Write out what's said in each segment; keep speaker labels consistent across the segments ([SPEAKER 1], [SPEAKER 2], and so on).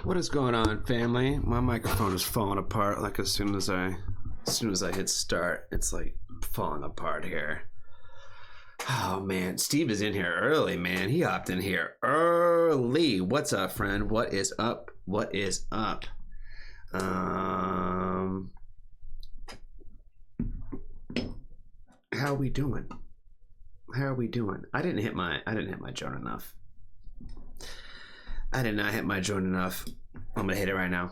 [SPEAKER 1] What is going on, family? My microphone is falling apart. Like as soon as I hit start, it's like falling apart here. Oh man, Steve is in here early, man. He hopped in here early. What's up, friend? What is up? What is up? How are we doing? How are we doing? I didn't hit my joint enough. I did not hit my joint enough. I'm gonna hit it right now.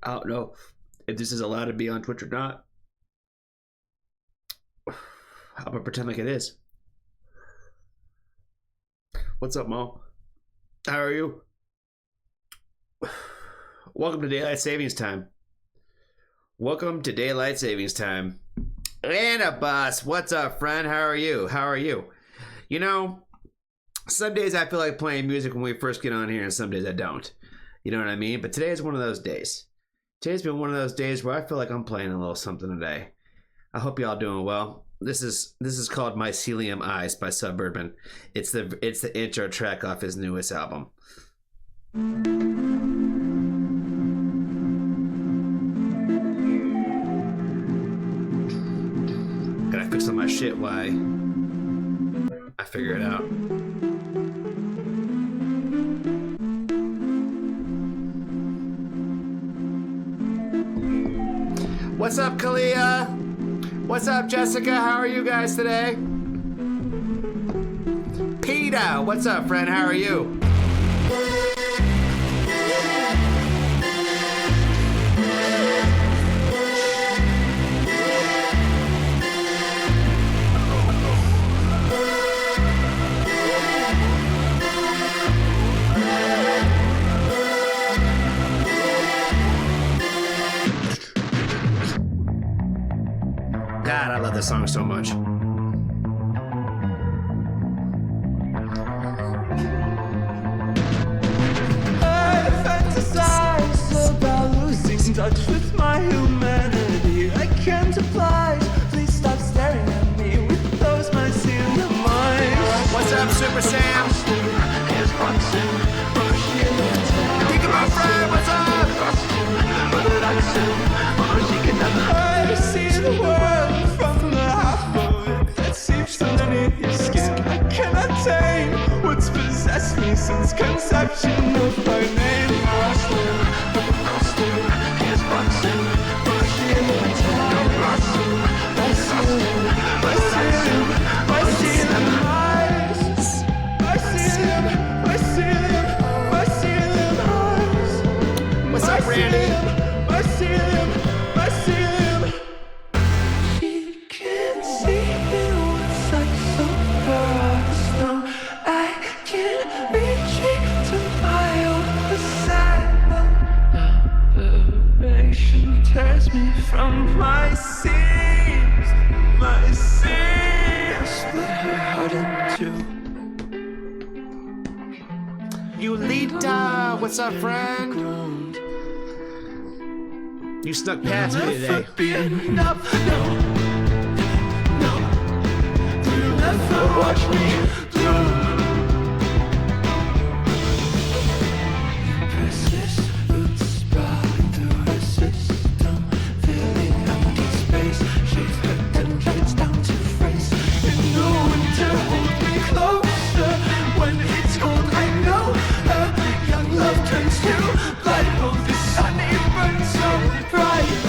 [SPEAKER 1] I don't know if this is allowed to be on Twitch or not. I'm gonna pretend like it is. What's up, Mo? How are you? Welcome to Daylight Savings Time. Welcome to Daylight Savings Time. Anna Boss, what's up, friend? How are you? How are you? You know, some days I feel like playing music when we first get on here, and some days I don't. You know what I mean? But today is one of those days. Today's been one of those days where I feel like I'm playing a little something today. I hope y'all doing well. This is called Mycelium Eyes by Suburban. It's the intro track off his newest album. Gotta fix all my shit while I figure it out. What's up, Kalia? What's up, Jessica? How are you guys today? Peter, what's up, friend? How are you? God, I love this song so much.
[SPEAKER 2] I fantasize about losing touch with my humanity. I can't apply. Please stop staring at me with those mycelium eyes.
[SPEAKER 1] What's up, Super Sam? Think about friend, what's up?
[SPEAKER 2] I see the world from the half of it that seeps underneath your skin. I cannot tame what's possessed me since conception of my name.
[SPEAKER 1] What's up, Randy?
[SPEAKER 2] Tears me from my seams, split her heart in two.
[SPEAKER 1] Yulita, what's up, friend? You snuck past me today.
[SPEAKER 2] Enough, no, you'll never watch me bloom. Persist, roots sprouting through her system, filling empty space. Shave her templates down to phrase. In the winter, hold me closer. When it's cold, I know her young love turns to blood. Hold the sun, it burns so bright.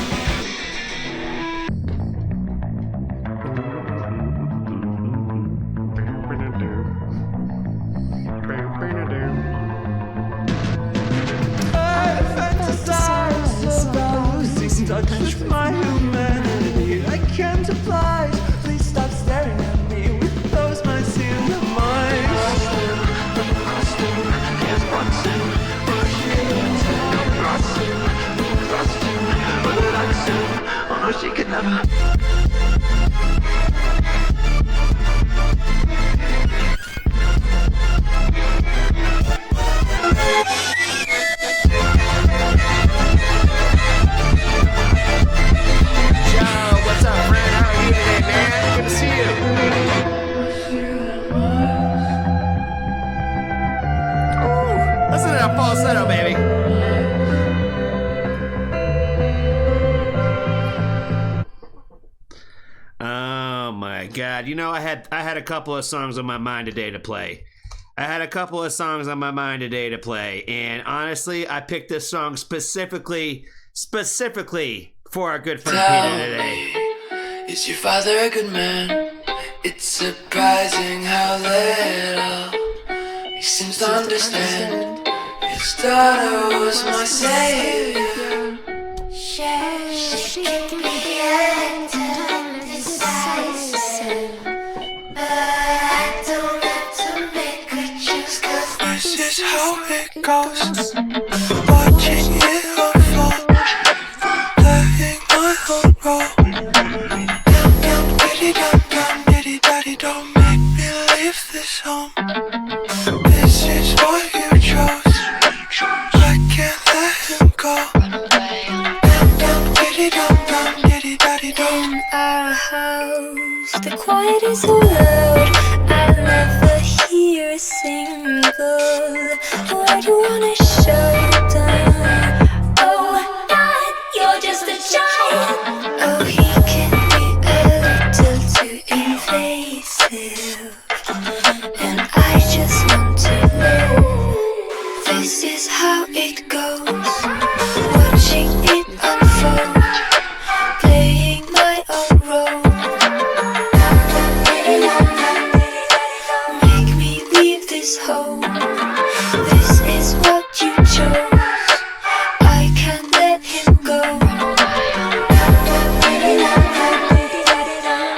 [SPEAKER 1] my God. You know, I had a couple of songs on my mind today to play. And honestly, I picked this song specifically for our good friend Peter today.
[SPEAKER 2] Is your father a good man? It's surprising how little he seems to understand. His daughter was my savior. She can be indecisive, but I don't have to make her choose, 'cause this is how it goes. Watching it unfold, playing my own role. Dum dum diddy dum dum diddy daddy, don't make me leave this home. This is what you chose, I can't let him go. Dum dum diddy dum dum diddy daddy, don't. In our house, the quiet is so loud, I'll never hear a single word you wanna shout down. Oh, God, you're just a child. Oh, he can be a little too invasive, and I just want to live. This is how it goes, watching it unfold, playing my own role. Make me leave this home. This is what you chose, I can't let him go.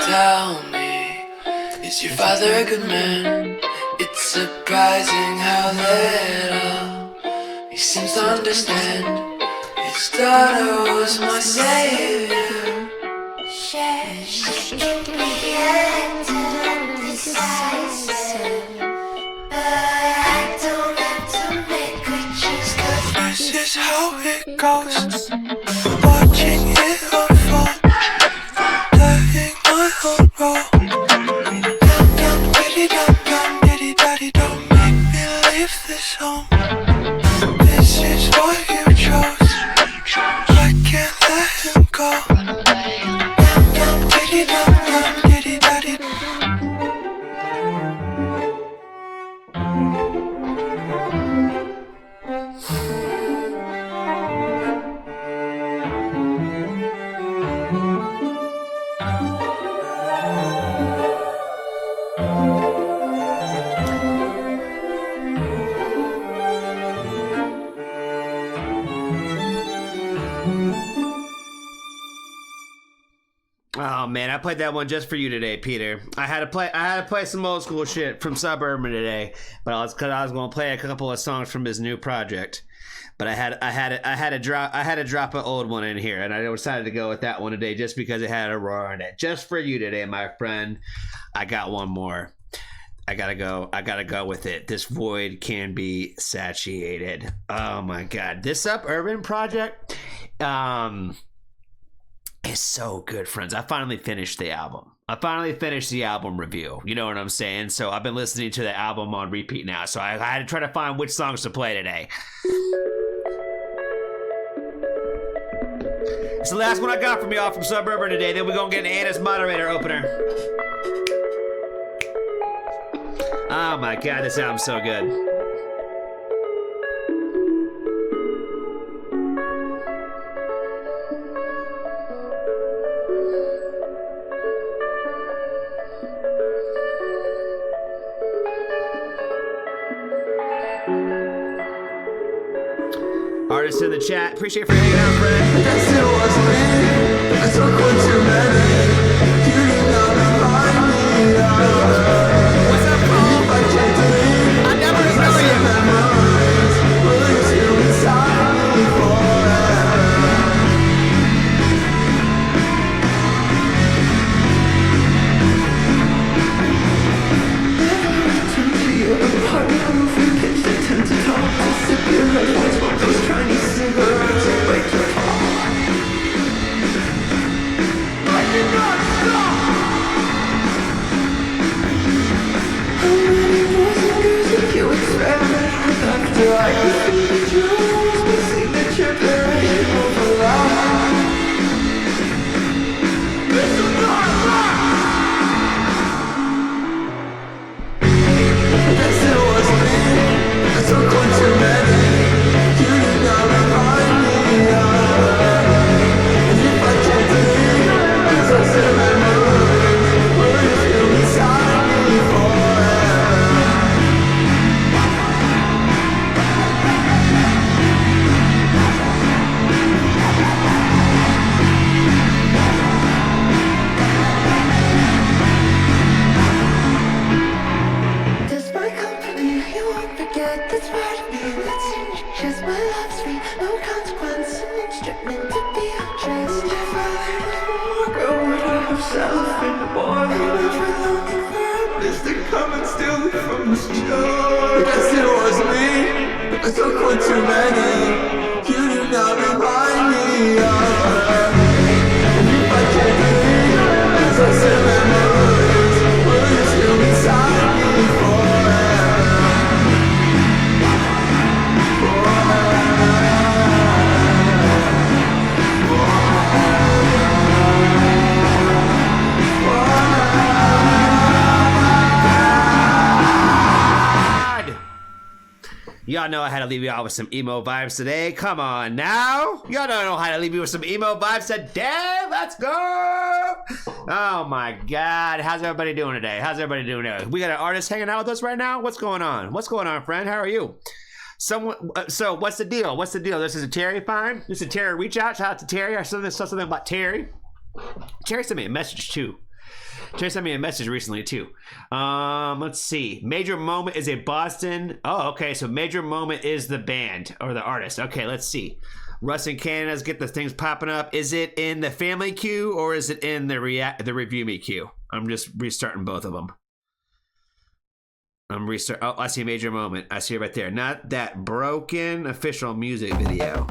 [SPEAKER 2] Tell me, is your father a good man? It's surprising how little he seems to understand. His daughter was my savior. She can be indecisive, but I don't have to make her choose, 'cause this is how it goes. Watching it unfold, playing my own role. Dum dum diddy dum dum diddy daddy, don't make me leave this home. This is what you chose, I can't let him go. Dum dum diddy dum dum diddy daddy.
[SPEAKER 1] Oh man, I played that one just for you today, Peter. I had to play some old school shit from Suburban today, but I was going to play a couple of songs from his new project. But I had to drop an old one in here, and I decided to go with that one today just because it had Aurora in it. Just for you today, my friend. I got one more. I gotta go with it. This void can be satiated. Oh my God, this Urban project, is so good, friends. I finally finished the album. I finally finished the album review. You know what I'm saying? So I've been listening to the album on repeat now. So I had to try to find which songs to play today. It's the last one I got from y'all from Suburban today. Then we're gonna get an Anna's Moderator opener. Oh my God, this album's so good. Artists in the chat, appreciate it for hanging out, friend.
[SPEAKER 2] Guess it was me. I took one too many. You did not remind me of.
[SPEAKER 1] What's up, Paul?
[SPEAKER 2] I can't believe
[SPEAKER 1] I never remember you.
[SPEAKER 2] memories will leave you inside me forever. Turn to you apart, move and pitch, they tend to talk. To sip your red wine, smoke those Chinese cigarettes and wake your talk. I did not stop. How many boys and girls did you experiment with after I defeated you? My signature parade over life. This is not life. I took one too many. You do not remind me of her. And if I can't believe it's a sin memories, will you still beside me forever?
[SPEAKER 1] Y'all know I had to leave y'all with some emo vibes today. Come on now. Y'all don't know how to leave you with some emo vibes today. Let's go. Oh my God. How's everybody doing today? How's everybody doing today? We got an artist hanging out with us right now. What's going on? What's going on, friend? How are you? So what's the deal? What's the deal? This is a Terry find. This is a Terry reach out. Shout out to Terry. I saw something about Terry. Terry sent me a message too. Terry sent me a message recently too. Let's see. Major Moment is a Boston. Oh, okay. So Major Moment is the band or the artist. Okay, let's see. Russ in Canada's get the things popping up. Is it in the family queue or is it in the review me queue? I'm just restarting both of them. Oh, I see Major Moment. I see it right there. Not that broken official music video.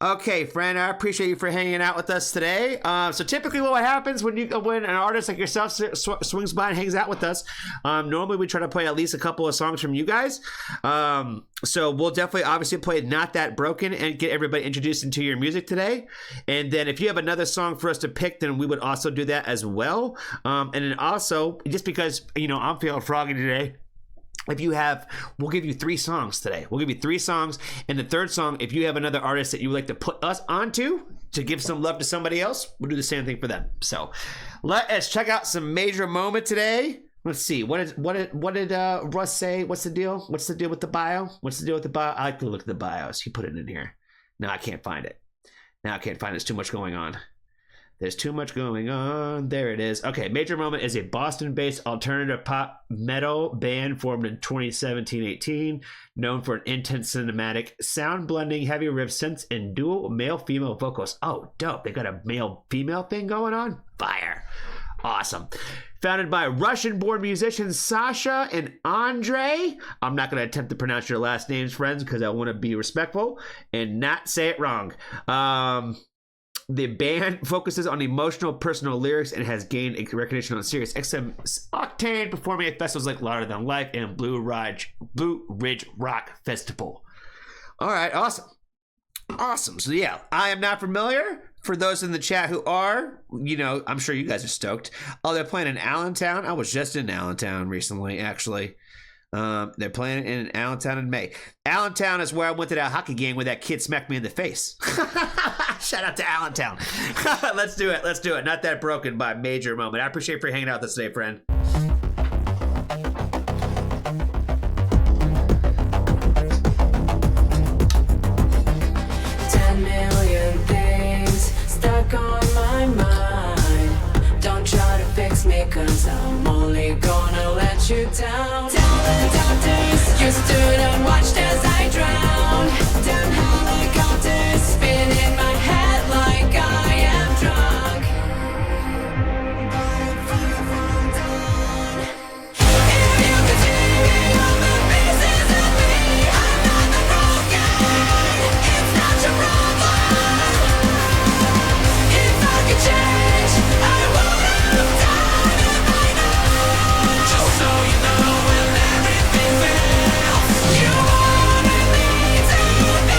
[SPEAKER 1] Okay, friend, I appreciate you for hanging out with us today. So typically what happens when an artist like yourself swings by and hangs out with us, normally we try to play at least a couple of songs from you guys. So we'll definitely obviously play Not That Broken and get everybody introduced into your music today. And then if you have another song for us to pick, then we would also do that as well. And then also, just because, I'm feeling froggy today, we'll give you 3 songs today. We'll give you 3 songs. And the third song, if you have another artist that you would like to put us onto to give some love to somebody else, we'll do the same thing for them. So let us check out some Major Moment today. Let's see. What did Russ say? What's the deal? What's the deal with the bio? What's the deal with the bio? I like to look at the bios. He put it in here. No, I can't find it. There's too much going on. There's too much going on. There it is. Okay, Major Moment is a Boston-based alternative pop metal band formed in 2017-18, known for an intense cinematic sound blending heavy riff synths and dual male-female vocals. Oh, dope. They got a male-female thing going on? Fire. Awesome. Founded by Russian-born musicians Sasha and Andre. I'm not going to attempt to pronounce your last names, friends, because I want to be respectful and not say it wrong. The band focuses on emotional, personal lyrics and has gained recognition on Sirius XM Octane, performing at festivals like Louder Than Life and Blue Ridge Rock Festival. All right, awesome. So yeah, I am not familiar. For those in the chat who are, I'm sure you guys are stoked. Oh, they're playing in Allentown. I was just in Allentown recently, actually. They're playing in Allentown in May. Allentown is where I went to that hockey game where that kid smacked me in the face. Shout out to Allentown. Let's do it. Not That Broken by Major Moment. I appreciate you for hanging out with us today, friend.
[SPEAKER 3] On my mind, don't try to fix me, cause I'm only gonna let you down. Tell the doctors you stood and watched as I drowned. Damn helicopters spin in my head like I am drunk. If you could see all the pieces of me, I'm not the broken. It's not your problem. I could change, I would have done if I know. Just so you know, when everything fails, you wanted me to be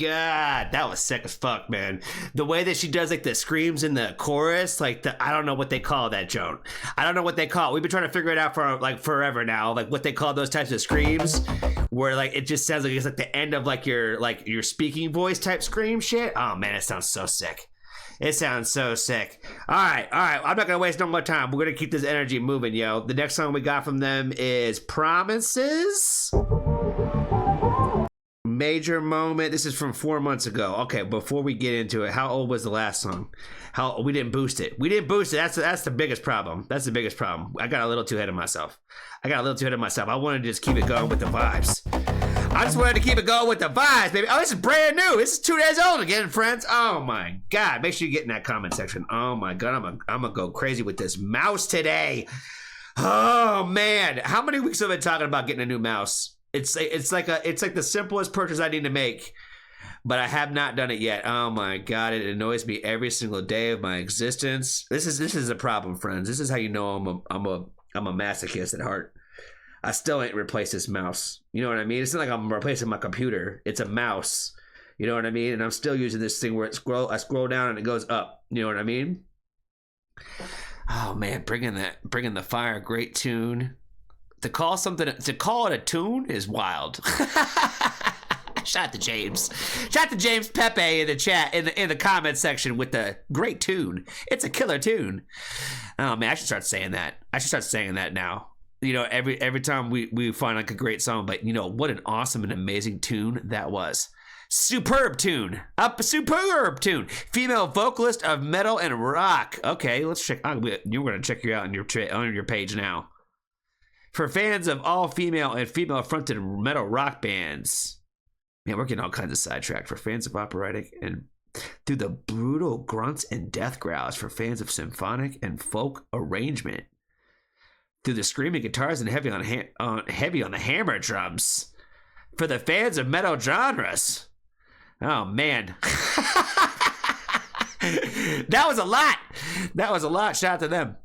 [SPEAKER 1] God, that was sick as fuck, man. The way that she does like the screams in the chorus, like I don't know what they call that, Joan. I don't know what they call it. We've been trying to figure it out for like forever now, like what they call those types of screams, where like it just sounds like it's like the end of like your speaking voice type scream shit. Oh man, it sounds so sick. It sounds so sick. All right. I'm not going to waste no more time. We're going to keep this energy moving, yo. The next song we got from them is Promises. Major Moment. This is from 4 months ago. Okay, before we get into it, how old was the last song? We didn't boost it. That's the biggest problem. That's the biggest problem. I got a little too ahead of myself. I wanted to just keep it going with the vibes. I just wanted to keep it going with the vibes, baby. Oh, this is brand new. This is 2 days old again, friends. Oh my God. Make sure you get in that comment section. Oh my God. I'm gonna go crazy with this mouse today. Oh man. How many weeks have I been talking about getting a new mouse? It's like the simplest purchase I need to make, but I have not done it yet. Oh my God. It annoys me every single day of my existence. This is a problem, friends. This is how you know I'm a masochist at heart. I still ain't replaced this mouse. You know what I mean? It's not like I'm replacing my computer. It's a mouse. You know what I mean? And I'm still using this thing where I scroll down and it goes up. You know what I mean? Oh man, bringing the fire, great tune. To call it a tune is wild. Shout out to James. Shout out to James Pepe in the chat, in the comment section with the great tune. It's a killer tune. Oh man, I should start saying that now. You know, every time we find like a great song, but you know what an awesome and amazing tune that was. Superb tune. A superb tune. Female vocalist of metal and rock. Okay, let's check. You're gonna check you out on your page now. For fans of all female and female fronted metal rock bands. Man, we're getting all kinds of sidetracked. For fans of operatic and through the brutal grunts and death growls. For fans of symphonic and folk arrangement. Through the screaming guitars and heavy on the hammer drums. For the fans of metal genres. Oh man. That was a lot. Shout out to them.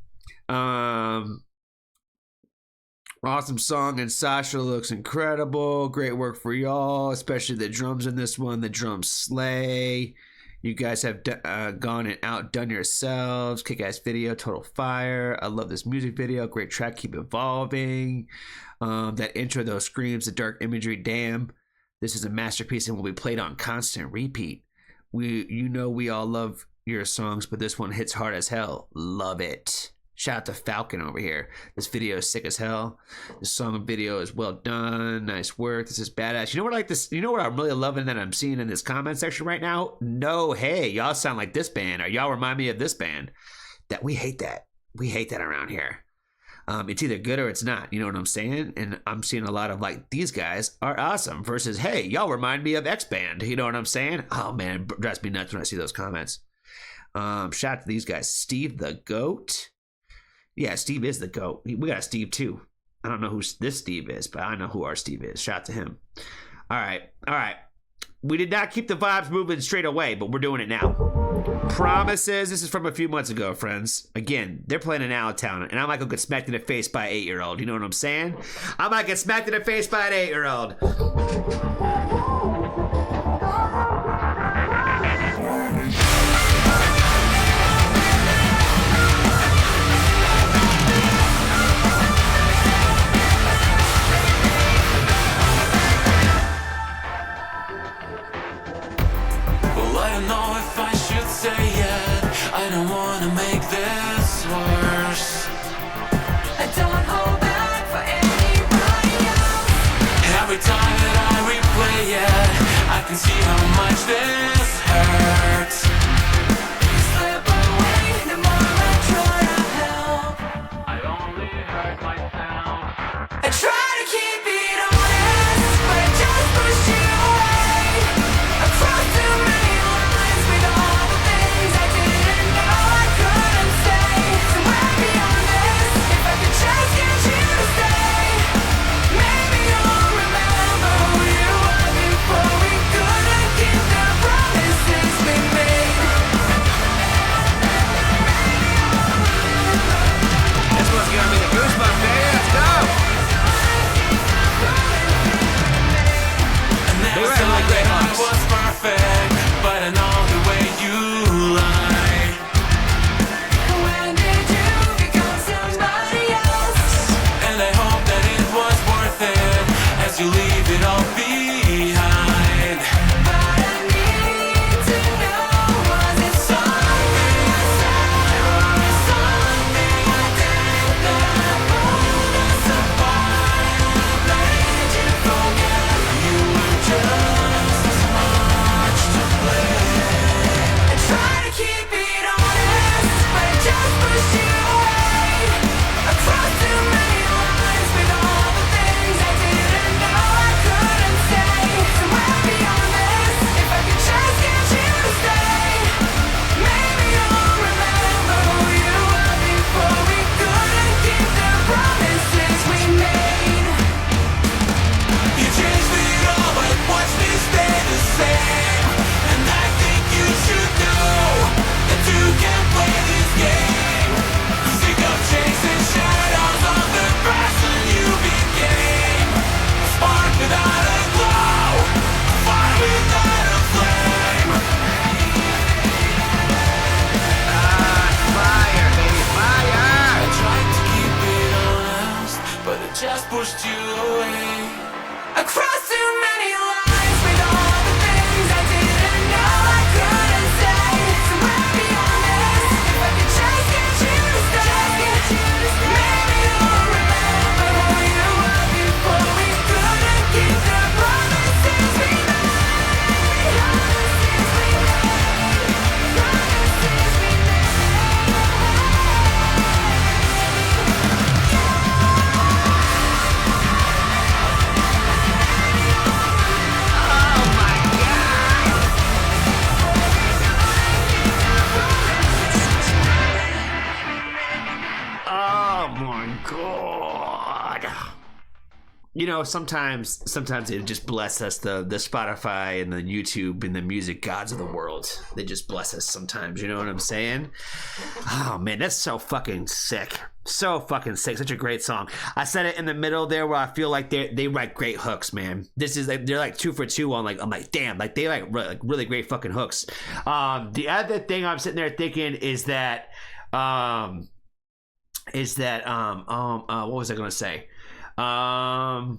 [SPEAKER 1] Awesome song, and Sasha looks incredible. Great work for y'all, especially the drums in this one. The drums slay. You guys have gone and outdone yourselves. Kick-ass video, total fire. I love this music video. Great track, keep evolving. That intro, those screams, the dark imagery, damn. This is a masterpiece and will be played on constant repeat. We all love your songs, but this one hits hard as hell. Love it. Shout out to Falcon over here. This video is sick as hell. The song and video is well done. Nice work. This is badass. You know what I like this? You know what I'm really loving that I'm seeing in this comment section right now? No, hey, y'all sound like this band, or y'all remind me of this band. That we hate that. We hate that around here. It's either good or it's not. You know what I'm saying? And I'm seeing a lot of like, these guys are awesome versus, hey, y'all remind me of X band. You know what I'm saying? Oh man, it drives me nuts when I see those comments. Shout out to these guys. Steve the Goat. Yeah, Steve is the GOAT. We got a Steve too. I don't know who this Steve is, but I know who our Steve is. Shout out to him. All right. We did not keep the vibes moving straight away, but we're doing it now. Promises. This is from a few months ago, friends. Again, they're playing in Allentown, and I might go get smacked in the face by an 8-year-old. You know what I'm saying? I might get smacked in the face by an 8-year-old.
[SPEAKER 2] I don't wanna make this worse.
[SPEAKER 3] I don't hold back for anybody else.
[SPEAKER 2] Every time that I replay it, I can see how much this hurts.
[SPEAKER 3] You slip away the more I try to help.
[SPEAKER 2] I only hurt myself.
[SPEAKER 3] I try to keep it honest, but I just push you away. Across too many lines with all the things I didn't know I couldn't say. So where beyond this, if I could just get you to stay, maybe you'll remember who you were before we couldn't keep the promises we made.
[SPEAKER 1] you know, sometimes it just bless us, the Spotify and the YouTube and the music gods of the world. They just bless us sometimes, you know what I'm saying? Oh man, that's so fucking sick. So fucking sick. Such a great song. I said it in the middle there where I feel like they write great hooks, man. This is like, they're like 2 for 2 on, like, I'm like, damn, like they like really great fucking hooks. The other thing I'm sitting there thinking is that what was I gonna say? Oh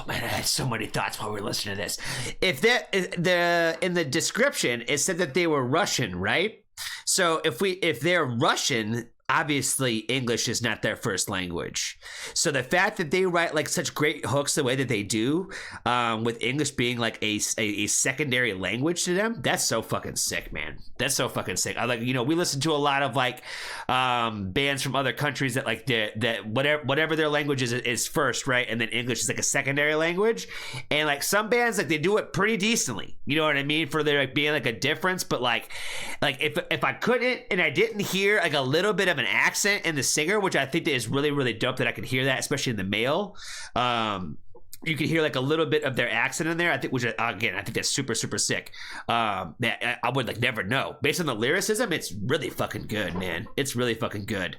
[SPEAKER 1] man, I had so many thoughts while we were listening to this. If in the description it said that they were Russian, right? So if they're Russian, obviously English is not their first language. So the fact that they write like such great hooks the way that they do, with English being like a secondary language to them, that's so fucking sick, man. That's so fucking sick. I like, you know, we listen to a lot of like bands from other countries that like that whatever their language is first, right? And then English is like a secondary language. And like some bands, like they do it pretty decently. You know what I mean? For there like being like a difference, but like if I couldn't and I didn't hear like a little bit of an accent in the singer, which I think that is really, really dope that I could hear that, especially in the male. You can hear like a little bit of their accent in there. I think, which again, I think that's super, super sick. That I would like never know. Based on the lyricism, it's really fucking good, man. It's really fucking good.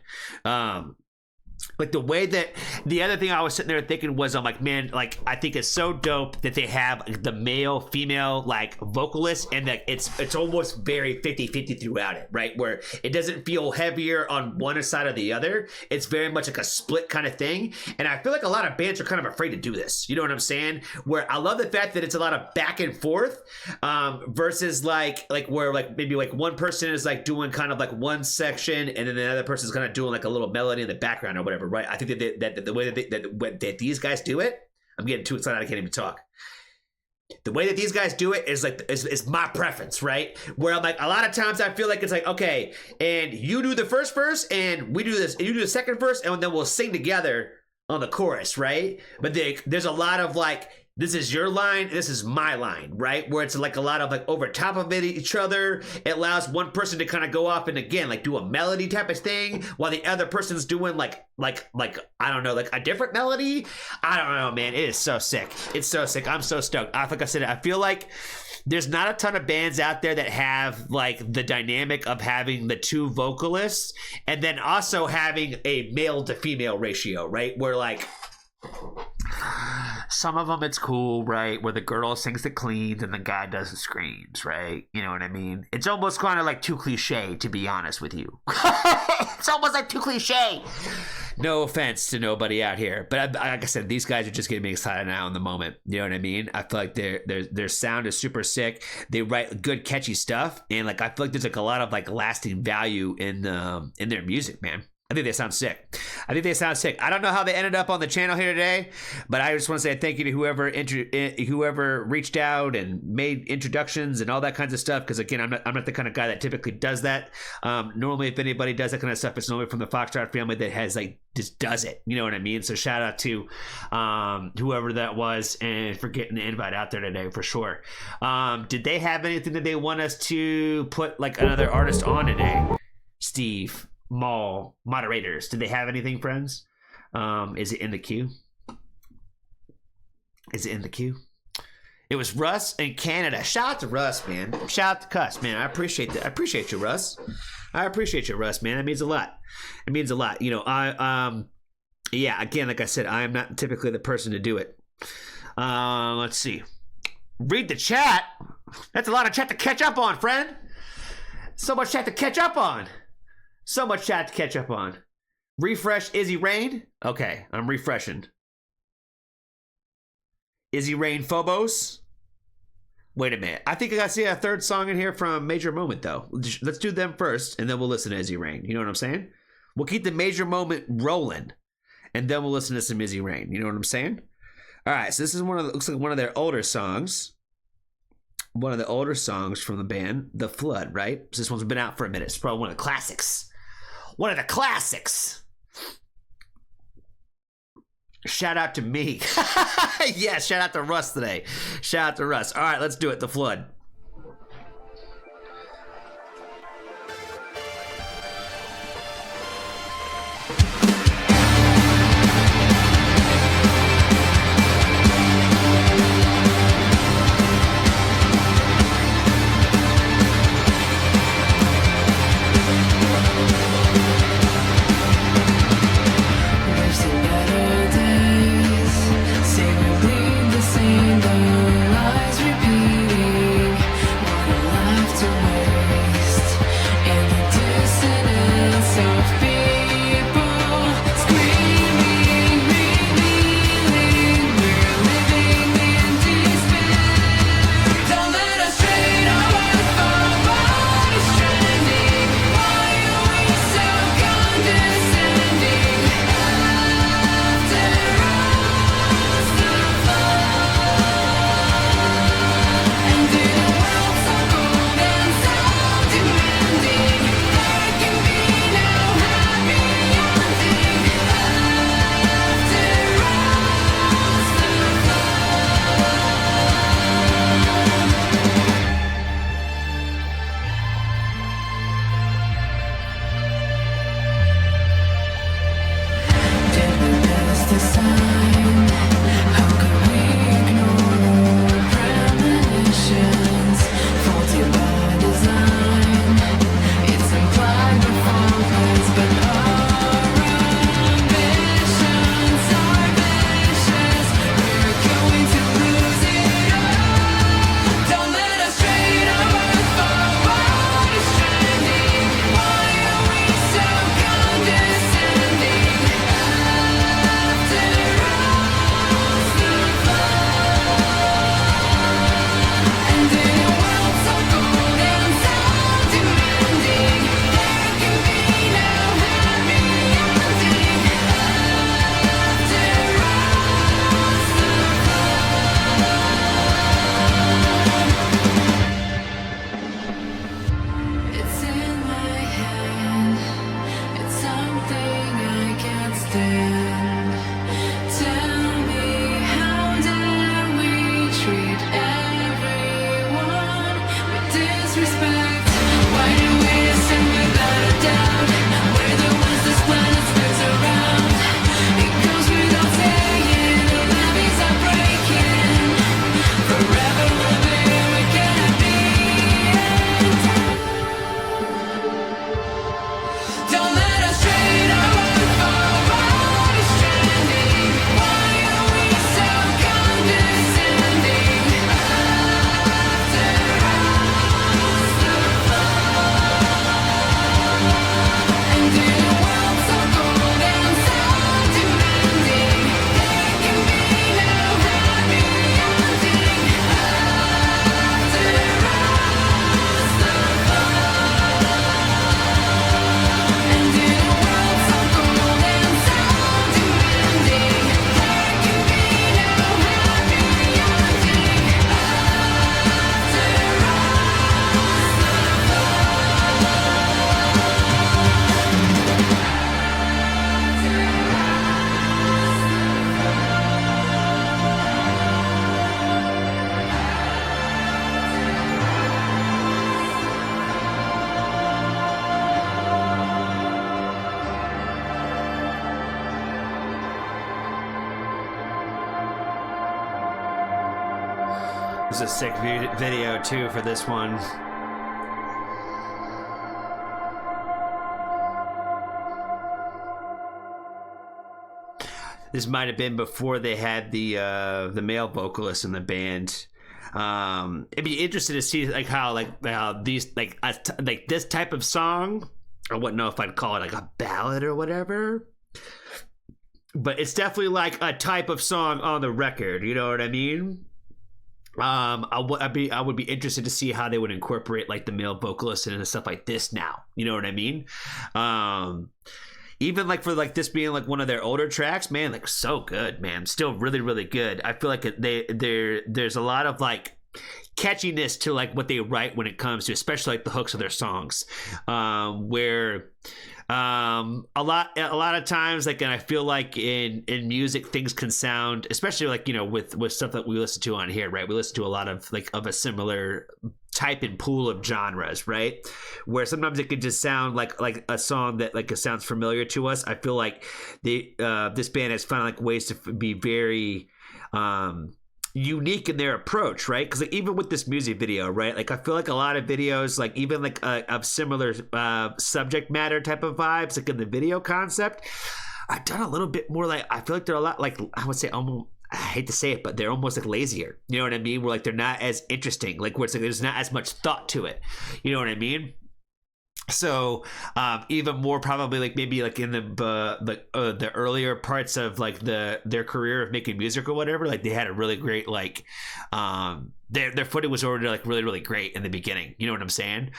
[SPEAKER 1] Like the way that the other thing I was sitting there thinking was, I'm like, man, like I think it's so dope that they have the male female like vocalist, and that it's almost very 50-50 throughout it, right? Where it doesn't feel heavier on one side or the other. It's very much like a split kind of thing. And I feel like a lot of bands are kind of afraid to do this. You know what I'm saying? Where I love the fact that it's a lot of back and forth, versus like where like maybe like one person is like doing kind of like one section, and then the other person is kind of doing like a little melody in the background or whatever, right? I think that the way that these guys do it, I'm getting too excited I can't even talk. The way that these guys do it is like is my preference, right? Where I'm like, a lot of times I feel like it's like, okay, and you do the first verse and we do this, and you do the second verse, and then we'll sing together on the chorus, right? But there's a lot of like, this is your line, this is my line, right? Where it's like a lot of like over top of each other. It allows one person to kind of go off and again like do a melody type of thing, while the other person's doing like I don't know, like a different melody. I don't know, man. It is so sick. It's so sick. I'm so stoked. Like I said, I feel like there's not a ton of bands out there that have like the dynamic of having the two vocalists and then also having a male to female ratio, right? Where like some of them it's cool, right? Where the girl sings the cleans and the guy does the screams, right? You know what I mean? It's almost kind of like too cliche, to be honest with you. It's almost like too cliche. No offense to nobody out here, but like I said, these guys are just getting me excited now in the moment. You know what I mean? I feel like their sound is super sick. They write good, catchy stuff, and like I feel like there's like a lot of like lasting value in their music, man. I think they sound sick. I don't know how they ended up on the channel here today, but I just want to say thank you to whoever reached out and made introductions and all that kinds of stuff. Because again, I'm not the kind of guy that typically does that. Normally, if anybody does that kind of stuff, it's normally from the Foxtrot family that has like just does it. You know what I mean? So shout out to whoever that was and for getting the invite out there today for sure. Did they have anything that they want us to put like another artist on today? Steve, Mall, moderators, did they have anything, friends? Is it in the queue? It was Russ in Canada. Shout out to Russ, man. Shout out to Cuss, man. I appreciate that. I appreciate you, Russ. Man. That means a lot. You know, yeah, again, like I said, I am not typically the person to do it. Let's see. Read the chat. That's a lot of chat to catch up on, friend. So much chat to catch up on. Refresh Izzy Reign. Okay, I'm refreshing. Izzy Reign-Phobos. Wait a minute. I think I got to see a third song in here from Major Moment, though. Let's do them first, and then we'll listen to Izzy Reign. You know what I'm saying? We'll keep the Major Moment rolling, and then we'll listen to some Izzy Reign. You know what I'm saying? All right, so this is looks like one of their older songs. One of the older songs from the band, The Flood, right? So this one's been out for a minute. It's probably one of the classics. Shout out to me. Yeah, shout out to Russ today. All right, let's do it. The Flood. This is a sick video too for this one. This might have been before they had the male vocalist in the band. It'd be interesting to see like how these like this type of song. I wouldn't know if I'd call it like a ballad or whatever, but it's definitely like a type of song on the record. You know what I mean? I would be interested to see how they would incorporate like the male vocalist into stuff like this now. You know what I mean? Even like for like this being like one of their older tracks, man, like so good, man. Still really, really good. I feel like there's a lot of like catchiness to like what they write when it comes to especially like the hooks of their songs, where a lot of times like, and I feel like in music things can sound, especially like, you know, with stuff that we listen to on here, right? We listen to a lot of like of a similar type and pool of genres, right? Where sometimes it can just sound like a song that like sounds familiar to us. I feel like this band has found like ways to be very unique in their approach, right? Because like even with this music video, right, like I feel like a lot of videos like even like of similar subject matter type of vibes like in the video concept, I've done a little bit more like, I feel like they're a lot like, I would say almost, I hate to say it, but they're almost like lazier, you know what I mean, where like they're not as interesting, like where it's like there's not as much thought to it, you know what I mean? So even more probably like maybe like in the earlier parts of like their career of making music or whatever, like they had a really great like their footing was already like really, really great in the beginning, you know what I'm saying?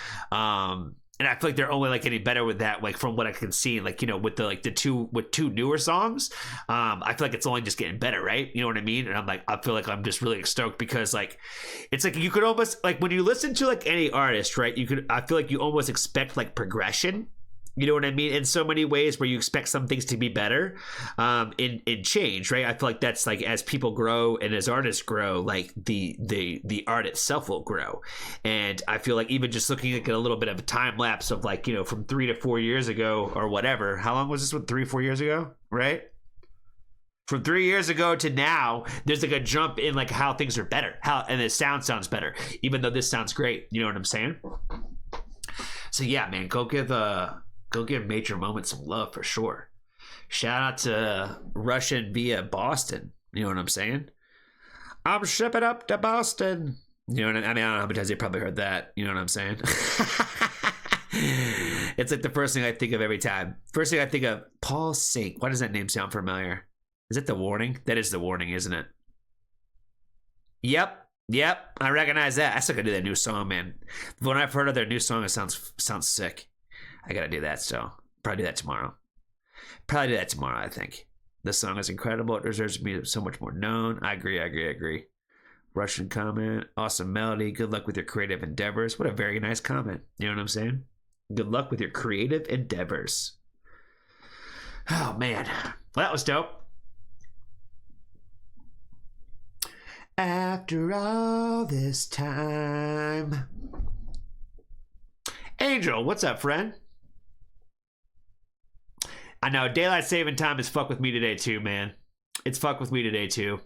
[SPEAKER 1] And I feel like they're only like getting better with that, like from what I can see, like, you know, with the two newer songs, I feel like it's only just getting better, right? You know what I mean? And I'm like, I feel like I'm just really stoked because like it's like you could almost like when you listen to like any artist, right? I feel like you almost expect like progression. You know what I mean? In so many ways where you expect some things to be better in change, right? I feel like that's like as people grow and as artists grow, like the art itself will grow. And I feel like even just looking at a little bit of a time lapse of like, you know, from 3 to 4 years ago or whatever. How long was this one? 3 or 4 years ago, right? From 3 years ago to now, there's like a jump in like how things are better, and the sound sounds better, even though this sounds great. You know what I'm saying? So yeah, man, go give Major Moment some love for sure. Shout out to Russian via Boston. You know what I'm saying? I'm shipping up to Boston. You know what I mean? I don't know how many times they probably heard that. You know what I'm saying? It's like the first thing I think of every time. First thing I think of, Paul Sink. Why does that name sound familiar? Is it The Warning? That is The Warning, isn't it? Yep. I recognize that. I still gotta do that new song, man. When I've heard of their new song, it sounds sick. I gotta do that, so probably do that tomorrow. I think. This song is incredible. It deserves to be so much more known. I agree. Russian comment. Awesome melody. Good luck with your creative endeavors. What a very nice comment. You know what I'm saying? Good luck with your creative endeavors. Oh, man. Well, that was dope. After all this time. Angel, what's up, friend? I know, daylight saving time is fuck with me today too, man. It's fuck with me today too.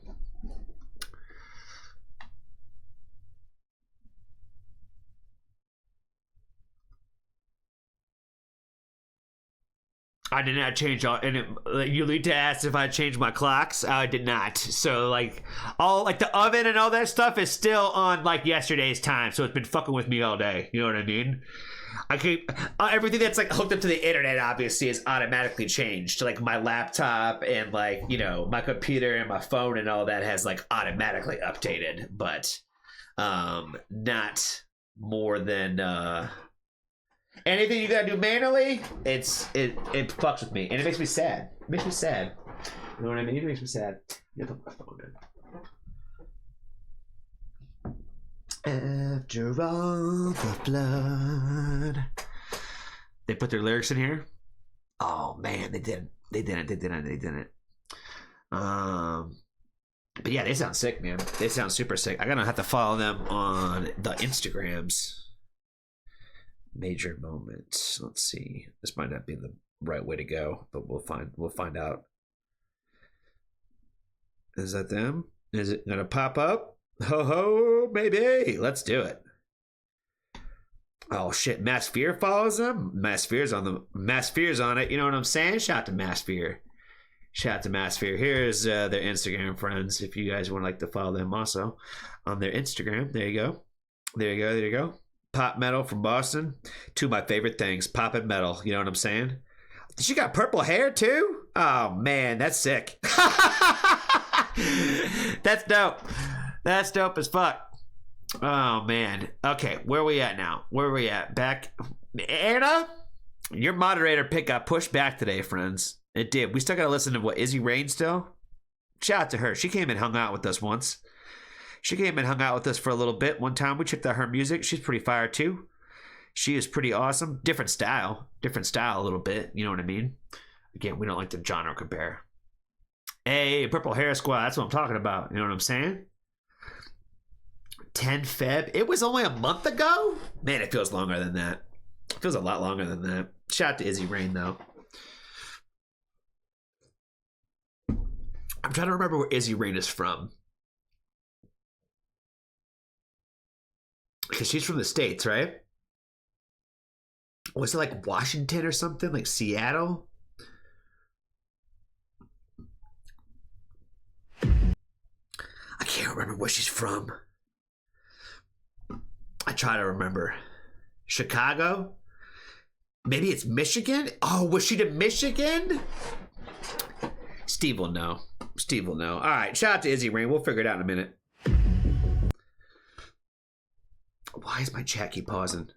[SPEAKER 1] I did not change all, and you need to ask if I changed my clocks. I did not. So like all like the oven and all that stuff is still on like yesterday's time. So it's been fucking with me all day. You know what I mean? I keep everything that's like hooked up to the internet obviously is automatically changed. Like my laptop and like, you know, my computer and my phone and all that has like automatically updated, but not more than anything you gotta do manually. It fucks with me and it makes me sad. You know what I mean? It makes me sad. You put my phone in. After all the blood. They put their lyrics in here? Oh man, they didn't. But yeah, they sound sick, man. They sound super sick. I'm gonna have to follow them on the Instagrams. Major Moment. Let's see. This might not be the right way to go, but we'll find out. Is that them? Is it gonna pop up? Ho ho, baby. Let's do it. Oh shit, Mass Fear follows them. Mass Fear's on it. You know what I'm saying? Shout out to Mass Fear. Shout out to Mass Fear. Here's their Instagram friends. If you guys would like to follow them also on their Instagram. There you go. There you go. There you go. Pop metal from Boston. Two of my favorite things. Pop and metal. You know what I'm saying? She got purple hair too? Oh man, that's sick. That's dope. That's dope as fuck. Oh man. Okay, where are we at now? Where are we at? Back. Anna, your moderator pick got pushed back today, friends. It did. We still gotta listen to what, Izzy Reign still? Shout out to her. She came and hung out with us once. She came and hung out with us for a little bit. One time we checked out her music. She's pretty fire too. She is pretty awesome. Different style a little bit. You know what I mean? Again, we don't like the genre compare. Hey, Purple Hair Squad. That's what I'm talking about. You know what I'm saying? 10 Feb. It was only a month ago? Man, it feels longer than that. It feels a lot longer than that. Shout out to Izzy Reign, though. I'm trying to remember where Izzy Reign is from. Because she's from the States, right? Was it like Washington or something? Like Seattle? I can't remember where she's from. I try to remember. Chicago? Maybe it's Michigan? Oh, was she to Michigan? Steve will know. Steve will know. All right, shout out to Izzy Reign. We'll figure it out in a minute. Why is my chat keep pausing?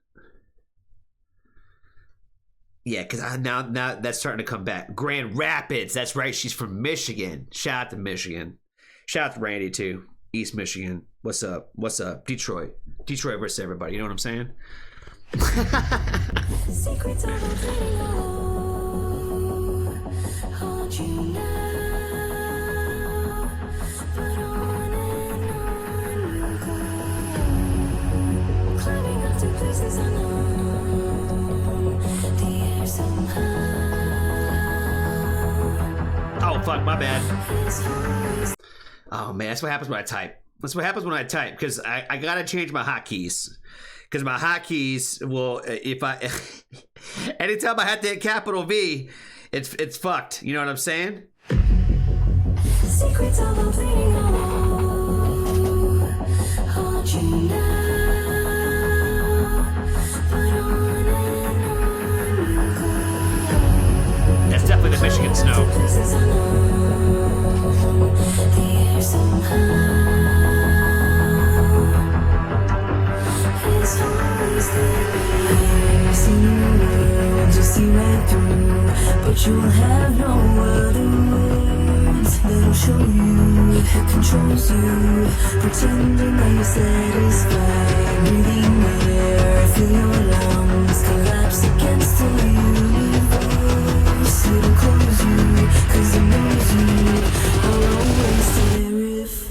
[SPEAKER 1] Yeah, because now that's starting to come back. Grand Rapids. That's right. She's from Michigan. Shout out to Michigan. Shout out to Randy, too. East Michigan. What's up? What's up? Detroit. Detroit versus everybody. You know what I'm saying?
[SPEAKER 3] Secrets of a hold you now, but on and on you go, climbing up to places unknown, the air somehow.
[SPEAKER 1] Oh, fuck, my bad. Oh, man, that's what happens when I type. That's what happens when I type, because I gotta change my hotkeys. Because my hotkeys will, if I, anytime I have to hit capital V, it's fucked. You know what I'm saying?
[SPEAKER 3] Secrets of a fleeting hold you now, but on and on you go.
[SPEAKER 1] That's definitely the Michigan snow.
[SPEAKER 3] Places unknown, the air somehow is always there. I've seen the world just see right through, but you'll have no other words that'll show you, controls you, pretending that you're satisfied, breathing air, feel your lungs collapse against the universe. It'll close you, cause it knows you are always terrified.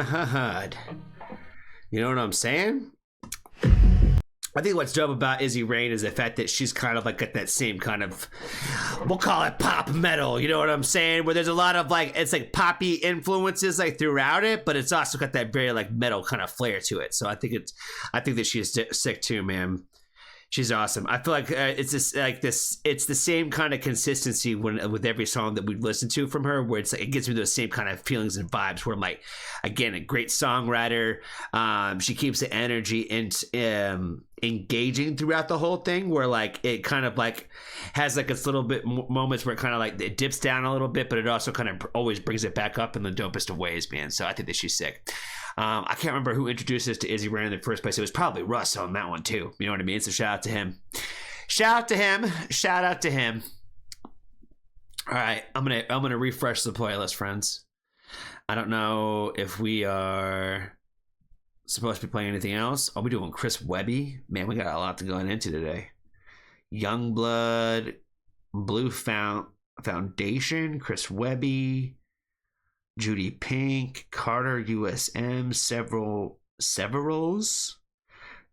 [SPEAKER 1] HUD. You know what I'm saying? I think what's dope about Izzy Reign is the fact that she's kind of like got that same kind of, we'll call it pop metal, you know what I'm saying? Where there's a lot of like, it's like poppy influences like throughout it, but it's also got that very like metal kind of flair to it. So I think that she's sick too, man. She's awesome. I feel like it's the same kind of consistency with every song that we listen to from her, where it's like it gets me those same kind of feelings and vibes. Where I'm like, again, a great songwriter. She keeps the energy and engaging throughout the whole thing. Where like it kind of like has like its little bit moments where it kind of like it dips down a little bit, but it also kind of always brings it back up in the dopest of ways, man. So I think that she's sick. I can't remember who introduced us to Izzy Reign in the first place. It was probably Russ on that one too. You know what I mean? So shout out to him. Shout out to him. Shout out to him. All right, I'm gonna refresh the playlist, friends. I don't know if we are supposed to be playing anything else. Are we doing Chris Webby? Man, we got a lot to go into today. Youngblood, Blue Foundation, Chris Webby, Judy Pink, Carter, U.S.M, Severals,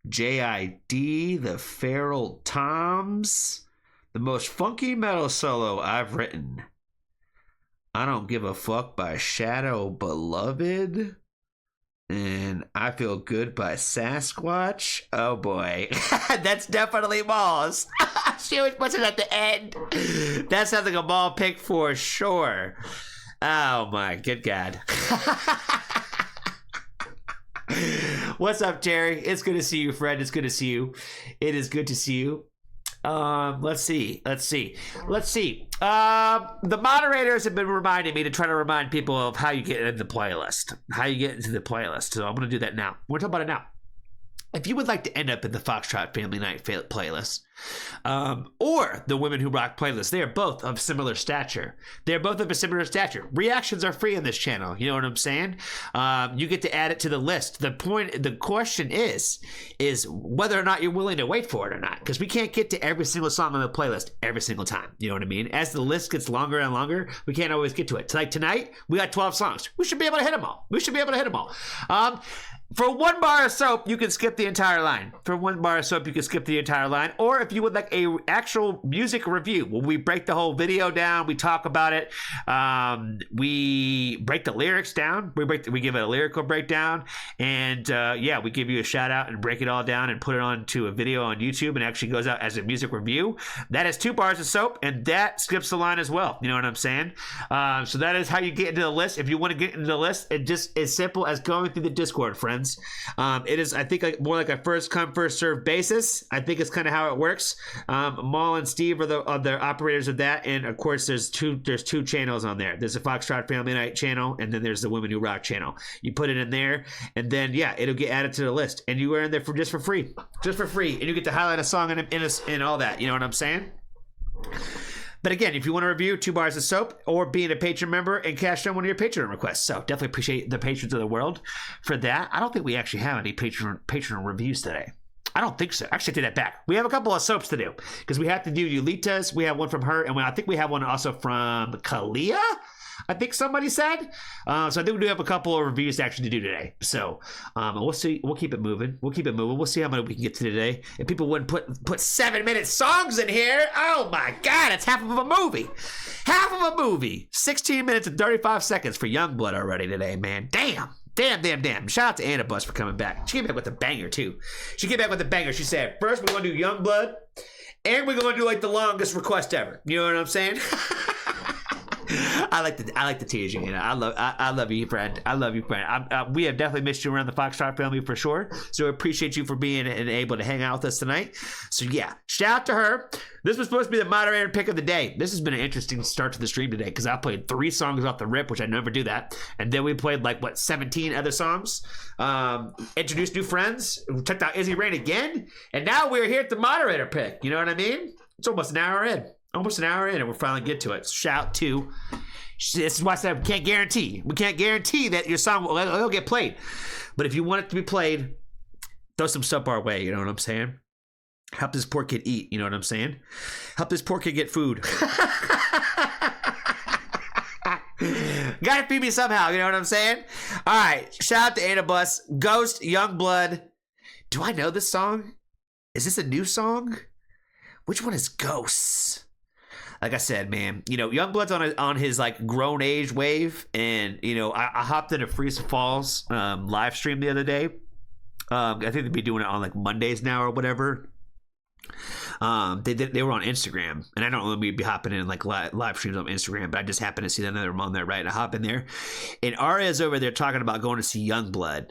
[SPEAKER 1] J.I.D, The Feral Toms, the most funky metal solo I've written. I Don't Give a Fuck by Shadow Beloved. And I Feel Good by Sasquatch. Oh boy. That's definitely Malls. She always puts it at the end. That sounds like a Mall pick for sure. Oh my good God. What's up, Jerry? It's good to see you, friend. It's good to see you. It is good to see you. Let's see. The moderators have been reminding me to try to remind people of how you get into the playlist. So I'm going to do that now. We're talking about it now. If you would like to end up in the Foxtrot Family Night playlist, or the Women Who Rock playlist, they are both of similar stature. Reactions are free on this channel. You know what I'm saying? You get to add it to the list. The question is whether or not you're willing to wait for it or not, because we can't get to every single song on the playlist every single time. You know what I mean? As the list gets longer and longer, we can't always get to it. Like tonight, we got 12 songs. We should be able to hit them all. For one bar of soap, you can skip the entire line. Or if you would like a actual music review, where we break the whole video down, we talk about it, we break the lyrics down, we give it a lyrical breakdown, and we give you a shout out and break it all down and put it onto a video on YouTube, and actually goes out as a music review. That is 2 bars of soap, and that skips the line as well. You know what I'm saying? So that is how you get into the list. If you want to get into the list, it just as simple as going through the Discord, friends. It is, I think, more like a first come first serve basis. I think it's kind of how it works. Maul and Steve are the operators of that, and of course there's two channels on there. There's a Foxtrot Family Night channel, and then there's the Women Who Rock channel. You put it in there, and then it'll get added to the list, and you are in there for free, and you get to highlight a song and all that. You know what I'm saying? But again, if you want to review 2 bars of soap, or being a patron member and cash in one of your Patreon requests. So definitely appreciate the patrons of the world for that. I don't think we actually have any patron reviews today. I don't think so. Actually, I take that back. We have a couple of soaps to do, because we have to do Yulita's. We have one from her, and I think we have one also from Kalia, I think somebody said. So I think we do have a couple of reviews actually to do today. So we'll see. We'll keep it moving. We'll see how many we can get to today. If people wouldn't put 7-minute songs in here, oh my God, it's half of a movie. 16 minutes and 35 seconds for Youngblood already today, man. Damn. Shout out to Anna Bus for coming back. She came back with a banger too. She said, first we're going to do Youngblood, and we're going to do like the longest request ever. You know what I'm saying? I like to tease you. I love you, friend. We have definitely missed you around the Foxtrot family for sure. So I appreciate you for being able to hang out with us tonight. So yeah, shout out to her. This was supposed to be the moderator pick of the day. This has been an interesting start to the stream today, because I played 3 songs off the rip, which I never do that, and then we played 17 other songs. Introduced new friends. We checked out Izzy Reign again, and now we're here at the moderator pick. You know what I mean? It's almost an hour in, and we'll finally get to it. Shout to. This is why I said we can't guarantee that your song will get played. But if you want it to be played, throw some stuff our way. You know what I'm saying? Help this poor kid eat. You know what I'm saying? Help this poor kid get food. Gotta feed me somehow, you know what I'm saying? All right, shout out to Anabus, Ghost, Youngblood. Do I know this song? Is this a new song? Which one is Ghosts? Like I said, man, you know, Youngblood's on his like grown age wave, and you know, I hopped into Freeze Falls live stream the other day. I think they'd be doing it on like Mondays now or whatever. They were on Instagram, and I don't really be hopping in like live streams on Instagram, but I just happened to see that they're on there, right? And I hop in there, and Aria's over there talking about going to see Youngblood,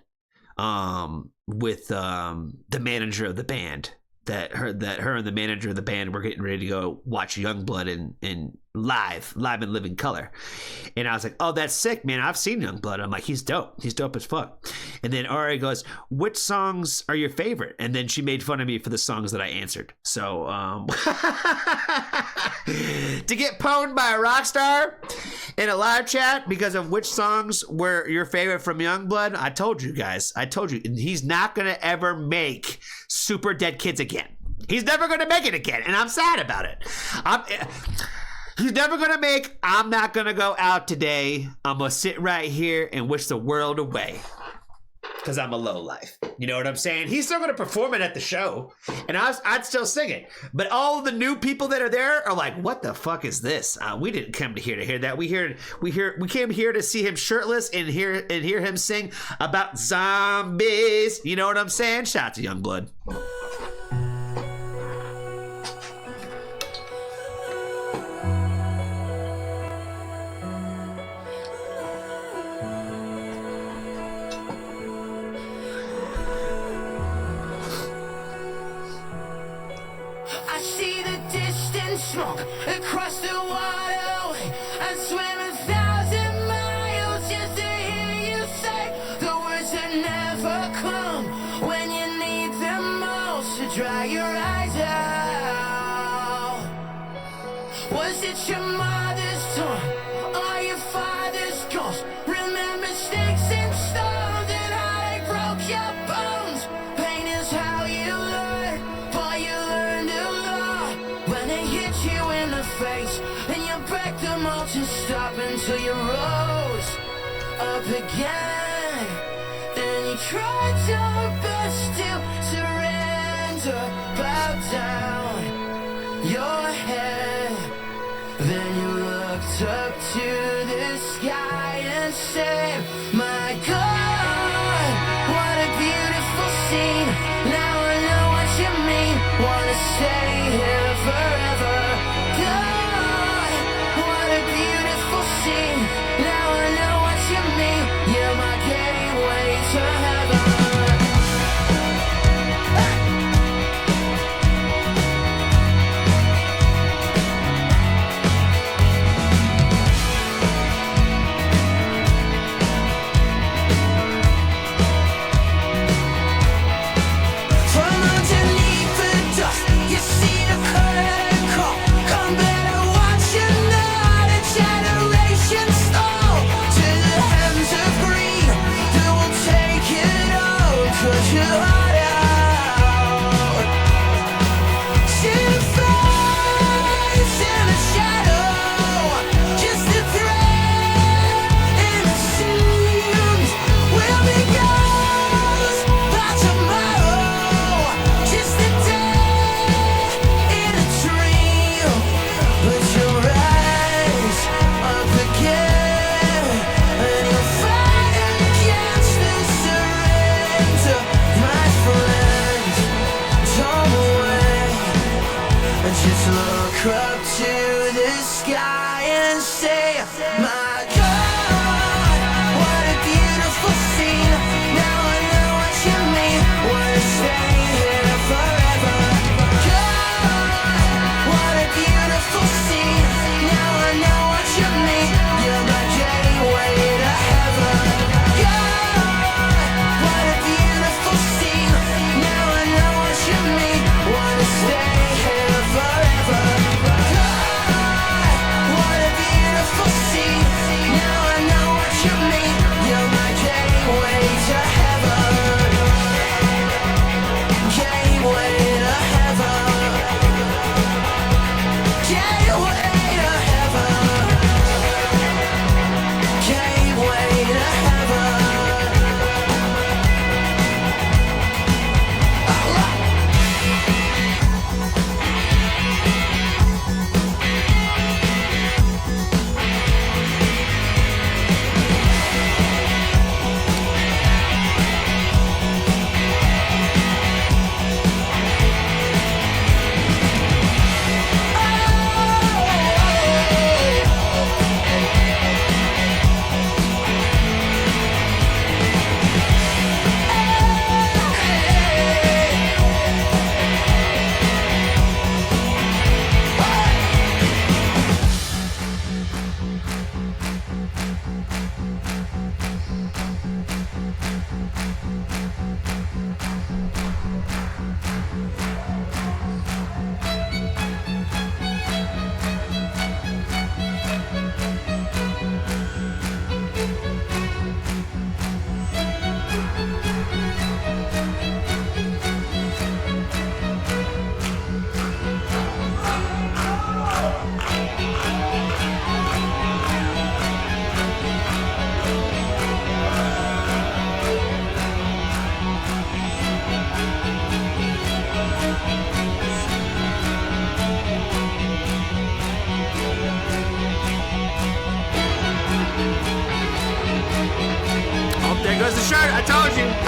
[SPEAKER 1] with the manager of the band. That her and the manager of the band were getting ready to go watch Youngblood in live in living color. And I was like, oh, that's sick, man. I've seen Youngblood. I'm like, he's dope. He's dope as fuck. And then Ari goes, which songs are your favorite? And then she made fun of me for the songs that I answered. So to get pwned by a rock star in a live chat because of which songs were your favorite from Youngblood, I told you guys. I told you. He's not going to ever make Super Dead Kids again. He's never going to make it again, and I'm sad about it. He's never going to make I'm Not Going to Go Out Today. I'm going to sit right here and wish the world away because I'm a lowlife. You know what I'm saying? He's still going to perform it at the show, and I'd still sing it. But all of the new people that are there are like, what the fuck is this? We didn't come to hear that. We came here to see him shirtless and hear him sing about zombies. You know what I'm saying? Shout out to Youngblood.
[SPEAKER 2] Smoke across the waterway. I swim 1,000 miles just to hear you say the words that never come when you need them most to dry your eyes out. Was it your mother's tongue or your father's ghost? Remember sticks and stones and how they broke your bones. Pain is how you learn, boy, you learn to love when they hit you in the face and you begged them all to stop until you rose up again. Then you tried your best to surrender, bow down your head. Then you looked up to the sky and said, my God, what a beautiful scene. Now I know what you mean. Wanna stay here forever. God, what a beautiful scene. Now I know what you mean. You're my gateway to heaven. From underneath the dust, you see the curtain call. Come better watch another generation stall to the hands of greed that will take it all. Cut your heart out. See the face in the shadow, just a thread in the seams. We'll be ghosts by tomorrow, just a day in a dream. But you'll rise up again, and you'll fight against the surrender, my friend. Don't wait, and just look up to the sky and say, my God, what a beautiful scene. Now I know what you mean. Wanna stay here forever. God, what a beautiful scene. Now I know what you mean. You're my gateway to heaven. God, what a beautiful scene. Now I know what you mean. Wanna stay here forever. God,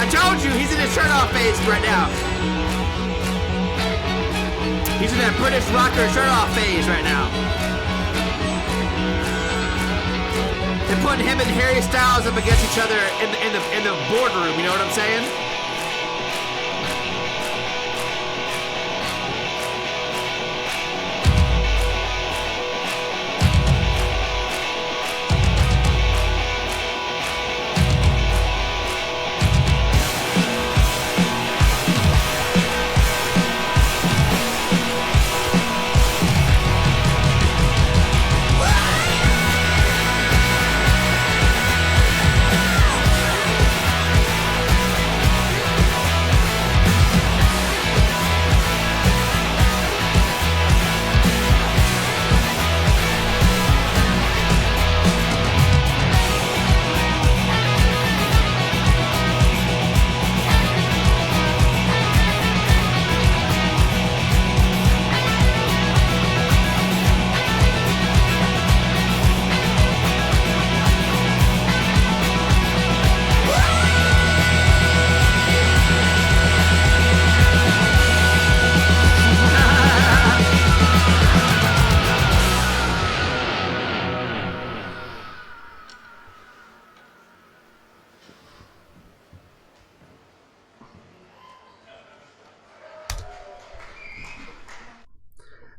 [SPEAKER 1] I told you, he's in his shirt off phase right now. He's in that British rocker shirt off phase right now. They're putting him and Harry Styles up against each other in the boardroom. You know what I'm saying?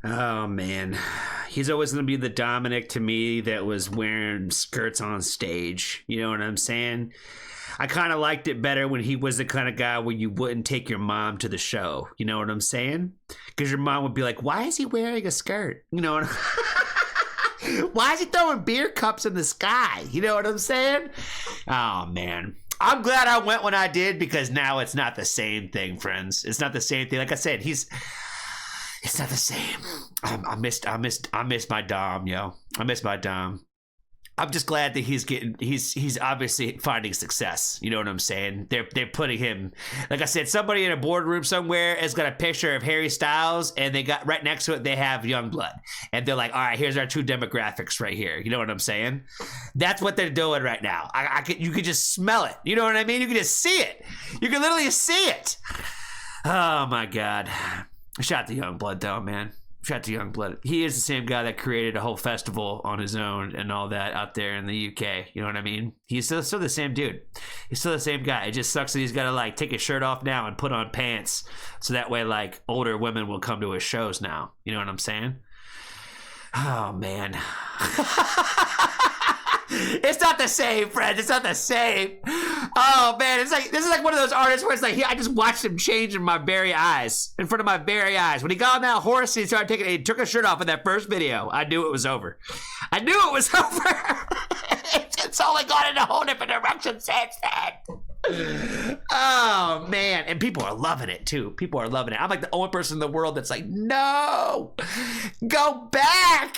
[SPEAKER 1] Oh, man. He's always going to be the Dominic to me that was wearing skirts on stage. You know what I'm saying? I kind of liked it better when he was the kind of guy where you wouldn't take your mom to the show. You know what I'm saying? Because your mom would be like, why is he wearing a skirt? You know what why is he throwing beer cups in the sky? You know what I'm saying? Oh, man. I'm glad I went when I did, because now it's not the same thing, friends. It's not the same thing. Like I said, it's not the same. I missed my Dom, yo. I miss my Dom. I'm just glad that he's obviously finding success. You know what I'm saying? They're putting him, like I said, somebody in a boardroom somewhere has got a picture of Harry Styles, and they got right next to it, they have Youngblood. And they're like, all right, here's our two demographics right here. You know what I'm saying? That's what they're doing right now. You could just smell it. You know what I mean? You can just see it. You can literally see it. Oh my God. Shout out to Youngblood though, man. Shout out to Youngblood. He is the same guy that created a whole festival on his own and all that out there in the UK. You know what I mean? He's still the same dude. He's still the same guy. It just sucks that he's got to like take his shirt off now and put on pants, so that way like older women will come to his shows now. You know what I'm saying? Oh man. It's not the same, friends. It's not the same. Oh man, this is like one of those artists where it's like, I just watched him change in my very eyes, in front of my very eyes. When he got on that horse and he took his shirt off in that first video, I knew it was over. I knew it was over. It's only gone in a whole different direction since then. Oh man, and people are loving it too. People are loving it. I'm like the only person in the world that's like, no, go back.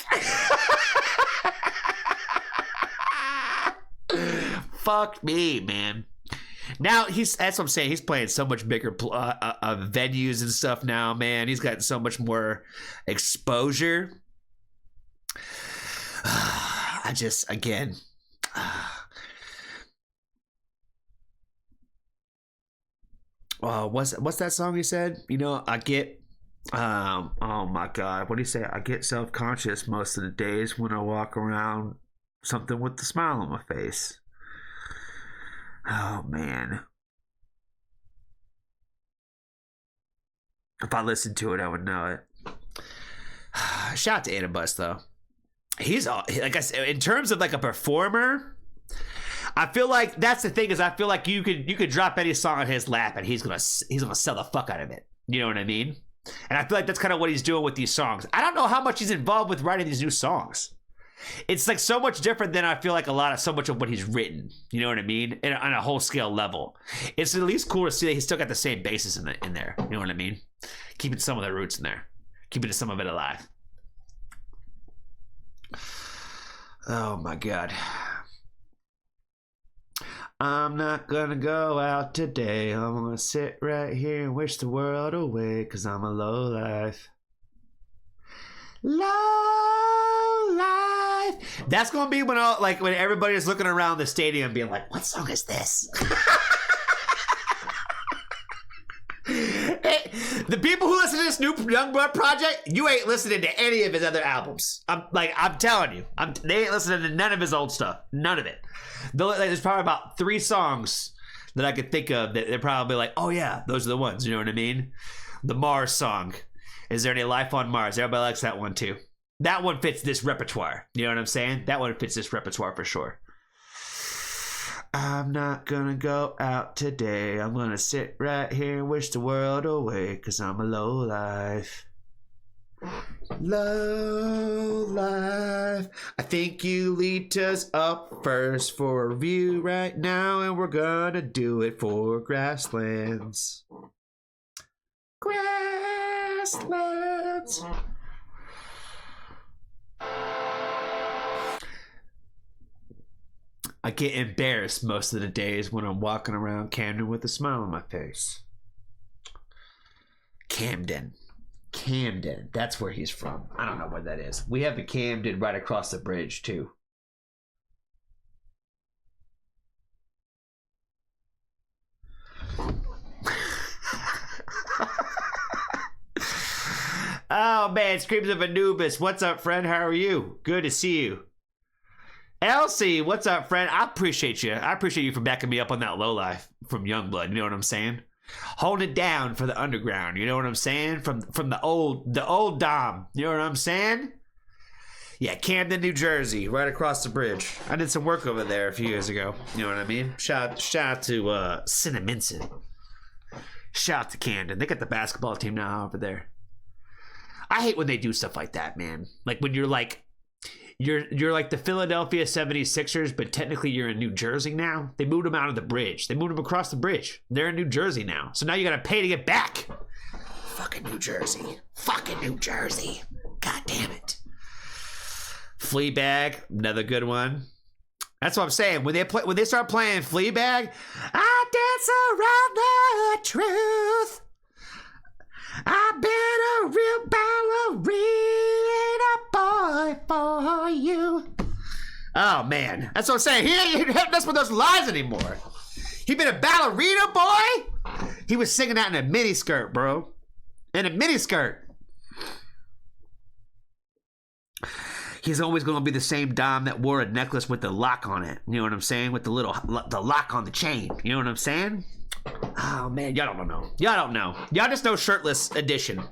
[SPEAKER 1] Fuck me, man. Now that's what I'm saying. He's playing so much bigger venues and stuff now, man. He's got so much more exposure. I just, again, what's that song he said? You know, I get, oh my God, what do you say? I get self-conscious most of the days when I walk around something with a smile on my face. Oh man. If I listened to it, I would know it. Shout out to Anibus though. He's all, like I said, in terms of like a performer, I feel like that's the thing, is I feel like you could drop any song on his lap and he's gonna sell the fuck out of it. You know what I mean? And I feel like that's kind of what he's doing with these songs. I don't know how much he's involved with writing these new songs. It's like so much different than I feel like so much of what he's written. You know what I mean? On a whole scale level. It's at least cool to see that he's still got the same basis in there. You know what I mean? Keeping some of the roots in there. Keeping some of it alive. Oh my God. I'm not gonna go out today. I'm gonna sit right here and wish the world away, 'cause I'm a lowlife. Low life. That's gonna be when everybody's looking around the stadium being like, what song is this? The people who listen to this new Youngblood project, you ain't listening to any of his other albums. I'm telling you, they ain't listening to none of his old stuff. None of it. There's probably about 3 songs that I could think of that they're probably like, oh yeah, those are the ones. You know what I mean? The Mars song. Is there any life on Mars? Everybody likes that one too. That one fits this repertoire. You know what I'm saying? That one fits this repertoire for sure. I'm not gonna go out today. I'm gonna sit right here and wish the world away, 'cause I'm a low life. Low life. I think you lead us up first for a review right now, and we're gonna do it for Grasslands. Grasslands. I get embarrassed most of the days when I'm walking around Camden with a smile on my face. Camden. That's where he's from. I don't know where that is. We have the Camden right across the bridge, too. Oh, man. Screams of Anubis. What's up, friend? How are you? Good to see you. Elsie, what's up, friend? I appreciate you. I appreciate you for backing me up on that low life from Youngblood. You know what I'm saying? Hold it down for the underground. You know what I'm saying? From the old Dom. You know what I'm saying? Yeah, Camden, New Jersey, right across the bridge. I did some work over there a few years ago. You know what I mean? Shout out to Cinnaminson. Shout out to Camden. They got the basketball team now over there. I hate when they do stuff like that, man. Like when you're like the Philadelphia 76ers, but technically you're in New Jersey now. They moved them out of the bridge. They moved them across the bridge. They're in New Jersey now. So now you gotta pay to get back. Fucking New Jersey. God damn it. Fleabag, another good one. That's what I'm saying. When they start playing Fleabag, I dance around the truth. I've been a real ballerina boy for you. Oh, man. That's what I'm saying. He ain't mess with those lines anymore. He been a ballerina boy? He was singing that in a miniskirt, bro. In a miniskirt. He's always going to be the same Dom that wore a necklace with the lock on it. You know what I'm saying? With the lock on the chain. You know what I'm saying? Oh, man, y'all don't know. Y'all just know shirtless edition.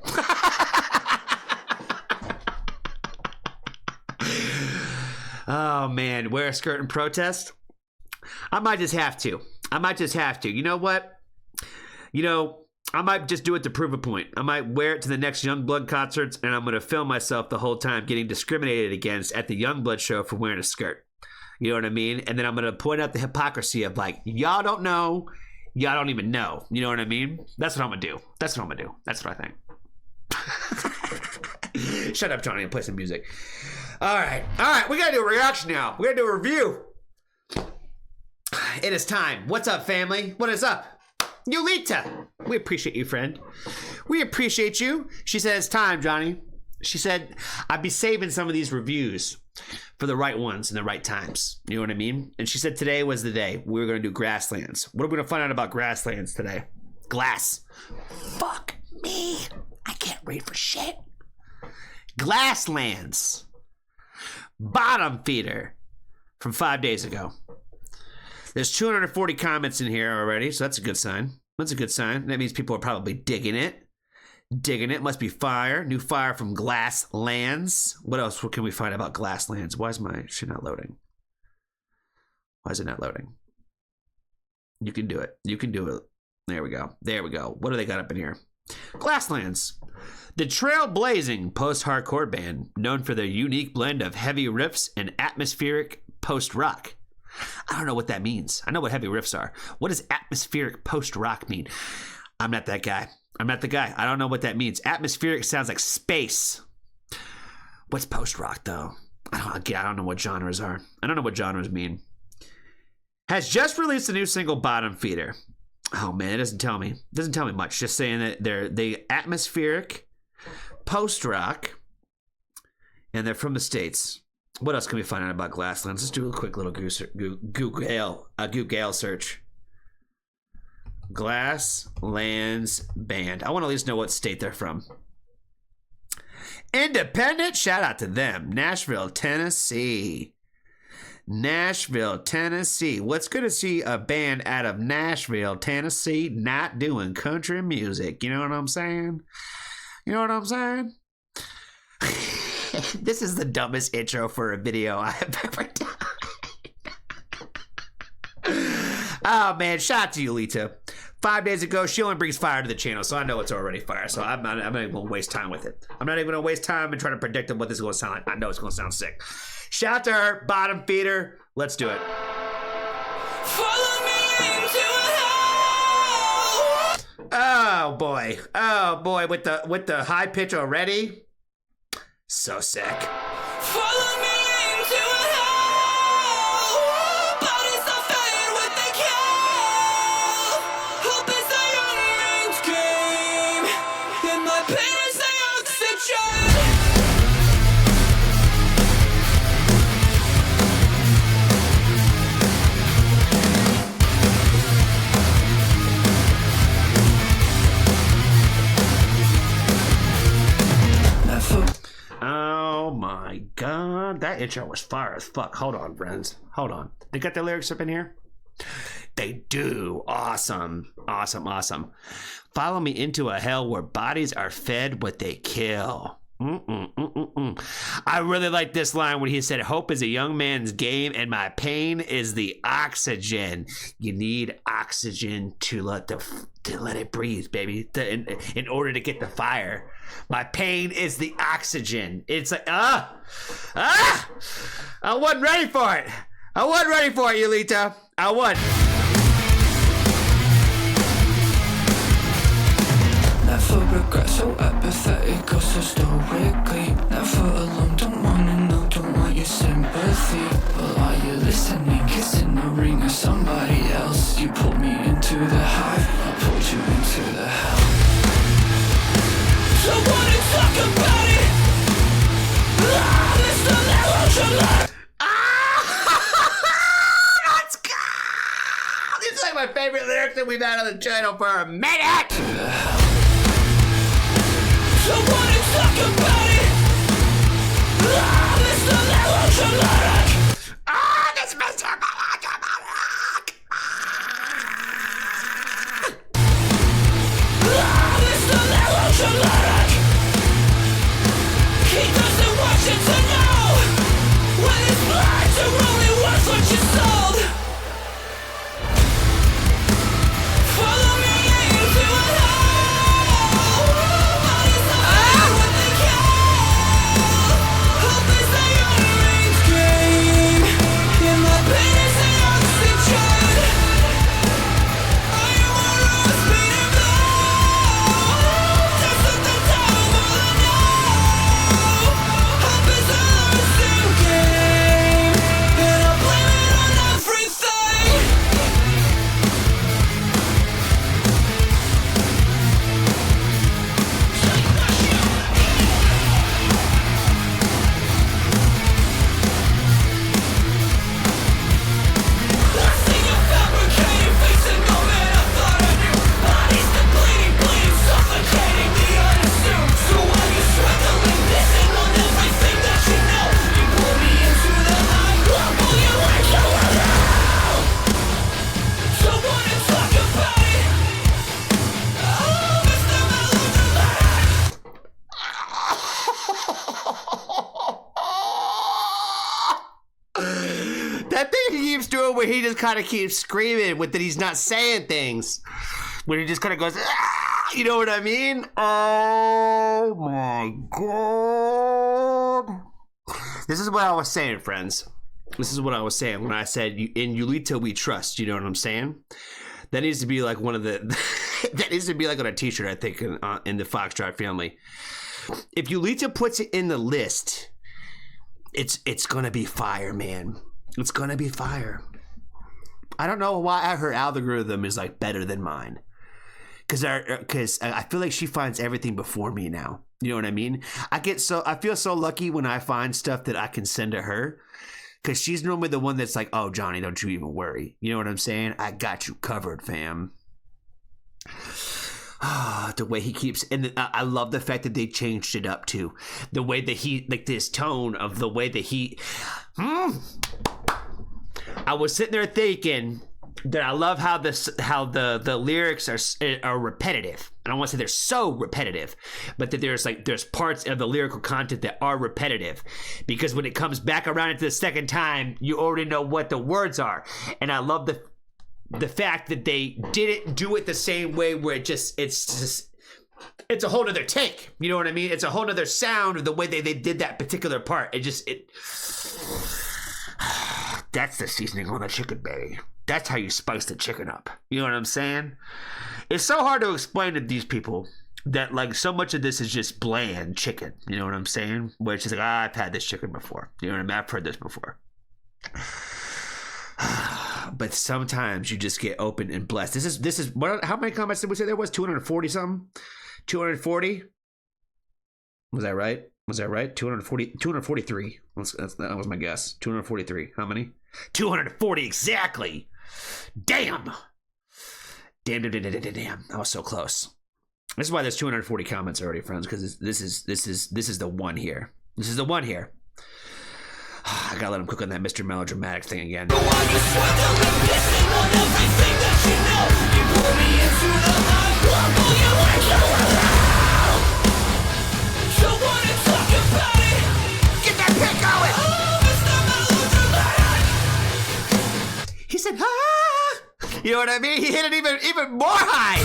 [SPEAKER 1] Oh, man, wear a skirt in protest? I might just have to. You know what? I might just do it to prove a point. I might wear it to the next Youngblood concerts, and I'm going to film myself the whole time getting discriminated against at the Youngblood show for wearing a skirt. You know what I mean? And then I'm going to point out the hypocrisy of like, y'all don't know. Y'all don't even know. You know what I mean? That's what I'm going to do. That's what I think. Shut up, Johnny, and play some music. All right. We got to do a reaction now. We got to do a review. It is time. What's up, family? What is up? Yulita. We appreciate you, friend. We appreciate you. She said it's time, Johnny. She said, I'd be saving some of these reviews for the right ones in the right times. You know what I mean? And she said today was the day we were going to do Grasslands. What are we going to find out about Grasslands today? Glass. Fuck me. I can't read for shit. Glasslands. Bottom feeder from 5 days ago. There's 240 comments in here already, so that's a good sign. That means people are probably digging it. Must be fire. New fire from Glasslands. What else can we find about Glasslands? Why is my shit not loading? Why is it not loading? You can do it. There we go. What do they got up in here? Glasslands. The trailblazing post-hardcore band known for their unique blend of heavy riffs and atmospheric post-rock. I don't know what that means. I know what heavy riffs are. What does atmospheric post-rock mean? I'm not that guy. I don't know what that means. Atmospheric sounds like space. What's post-rock, though? I don't know what genres are. I don't know what genres mean. Has just released a new single, Bottom Feeder. Oh, man, it doesn't tell me. It doesn't tell me much. Just saying that they're atmospheric post-rock, and they're from the States. What else can we find out about Glasslands? Let's do a quick little Google search. Glasslands Band. I want to at least know what state they're from. Independent, shout out to them. Nashville, Tennessee. Nashville, Tennessee. What's good to see a band out of Nashville, Tennessee, not doing country music? You know what I'm saying? You know what I'm saying? This is the dumbest intro for a video I have ever done. Oh man, shout out to Yulita. 5 days ago, she only brings fire to the channel, so I know it's already fire. So I'm not even gonna waste time with it. I'm not even gonna waste time and try to predict what this is gonna sound like. I know it's gonna sound sick. Shout out to her, bottom feeder. Let's do it.
[SPEAKER 2] Follow me into hell.
[SPEAKER 1] Oh boy, with the high pitch already. So sick.
[SPEAKER 2] Follow me into hell. Bodies are fed with the kill. Hope is a young man's game. And my pain is the oxygen.
[SPEAKER 1] Oh my god, that intro was fire as fuck. Hold on, friends. Hold on. They got the lyrics up in here? They do. Awesome. Awesome, awesome. Follow me into a hell where bodies are fed what they kill. I really like this line when he said, hope is a young man's game and my pain is the oxygen. You need oxygen to let it breathe, baby, in order to get the fire. My pain is the oxygen. It's like, I wasn't ready for it. I wasn't ready for it, Yulita. I wasn't.
[SPEAKER 2] Never regret, so apathetic or so stoically. Never alone, don't wanna know, don't want your sympathy. Well, are you listening? Kissing the ring of somebody else. You pulled me into the hive, I pulled you into the hell. So wanna talk about it? Mr. Leroy,
[SPEAKER 1] Let's go! This is like my favorite lyric that we've had on the channel for a minute!
[SPEAKER 2] so wanna talk about it? Mr. Leroy,
[SPEAKER 1] This Mr. Melodramatic!
[SPEAKER 2] Mr. Leroy, he doesn't want you to know when it's blind, you're only worth what you sold. Follow me into a hell. Bodies are fed with the kill. Hope is a young man's game. And my pain is the oxygen. Are you a rose beating blow? There's something terrible I know. Hope is a losing game. And I blame it on everything. I see you fabricating, facing no man I thought I knew. Bodies that bleeding, suffocating the unassumed. So while you're struggling, pissing on everything that you know, you pull me into the eye, I'll pull you like you were hell. So wanna talk about it? Oh, Mr. Melodramatic.
[SPEAKER 1] That thing he keeps doing where he just kind of keeps screaming with that he's not saying things. Where he just kind of goes, "Ah!" You know what I mean? Oh my god. This is what I was saying, friends. This is what I was saying when I said, in Yulita we trust. You know what I'm saying? That needs to be like one of the, that needs to be like on a t-shirt, I think, in the Foxtrot family. If Yulita puts it in the list, it's gonna be fire, man. It's gonna be fire. I don't know why her algorithm is like better than mine, because I feel like she finds everything before me now. You know what I mean? I feel so lucky when I find stuff that I can send to her, because she's normally the one that's like, "Oh, Johnny, don't you even worry." You know what I'm saying? I got you covered, fam. The way he keeps, and I love the fact that they changed it up too. The way that he, like this tone of the way that he. I was sitting there thinking that I love how the lyrics are repetitive. I don't want to say they're so repetitive, but that there's parts of the lyrical content that are repetitive, because when it comes back around into the second time, you already know what the words are, and I love the fact that they didn't do it the same way where it's a whole nother take. You know what I mean? It's a whole nother sound of the way they did that particular part. That's the seasoning on the chicken, baby. That's how you spice the chicken up. You know what I'm saying? It's so hard to explain to these people that like so much of this is just bland chicken. You know what I'm saying? Where it's just like, I've had this chicken before. You know what I mean? I've heard this before. But sometimes you just get open and blessed. This is what? How many comments did we say there was? 240 something? 240? Was that right? 243. That was my guess. 243. How many? 240 exactly. Damn. Damn. That was so close. This is why there's 240 comments already, friends, because this is the one here. This is the one here. I gotta let him cook on that Mr. Melodramatic thing again. He said, ah! You know what I mean? He hit it even more high.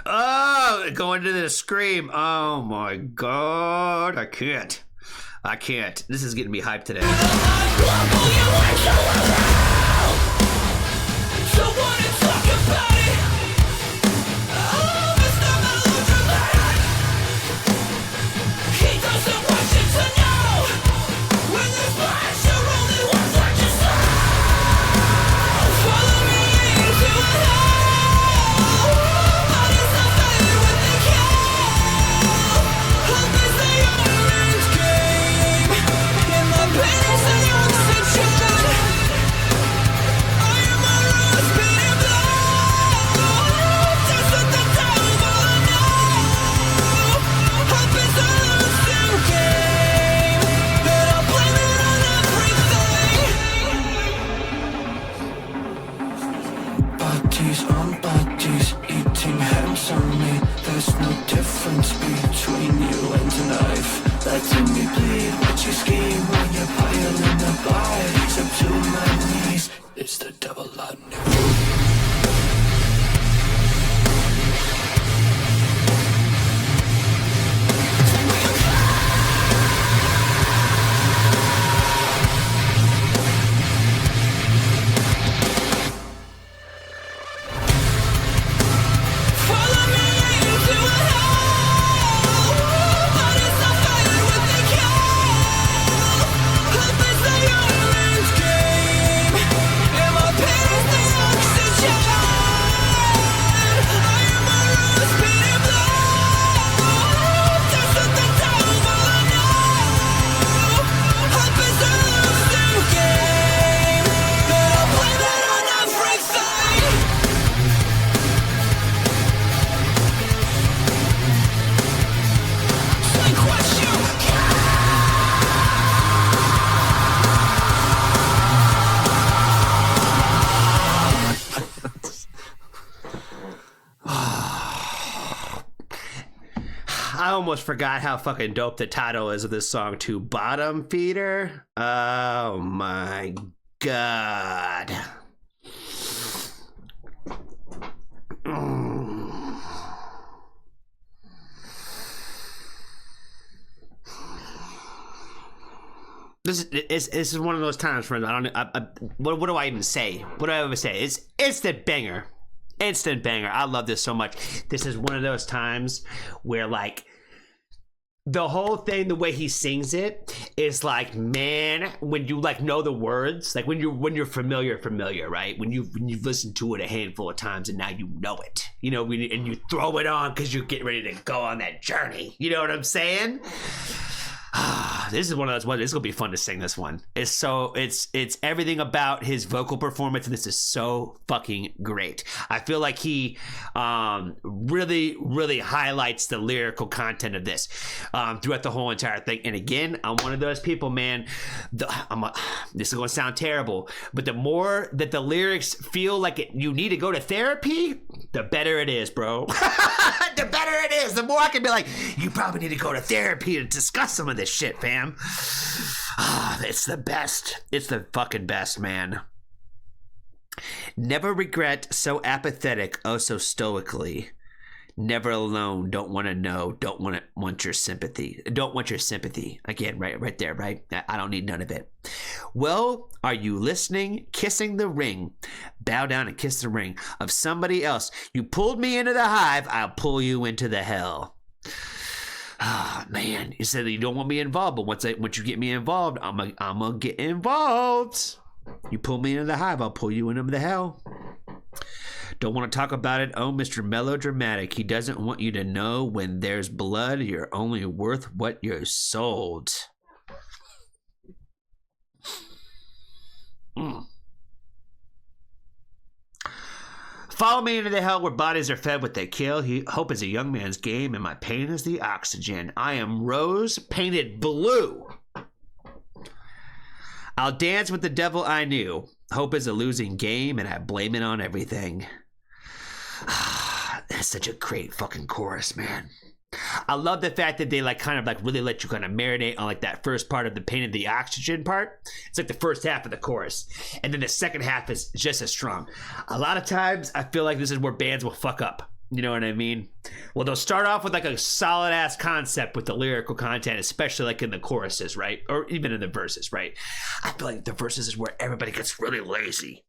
[SPEAKER 1] Oh, going to the scream. Oh my God. I can't. This is getting me hyped today. I almost forgot how fucking dope the title is of this song too. Bottom Feeder. Oh my God. This is one of those times, friends. What do I even say? What do I ever say? It's instant banger. Instant banger. I love this so much. This is one of those times where, like, the whole thing, the way he sings it is like, man, when you like know the words, like when you're familiar, right? When you've listened to it a handful of times and now you know it, you know, and you throw it on because you're getting ready to go on that journey. You know what I'm saying? This is one of those ones. It's gonna be fun to sing this one. It's everything about his vocal performance, and this is so fucking great. I feel like he really highlights the lyrical content of this throughout the whole entire thing. And again, I'm one of those people, man. This is gonna sound terrible, but the more that the lyrics feel like you need to go to therapy, the better it is, bro. The better it is. The more I can be like, you probably need to go to therapy to discuss some of this shit, fam. It's the best. It's the fucking best, man. Never regret, so apathetic, oh so stoically. Never alone, don't want to know, don't want your sympathy. Don't want your sympathy. Again, right there, right? I don't need none of it. Well, are you listening? Kissing the ring. Bow down and kiss the ring of somebody else. You pulled me into the hive, I'll pull you into the hell. Ah, man, you said that you don't want me involved, but once you get me involved, I'm gonna get involved. You pull me into the hive, I'll pull you into the hell. Don't want to talk about it. Oh, Mr. Melodramatic. He doesn't want you to know when there's blood, you're only worth what you're sold. Follow me into the hell where bodies are fed what they kill. Hope is a young man's game, and my pain is the oxygen. I am rose painted blue. I'll dance with the devil I knew. Hope is a losing game, and I blame it on everything. That's such a great fucking chorus, man. I love the fact that they kind of really let you kind of marinate on that first part of the pain of the oxygen part. It's like the first half of the chorus, and then the second half is just as strong. A lot of times I feel like this is where bands will fuck up. You know what I mean? Well, they'll start off with a solid ass concept with the lyrical content, especially in the choruses, right? Or even in the verses, right? I feel like the verses is where everybody gets really lazy.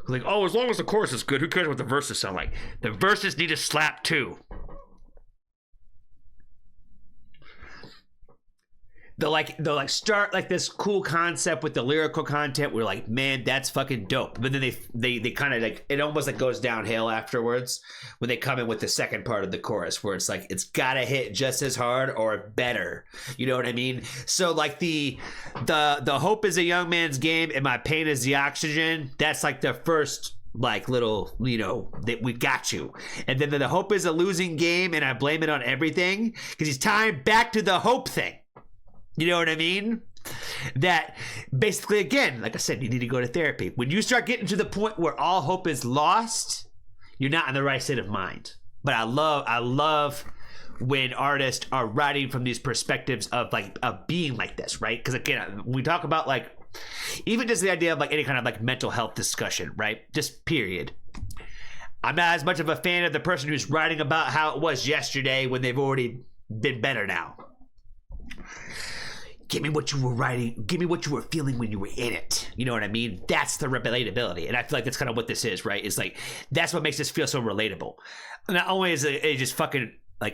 [SPEAKER 1] Oh, as long as the chorus is good, who cares what the verses sound like? The verses need to slap too. They'll start this cool concept with the lyrical content. We're like, man, that's fucking dope. But then they kind of it almost goes downhill afterwards when they come in with the second part of the chorus, where it's it's gotta hit just as hard or better. You know what I mean? So the hope is a young man's game and my pain is the oxygen. That's the first little, that we got you. And then the hope is a losing game and I blame it on everything, because he's tying back to the hope thing. You know what I mean? That basically, again, like I said, you need to go to therapy. When you start getting to the point where all hope is lost, you're not in the right state of mind. But I love when artists are writing from these perspectives of being like this, right? Because again, we talk about even just the idea of any kind of mental health discussion, right? Just period. I'm not as much of a fan of the person who's writing about how it was yesterday when they've already been better now. Give me what you were writing. Give me what you were feeling when you were in it. You know what I mean? That's the relatability. And I feel like that's kind of what this is, right? It's that's what makes this feel so relatable. Not only is it just fucking I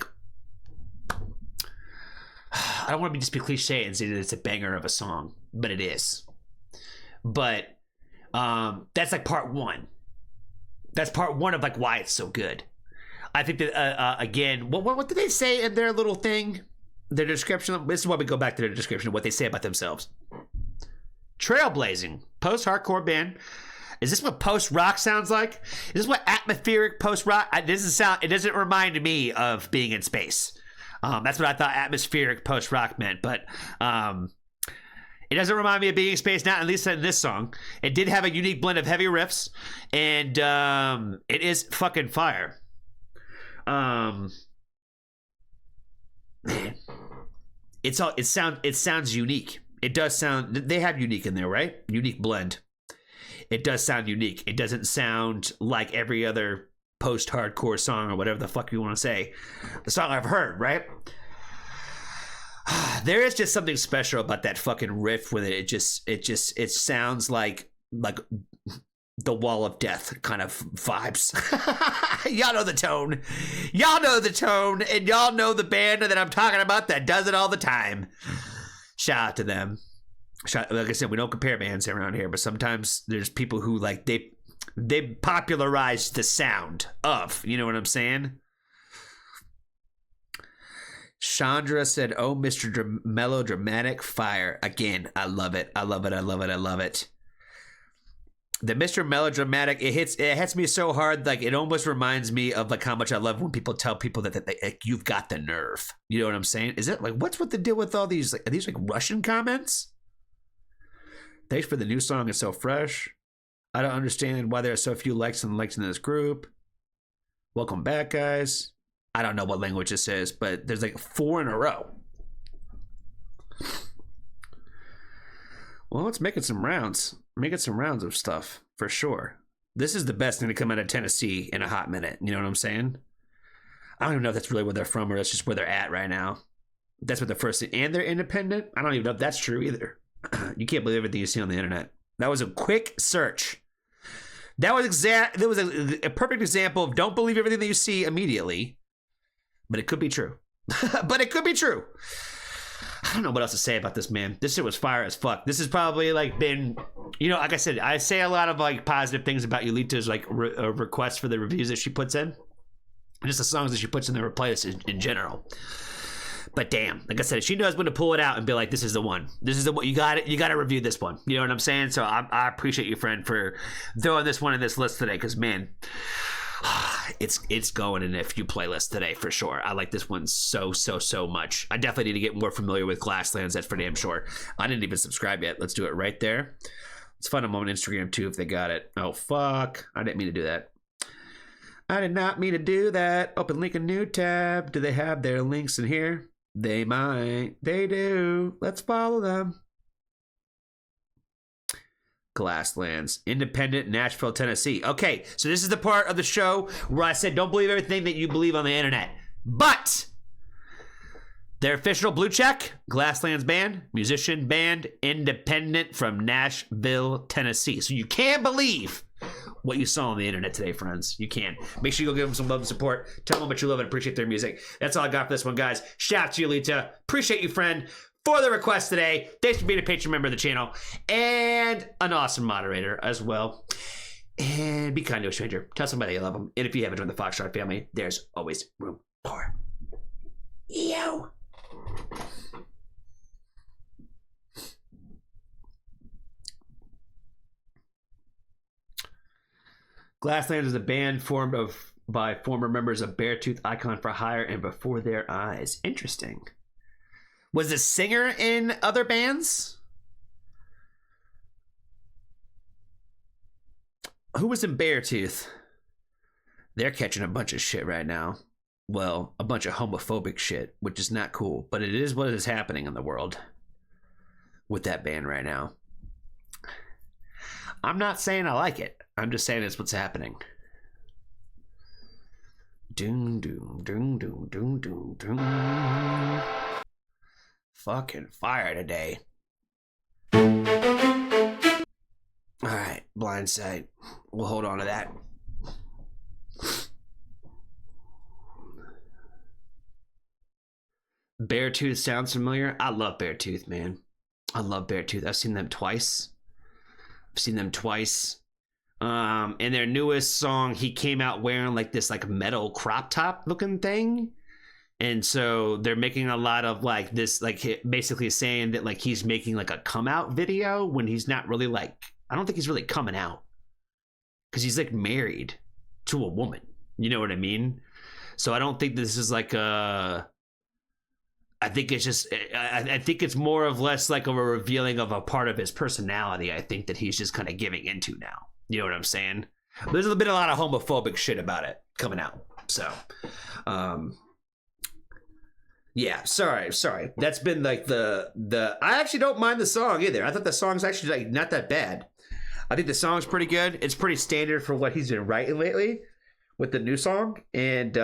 [SPEAKER 1] don't want to just be cliche and say that it's a banger of a song, but it is. But that's part one. That's part one of why it's so good. I think that again, what did they say in their little thing? Their description. This is why we go back to their description of what they say about themselves. Trailblazing post-hardcore band. Is this what post-rock sounds like? Is this what atmospheric post-rock? It doesn't remind me of being in space. That's what I thought atmospheric post-rock meant, but it doesn't remind me of being in space. Not at least in this song. It did have a unique blend of heavy riffs, and it is fucking fire. Man, it sounds unique. It does sound. They have unique in there, right? Unique blend. It does sound unique. It doesn't sound like every other post-hardcore song or whatever the fuck you want to say. The song I've heard, right? There is just something special about that fucking riff with it. It sounds like the Wall of Death kind of vibes. Y'all know the tone. Y'all know the tone, and y'all know the band that I'm talking about that does it all the time. Shout out to them. Like I said, we don't compare bands around here, but sometimes there's people who they popularized the sound of, you know what I'm saying? Chandra said, "Oh, Mr. Melodramatic fire." Again, I love it. I love it. I love it. I love it. The Mr. Melodramatic, it hits me so hard, like it almost reminds me of like how much I love when people tell people that like, you've got the nerve. You know what I'm saying? Is it like what's with the deal with all these? Like, are these like Russian comments? Thanks for the new song. It's so fresh. I don't understand why there are so few likes in this group. Welcome back, guys. I don't know what language this is, but there's like 4 in a row. Well, it's making some rounds. Making some rounds of stuff, for sure. This is the best thing to come out of Tennessee in a hot minute. You know what I'm saying? I don't even know if that's really where they're from or that's just where they're at right now. That's what the first thing. And they're independent? I don't even know if that's true either. You can't believe everything you see on the internet. That was a quick search. That was a perfect example of don't believe everything that you see immediately. But it could be true. But it could be true. I don't know what else to say about this, man. This shit was fire as fuck. This has probably like been, you know, like I said, I say a lot of like positive things about Yulita's like requests for the reviews that she puts in. Just the songs that she puts in the playlist in general. But damn, like I said, she knows when to pull it out and be like, this is the one. This is the one. You got it. You got to review this one. You know what I'm saying? So I appreciate you, friend, for throwing this one in this list today. Because, man, it's going in a few playlists today for sure. I like this one so much. I definitely need to get more familiar with Glasslands. That's for damn sure. I didn't even subscribe yet. Let's do it right there. Let's find them on Instagram, too, if they got it. Oh, fuck. I didn't mean to do that. I did not mean to do that. Open link a new tab. Do they have their links in here? They might. They do. Let's follow them. Glasslands. Independent, Nashville, Tennessee. Okay, so this is the part of the show where I said don't believe everything that you believe on the internet. But their official blue check, Glasslands band, musician band, independent from Nashville, Tennessee. So you can't believe what you saw on the internet today, friends. You can. Make sure you go give them some love and support. Tell them how much you love and appreciate their music. That's all I got for this one, guys. Shout out to you, Lita. Appreciate you, friend, for the request today. Thanks for being a Patreon member of the channel and an awesome moderator as well. And be kind to a stranger. Tell somebody you love them. And if you haven't joined the Foxtrot family, there's always room for you. Glasslands is a band formed by former members of Beartooth, Icon for Hire, and Before Their Eyes. Interesting. Was the singer in other bands? Who was in Beartooth? They're catching a bunch of shit right now. Well, a bunch of homophobic shit, which is not cool, but it is what is happening in the world with that band right now. I'm not saying I like it. I'm just saying it's what's happening. Doom, doom, doom, doom, doom, doom, doom. Fucking fire today. Alright, Blind Sight. We'll hold on to that. Beartooth sounds familiar. I love Beartooth, man. I love Beartooth. I've seen them twice. In their newest song, he came out wearing like this like metal crop top looking thing. And so they're making a lot of like this, like basically saying that like he's making like a come out video when he's not really like, I don't think he's really coming out because he's like married to a woman. You know what I mean? So I don't think this is like a, I think it's just, I think it's more of less like a revealing of a part of his personality. I think that he's just kind of giving into now. You know what I'm saying? There's been a lot of homophobic shit about it coming out. So, yeah, sorry. That's been like the, I actually don't mind the song either. I thought the song's actually like not that bad. I think the song's pretty good. It's pretty standard for what he's been writing lately with the new song. And,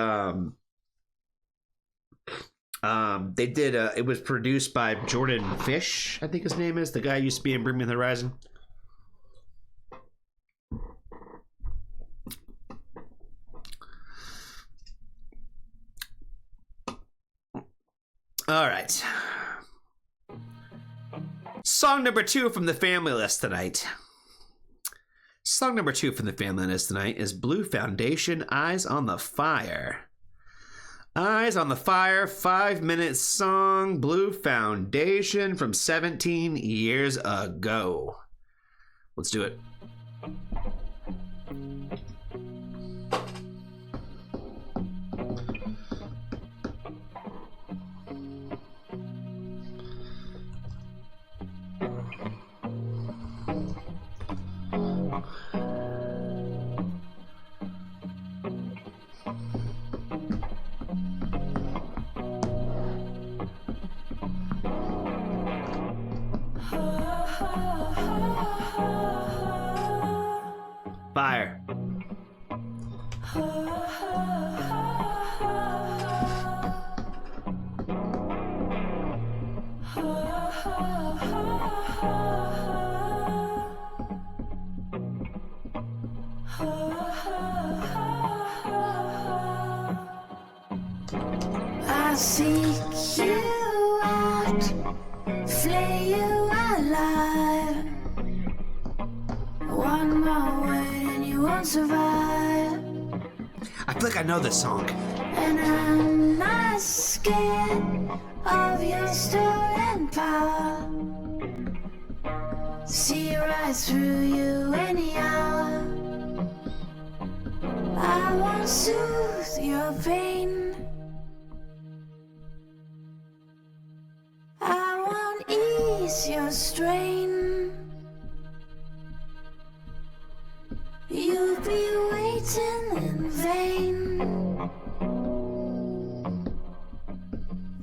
[SPEAKER 1] they did, it was produced by Jordan Fish, I think his name is, the guy who used to be in Bring Me the Horizon. All right. Song number 2 from the family list tonight. Song number 2 from the family list tonight is Blue Foundation, Eyes on the Fire. Eyes on the Fire 5-minute song, Blue Foundation from 17 years ago. Let's do it. Fire.
[SPEAKER 2] I seek you out, flay you alive. One more word and you won't survive.
[SPEAKER 1] I feel like I know this song.
[SPEAKER 2] And I'm not scared of your stolen power. See right through you any hour. I won't soothe your pain. I won't ease your strain. You'll be waiting in vain.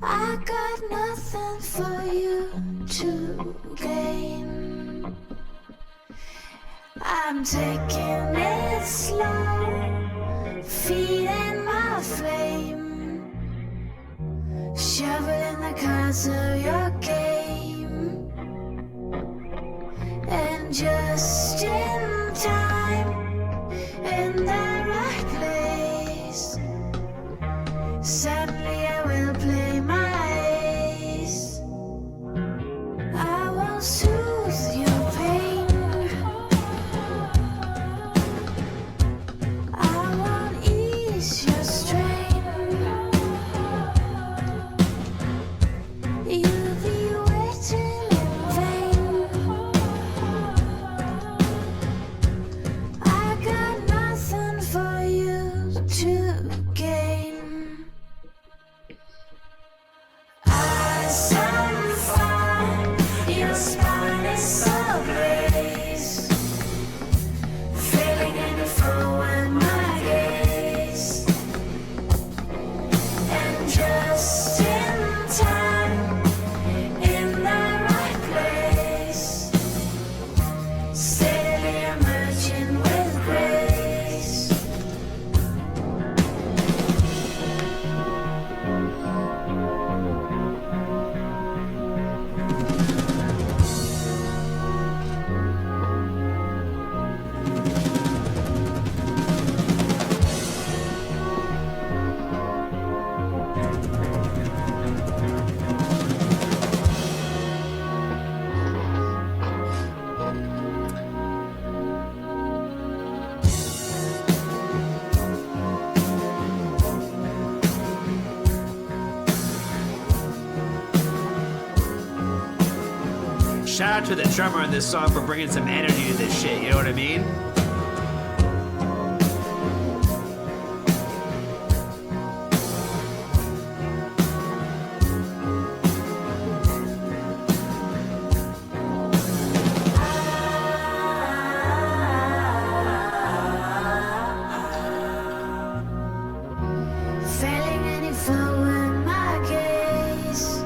[SPEAKER 2] I got nothing for you to gain. I'm taking it slow, feeding my flame, shoveling the cards of your game, and just in time, in the right place, suddenly I will play my ace. I won't soothe your pain. I won't ease your strain. You'll be waiting in vain. I got nothing for you to gain. Eyes on fire, your spine is ablaze, failing in the forward my gaze, and just in time, in the right place, steadily emerging with grace.
[SPEAKER 1] Shout out to the drummer on this song for bringing some energy to this shit, you know what I mean?
[SPEAKER 2] Failing any forward my gaze.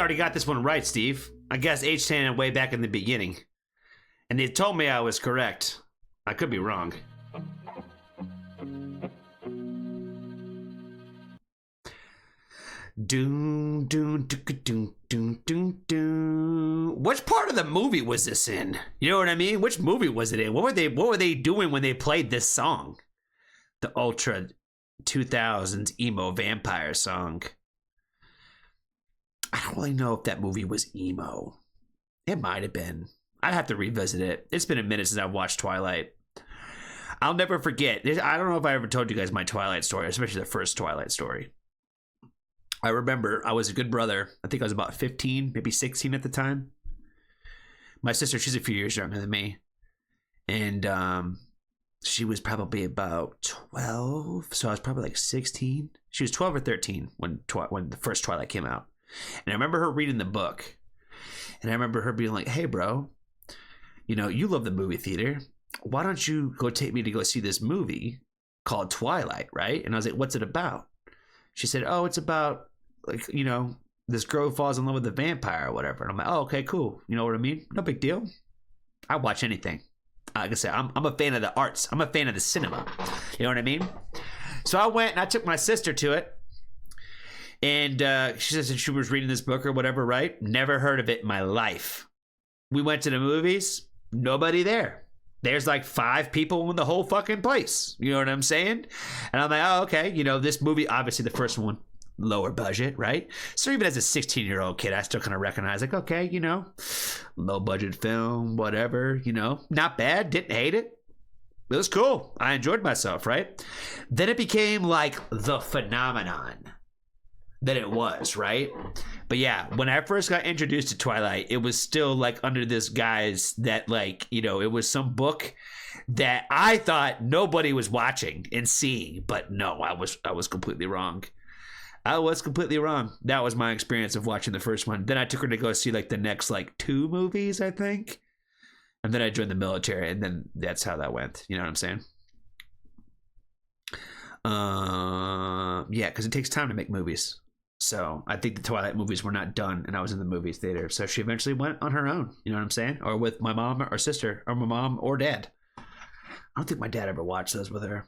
[SPEAKER 1] already got this one right, Steve. I guess H-Tan way back in the beginning. And they told me I was correct. I could be wrong. Doom, doom, doom, doom, doom, doom, doom. Which part of the movie was this in? You know what I mean? Which movie was it in? What were they doing when they played this song? The Ultra 2000s emo vampire song. I don't really know if that movie was emo. It might have been. I'd have to revisit it. It's been a minute since I've watched Twilight. I'll never forget. I don't know if I ever told you guys my Twilight story, especially the first Twilight story. I remember I was a good brother. I think I was about 15, maybe 16 at the time. My sister, she's a few years younger than me. And she was probably about 12. So I was probably like 16. She was 12 or 13 when the first Twilight came out. And I remember her reading the book. And I remember her being like, hey, bro, you know, you love the movie theater. Why don't you go take me to go see this movie called Twilight, right? And I was like, what's it about? She said, oh, it's about, like, you know, this girl falls in love with a vampire or whatever. And I'm like, oh, okay, cool. You know what I mean? No big deal. I watch anything. Like I said, I'm a fan of the arts. I'm a fan of the cinema. You know what I mean? So I went and I took my sister to it. And she said she was reading this book or whatever, right? Never heard of it in my life. We went to the movies. Nobody there. There's like 5 people in the whole fucking place. You know what I'm saying? And I'm like, oh, okay. You know, this movie, obviously the first one, lower budget, right? So even as a 16-year-old kid, I still kind of recognize, like, okay, you know, low budget film, whatever, you know, not bad. Didn't hate it. It was cool. I enjoyed myself, right? Then it became like the phenomenon that it was, right? But yeah, when I first got introduced to Twilight, it was still like under this guise that, like, you know, it was some book that I thought nobody was watching and seeing, but no, I was completely wrong. I was completely wrong. That was my experience of watching the first one. Then I took her to go see like the next like 2 movies, I think. And then I joined the military, and then that's how that went. You know what I'm saying? Yeah, because it takes time to make movies. So I think the Twilight movies were not done, and I was in the movie theater. So she eventually went on her own. You know what I'm saying? Or with my mom or sister, or my mom or dad. I don't think my dad ever watched those with her.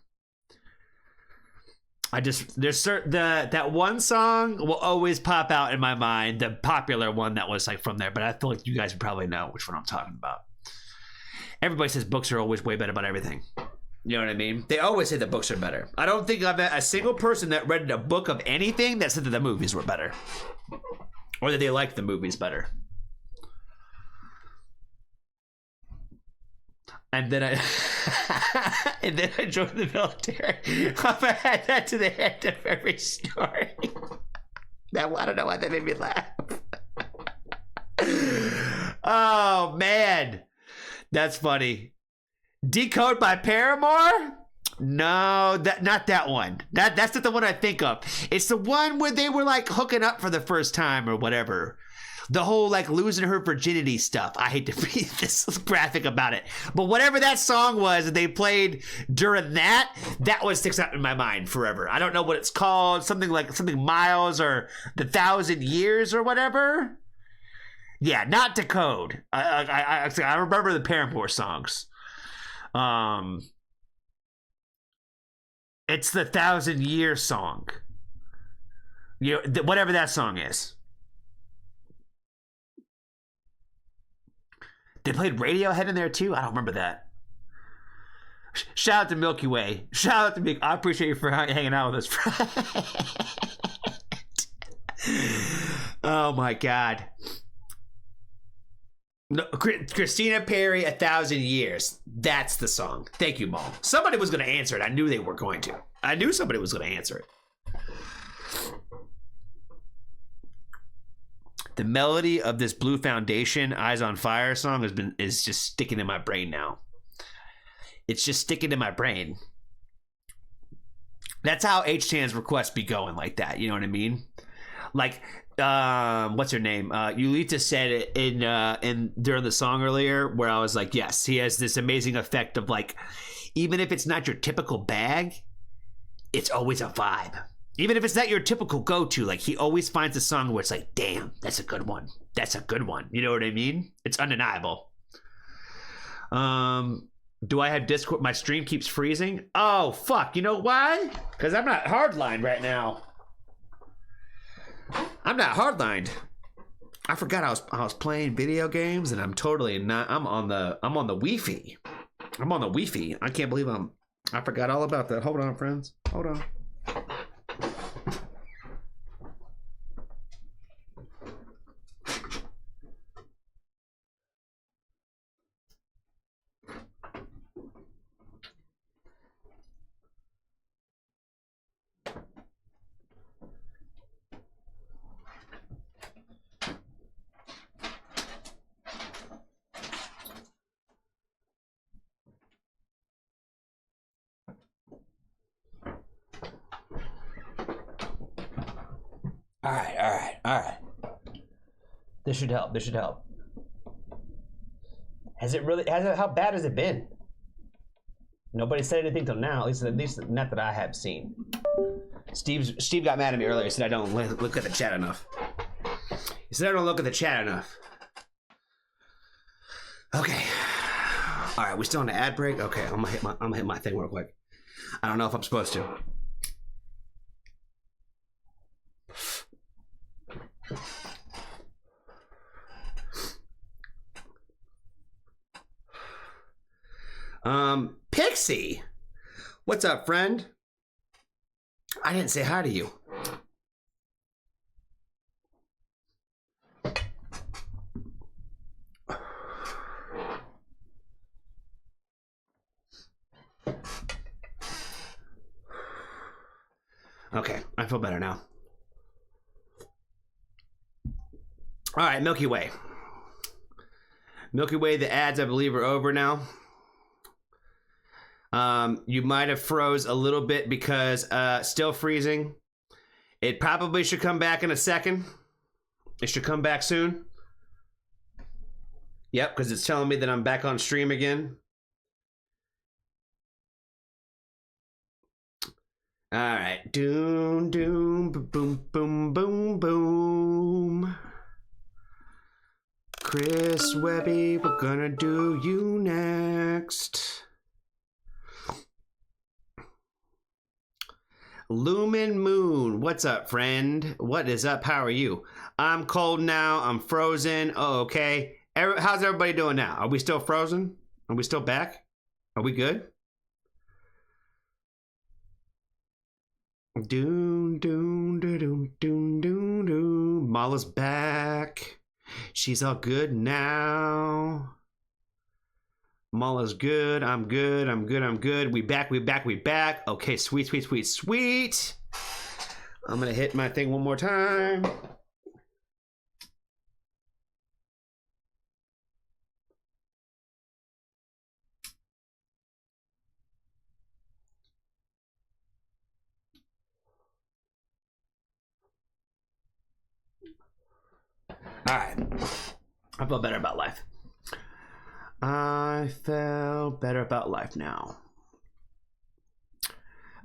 [SPEAKER 1] That one song will always pop out in my mind, the popular one that was like from there. But I feel like you guys would probably know which one I'm talking about. Everybody says books are always way better about everything. You know what I mean? They always say the books are better. I don't think I've met a single person that read a book of anything that said that the movies were better. Or that they liked the movies better. And then I joined the military. I've had that to the end of every story. Now, I don't know why that made me laugh. Oh, man. That's funny. Decode by Paramore? No, not that one. That's not the one I think of. It's the one where they were like hooking up for the first time or whatever. The whole like losing her virginity stuff. I hate to be this graphic about it, but whatever that song was that they played during that one sticks out in my mind forever. I don't know what it's called. Something Miles or the 1,000 Years or whatever. Yeah, not Decode. I remember the Paramore songs. It's the 1,000 Year song. You know, whatever that song is. They played Radiohead in there too. I don't remember that. Shout out to Milky Way. Shout out to me. I appreciate you for hanging out with us. Oh my God. No, Christina Perri, 1,000 Years. That's the song. Thank you, Mom. Somebody was going to answer it. I knew they were going to. I knew somebody was going to answer it. The melody of this Blue Foundation, Eyes on Fire song is just sticking in my brain now. It's just sticking in my brain. That's how H-Tan's requests be going like that. You know what I mean? Like, what's her name? Yulita said it in during the song earlier, where I was like, yes, he has this amazing effect of like, even if it's not your typical bag, it's always a vibe. Even if it's not your typical go-to, like he always finds a song where it's like, damn, that's a good one. That's a good one. You know what I mean? It's undeniable. Do I have Discord? My stream keeps freezing. Oh, fuck. You know why? Because I'm not hardlined right now. I'm not hardlined. I forgot I was playing video games and I'm totally not. I'm on the Wi-Fi. I'm on the Wi-Fi. I can't believe I forgot all about that. Hold on, friends. Hold on. All right. This should help. How bad has it been? Nobody said anything till now, at least not that I have seen. Steve got mad at me earlier. He said I don't look at the chat enough. He said I don't look at the chat enough. Okay. All right, we still on the ad break? Okay, I'm gonna hit my thing real quick. I don't know if I'm supposed to. Pixie, what's up, friend? I didn't say hi to you. Okay, I feel better now. All right, Milky Way. Milky Way, the ads, I believe, are over now. You might have froze a little bit because still freezing. It probably should come back in a second. It should come back soon. Yep, because it's telling me that I'm back on stream again. All right. Doom, doom, boom, boom, boom, boom. Chris Webby, we're gonna do you next. Lumen Moon, what's up, friend? What is up? How are you? I'm cold now. I'm frozen. Oh, okay. How's everybody doing now? Are we still frozen? Are we still back? Are we good? Doom, doom, doom, doom, doom, doom. Mala's back. She's all good now. Mala's good. I'm good. I'm good. I'm good. We back. Okay, sweet. I'm gonna hit my thing one more time. All right. I feel better about life. I feel better about life now.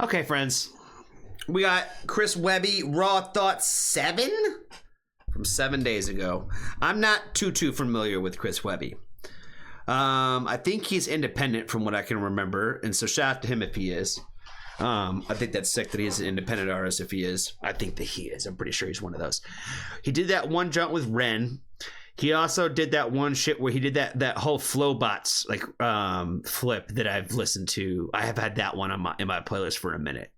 [SPEAKER 1] Okay, friends. We got Chris Webby, Raw Thoughts 7 from 7 days ago. I'm not too familiar with Chris Webby. I think he's independent from what I can remember, and so shout out to him if he is. I think that's sick that he's an independent artist if he is. I think that he is. I'm pretty sure he's one of those. He did that one jump with Ren. He also did that one shit where he did that whole Flowbots like flip that I've listened to. I have had that one on in my playlist for a minute,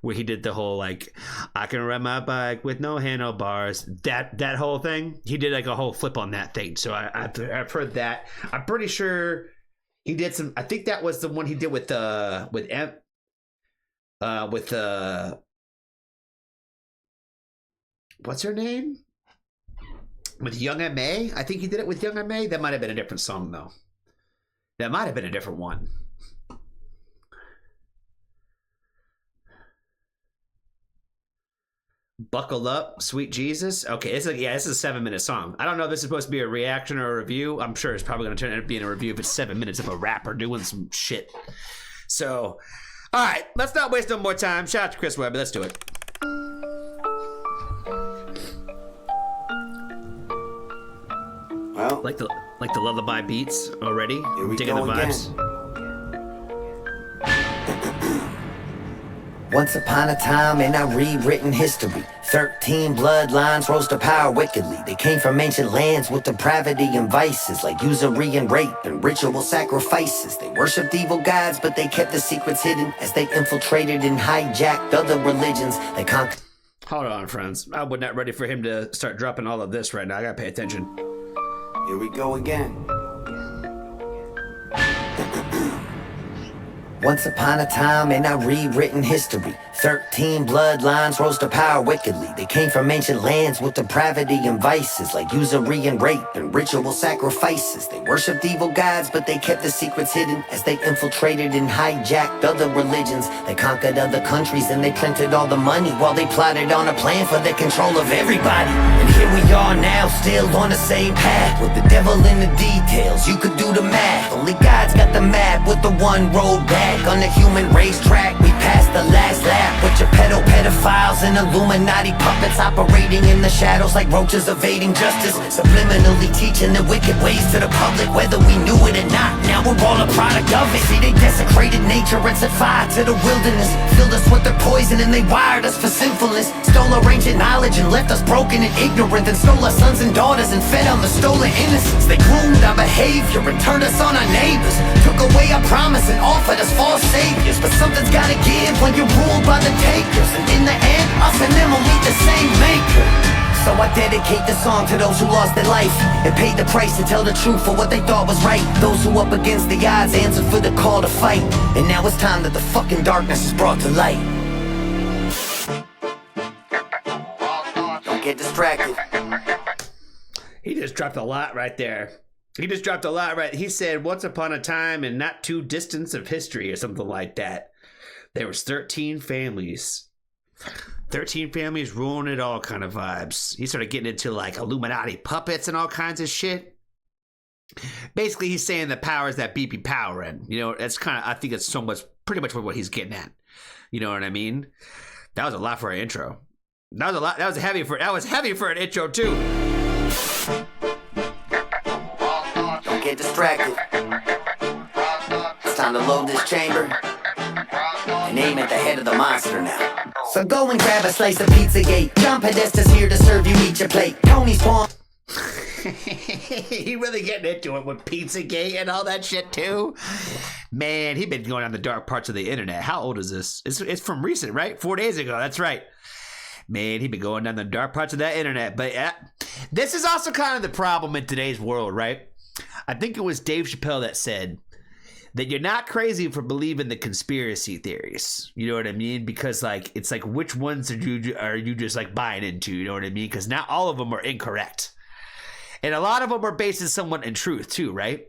[SPEAKER 1] where he did the whole like I can ride my bike with no handlebars. That whole thing. He did like a whole flip on that thing. So I've heard that. I'm pretty sure he did some. I think that was the one he did with what's her name? With Young M.A.? I think he did it with Young M.A. That might have been a different song, though. That might have been a different one. Buckle Up, Sweet Jesus. Okay, this is a 7-minute song. I don't know if this is supposed to be a reaction or a review. I'm sure it's probably going to turn out being a review if it's 7 minutes of a rapper doing some shit. So, all right, let's not waste no more time. Shout out to Chris Webby. Let's do it.
[SPEAKER 2] Well,
[SPEAKER 1] Like the lullaby beats already.
[SPEAKER 2] here we
[SPEAKER 1] Digging
[SPEAKER 2] go
[SPEAKER 1] the vibes.
[SPEAKER 2] again. Once upon a time in our rewritten history, 13 bloodlines rose to power wickedly. They came from ancient lands with depravity and vices, like usury and rape and ritual sacrifices. They worshipped evil gods, but they kept the secrets hidden as they infiltrated and hijacked other religions. They conquered.
[SPEAKER 1] Hold on, friends. I was not ready for him to start dropping all of this right now. I gotta pay attention.
[SPEAKER 2] Here we go again. Once upon a time in our rewritten history, 13 bloodlines rose to power wickedly. They came from ancient lands with depravity and vices, like usury and rape and ritual sacrifices. They worshipped evil gods, but they kept the secrets hidden as they infiltrated and hijacked other religions. They conquered other countries and they printed all the money while they plotted on a plan for the control of everybody. And here we are now, still on the same path, with the devil in the details. You could do the math. Only God's got the map with the one road back. On the human racetrack, we passed the last lap with your pedophiles and Illuminati puppets operating in the shadows like roaches evading justice, subliminally teaching the wicked ways to the public, whether we knew it or not. Now we're all a product of it. See, they desecrated nature and set fire to the wilderness, filled us with their poison and they wired us for sinfulness, stole our ancient knowledge and left us broken and ignorant, then stole our sons and daughters and fed on the stolen innocence. They groomed our behavior and turned us on our neighbors, took away our promise and offered us false saviors. But something's gotta give when you're ruled by the takers, and in the end, us and them will meet the same maker. So I dedicate this song to those who lost their life and paid the price to tell the truth for what they thought was right. Those who up against the odds answered for the call to fight. And now it's time that the fucking darkness is brought to light. Don't get distracted.
[SPEAKER 1] He just dropped a lot right there. He just dropped a lot right. He said, once upon a time in not too distant of history or something like that, there was 13 families. 13 families ruling it all kind of vibes. He started getting into like Illuminati puppets and all kinds of shit. Basically, he's saying the powers that be powering. You know, that's kind of, I think it's so much, pretty much what he's getting at. You know what I mean? That was a lot for an intro. That was a lot. That was heavy for an intro too.
[SPEAKER 2] Get distracted. It's time to load this chamber and aim at the head of the monster now. So go and grab a slice of Pizzagate. John Podesta's here to serve you each a plate. Tony's pawn.
[SPEAKER 1] He really getting into it with Pizzagate and all that shit too. Man, he been going on the dark parts of the internet. How old is this? It's from recent, right? 4 days ago. That's right. Man, he been going down the dark parts of that internet. But this is also kind of the problem in today's world, right? I think it was Dave Chappelle that said that you're not crazy for believing the conspiracy theories. You know what I mean? Because like it's like which ones are you just like buying into? You know what I mean? Because not all of them are incorrect, and a lot of them are based in somewhat in truth too, right?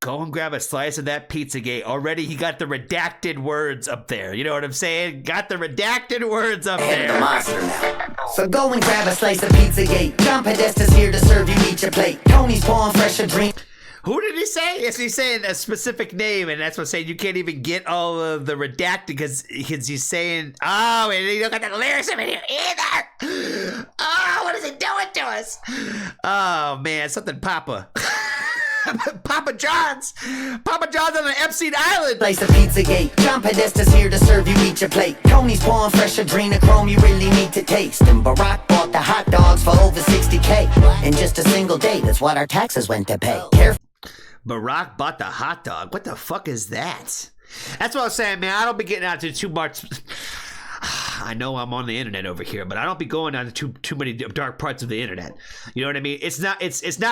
[SPEAKER 1] Go and grab a slice of that Pizzagate. Already he got the redacted words up there. You know what I'm saying? Got the redacted words up
[SPEAKER 2] Head of the
[SPEAKER 1] there.
[SPEAKER 2] monster now. So go and grab a slice of Pizzagate. John Podesta's here to serve you each a plate. Tony's pouring fresh a drink.
[SPEAKER 1] Who did he say? Is he saying a specific name? And that's what I'm saying. You can't even get all of the redacted because he's saying, oh, and you don't got the lyrics in here either. Oh, what is he doing to us? Oh, man, something Papa. Papa John's on an Epstein Island.
[SPEAKER 2] Slice of Pizzagate. John Podesta's here to serve you each a plate. Tony's pouring fresh adrenochrome you really need to taste. And Barack bought the hot dogs for over 60K in just a single day. That's what our taxes went to pay. Careful.
[SPEAKER 1] Barack bought the hot dog. What the fuck is that? That's what I'm saying, man. I don't be getting out to too much. I know I'm on the internet over here, but I don't be going down to too many dark parts of the internet. You know what I mean? It's not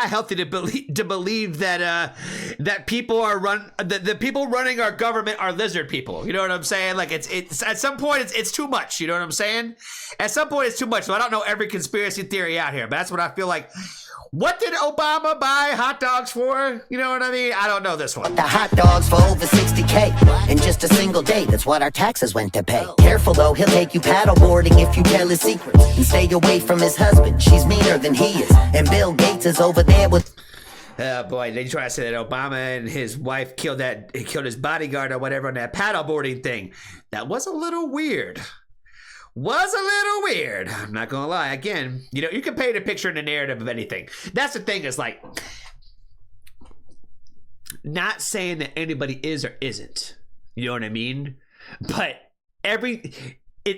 [SPEAKER 1] healthy to believe that that people are the people running our government are lizard people. You know what I'm saying? Like it's at some point it's too much. You know what I'm saying? At some point it's too much. So I don't know every conspiracy theory out here, but that's what I feel like. What did Obama buy hot dogs for? You know what I mean? I don't know this one.
[SPEAKER 2] The hot dogs for over 60K in just a single day. That's what our taxes went to pay. Careful though, he'll take you paddleboarding if you tell his secrets. And stay away from his husband. She's meaner than he is. And Bill Gates is over there with...
[SPEAKER 1] Oh boy, they try to say that Obama and his wife killed his bodyguard or whatever on that paddleboarding thing. That was a little weird. was a little weird. I'm not gonna lie. Again, you know, you can paint a picture and a narrative of anything. That's the thing, is like, not saying that anybody is or isn't. You know what I mean? But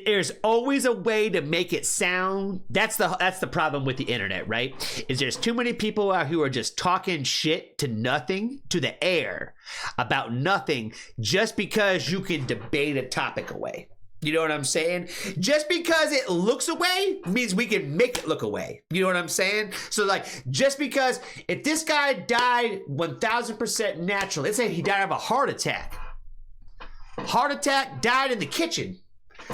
[SPEAKER 1] there's always a way to make it sound. That's the problem with the internet, right? Is there's too many people out who are just talking shit to nothing, to the air, about nothing, just because you can debate a topic away. You know what I'm saying? Just because it looks away means we can make it look away. You know what I'm saying? So like, just because if this guy died 1000% natural, let's say he died of a heart attack. Heart attack, died in the kitchen.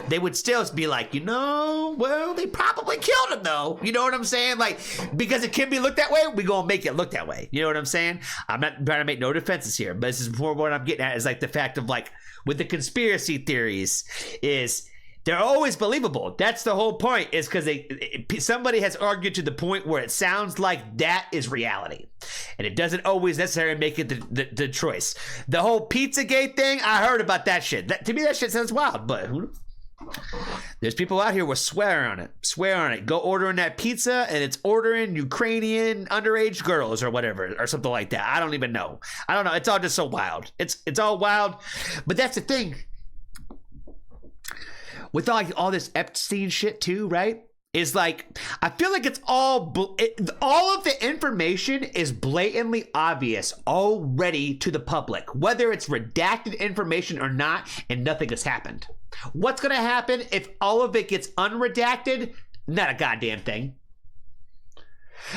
[SPEAKER 1] They would still be like, you know, well, they probably killed him though. You know what I'm saying? Like, because it can be looked that way, we gonna make it look that way. You know what I'm saying? I'm not trying to make no defenses here, but this is more what I'm getting at, is like the fact of like, with the conspiracy theories, is they're always believable. That's the whole point, is because somebody has argued to the point where it sounds like that is reality. And it doesn't always necessarily make it the choice. The whole Pizzagate thing, I heard about that shit. To me, that shit sounds wild, but who knows? There's people out here will swear on it. Go ordering that pizza and it's ordering Ukrainian underage girls or whatever, or something like that. I don't even know. I don't know. It's all just so wild. It's all wild. But that's the thing. With all this Epstein shit too, right? Is like, I feel like it's all of the information is blatantly obvious already to the public, whether it's redacted information or not, and nothing has happened. What's going to happen if all of it gets unredacted? Not a goddamn thing.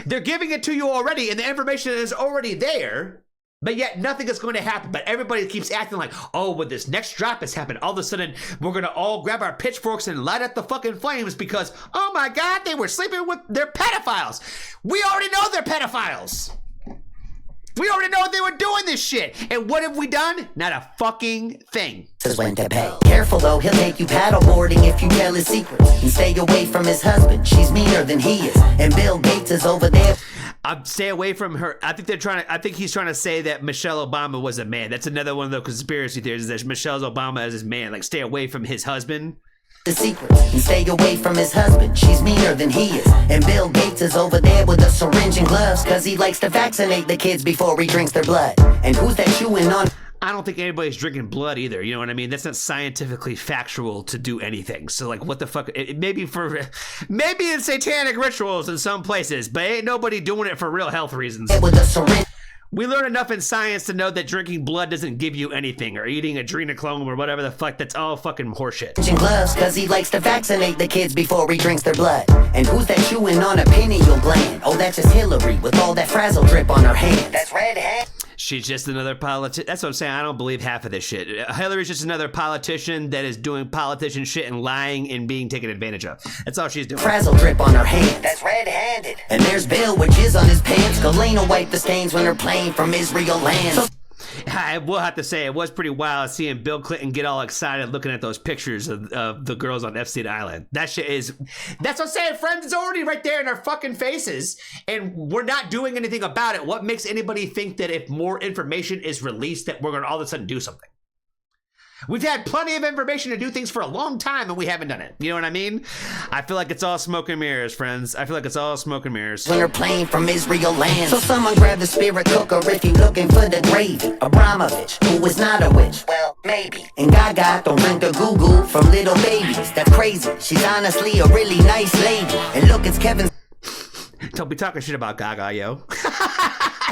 [SPEAKER 1] They're giving it to you already, and the information is already there, but yet nothing is going to happen. But everybody keeps acting like, oh, when this next drop has happened, all of a sudden we're going to all grab our pitchforks and light up the fucking flames because, oh my God, they were sleeping with their pedophiles. We already know they're pedophiles. We already know they were doing this shit. And what have we done? Not a fucking thing.
[SPEAKER 4] Says when to pay. Careful though, he'll take you paddleboarding if you tell his secrets. And stay away from his husband. She's meaner than he is. And Bill Gates is over there.
[SPEAKER 1] Stay away from her. I think he's trying to say that Michelle Obama was a man. That's another one of the conspiracy theories, is that Michelle Obama is his man. Like, stay away from his husband.
[SPEAKER 4] The secrets and stay away from his husband. She's meaner than he is. And Bill Gates is over there with a syringe and gloves, cause he likes to vaccinate the kids before he drinks their blood. And who's that chewing on?
[SPEAKER 1] I don't think anybody's drinking blood either. You know what I mean? That's not scientifically factual to do anything. So like, what the fuck? Maybe in satanic rituals in some places, but ain't nobody doing it for real health reasons.
[SPEAKER 4] With a syringe.
[SPEAKER 1] We learn enough in science to know that drinking blood doesn't give you anything, or eating adrenochrome or whatever the fuck. That's all fucking horseshit.
[SPEAKER 4] Gloves, cause he likes to vaccinate the kids before he drinks their blood. And who's that chewing on a pineal gland? Oh, that's just Hillary with all that frazzle drip on her hand. That's red hand.
[SPEAKER 1] She's just another politician. That's what I'm saying. I don't believe half of this shit. Hillary's just another politician that is doing politician shit and lying and being taken advantage of. That's all she's doing.
[SPEAKER 4] Frazzle drip on her hand. That's red-handed. And there's Bill with jizz on his pants. Galena wiped the stains when her plane from Israel lands.
[SPEAKER 1] I will have to say, it was pretty wild seeing Bill Clinton get all excited looking at those pictures of the girls on Epstein Island. That shit is... That's what I'm saying, friends. It's already right there in our fucking faces, and we're not doing anything about it. What makes anybody think that if more information is released that we're going to all of a sudden do something? We've had plenty of information to do things for a long time, and we haven't done it. You know what I mean? I feel like it's all smoke and mirrors, friends. I feel like it's all smoke and mirrors.
[SPEAKER 4] When they're playing from Israel land. So someone grab the spirit cooker if you're looking for the gravy. Abramovich, who is not a witch. Well, maybe. And Gaga don't drink the goo-goo from little babies. That's crazy. She's honestly a really nice lady. And look, it's Kevin.
[SPEAKER 1] Don't be talking shit about Gaga, yo.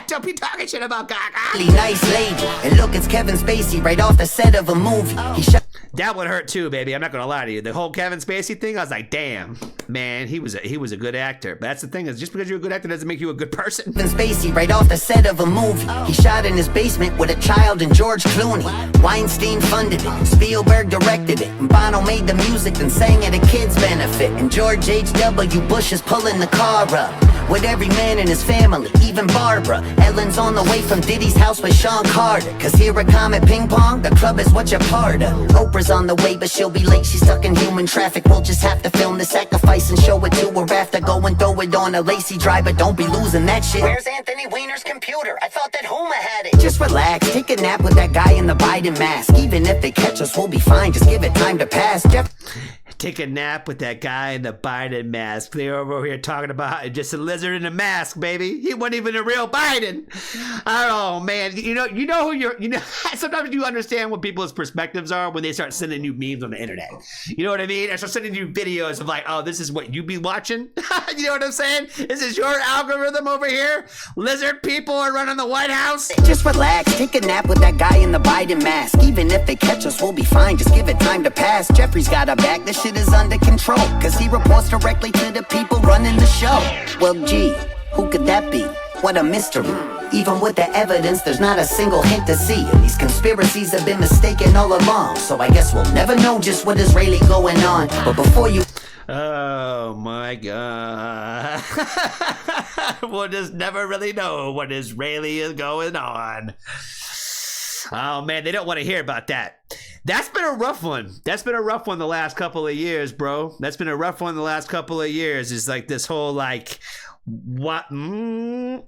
[SPEAKER 1] Don't be talking shit about Gaga.
[SPEAKER 4] Really nice lady. And look, it's Kevin Spacey right off the set of a movie. He shot.
[SPEAKER 1] That would hurt too, baby. I'm not gonna lie to you. The whole Kevin Spacey thing, I was like, damn, man, he was a good actor. But that's the thing, is just because you're a good actor doesn't make you a good person.
[SPEAKER 4] Kevin Spacey right off the set of a movie. He shot in his basement with a child and George Clooney. Weinstein funded it. Spielberg directed it. And Bono made the music and sang at a kid's benefit. And George H.W. Bush is pulling the car up with every man in his family, even Barbara. Ellen's on the way from Diddy's house with Sean Carter. Cause here at Comet Ping Pong, the club is what you're part of. Oprah's on the way, but she'll be late. She's stuck in human traffic. We'll just have to film the sacrifice and show it to her after. Go and throw it on a lacy driver. Don't be losing that shit. Where's Anthony Weiner's computer? I thought that Huma had it. Just relax, take a nap with that guy in the Biden mask. Even if they catch us, we'll be fine. Just give it time to pass.
[SPEAKER 1] Take a nap with that guy in the Biden mask. They're over here talking about just a lizard in a mask, baby. He wasn't even a real Biden. Oh man, you know who you're. Sometimes you understand what people's perspectives are when they start sending you memes on the internet. You know what I mean? I start sending you videos of like, oh, this is what you be watching. You know what I'm saying? This is your algorithm over here. Lizard people are running the White House.
[SPEAKER 4] Just relax, take a nap with that guy in the Biden mask. Even if they catch us, we'll be fine. Just give it time to pass. Jeffrey's got our back. This shit is under control, cause he reports directly to the people running the show. Well, gee, who could that be? What a mystery. Even with the evidence, there's not a single hint to see. And these conspiracies have been mistaken all along. So I guess we'll never know just what is really going on. But before you...
[SPEAKER 1] Oh my god. We'll just never really know what is really going on. Oh man, they don't want to hear about that. That's been a rough one. That's been a rough one the last couple of years, bro. That's been a rough one the last couple of years. Is like this whole like what? Not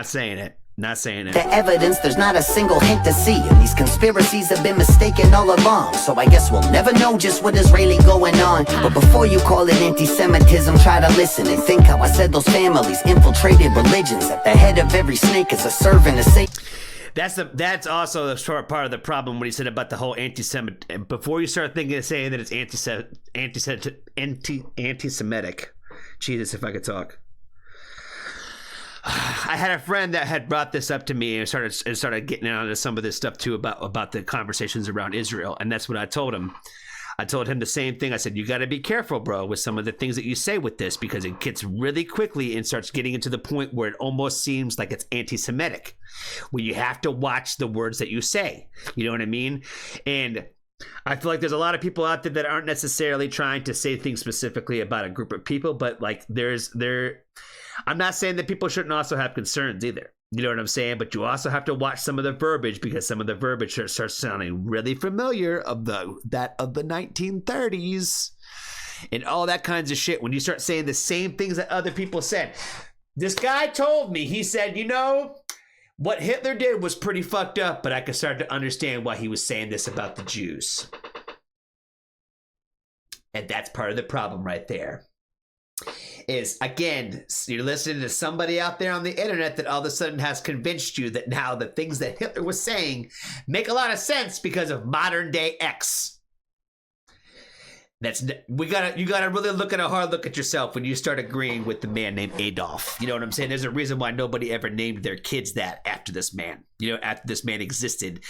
[SPEAKER 1] saying it. Not saying it.
[SPEAKER 4] The evidence, there's not a single hint to see. And these conspiracies have been mistaken all along. So I guess we'll never know just what is really going on. But before you call it anti-Semitism, try to listen and think how I said those families infiltrated religions. At the head of every snake is a servant of Satan.
[SPEAKER 1] That's also the short part of the problem when he said about the whole anti-Semitic. Before you start thinking of saying that it's anti-Semitic. Jesus, if I could talk. I had a friend that had brought this up to me and started getting into some of this stuff too about the conversations around Israel, and that's what I told him. I told him the same thing. I said, you got to be careful, bro, with some of the things that you say with this, because it gets really quickly and starts getting into the point where it almost seems like it's anti-Semitic, where you have to watch the words that you say. You know what I mean? And I feel like there's a lot of people out there that aren't necessarily trying to say things specifically about a group of people, but like I'm not saying that people shouldn't also have concerns either. You know what I'm saying? But you also have to watch some of the verbiage, because some of the verbiage starts sounding really familiar of the 1930s and all that kinds of shit. When you start saying the same things that other people said. This guy told me, he said, you know, what Hitler did was pretty fucked up, but I could start to understand why he was saying this about the Jews. And that's part of the problem right there. Is, again, you're listening to somebody out there on the internet that all of a sudden has convinced you that now the things that Hitler was saying make a lot of sense because of modern day X. You gotta really look at a hard look at yourself when you start agreeing with the man named Adolf. You know what I'm saying? There's a reason why nobody ever named their kids that after this man. You know, after this man existed,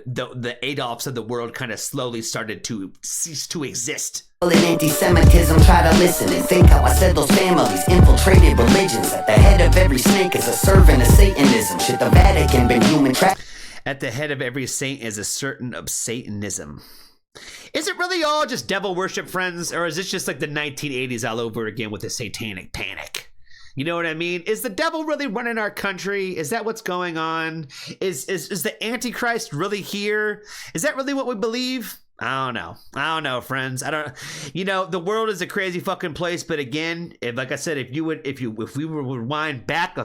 [SPEAKER 1] the Adolfs of the world kind of slowly started to cease to exist.
[SPEAKER 4] In anti-Semitism, try to listen and think how I said those families infiltrated religions. At the head of every snake is a servant of Satanism. Should the Vatican been human trafficking?
[SPEAKER 1] At the head of every saint is a certain of Satanism. Is it really all just devil worship, friends? Or is this just like the 1980s all over again with the satanic panic? You know what I mean? Is the devil really running our country? Is that what's going on? Is the Antichrist really here? Is that really what we believe? I don't know, friends. The world is a crazy fucking place. But again, like I said, if we were to rewind back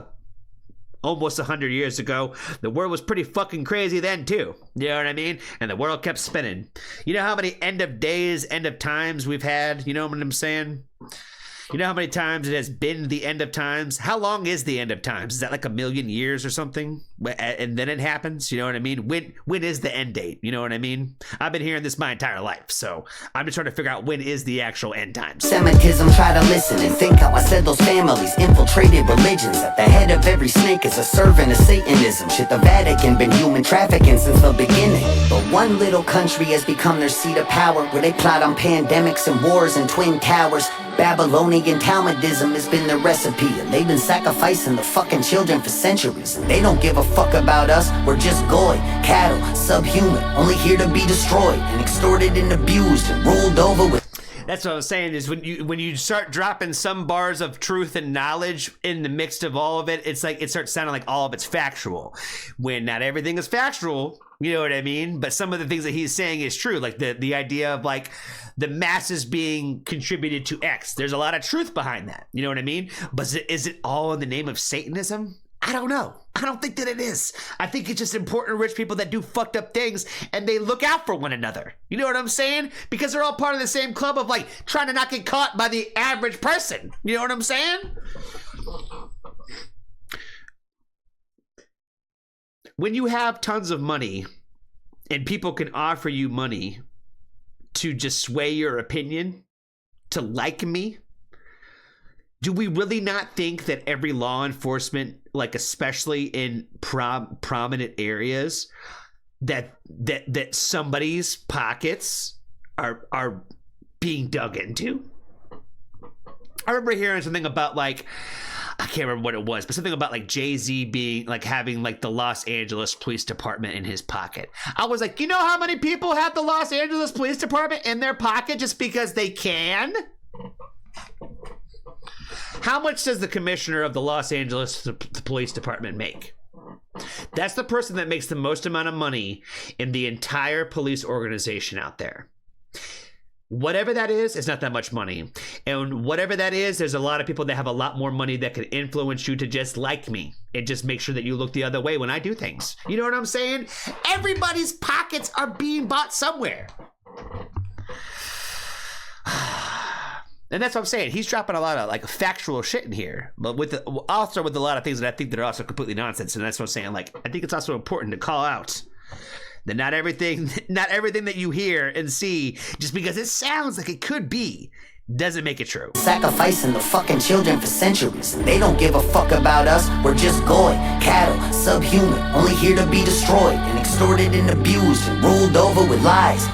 [SPEAKER 1] almost 100 years ago, the world was pretty fucking crazy then too. You know what I mean? And the world kept spinning. You know how many end of days, end of times we've had? You know what I'm saying? You know how many times it has been the end of times? How long is the end of times? Is that like 1,000,000 years or something? And then it happens? You know what I mean? When is the end date? You know what I mean? I've been hearing this my entire life, so I'm just trying to figure out when is the actual end times.
[SPEAKER 4] Semitism, try to listen and think how I said those families infiltrated religions. At the head of every snake is a servant of Satanism. Should the Vatican been human trafficking since the beginning? But one little country has become their seat of power, where they plot on pandemics and wars and twin towers. Babylonian Talmudism has been the recipe, and they've been sacrificing the fucking children for centuries. And they don't give a fuck about us. We're just goy, cattle, subhuman, only here to be destroyed and extorted and abused and ruled over with.
[SPEAKER 1] That's what I was saying, is when you start dropping some bars of truth and knowledge in the mix of all of it, it's like it starts sounding like all of it's factual, when not everything is factual. You know what I mean? But some of the things that he's saying is true, like the idea of like the masses being contributed to X. There's a lot of truth behind that. You know what I mean? But is it all in the name of Satanism? I don't know. I don't think that it is. I think it's just important rich people that do fucked up things and they look out for one another. You know what I'm saying? Because they're all part of the same club of like trying to not get caught by the average person. You know what I'm saying? When you have tons of money and people can offer you money to just sway your opinion, to like me, do we really not think that every law enforcement, like especially in prominent areas, that somebody's pockets are being dug into? I remember hearing something about like, I can't remember what it was, but something about like Jay-Z being like having like the Los Angeles Police Department in his pocket. I was like, you know how many people have the Los Angeles Police Department in their pocket just because they can? How much does the commissioner of the Los Angeles Police Department make? That's the person that makes the most amount of money in the entire police organization out there. Whatever that is, it's not that much money. And whatever that is, there's a lot of people that have a lot more money that can influence you to just like me and just make sure that you look the other way when I do things. You know what I'm saying? Everybody's pockets are being bought somewhere. And that's what I'm saying. He's dropping a lot of like factual shit in here, but also with a lot of things that I think that are also completely nonsense. And that's what I'm saying. Like, I think it's also important to call out that not everything that you hear and see, just because it sounds like it could be, doesn't make it true.
[SPEAKER 4] Sacrificing the fucking children for centuries. They don't give a fuck about us. We're just goy, cattle, subhuman, only here to be destroyed and extorted and abused and ruled over with lies.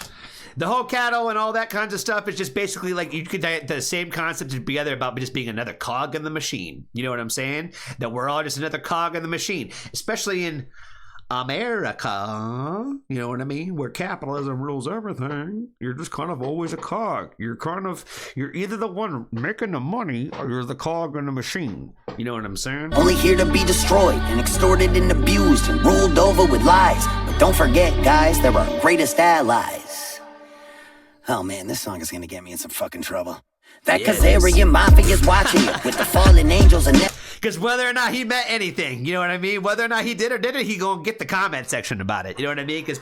[SPEAKER 1] The whole cattle and all that kinds of stuff is just basically like you could the same concept together about just being another cog in the machine. You know what I'm saying? That we're all just another cog in the machine, especially in America. You know what I mean? Where capitalism rules everything. You're just kind of always a cog. You're either the one making the money or you're the cog in the machine. You know what I'm saying?
[SPEAKER 4] Only here to be destroyed and extorted and abused and ruled over with lies. But don't forget, guys, they're our greatest allies. Oh man, this song is gonna get me in some fucking trouble. That Kazarian Mafia's watching you with the fallen angels and
[SPEAKER 1] because whether or not he meant anything, you know what I mean? Whether or not he did or didn't, he gonna get the comment section about it. You know what I mean? Because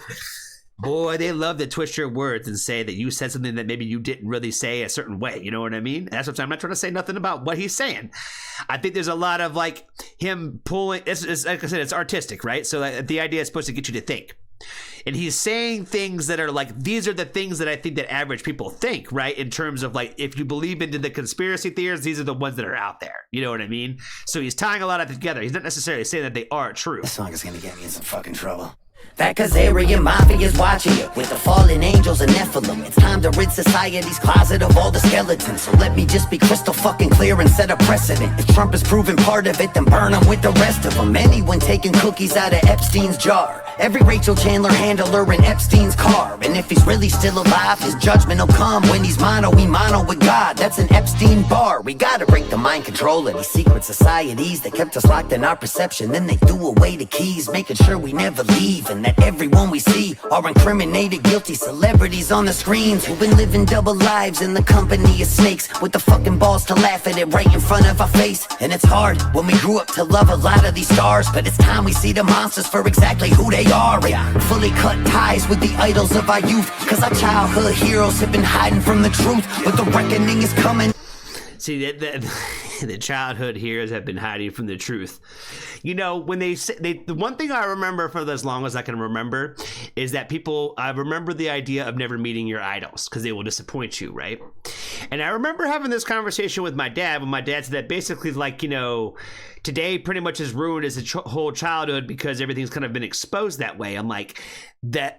[SPEAKER 1] boy, they love to twist your words and say that you said something that maybe you didn't really say a certain way. You know what I mean? That's what I'm not trying to say nothing about what he's saying. I think there's a lot of like him pulling. It's like I said, it's artistic, right? So like, the idea is supposed to get you to think. And he's saying things that are like, these are the things that I think that average people think, right? In terms of like, if you believe into the conspiracy theories, these are the ones that are out there. You know what I mean? So he's tying a lot of it together. He's not necessarily saying that they are true.
[SPEAKER 4] This song is gonna get me in some fucking trouble. That Kazarian Mafia's watching you with the fallen angels and Nephilim. It's time to rid society's closet of all the skeletons. So let me just be crystal fucking clear and set a precedent. If Trump is proven part of it, then burn him with the rest of them. Anyone taking cookies out of Epstein's jar, every Rachel Chandler handler in Epstein's car. And if he's really still alive, his judgment will come when he's mono with God. That's an Epstein bar. We gotta break the mind control of these secret societies that kept us locked in our perception. Then they threw away the keys, making sure we never leave. And that everyone we see are incriminated, guilty celebrities on the screens who've been living double lives in the company of snakes, with the fucking balls to laugh at it right in front of our face. And it's hard when we grew up to love a lot of these stars, but it's time we see the monsters for exactly who they are. And fully cut ties with the idols of our youth, cause our childhood heroes have been hiding from the truth, but the reckoning is coming.
[SPEAKER 1] See, the childhood heroes have been hiding from the truth. You know, when they the one thing I remember for as long as I can remember is that I remember the idea of never meeting your idols because they will disappoint you, right? And I remember having this conversation with my dad when my dad said that basically, like, you know, today pretty much has ruined his whole childhood because everything's kind of been exposed that way. I'm like,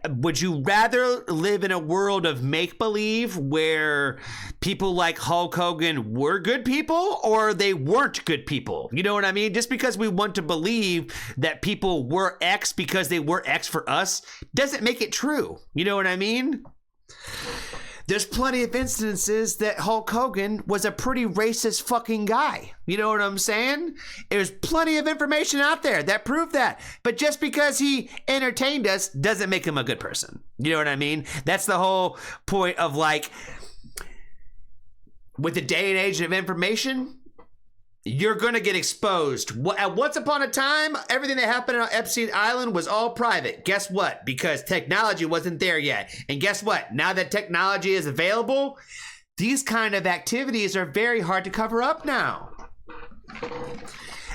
[SPEAKER 1] would you rather live in a world of make-believe where people like Hulk Hogan were good people or they weren't good people? You know what I mean? Just because we want to believe that people were X because they were X for us doesn't make it true. You know what I mean? There's plenty of instances that Hulk Hogan was a pretty racist fucking guy. You know what I'm saying? There's plenty of information out there that prove that. But just because he entertained us doesn't make him a good person. You know what I mean? That's the whole point of, like, with the day and age of information, you're going to get exposed. Once upon a time, everything that happened on Epstein Island was all private. Guess what? Because technology wasn't there yet. And guess what? Now that technology is available, these kind of activities are very hard to cover up now.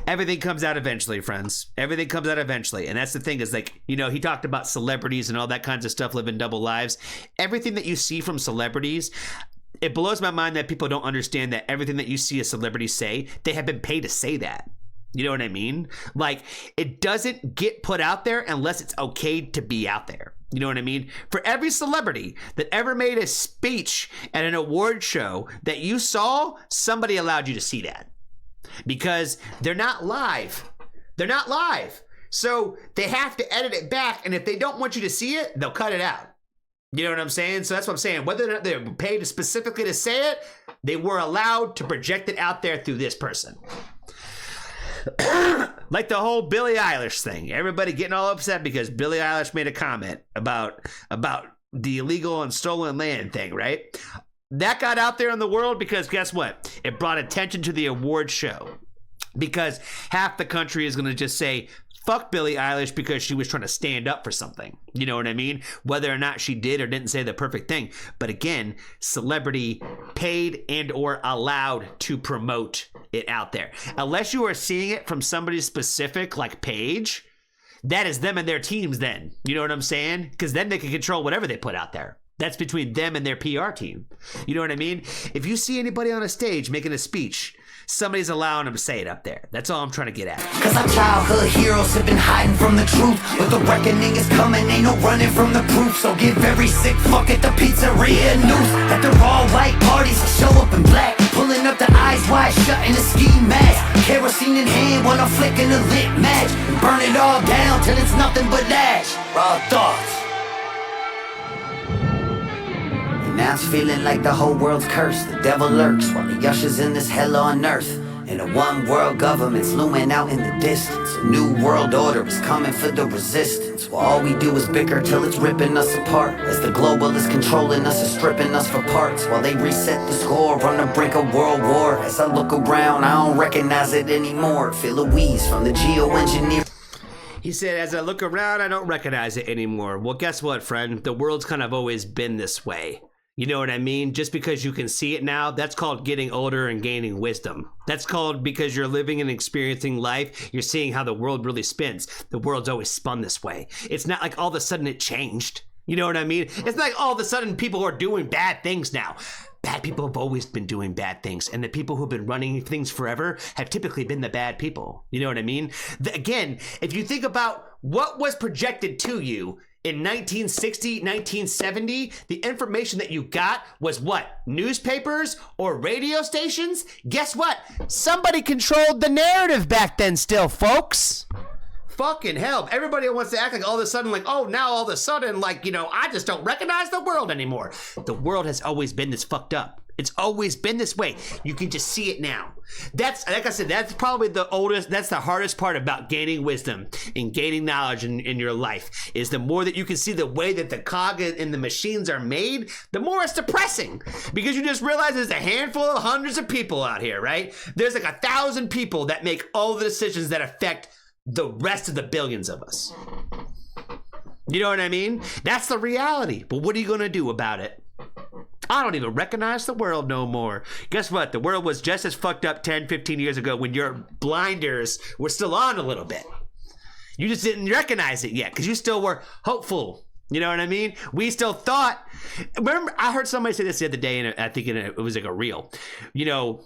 [SPEAKER 1] Everything comes out eventually, friends. Everything comes out eventually. And that's the thing is like, you know, he talked about celebrities and all that kinds of stuff living double lives. Everything that you see from celebrities, it blows my mind that people don't understand that everything that you see a celebrity say, they have been paid to say that. You know what I mean? Like, it doesn't get put out there unless it's okay to be out there. You know what I mean? For every celebrity that ever made a speech at an award show that you saw, somebody allowed you to see that. Because they're not live. They're not live. So they have to edit it back. And if they don't want you to see it, they'll cut it out. You know what I'm saying? So that's what I'm saying. Whether or not they're paid specifically to say it, they were allowed to project it out there through this person. Like the whole Billie Eilish thing. Everybody getting all upset because Billie Eilish made a comment about the illegal and stolen land thing, right? That got out there in the world because guess what? It brought attention to the award show. Because half the country is going to just say, fuck Billie Eilish because she was trying to stand up for something. You know what I mean? Whether or not she did or didn't say the perfect thing. But again, celebrity paid and or allowed to promote it out there. Unless you are seeing it from somebody specific like Paige, that is them and their teams then. You know what I'm saying? Because then they can control whatever they put out there. That's between them and their PR team. You know what I mean? If you see anybody on a stage making a speech, somebody's allowing them to say it up there. That's all I'm trying to get at.
[SPEAKER 4] Cause our childhood heroes have been hiding from the truth. But the reckoning is coming, ain't no running from the proof. So give every sick fuck at the pizzeria news. At the all white parties, show up in black. Pulling up the eyes wide shut in a ski mask. Kerosene in hand while I'm flicking a lit match. And burn it all down till it's nothing but ash. Raw thoughts. Now it's feeling like the whole world's cursed. The devil lurks while he ushers in this hell on earth. And a one world government's looming out in the distance. A new world order is coming for the resistance. Well, all we do is bicker till it's ripping us apart. As the globalists controlling us and stripping us for parts. While they reset the score on the brink of world war. As I look around, I don't recognize it anymore. Feel a wheeze from the geoengineer.
[SPEAKER 1] He said, as I look around, I don't recognize it anymore. Well, guess what, friend? The world's kind of always been this way. You know what I mean? Just because you can see it now, that's called getting older and gaining wisdom. That's called because you're living and experiencing life. You're seeing how the world really spins. The world's always spun this way. It's not like all of a sudden it changed. You know what I mean? It's not like all of a sudden people are doing bad things now. Bad people have always been doing bad things. And the people who've been running things forever have typically been the bad people. You know what I mean? Again, if you think about what was projected to you, in 1960, 1970, the information that you got was what? Newspapers or radio stations? Guess what? Somebody controlled the narrative back then still, folks. Fucking hell. Everybody wants to act like all of a sudden, like, oh, now all of a sudden, like, you know, I just don't recognize the world anymore. The world has always been this fucked up. It's always been this way. You can just see it now. That's, like I said, that's probably the hardest part about gaining wisdom and gaining knowledge in your life, is the more that you can see the way that the cog and the machines are made, the more it's depressing. Because you just realize there's a handful of hundreds of people out here, right? There's like 1,000 people that make all the decisions that affect the rest of the billions of us. You know what I mean? That's the reality. But what are you going to do about it? I don't even recognize the world no more. Guess what? The world was just as fucked up 10, 15 years ago when your blinders were still on a little bit. You just didn't recognize it yet because you still were hopeful. You know what I mean? We still thought. Remember, I heard somebody say this the other day, and I think it was like a reel. You know,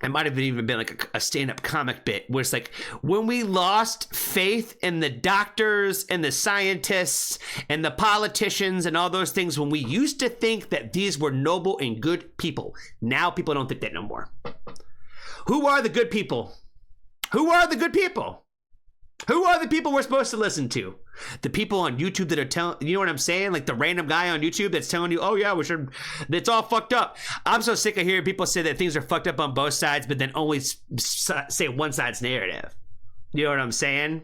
[SPEAKER 1] it might have even been like a stand-up comic bit where it's like, when we lost faith in the doctors and the scientists and the politicians and all those things, when we used to think that these were noble and good people, now people don't think that no more. Who are the good people? Who are the good people? Who are the people we're supposed to listen to? The people on YouTube that are telling, you know what I'm saying? Like the random guy on YouTube that's telling you, oh yeah, we should, it's all fucked up. I'm so sick of hearing people say that things are fucked up on both sides, but then only say one side's narrative. You know what I'm saying?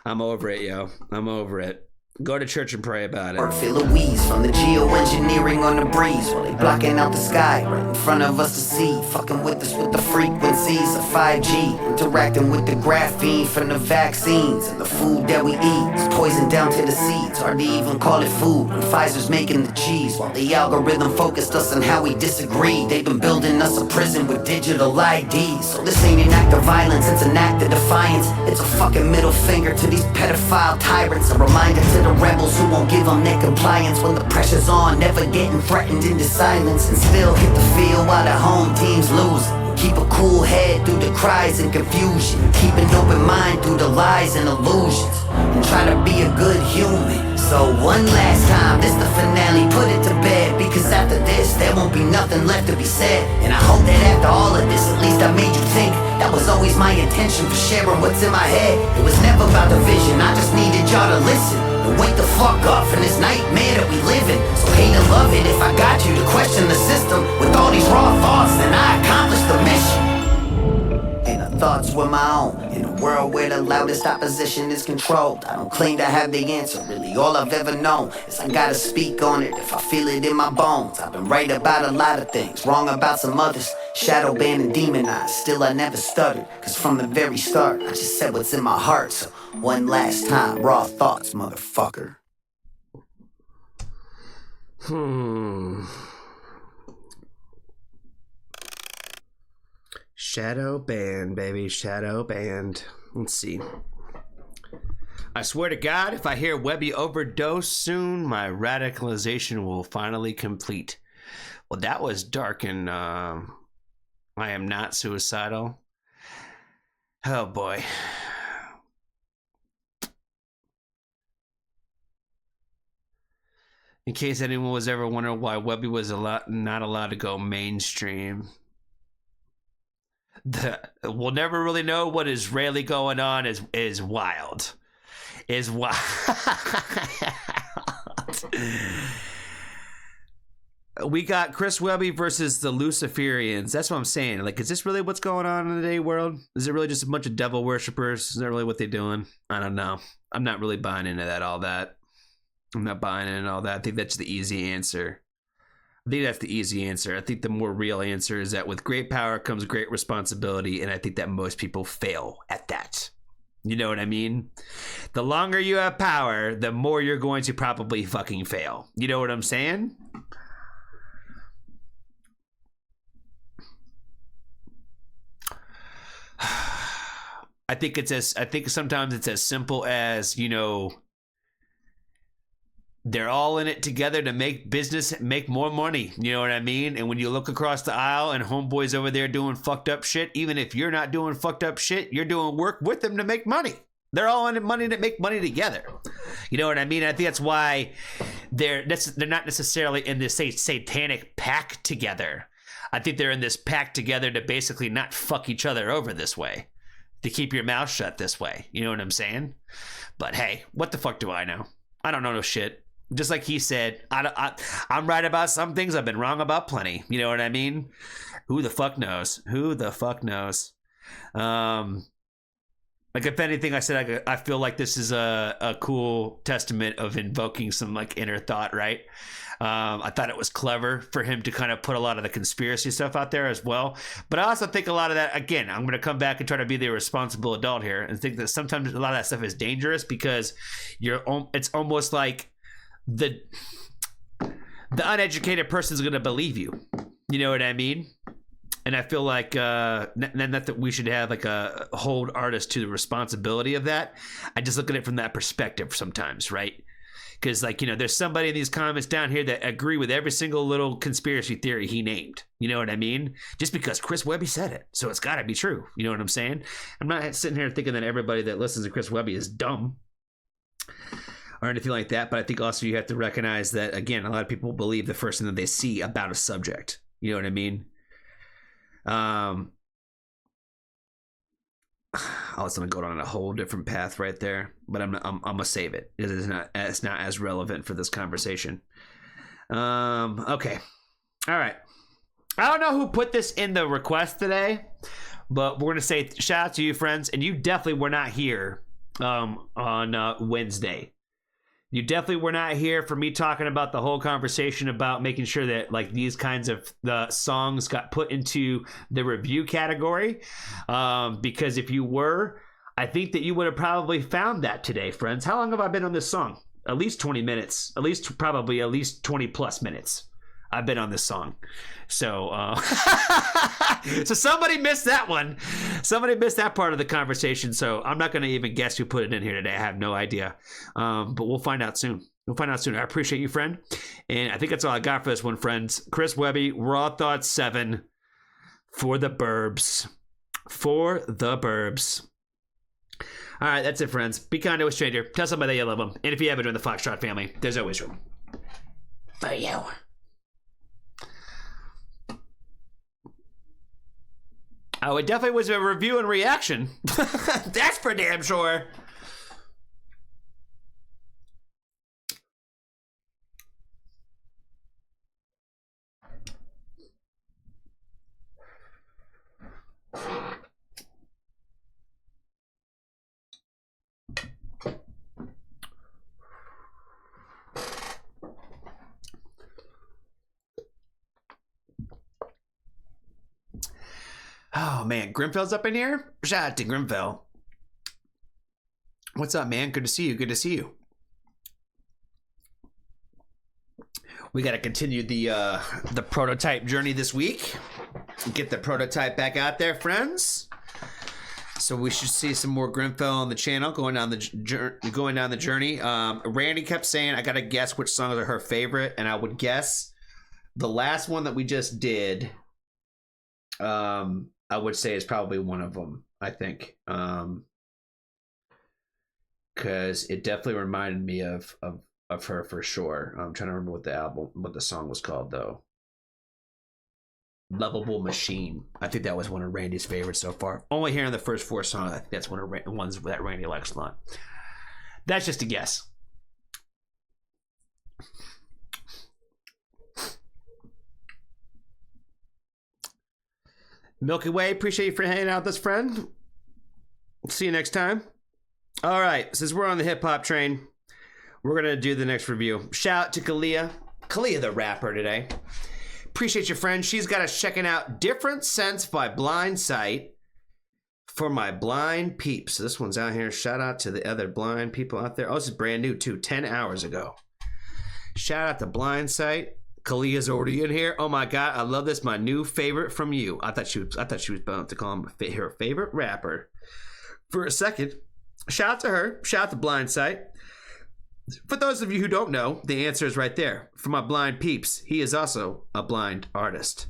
[SPEAKER 1] I'm over it, yo. I'm over it. Go to church and pray about
[SPEAKER 4] Or
[SPEAKER 1] it.
[SPEAKER 4] feel a wheeze from the geoengineering on the breeze while they blocking out the sky right in front of us to see. Fucking with us with the frequencies of 5G, interacting with the graphene from the vaccines and the food that we eat. It's poison down to the seeds, hard to even call it food when Pfizer's making the cheese while the algorithm focused us on how we disagree. They've been building us a prison with digital IDs. So this ain't an act of violence, it's an act of defiance. It's a fucking middle finger to these pedophile tyrants, a reminder to the rebels who won't give them their compliance when the pressure's on, never getting threatened into silence, and still hit the field while the home teams lose. Keep a cool head through the cries and confusion, keep an open mind through the lies and illusions, and try to be a good human. So one last time, this the finale, put it to bed, because after this there won't be nothing left to be said. And I hope that after all of this, at least I made you think. That was always my intention for sharing what's in my head. It was never about the vision, I just needed y'all to listen and wake the fuck up from this nightmare that we live in. So hate to love it if I got you to question the system with all these raw thoughts, then I accomplished the mission. And the thoughts were my own, in a world where the loudest opposition is controlled. I don't claim to have the answer, really all I've ever known is I gotta speak on it if I feel it in my bones. I've been right about a lot of things, wrong about some others, shadow banned and demonized, still I never stuttered, cause from the very start I just said what's in my heart. So one last time, raw thoughts, motherfucker.
[SPEAKER 1] Shadow band, baby. Shadow band. Let's see. I swear to God, if I hear Webby overdose soon, my radicalization will finally complete. Well, that was dark, and I am not suicidal. Oh boy. In case anyone was ever wondering why Webby was not allowed to go mainstream. We'll never really know what is really going on is wild. Is wild. We got Chris Webby versus the Luciferians. That's what I'm saying. Like, is this really what's going on in the day world? Is it really just a bunch of devil worshippers? Is that really what they're doing? I don't know. I'm not really buying into all that. I'm not buying into all that. I think that's the easy answer. I think that's the easy answer. I think the more real answer is that with great power comes great responsibility, and I think that most people fail at that. You know what I mean? The longer you have power, the more you're going to probably fucking fail. You know what I'm saying? I think sometimes it's as simple as, you know, they're all in it together to make business, make more money. You know what I mean? And when you look across the aisle and homeboys over there doing fucked up shit, even if you're not doing fucked up shit, you're doing work with them to make money. They're all in it money to make money together. You know what I mean? I think that's why they're not necessarily in this satanic pact together. I think they're in this pact together to basically not fuck each other over this way, to keep your mouth shut this way. You know what I'm saying? But hey, what the fuck do I know? I don't know no shit. Just like he said, I'm right about some things. I've been wrong about plenty. You know what I mean? Who the fuck knows? Who the fuck knows? Like, if anything, I said I feel like this is a cool testament of invoking some like inner thought, right? I thought it was clever for him to kind of put a lot of the conspiracy stuff out there as well. But I also think a lot of that, again, I'm going to come back and try to be the responsible adult here and think that sometimes a lot of that stuff is dangerous because it's almost like the uneducated person is going to believe you. You know what I mean? And I feel like not that we should have like a hold artists to the responsibility of that. I just look at it from that perspective sometimes, right? Because, like, you know, there's somebody in these comments down here that agree with every single little conspiracy theory he named. You know what I mean? Just because Chris Webby said it. So it's got to be true. You know what I'm saying? I'm not sitting here thinking that everybody that listens to Chris Webby is dumb or anything like that. But I think also you have to recognize that, again, a lot of people believe the first thing that they see about a subject. You know what I mean? I was gonna go on a whole different path right there, but I'm gonna save it. It's not as relevant for this conversation. Okay, all right. I don't know who put this in the request today, but we're gonna say shout out to you, friends, and you definitely were not here on Wednesday, You definitely were not here for me talking about the whole conversation about making sure that like these kinds of the songs got put into the review category. Because if you were, I think that you would have probably found that today, friends. How long have I been on this song? At least 20 minutes. At least 20 plus minutes. I've been on this song. So so somebody missed that one. Somebody missed that part of the conversation. So I'm not going to even guess who put it in here today. I have no idea. But we'll find out soon. I appreciate you, friend. And I think that's all I got for this one, friends. Chris Webby, Raw Thoughts 7 for the Burbs. For the Burbs. All right, that's it, friends. Be kind to a stranger. Tell somebody that you love them. And if you haven't joined the Foxtrot family, there's always room for you. Oh, it definitely was a review and reaction. That's for damn sure. Oh, man. Grimfell's up in here? Shout out to Grimfell. What's up, man? Good to see you. Good to see you. We got to continue the prototype journey this week. Get the prototype back out there, friends. So we should see some more Grimfell on the channel going down the journey. Randy kept saying, I got to guess which songs are her favorite. And I would guess the last one that we just did, I would say is probably one of them, I think. Because it definitely reminded me of her for sure. I'm trying to remember what the song was called, though. Lovable Machine. I think that was one of Randy's favorites so far. Only hearing the first 4 songs, I think that's one of the ones that Randy likes a lot. That's just a guess. Milky Way, appreciate you for hanging out with us, friend. See you next time. All right, since we're on the hip-hop train, we're going to do the next review. Shout out to Kalia the rapper today. Appreciate your friend. She's got us checking out Different Sense by Blind Sight for my blind peeps. This one's out here. Shout out to the other blind people out there. Oh, this is brand new, too, 10 hours ago. Shout out to Blind Sight. Kalia's already in here. Oh my god, I love this. My new favorite from you. I thought she was about to call him her favorite rapper for a second. Shout out to her. Shout out to Blind Sight. For those of you who don't know, the answer is right there. For my blind peeps, he is also a blind artist.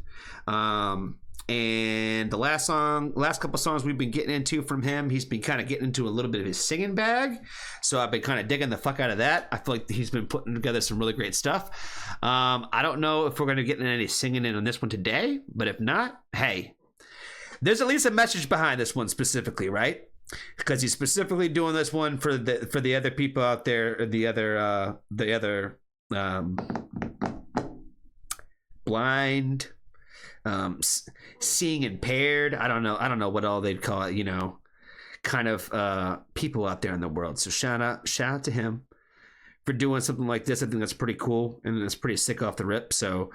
[SPEAKER 1] And the last couple songs we've been getting into from him, he's been kind of getting into a little bit of his singing bag. So I've been kind of digging the fuck out of that. I feel like he's been putting together some really great stuff. I don't know if we're going to get any singing in on this one today, but if not, hey, there's at least a message behind this one specifically, right? Because he's specifically doing this one for the other people out there, the other blind, seeing impaired. I don't know what all they'd call it, kind of people out there in the world. So shout out to him for doing something like this. I think that's pretty cool and it's pretty sick off the rip. So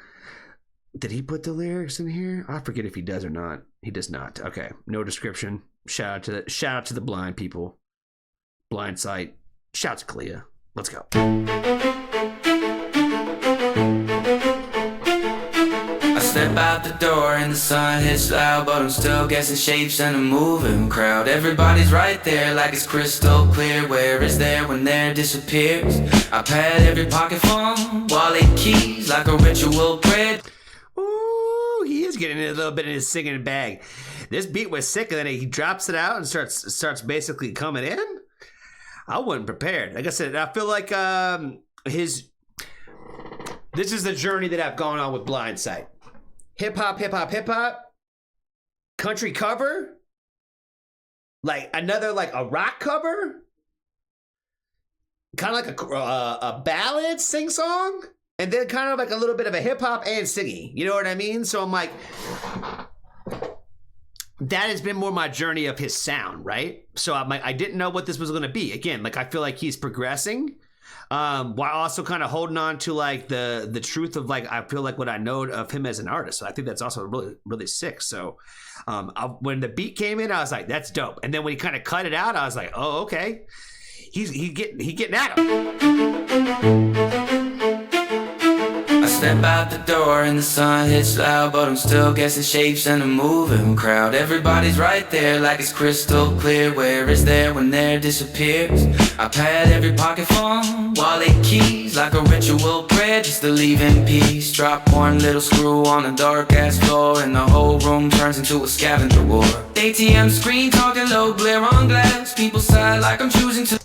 [SPEAKER 1] did he put the lyrics in here? I forget if he does or not. He does not. Okay, no description. Shout out to the blind people. Blind Sight. Shout out to Kalia. Let's go.
[SPEAKER 2] I step out the door and the sun hits loud, but I'm still guessing shapes in a moving crowd. Everybody's right there like it's crystal clear. Where is there when there disappears? I pat every pocket phone, wallet, keys like a ritual prayer.
[SPEAKER 1] Ooh, he is getting a little bit in his singing bag. This beat was sick, and then he drops it out and starts basically coming in. I wasn't prepared. Like I said, I feel like this is the journey that I've gone on with Blind Sight. Hip hop, country cover, like another like a rock cover, kind of like a ballad sing song, and then kind of like a little bit of a hip hop and singing. You know what I mean? So I'm like, that has been more my journey of his sound, right? So I'm like, I didn't know what this was going to be. Again, like I feel like he's progressing. while also kind of holding on to like the truth of like I feel like what I know of him as an artist. So I think that's also really really sick. So when the beat came in, I was like, that's dope. And then when he kind of cut it out, I was like, oh okay, he getting at him.
[SPEAKER 2] I step out the door and the sun hits loud, but I'm still guessing shapes in a moving crowd. Everybody's right there like it's crystal clear. Where is there when there disappears? I pat every pocket phone, wallet, keys, like a ritual prayer just to leave in peace. Drop one little screw on a dark ass floor and the whole room turns into a scavenger war. ATM screen talking low, glare on glass. People sigh like I'm choosing to.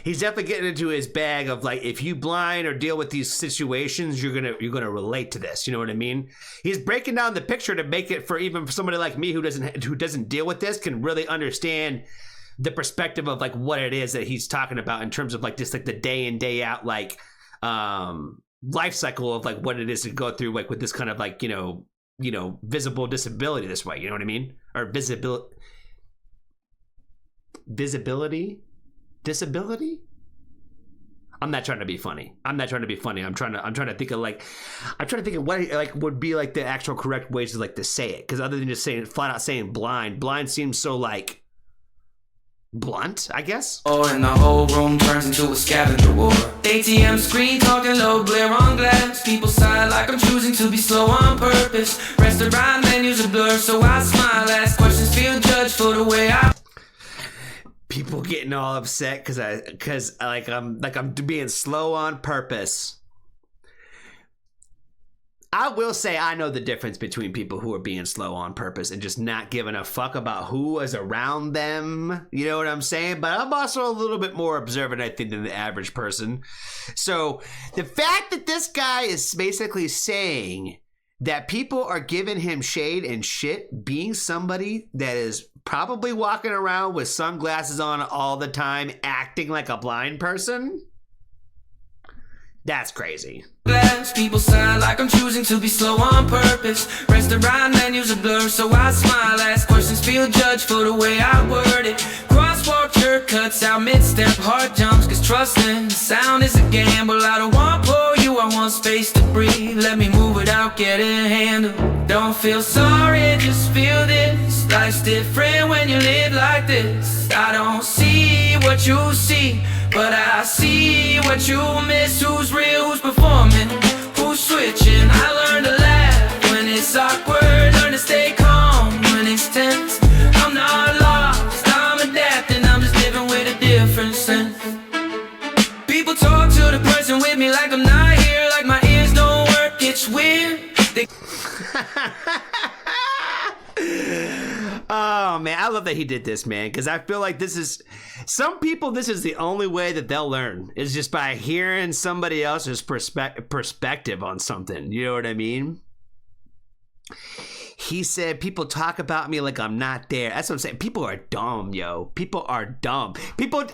[SPEAKER 1] He's definitely getting into his bag of like, if you blind or deal with these situations, you're gonna relate to this. You know what I mean? He's breaking down the picture to make it for even somebody like me who doesn't deal with this can really understand the perspective of like what it is that he's talking about in terms of like just like the day in day out like life cycle of like what it is to go through like with this kind of like you know visible disability this way. You know what I mean? Or visibility. Disability? I'm not trying to be funny. I'm trying to think of what like would be like the actual correct ways to like to say it. Because other than just saying flat out saying blind seems so like blunt, I guess.
[SPEAKER 2] Oh, and the whole room turns into a scavenger war. ATM screen talking low, glare on glass. People sigh like I'm choosing to be slow on purpose. Restaurant menus are blurred, so I smile. Ask questions, feel judged for the way I.
[SPEAKER 1] People getting all upset because I'm being slow on purpose. I will say I know the difference between people who are being slow on purpose and just not giving a fuck about who is around them. You know what I'm saying? But I'm also a little bit more observant, I think, than the average person. So the fact that this guy is basically saying that people are giving him shade and shit, being somebody that is probably walking around with sunglasses on all the time, acting like a blind person, that's crazy.
[SPEAKER 2] Glass, people sigh like I'm choosing to be slow on purpose. Restaurant menus are blurred, so I smile. Ask questions, feel judged for the way I word it. Crosswalk jerk cuts out mid-step, hard jumps, cause trusting sound is a gamble. I don't want pour you, I want space to breathe. Let me move without getting handled. Don't feel sorry, just feel this. Life's different when you live like this. I don't see what you see, but I see what you miss. Who's real, who's performing, who's switching. I learned to laugh when it's awkward, learn to stay calm when it's tense. I'm not lost, I'm adapting, I'm just living with a different sense. People talk to the person with me like I'm not here, like my ears don't work, it's weird.
[SPEAKER 1] Oh man, I love that he did this, man, because I feel like this is some people, this is the only way that they'll learn is just by hearing somebody else's perspective on something. You know what I mean? He said people talk about me like I'm not there. That's what I'm saying. People are dumb, yo. People are dumb. People,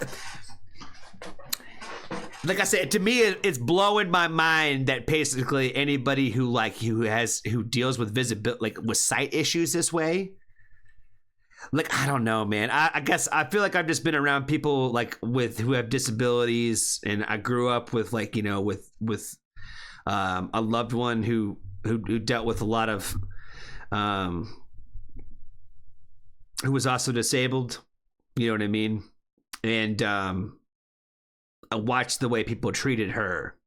[SPEAKER 1] like I said, to me, it's blowing my mind that basically anybody who deals with visibility, like with sight issues this way. Like, I don't know, man. I guess I feel like I've just been around people like who have disabilities, and I grew up with like, you know, with a loved one who dealt with a lot of who was also disabled. You know what I mean? And I watched the way people treated her.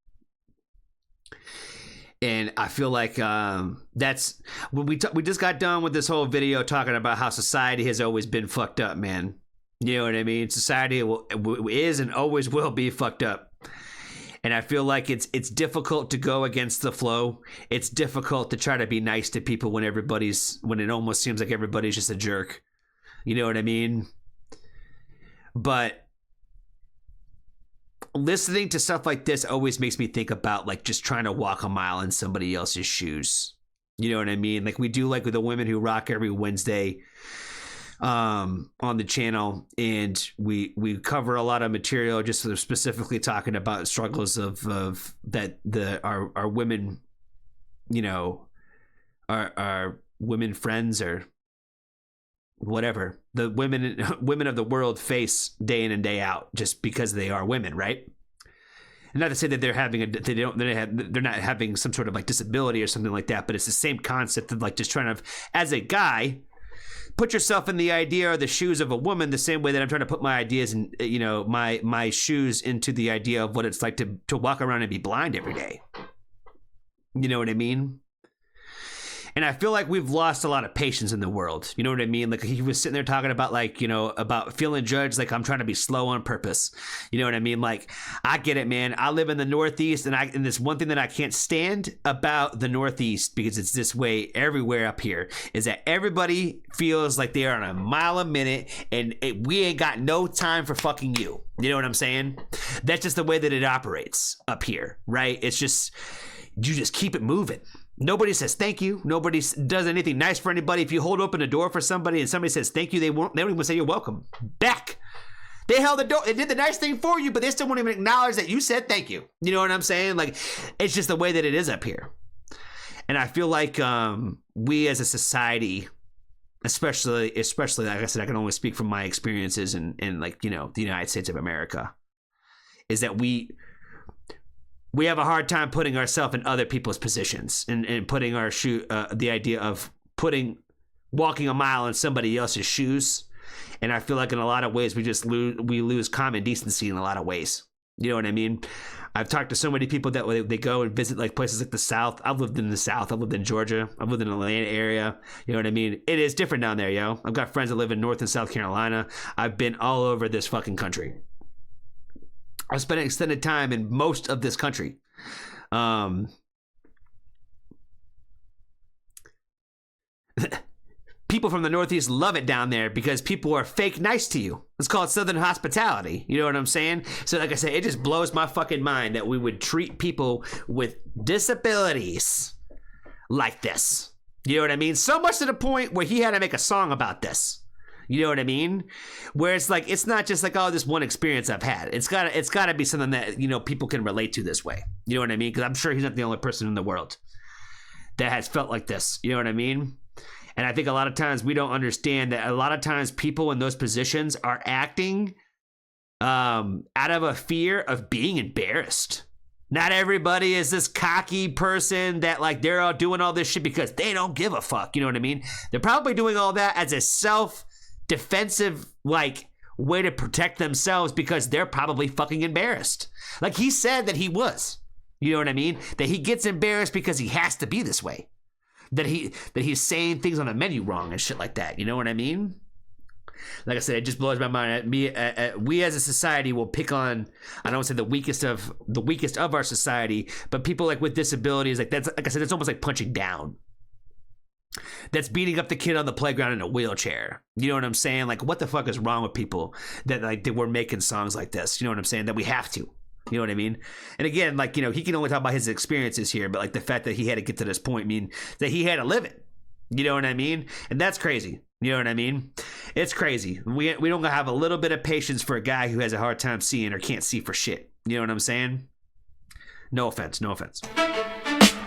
[SPEAKER 1] And I feel like that's when we just got done with this whole video talking about how society has always been fucked up, man. You know what I mean? Society is and always will be fucked up. And I feel like it's difficult to go against the flow. It's difficult to try to be nice to people when it almost seems like everybody's just a jerk. You know what I mean? But listening to stuff like this always makes me think about like just trying to walk a mile in somebody else's shoes. You know what I mean? Like we do, like with the Women Who Rock every Wednesday on the channel, and we cover a lot of material just sort of specifically talking about struggles of that our women, you know, our women friends or whatever the women of the world face day in and day out just because they are women, right? And not to say that they're not having some sort of like disability or something like that, but it's the same concept of like just trying to, as a guy, put yourself in the idea or the shoes of a woman the same way that I'm trying to put my ideas and, you know, my shoes into the idea of what it's like to walk around and be blind every day. You know what I mean? And I feel like we've lost a lot of patience in the world. You know what I mean? Like he was sitting there talking about like, you know, about feeling judged. Like I'm trying to be slow on purpose. You know what I mean? Like I get it, man. I live in the Northeast and this one thing that I can't stand about the Northeast, because it's this way everywhere up here, is that everybody feels like they are on a mile a minute and we ain't got no time for fucking you. You know what I'm saying? That's just the way that it operates up here, right? It's just, you just keep it moving. Nobody says thank you. Nobody does anything nice for anybody. If you hold open a door for somebody and somebody says thank you, they don't even say you're welcome back. They held the door. They did the nice thing for you, but they still won't even acknowledge that you said thank you. You know what I'm saying? Like, it's just the way that it is up here. And I feel like we as a society, especially like I said, I can only speak from my experiences in like, you know, the United States of America, is that we have a hard time putting ourselves in other people's positions and putting our the idea of walking a mile in somebody else's shoes. And I feel like in a lot of ways we lose common decency in a lot of ways. You know what I mean? I've talked to so many people that they go and visit like places like the South. I've lived in the South. I've lived in Georgia. I've lived in the Atlanta area. You know what I mean? It is different down there, yo. I've got friends that live in North and South Carolina. I've been all over this fucking country. I've spent extended time in most of this country. People from the Northeast love it down there because people are fake nice to you. It's called Southern hospitality. You know what I'm saying? So like I said, it just blows my fucking mind that we would treat people with disabilities like this. You know what I mean? So much to the point where he had to make a song about this. You know what I mean? Where it's like, it's not just like, oh, this one experience I've had. It's gotta be something that, you know, people can relate to this way. You know what I mean? Because I'm sure he's not the only person in the world that has felt like this. You know what I mean? And I think a lot of times we don't understand that a lot of times people in those positions are acting out of a fear of being embarrassed. Not everybody is this cocky person that like they're all doing all this shit because they don't give a fuck. You know what I mean? They're probably doing all that as a self-defensive like way to protect themselves because they're probably fucking embarrassed. Like he said that he was. You know what I mean? That he gets embarrassed because he has to be this way. That he's saying things on the menu wrong and shit like that. You know what I mean? Like I said, it just blows my mind. We as a society will pick on, I don't want to say the weakest of our society, but people like with disabilities, like that's, like I said, it's almost like punching down. That's beating up the kid on the playground in a wheelchair. You know what I'm saying? Like, what the fuck is wrong with people that like that we're making songs like this? You know what I'm saying? That we have to. You know what I mean? And again, like, you know, he can only talk about his experiences here, but like the fact that he had to get to this point mean that he had to live it. You know what I mean? And that's crazy. You know what I mean? It's crazy. We don't have a little bit of patience for a guy who has a hard time seeing or can't see for shit. You know what I'm saying? No offense. No offense.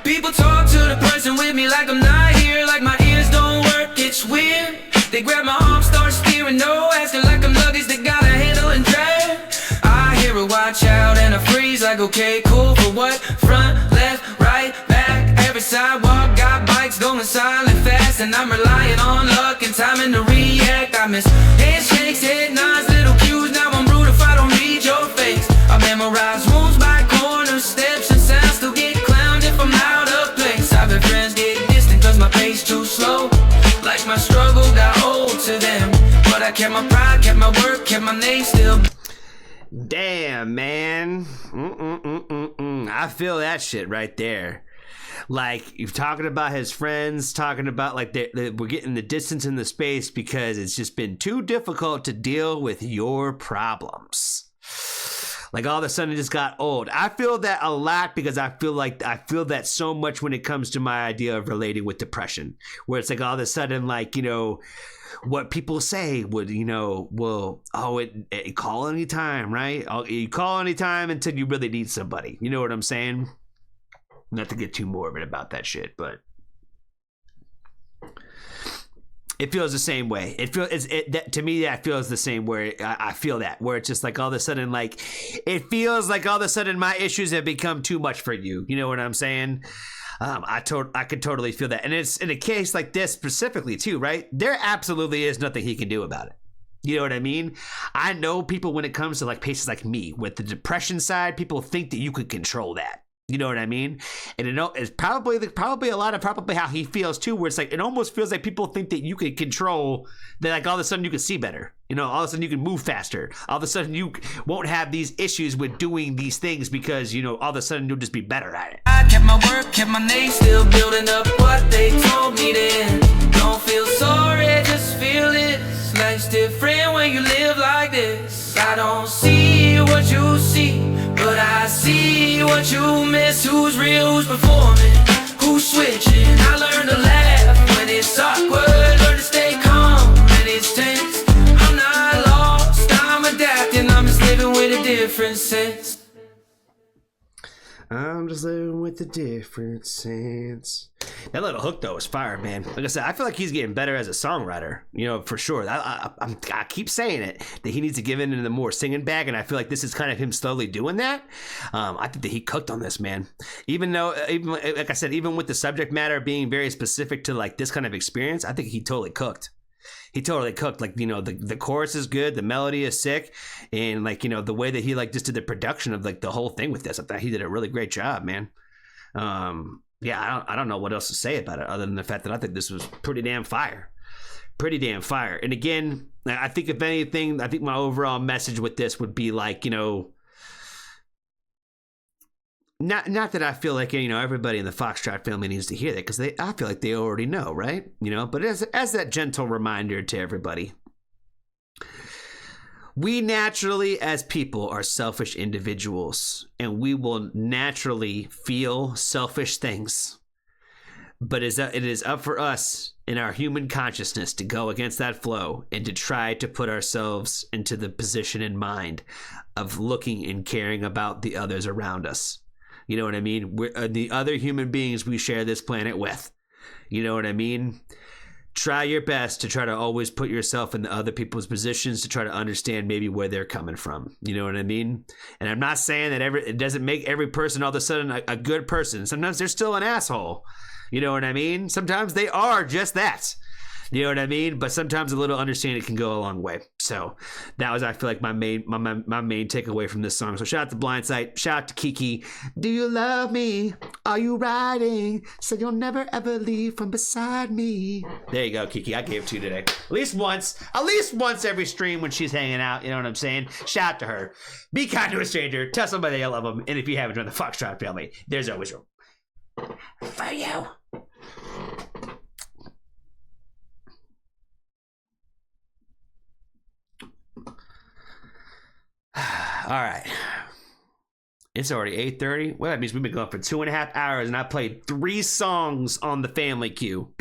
[SPEAKER 2] People talk to the person with me like I'm not here, like my ears don't work, it's weird. They grab my arm, start steering, no, asking like I'm luggage they gotta handle and drag. I hear a watch out and I freeze like okay, cool for what? Front, left, right, back, every sidewalk got bikes going silent fast, and I'm relying on luck and timing to react. I miss handshakes, head nods, little cues, now I'm rude if I don't read your face. I memorize rules by corners, steps and sounds, still get clowned if I'm out of place. I've had friends get distant cause my pace too slow, like my struggle got old to them, but I kept my pride, kept my work, kept my name still.
[SPEAKER 1] Damn, man. I feel that shit right there. Like, you're talking about his friends, talking about like we're getting the distance in the space because it's just been too difficult to deal with your problems. Like all of a sudden it just got old. I feel that a lot because I feel that so much when it comes to my idea of relating with depression, where it's like all of a sudden, like, you know, what people say would, you know, well, call anytime, right? You call anytime until you really need somebody. You know what I'm saying? Not to get too morbid about that shit, but It feels the same way. To me, that feels the same way. I feel that, where it's just like all of a sudden, like, it feels like all of a sudden my issues have become too much for you. You know what I'm saying? I could totally feel that. And it's in a case like this specifically too, right? There absolutely is nothing he can do about it. You know what I mean? I know people, when it comes to like cases like me with the depression side, people think that you could control that. You know what I mean? And it's probably a lot of how he feels too, where it's like, it almost feels like people think that you can control that, like all of a sudden you can see better. You know, all of a sudden you can move faster. All of a sudden you won't have these issues with doing these things because, you know, all of a sudden you'll just be better at it.
[SPEAKER 2] I kept my word, kept my name, still building up what they told me then. Don't feel sorry, just feel it. Life's different when you live like this. I don't see what you see, but I see what you miss. Who's real, who's performing, who's switching. I learned to laugh when it's awkward, learn to stay calm when it's tense. I'm not lost, I'm adapting, I'm just living with a different sense.
[SPEAKER 1] I'm just living with a different sense. That little hook though is fire, man. Like I said, I feel like he's getting better as a songwriter. You know, for sure. I keep saying it, that he needs to give in the more singing bag, and I feel like this is kind of him slowly doing that. I think that he cooked on this, man. Even like I said, even with the subject matter being very specific to like this kind of experience, I think he totally cooked. He totally cooked. Like, you know, the chorus is good, the melody is sick, and like, you know, the way that he like just did the production of like the whole thing with this, I thought he did a really great job, man. Yeah, I don't know what else to say about it other than the fact that I think this was pretty damn fire. And again, I think if anything, I think my overall message with this would be like, you know, not that I feel like, you know, everybody in the Foxtrot family needs to hear that, because I feel like they already know, right? You know, but as that gentle reminder to everybody, we naturally, as people, are selfish individuals, and we will naturally feel selfish things. But it is up for us in our human consciousness to go against that flow and to try to put ourselves into the position in mind of looking and caring about the others around us. You know what I mean? We're the other human beings we share this planet with. You know what I mean? Try your best to try to always put yourself in the other people's positions to try to understand maybe where they're coming from. You know what I mean? And I'm not saying that it doesn't make every person all of a sudden a good person. Sometimes they're still an asshole. You know what I mean? Sometimes they are just that. You know what I mean? But sometimes a little understanding can go a long way. So that was, I feel like, my main takeaway from this song. So shout out to Blindsight. Shout out to Kiki. Do you love me? Are you riding? So you'll never ever leave from beside me. There you go, Kiki. I gave it to you today. At least once every stream when she's hanging out. You know what I'm saying? Shout out to her. Be kind to a stranger. Tell somebody you love them. And if you haven't joined the Foxtrot family, there's always room for you. All right. It's already 8:30. Well, that means we've been going for 2.5 hours, and I played 3 songs on the family queue.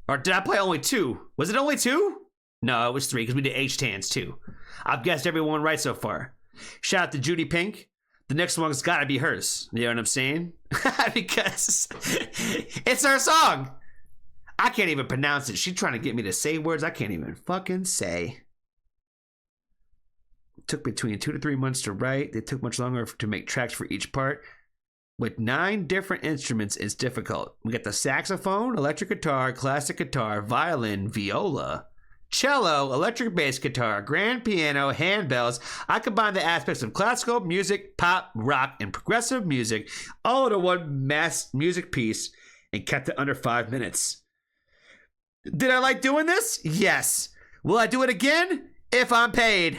[SPEAKER 1] Or did I play only 2? Was it only 2? No, it was 3 because we did H-Tans too. I've guessed everyone right so far. Shout out to Judy Pink. The next one's got to be hers. You know what I'm saying? Because it's her song. I can't even pronounce it. She's trying to get me to say words I can't even fucking say. Took between 2 to 3 months to write. They took much longer to make tracks for each part. With 9 different instruments, it's difficult. We got the saxophone, electric guitar, classic guitar, violin, viola, cello, electric bass guitar, grand piano, handbells. I combined the aspects of classical music, pop, rock, and progressive music all into one mass music piece and kept it under 5 minutes. Did I like doing this? Yes. Will I do it again? If I'm paid.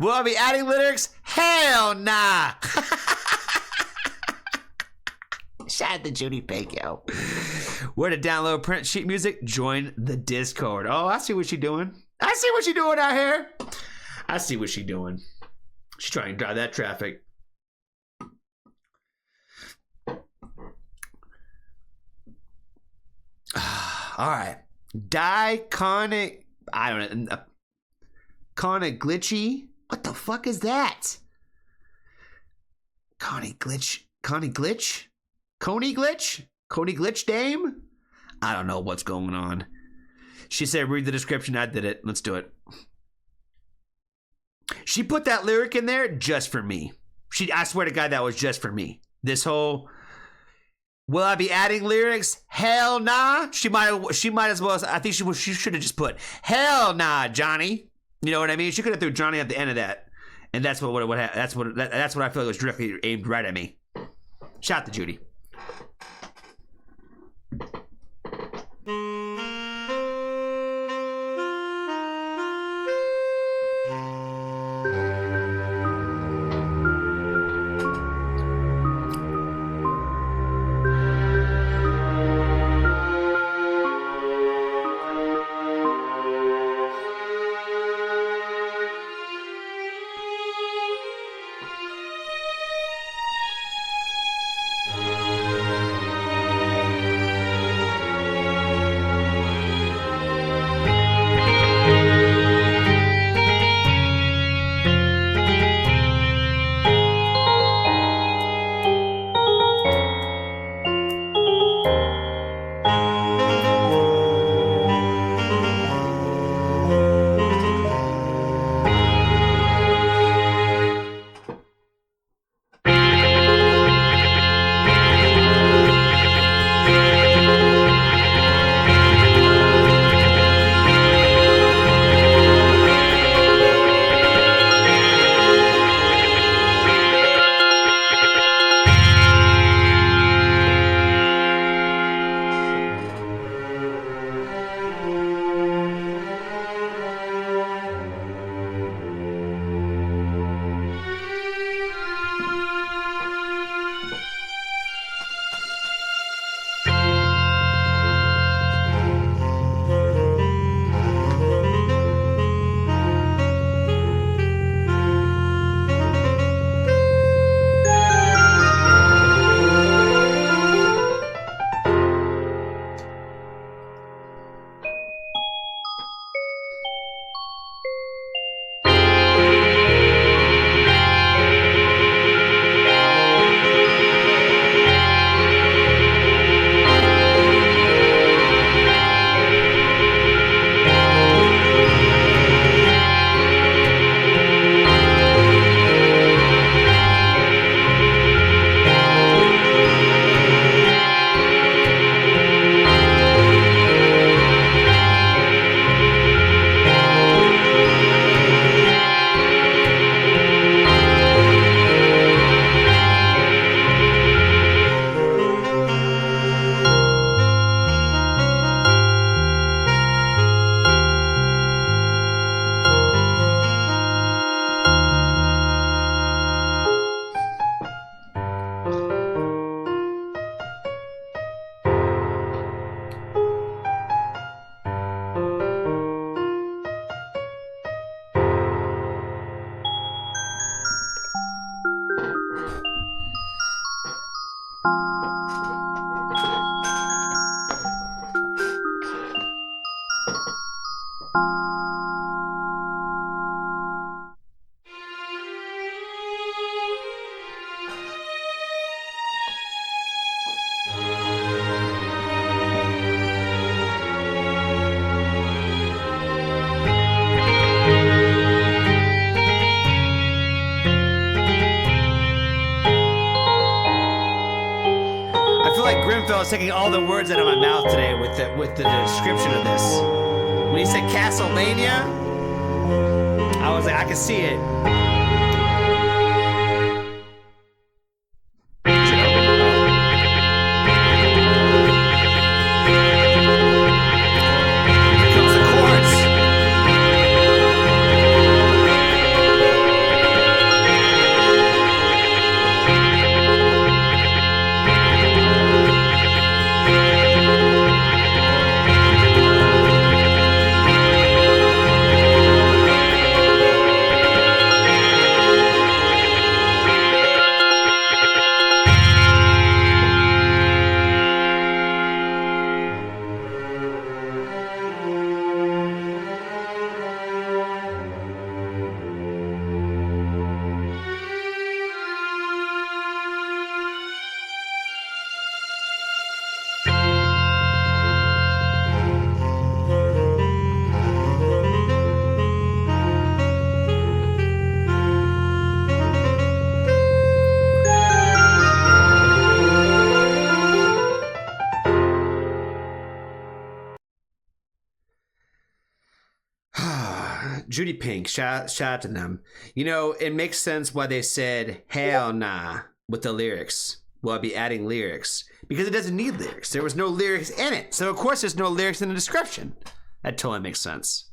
[SPEAKER 1] Will I be adding lyrics? Hell nah. Shout out to Judy Pink, yo. Where to download print sheet music? Join the Discord. Oh, I see what she's doing. I see what she's doing out here. I see what she's doing. She's trying to drive that traffic. All right. Diconic. I don't know. Königliche? What the fuck is that? Königliche? Königliche Dame? I don't know what's going on. She said, read the description. I did it. Let's do it. She put that lyric in there just for me. I swear to God, that was just for me. This whole, will I be adding lyrics? Hell nah. She might as well. I think she should have just put, hell nah, Johnny. You know what I mean? She could have threw Johnny at the end of that, and that's what I feel like was directly aimed right at me. Shout out to Judy. Grimfell's taking all the words out of my mouth today with the description of this. When he said Castlevania, I was like, I can see it. Here comes the chords. Judy Pink, shout out to them. You know, it makes sense why they said hell nah with the lyrics. Well, I'll be adding lyrics because it doesn't need lyrics. There was no lyrics in it. So, of course, there's no lyrics in the description. That totally makes sense.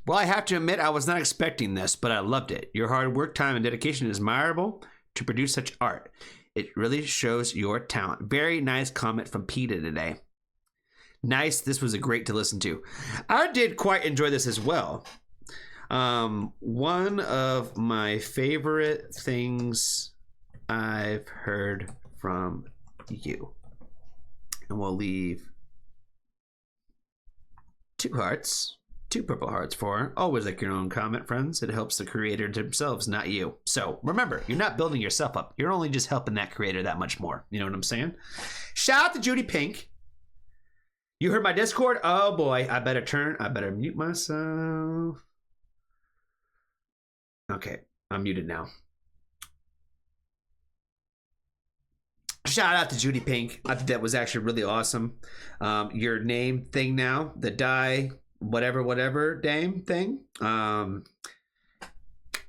[SPEAKER 1] Well, I have to admit, I was not expecting this, but I loved it. Your hard work, time, and dedication is admirable to produce such art. It really shows your talent. Very nice comment from Peter today. Nice. This was a great to listen to. I did quite enjoy this as well. One of my favorite things I've heard from you. And we'll leave 2 hearts, 2 purple hearts for her. Always like your own comment, friends. It helps the creator themselves, not you. So remember, you're not building yourself up. You're only just helping that creator that much more. You know what I'm saying? Shout out to Judy Pink. You heard my Discord? Oh boy, I better mute myself. Okay, I'm muted now. Shout out to Judy Pink. I think that was actually really awesome. Your name thing now, the die, whatever dame thing.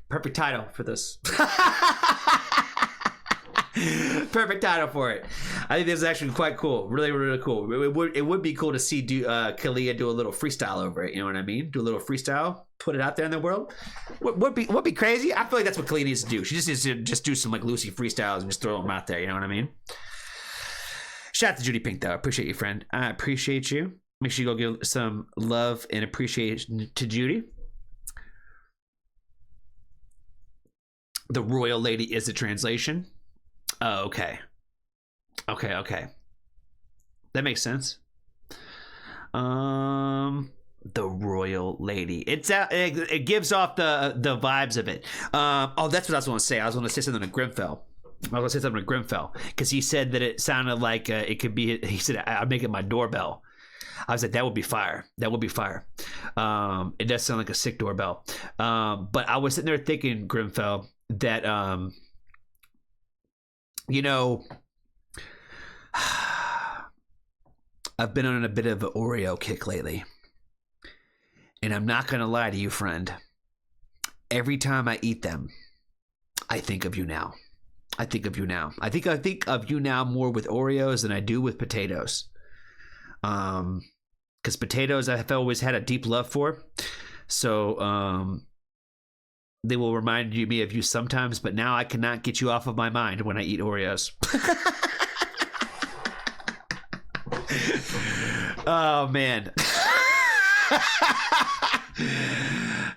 [SPEAKER 1] Perfect title for this. Perfect title for it. I think this is actually quite cool. Really, really cool. It would be cool to see Kalia do a little freestyle over it. You know what I mean? Do a little freestyle, put it out there in the world. Would be crazy. I feel like that's what Kalia needs to do. She just needs to just do some like Lucy freestyles and just throw them out there. You know what I mean? Shout out to Judy Pink though. I appreciate you, friend. I appreciate you. Make sure you go give some love and appreciation to Judy. The royal lady is the translation. Oh, okay. Okay. That makes sense. The royal lady. It gives off the vibes of it. Oh, that's what I was going to say. I was going to say something to Grimfell. Because he said that it sounded like it could be. He said, "I'll make it my doorbell." I was like, that would be fire. That would be fire. It does sound like a sick doorbell. But I was sitting there thinking, Grimfell, that you know, I've been on a bit of an Oreo kick lately. And I'm not going to lie to you, friend. Every time I eat them, I think of you now. I think of you now more with Oreos than I do with potatoes. Because potatoes I've always had a deep love for. So, they will remind me of you sometimes, but now I cannot get you off of my mind when I eat Oreos. Oh, man.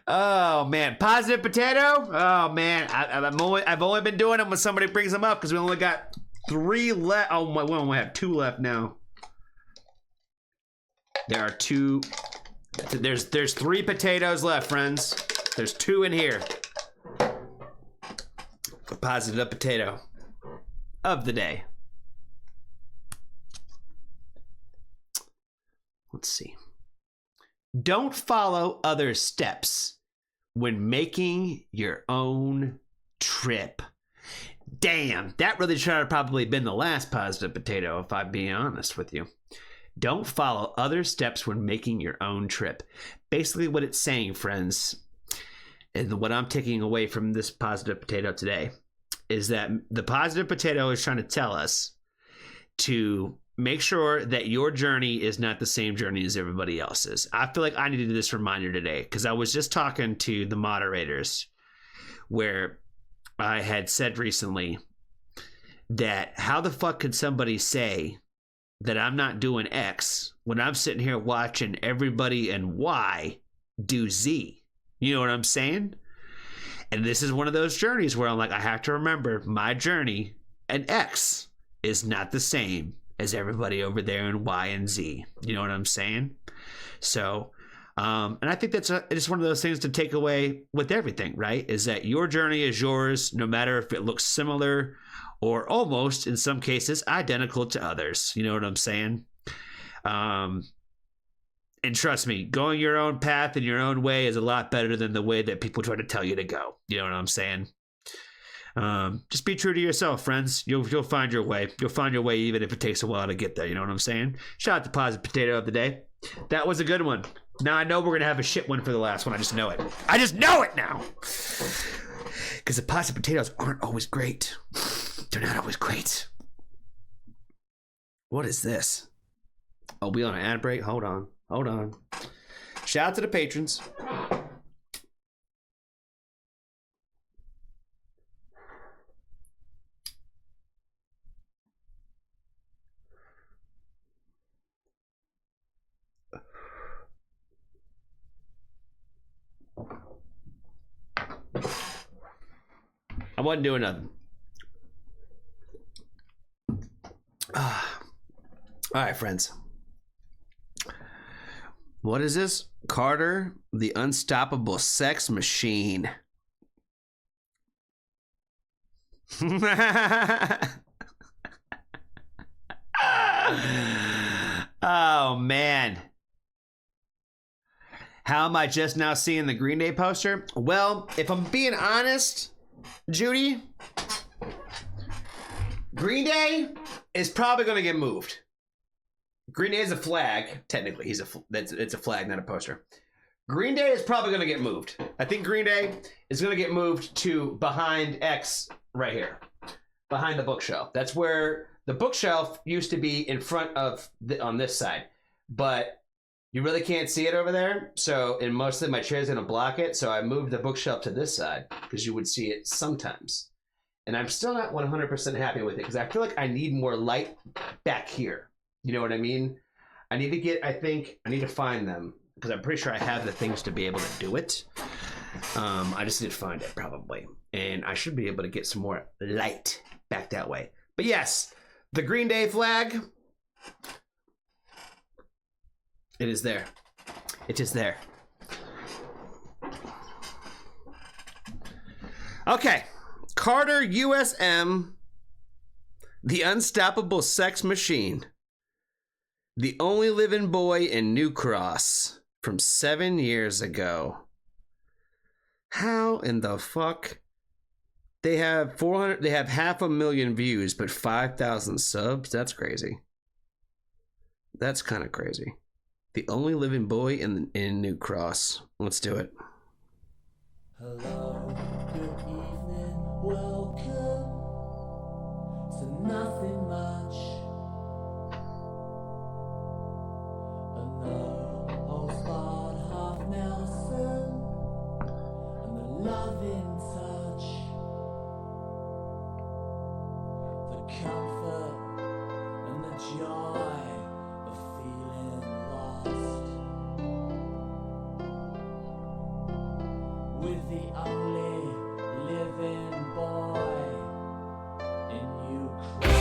[SPEAKER 1] Oh, man. Positive potato? Oh, man. I've only been doing them when somebody brings them up because we only got 3 left. Oh, we only have 2 left now. There are 2. There's 3 potatoes left, friends. There's 2 in here. A positive potato of the day. Let's see. Don't follow other steps when making your own trip. Damn, that really should have probably been the last positive potato, if I'm being honest with you. Don't follow other steps when making your own trip. Basically what it's saying, friends, and what I'm taking away from this positive potato today, is that the positive potato is trying to tell us to make sure that your journey is not the same journey as everybody else's. I feel like I needed this reminder today because I was just talking to the moderators where I had said recently that how the fuck could somebody say that I'm not doing X when I'm sitting here watching everybody in Y do Z? You know what I'm saying? And this is one of those journeys where I'm like, I have to remember my journey and X is not the same as everybody over there in Y and Z. You know what I'm saying? So, and I think it's one of those things to take away with everything, right? Is that your journey is yours, no matter if it looks similar or almost, in some cases, identical to others. You know what I'm saying? And trust me, going your own path and your own way is a lot better than the way that people try to tell you to go. You know what I'm saying? Just be true to yourself, friends. You'll find your way. You'll find your way even if it takes a while to get there. You know what I'm saying? Shout out to Positive Potato of the Day. That was a good one. Now I know we're gonna have a shit one for the last one. I just know it. I just know it now. Because the pasta potatoes aren't always great. They're not always great. What is this? Oh, we on an ad break? Hold on. Shout out to the patrons. I wasn't doing nothing. All right, friends. What is this? Carter, the unstoppable sex machine. Oh, man. How am I just now seeing the Green Day poster? Well, if I'm being honest, Judy, Green Day is probably going to get moved. Green Day is a flag. Technically, it's a flag, not a poster. Green Day is probably going to get moved. I think Green Day is going to get moved to behind X right here, behind the bookshelf. That's where the bookshelf used to be in front of on this side, but you really can't see it over there. So, and mostly my chair's going to block it. So I moved the bookshelf to this side because you would see it sometimes. And I'm still not 100% happy with it because I feel like I need more light back here. You know what I mean? I need to find them because I'm pretty sure I have the things to be able to do it. I just need to find it probably. And I should be able to get some more light back that way. But yes, the Green Day flag, it is there. It is there. Okay. Carter, U.S.M, the unstoppable sex machine. The only living boy in New Cross from 7 years ago. How in the fuck? They have 500,000 views, but 5,000 subs? That's crazy. That's kind of crazy. The only living boy in New Cross. Let's do it.
[SPEAKER 2] Hello, good evening, welcome to nothing much. Old-Spot, half Nelson, and the loving touch, the comfort and the joy of feeling lost, with the only living boy in Ukraine.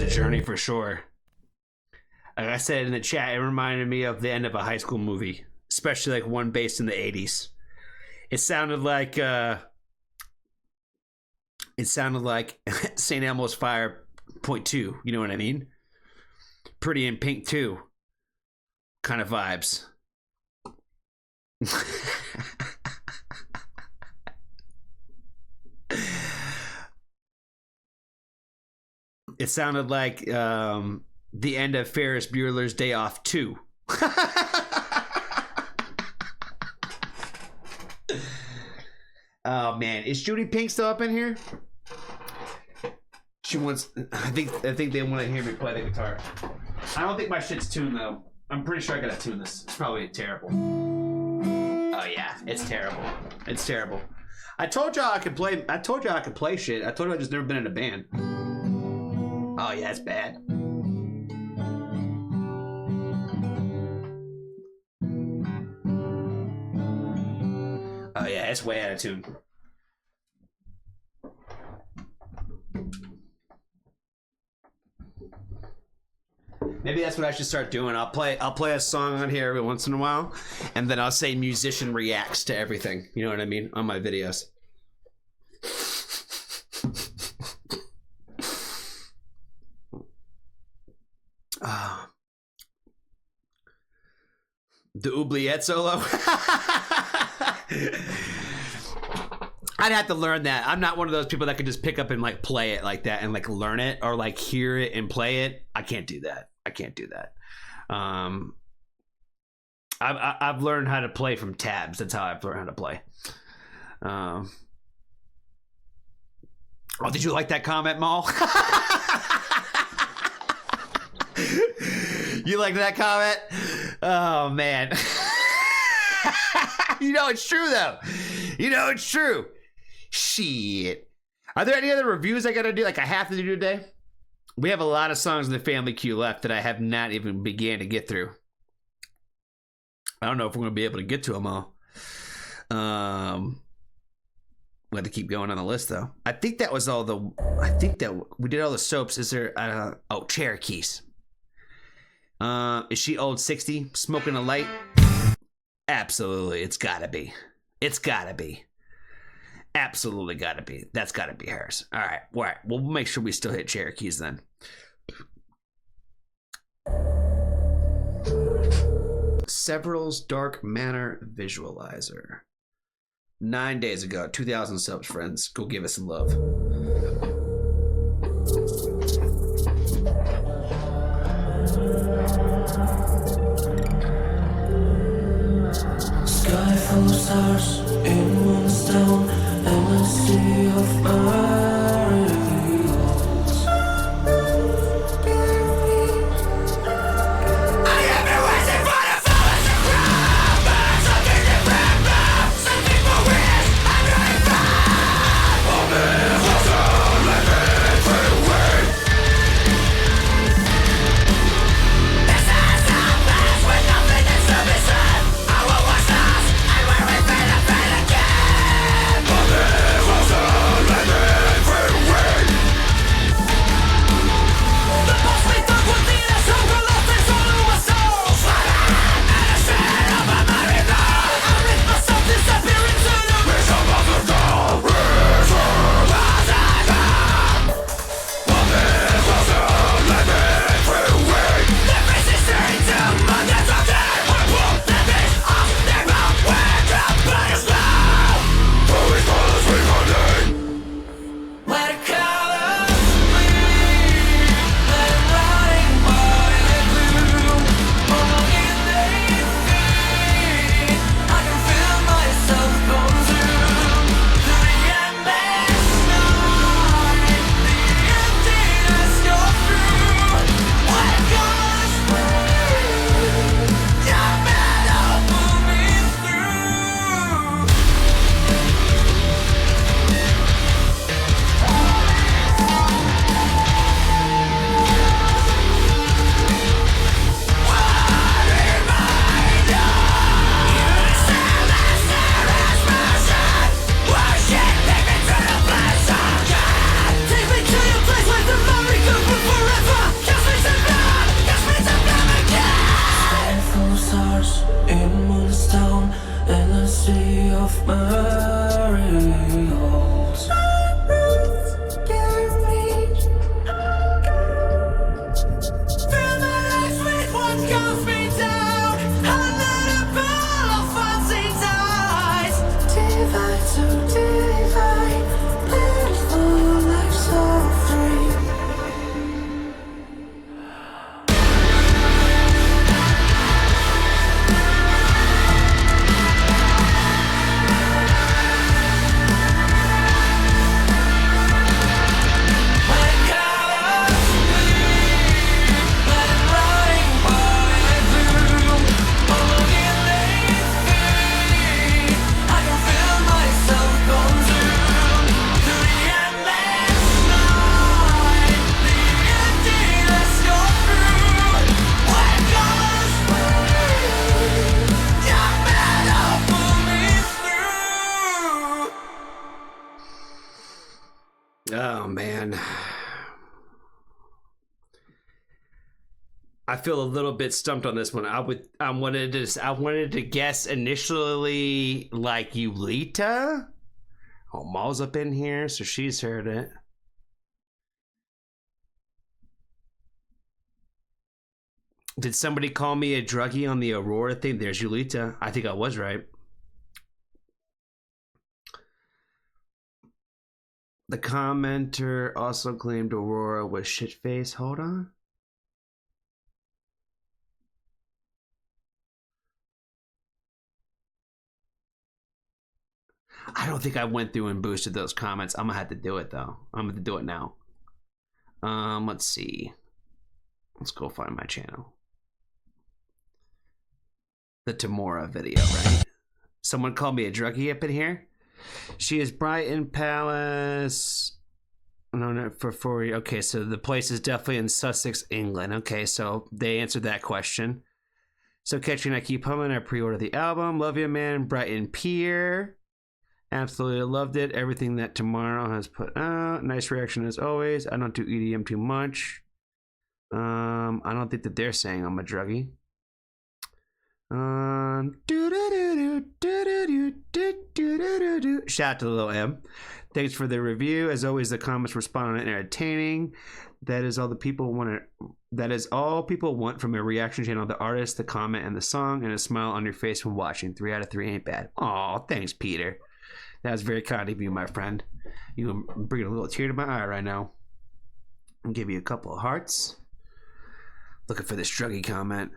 [SPEAKER 1] was a journey for sure. Like I said in the chat, it reminded me of the end of a high school movie, especially like one based in the 80s. It sounded like St. Elmo's Fire Point 2, you know what I mean? Pretty in Pink 2 kind of vibes. It sounded like the end of Ferris Bueller's Day Off 2. Oh man, is Judy Pink still up in here? She wants. I think they want to hear me play the guitar. I don't think my shit's tuned though. I'm pretty sure I gotta tune this. It's probably terrible. Oh yeah, it's terrible. It's terrible. I told y'all I could play. I told y'all I could play shit. I told you I just never been in a band. Oh yeah, it's bad. Oh yeah, it's way out of tune. Maybe that's what I should start doing. I'll play a song on here every once in a while, and then I'll say musician reacts to everything. You know what I mean? On my videos. The oubliette solo. I'd have to learn that. I'm not one of those people that could just pick up and like play it like that and like learn it or like hear it and play it. I can't do that. I've learned how to play from tabs. That's how I've learned how to play. Oh, did you like that comment, Maul? You like that comment? Oh man. You know it's true though. You know it's true. Shit. Are there any other reviews I gotta do? Like I have to do today? We have a lot of songs in the family queue left that I have not even began to get through. I don't know if we're gonna be able to get to them all. We have to keep going on the list though. I think that was all the. I think that we did all the soaps. Is there? Oh, Cherokees. Is she old 60? Smoking a light? Absolutely, it's gotta be. It's gotta be. Absolutely gotta be. That's gotta be hers. All right. We'll make sure we still hit Cherokees then. Several's Dark Matter Visualizer. 9 days ago, 2,000 subs, friends. Go give us some love.
[SPEAKER 2] Sky full of stars in one stone, and a sea of earth. Let stars in Moonstone and a sea of Marigold. Fill my life with what calms me down. Under the ball of fancy ties. Divine to divine, beautiful life so free.
[SPEAKER 1] Oh man, I feel a little bit stumped on this one. I wanted to guess initially like Ulita. Oh, Maul's up in here, so she's heard it. Did somebody call me a druggie on the Aurora thing? There's Ulita. I think I was right. The commenter also claimed Aurora was shitface. Hold on. I don't think I went through and boosted those comments. I'm gonna have to do it though. I'm gonna do it now. Let's see. Let's go find my channel. The Tamora video, right? Someone called me a druggie up in here. She is Brighton Palace. No, not for 40. Okay, so the place is definitely in Sussex, England. Okay, so they answered that question. So catching, I keep humming. I pre-ordered the album. Love you, man. Brighton Pier. Absolutely loved it. Everything that Tomorrow has put out. Nice reaction as always. I don't do EDM too much. I don't think that they're saying I'm a druggie. Shout out to Lil M. Thanks for the review. As always, the comments respond and entertaining. That is all people want from a reaction channel. The artist, the comment, and the song, and a smile on your face when watching. 3 out of 3 ain't bad. Aw, thanks, Peter. That was very kind of you, my friend. You bring a little tear to my eye right now. I'll give you a couple of hearts. Looking for this druggy comment.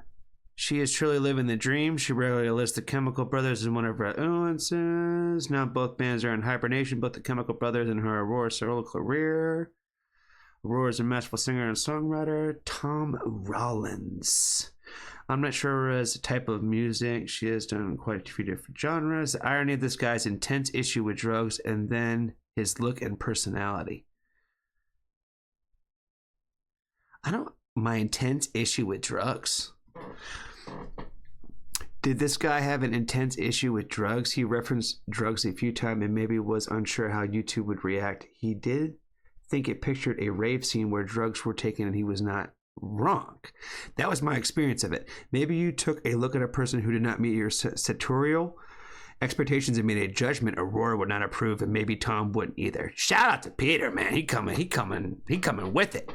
[SPEAKER 1] She is truly living the dream. She regularly lists the Chemical Brothers as one of her influences. Now both bands are in hibernation, both the Chemical Brothers and her Aurora solo career. Aurora is a masterful singer and songwriter. Tom Rollins. I'm not sure as a type of music. She has done quite a few different genres. The irony of this guy's intense issue with drugs and then his look and personality. My intense issue with drugs. Did this guy have an intense issue with drugs? He referenced drugs a few times and maybe was unsure how YouTube would react. He did think it pictured a rave scene where drugs were taken and he was not wrong. That was my experience of it. Maybe you took a look at a person who did not meet your sartorial expectations and made a judgment Aurora would not approve, and maybe Tom wouldn't either. Shout out to Peter, man. He coming with it.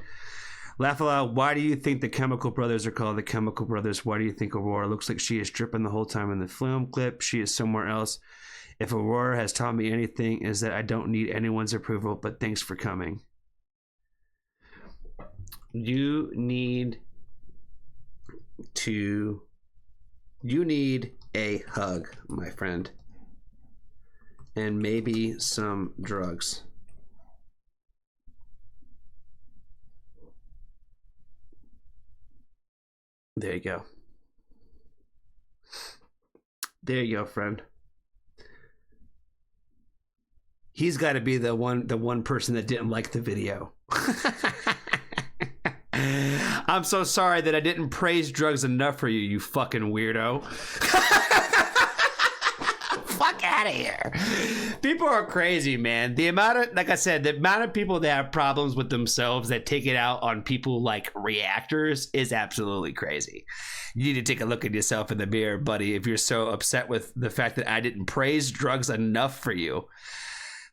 [SPEAKER 1] Laugh aloud. Why do you think the Chemical Brothers are called the Chemical Brothers? Why do you think Aurora looks like she is dripping the whole time in the film clip? She is somewhere else. If Aurora has taught me anything, is that I don't need anyone's approval, but thanks for coming. You need a hug, my friend. And maybe some drugs. There you go. There you go, friend. He's got to be the one person that didn't like the video. I'm so sorry that I didn't praise drugs enough for you, you fucking weirdo. Fuck out of here. People are crazy, man. The amount of, like I said, the amount of people that have problems with themselves that take it out on people like reactors is absolutely crazy. You need to take a look at yourself in the mirror, buddy, if you're so upset with the fact that I didn't praise drugs enough for you.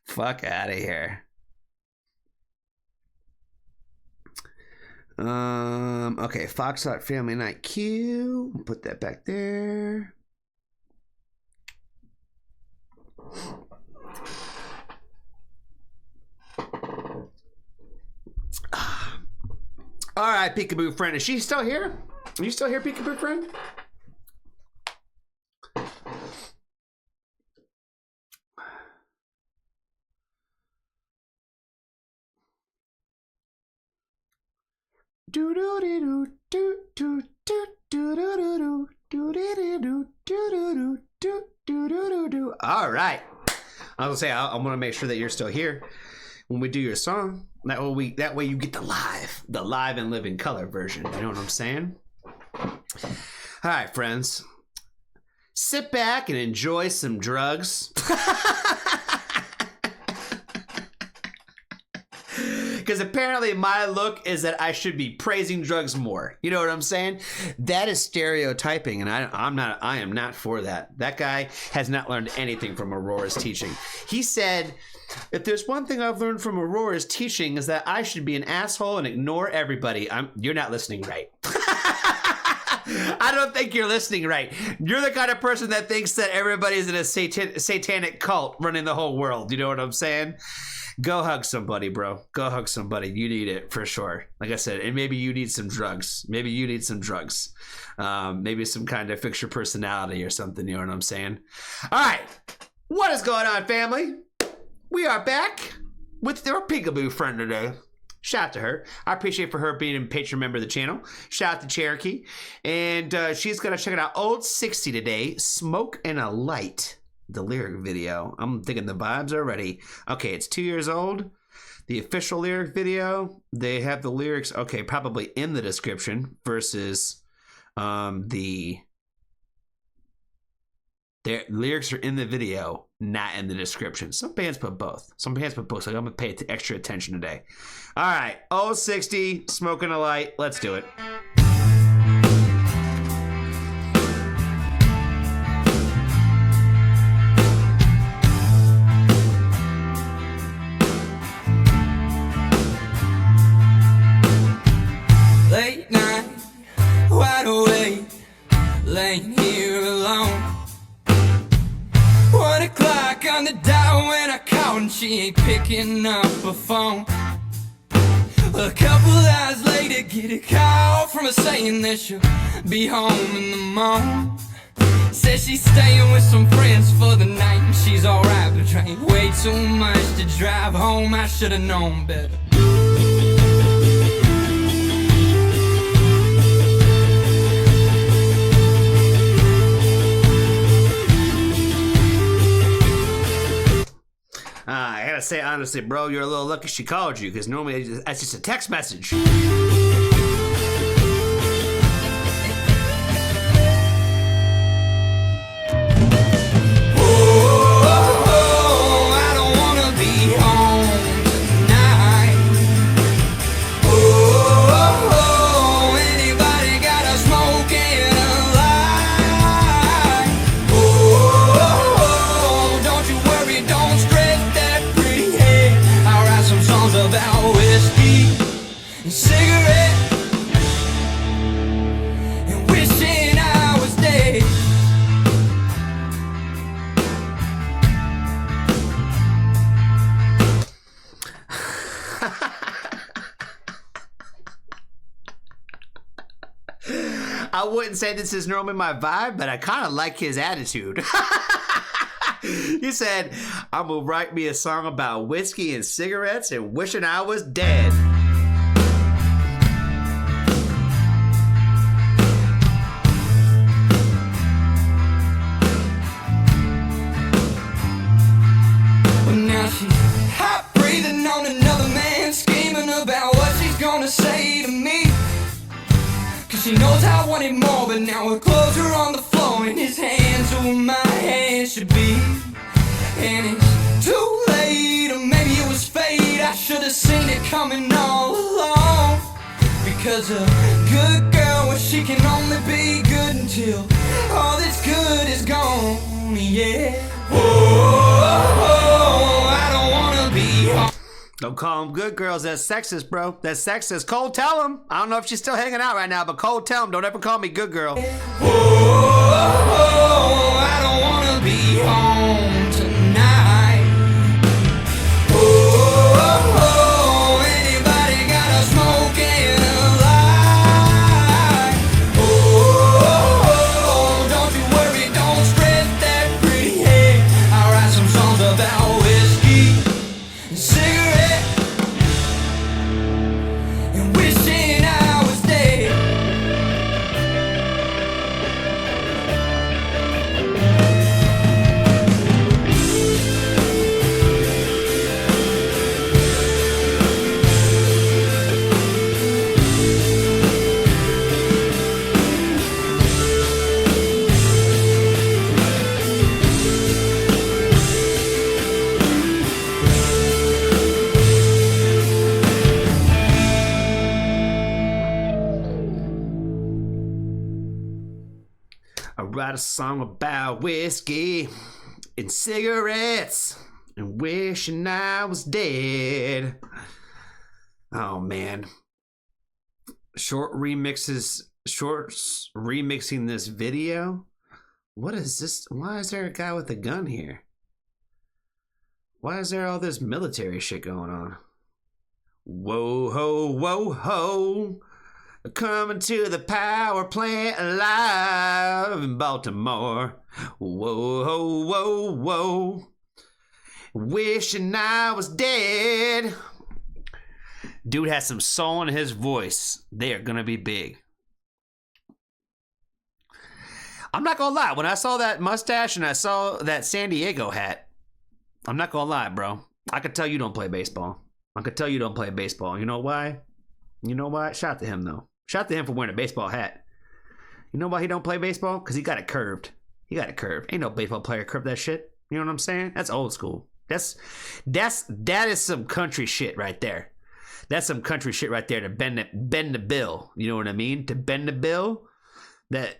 [SPEAKER 1] Fuck out of here. Okay, Foxtrot Family Night Q. Put that back there. All right, Peekaboo Friend. Is she still here? Are you still here, Peekaboo Friend? All right. I was gonna say I want to make sure that you're still here when we do your song. That way you get the live and live in color version. You know what I'm saying? All right, friends. Sit back and enjoy some drugs. Because apparently my look is that I should be praising drugs more. You know what I'm saying? That is stereotyping, and I am not for that. That guy has not learned anything from Aurora's teaching. He said, if there's one thing I've learned from Aurora's teaching is that I should be an asshole and ignore everybody. You're not listening right. I don't think you're listening right. You're the kind of person that thinks that everybody's in a satanic cult running the whole world. You know what I'm saying? Go hug somebody, bro. Go hug somebody. You need it for sure. Like I said, and maybe you need some drugs. Maybe some kind of fix your personality or something. You know what I'm saying? All right. What is going on, family? We are back with our Peekaboo Friend today. Shout out to her. I appreciate for her being a patron member of the channel. Shout out to Cherokee. And she's going to check it out. Old 60 today. Smoke and a Light. The lyric video. I'm thinking the vibes already. Okay, it's 2 years old. The official lyric video, they have the lyrics, okay, probably in the description versus their lyrics are in the video, not in the description. Some bands put both. So I'm going to pay extra attention today. All right, old 60, Smoking a Light. Let's do it.
[SPEAKER 2] Late night, wide awake, laying here alone. 1 o'clock on the dial when I call and she ain't picking up a phone. A couple hours later, get a call from her saying that she'll be home in the morning. Says she's staying with some friends for the night and she's alright, but drank way too much to drive home. I should've known better.
[SPEAKER 1] I gotta say honestly, bro, you're a little lucky she called you, because normally that's just a text message.
[SPEAKER 2] About whiskey and cigarette and wishing I was dead.
[SPEAKER 1] I wouldn't say this is normally my vibe, but I kind of like his attitude. He said, I'm gonna write me a song about whiskey and cigarettes and wishing I was dead.
[SPEAKER 2] But now she's hot breathing on another man, scheming about what she's gonna say to me. Cause she knows I wanted more, but now her clothes are on the floor and his hands are where my hands should be. and it's too late, or maybe it was fate. I should have seen it coming all along. Because a good girl, well, she can only be good until all that's good is gone. Yeah. Oh, I don't wanna be.
[SPEAKER 1] Don't call them good girls. That's sexist, bro. That's sexist. Cole, tell him. I don't know if she's still hanging out right now, but Cole, tell him. Don't ever call me good girl.
[SPEAKER 2] Oh, I don't wanna be home tonight. Oh, anybody got a smoke and a light? Oh, don't you worry, don't stress that pretty head. I'll write some songs about whiskey and cigarettes and wishing I was dead.
[SPEAKER 1] I write a song about whiskey and cigarettes and wishing I was dead. Oh man. Shorts remixing this video. What is this? Why is there a guy with a gun here? Why is there all this military shit going on? Whoa ho, whoa ho. Coming to the power plant live in Baltimore. Whoa, whoa, whoa, whoa. Wishing I was dead. Dude has some soul in his voice. They are gonna be big. I'm not gonna lie. When I saw that mustache and I saw that San Diego hat, I'm not gonna lie, bro. I could tell you don't play baseball. I could tell you don't play baseball. You know why? You know why? Shout out to him, though. Shout out to him for wearing a baseball hat. You know why he don't play baseball? Because he got it curved. He got it curved. Ain't no baseball player curved that shit. You know what I'm saying? That's old school. That is some country shit right there. That's some country shit right there to bend the bill. You know what I mean? To bend the bill. That's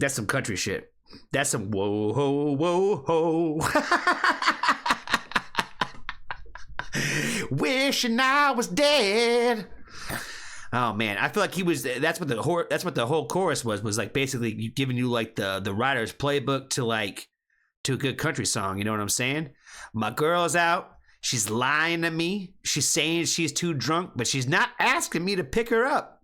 [SPEAKER 1] some country shit. That's some whoa ho whoa ho. Wishing I was dead. Oh man, I feel like he was. That's what the whole chorus was like basically giving you like the writer's playbook to a good country song. You know what I'm saying? My girl's out. She's lying to me. She's saying she's too drunk, but she's not asking me to pick her up.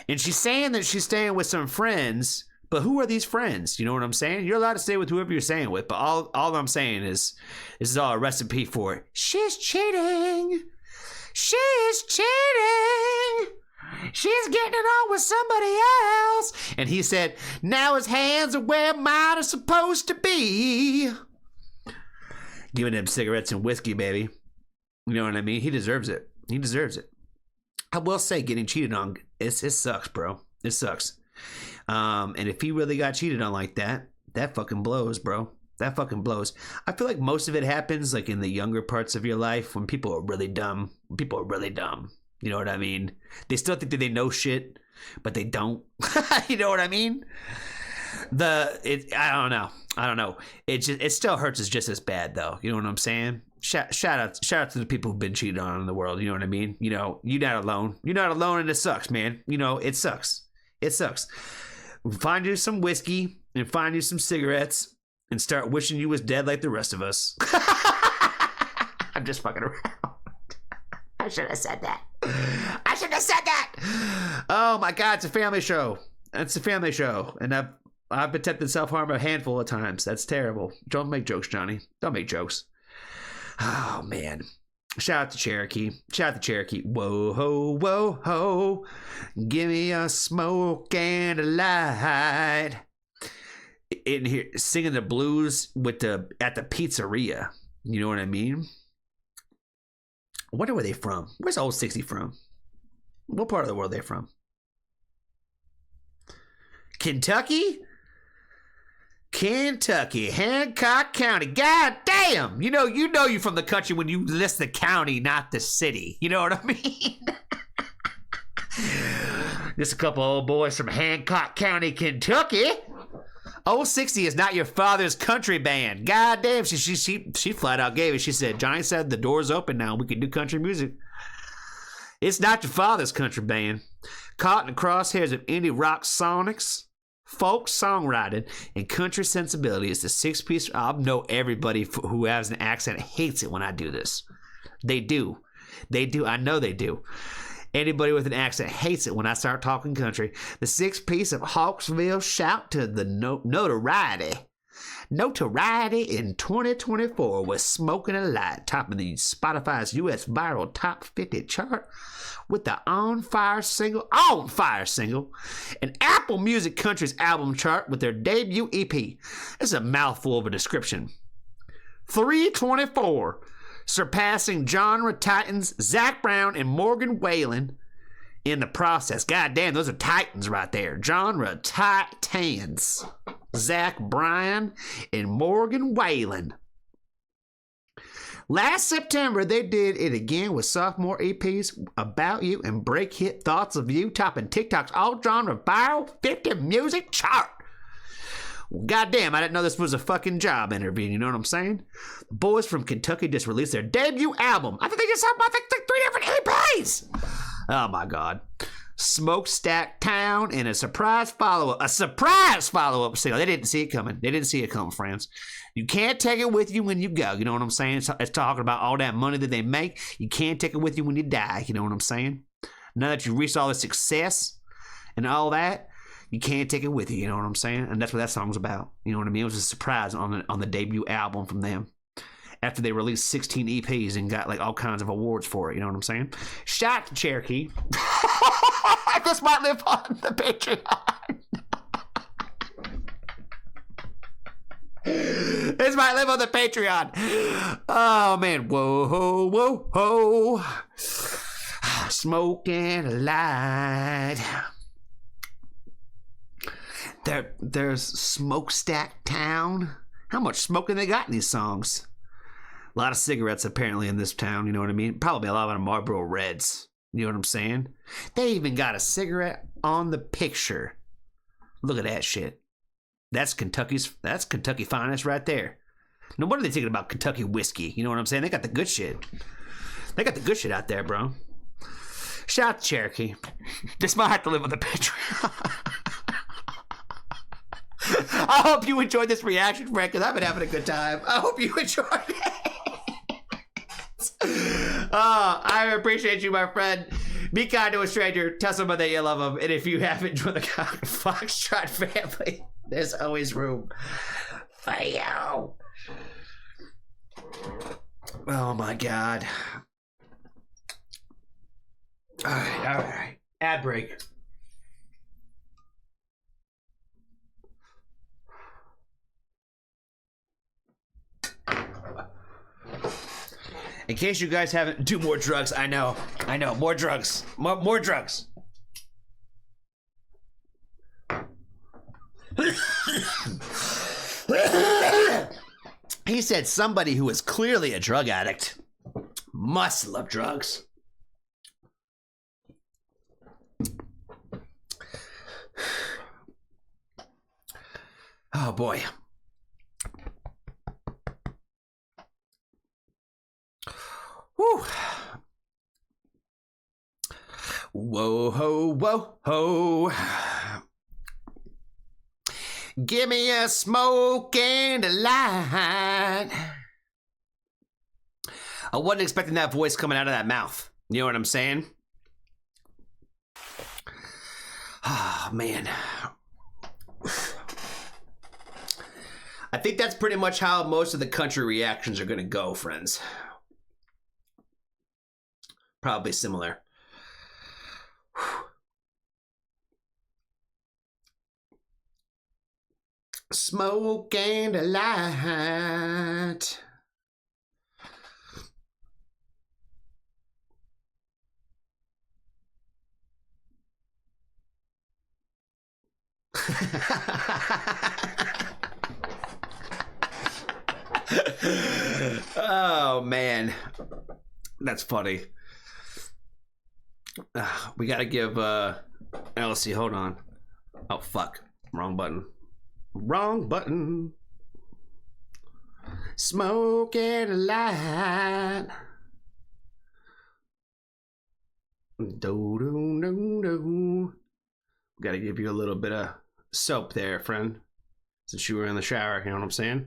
[SPEAKER 1] And she's saying that she's staying with some friends. But who are these friends? You know what I'm saying? You're allowed to stay with whoever you're staying with. But all I'm saying is, this is all a recipe for she's cheating. She's cheating. She's getting it on with somebody else. And he said, now his hands are where mine are supposed to be. Giving him cigarettes and whiskey, baby. You know what I mean? He deserves it. He deserves it. I will say getting cheated on, it sucks, bro. It sucks. And if he really got cheated on like that, that fucking blows, bro. That fucking blows. I feel like most of it happens like in the younger parts of your life when people are really dumb. People are really dumb. You know what I mean? They still think that they know shit, but they don't. You know what I mean? I don't know. It still hurts us just as bad though. You know what I'm saying? Shout out to the people who've been cheated on in the world. You know what I mean? You know, you're not alone. You're not alone, and it sucks, man. You know, it sucks. It sucks. Find you some whiskey and find you some cigarettes and start wishing you was dead like the rest of us. I'm just fucking around. I should have said that. Oh my God, it's a family show. It's a family show, and I've attempted self-harm a handful of times. That's terrible. Don't make jokes, Johnny. Don't make jokes. Oh man. Shout out to Cherokee. Whoa ho, whoa ho. Give me a smoke and a light. In here singing the blues at the pizzeria. You know what I mean? I wonder where they from. Where's Old 60 from? What part of the world are they from? Kentucky? Kentucky, Hancock County. God damn! You know you're from the country when you list the county, not the city. You know what I mean? Just a couple old boys from Hancock County, Kentucky. Old 60 is not your father's country band. God damn, she flat out gave it. She said, Johnny said the door's open now. We can do country music. It's not your father's country band. Caught in the crosshairs of indie rock sonics, folk songwriting, and country sensibility is the six-piece. I know everybody who has an accent hates it when I do this. They do. They do. I know they do. Anybody with an accent hates it when I start talking country. The six-piece of Hawksville shout to the notoriety. Notoriety in 2024 was Smoking a Light, topping the Spotify's U.S. viral top 50 chart with the On Fire single, and Apple Music Country's album chart with their debut EP. It's a mouthful of a description. 324. Surpassing genre titans Zach Brown and Morgan Wallen in the process. God damn, those are titans right there. Genre titans. Zach Bryan and Morgan Wallen. Last September, they did it again with sophomore EPs About You and Break Hit Thoughts of You, topping TikTok's all-genre viral 50 music chart. God damn, I didn't know this was a fucking job interview, you know what I'm saying? Boys from Kentucky just released their debut album. I think they just have about 3 different EPs. Oh my God. Smokestack Town and a surprise follow-up single. They didn't see it coming. They didn't see it coming, friends. You can't take it with you when you go. You know what I'm saying? It's talking about all that money that they make. You can't take it with you when you die. You know what I'm saying? Now that you reached all the success and all that, you can't take it with you. You know what I'm saying? And that's what that song's about. You know what I mean? It was a surprise on the debut album from them. After they released 16 EPs and got like all kinds of awards for it. You know what I'm saying? Shout out to Cherokee. This might live on the Patreon. This might live on the Patreon. Oh, man. Whoa, whoa, whoa. Smoking a light. There's Smokestack Town. How much smoking they got in these songs? A lot of cigarettes apparently in this town, you know what I mean? Probably a lot of Marlboro Reds. You know what I'm saying? They even got a cigarette on the picture. Look at that shit. That's Kentucky finest right there. No wonder they're thinking about Kentucky whiskey. You know what I'm saying? They got the good shit. They got the good shit out there, bro. Shout out to Cherokee. This might have to live on the Patreon. I hope you enjoyed this reaction, Frank, because I've been having a good time. I hope you enjoyed it. I appreciate you, my friend. Be kind to a stranger. Tell someone that you love them. And if you haven't joined the Foxtrot family, there's always room for you. Oh, my God. All right. Ad break. In case you guys haven't, do more drugs. I know, more drugs, more drugs. He said somebody who is clearly a drug addict must love drugs. Oh boy. Woo. Whoa, ho, whoa, ho. Give me a smoke and a light. I wasn't expecting that voice coming out of that mouth. You know what I'm saying? Oh, man. I think that's pretty much how most of the country reactions are going to go, friends. Probably similar. Smoke and a light. Oh man, that's funny. We gotta give let's see, hold on. Oh fuck, wrong button. Smoking a light. Do. Gotta give you a little bit of soap there, friend, since you were in the shower. You know what I'm saying?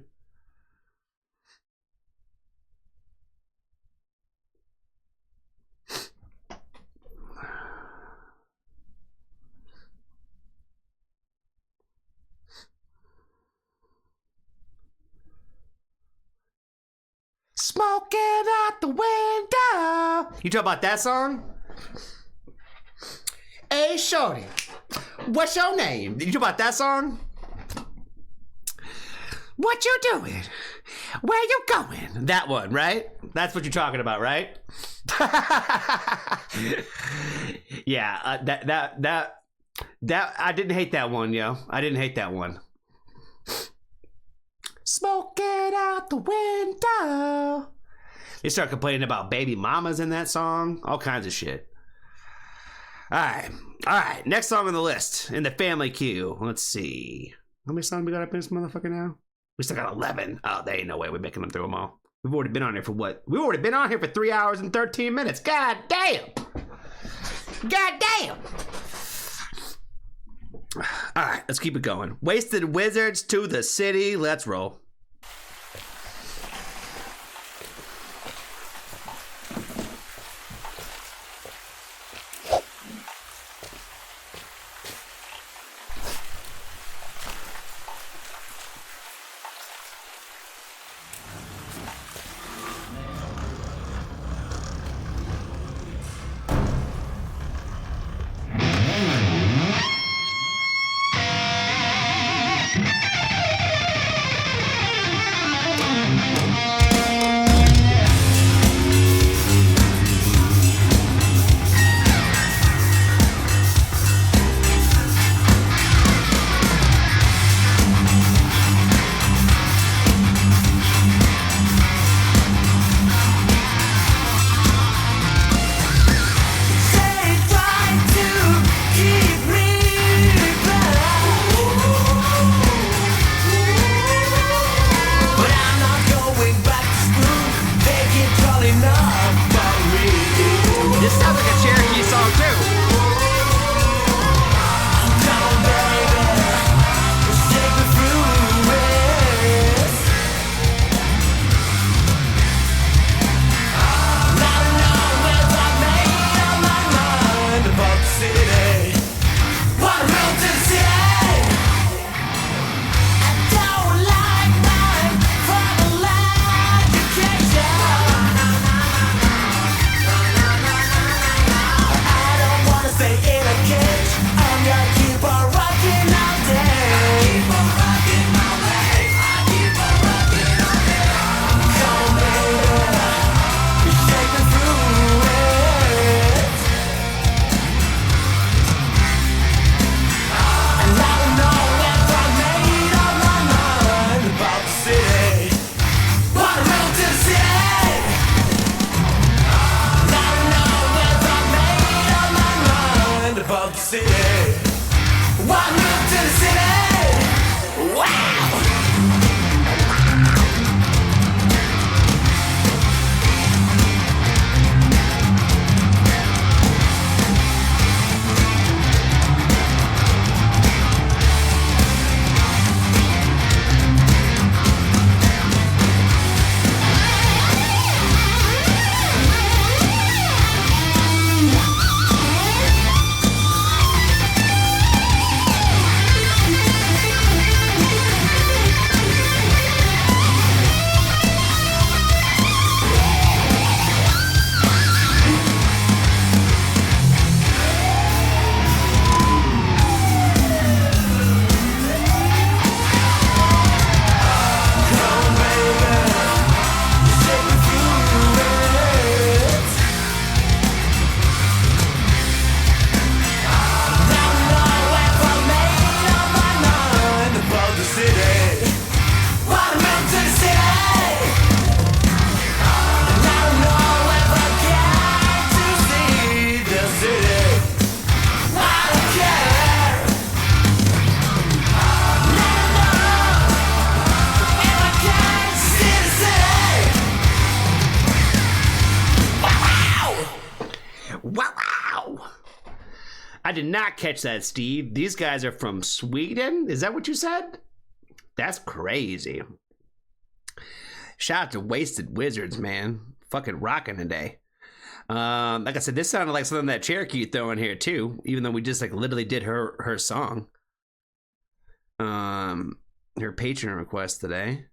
[SPEAKER 1] Smoking out the window. You talk about that song? Hey, shorty, what's your name? Did you talk about that song? What you doing? Where you going? That one, right? That's what you're talking about, right? Yeah, that I didn't hate that one, yo. I didn't hate that one. Smoking out the window. They start complaining about baby mamas in that song. All kinds of shit. All right. Next song on the list in the family queue. Let's see. How many songs we got up in this motherfucker now? We still got 11. Oh, there ain't no way we're making them through them all. We've already been on here for what? We've already been on here for 3 hours and 13 minutes. God damn. God damn. All right, let's keep it going. Wasted Wizards to the city. Let's roll. I did not catch that, Steve. These guys are from Sweden? Is that what you said? That's crazy. Shout out to Wasted Wizards, man. Fucking rocking today. Like I said, this sounded like something that Cherokee throw in here too, even though we just like literally did her song. Her Patreon request today.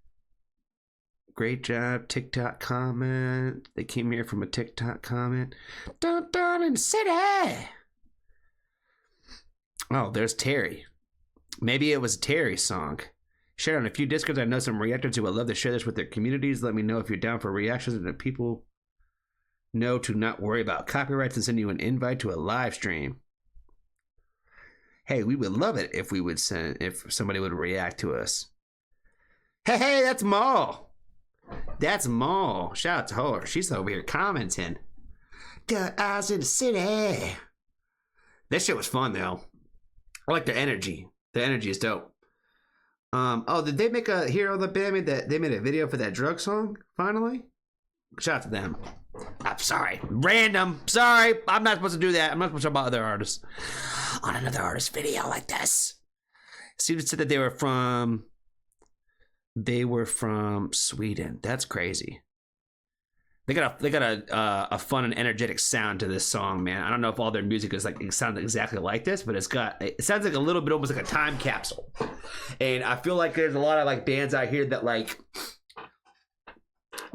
[SPEAKER 1] Great job, TikTok comment. They came here from a TikTok comment. Dun dun in the city. Oh, there's Terry. Maybe it was Terry's song. Share on a few Discords. I know some reactors who would love to share this with their communities. Let me know if you're down for reactions and that people know to not worry about copyrights and send you an invite to a live stream. Hey, we would love it if we would if somebody would react to us. Hey, that's Maul. That's Maul. Shout out to her. She's over here commenting. Got eyes in the city. This shit was fun though. I like the energy. The energy is dope. Oh, did they make a Hero the band they made a video for that drug song finally? Shout out to them. I'm sorry. Random. Sorry. I'm not supposed to do that. I'm not supposed to talk about other artists on another artist video like this. Students said that they were from Sweden. That's crazy. They got a fun and energetic sound to this song, man. I don't know if all their music is like it sounds exactly like this, but it sounds like a little bit almost like a time capsule. And I feel like there's a lot of like bands out here that like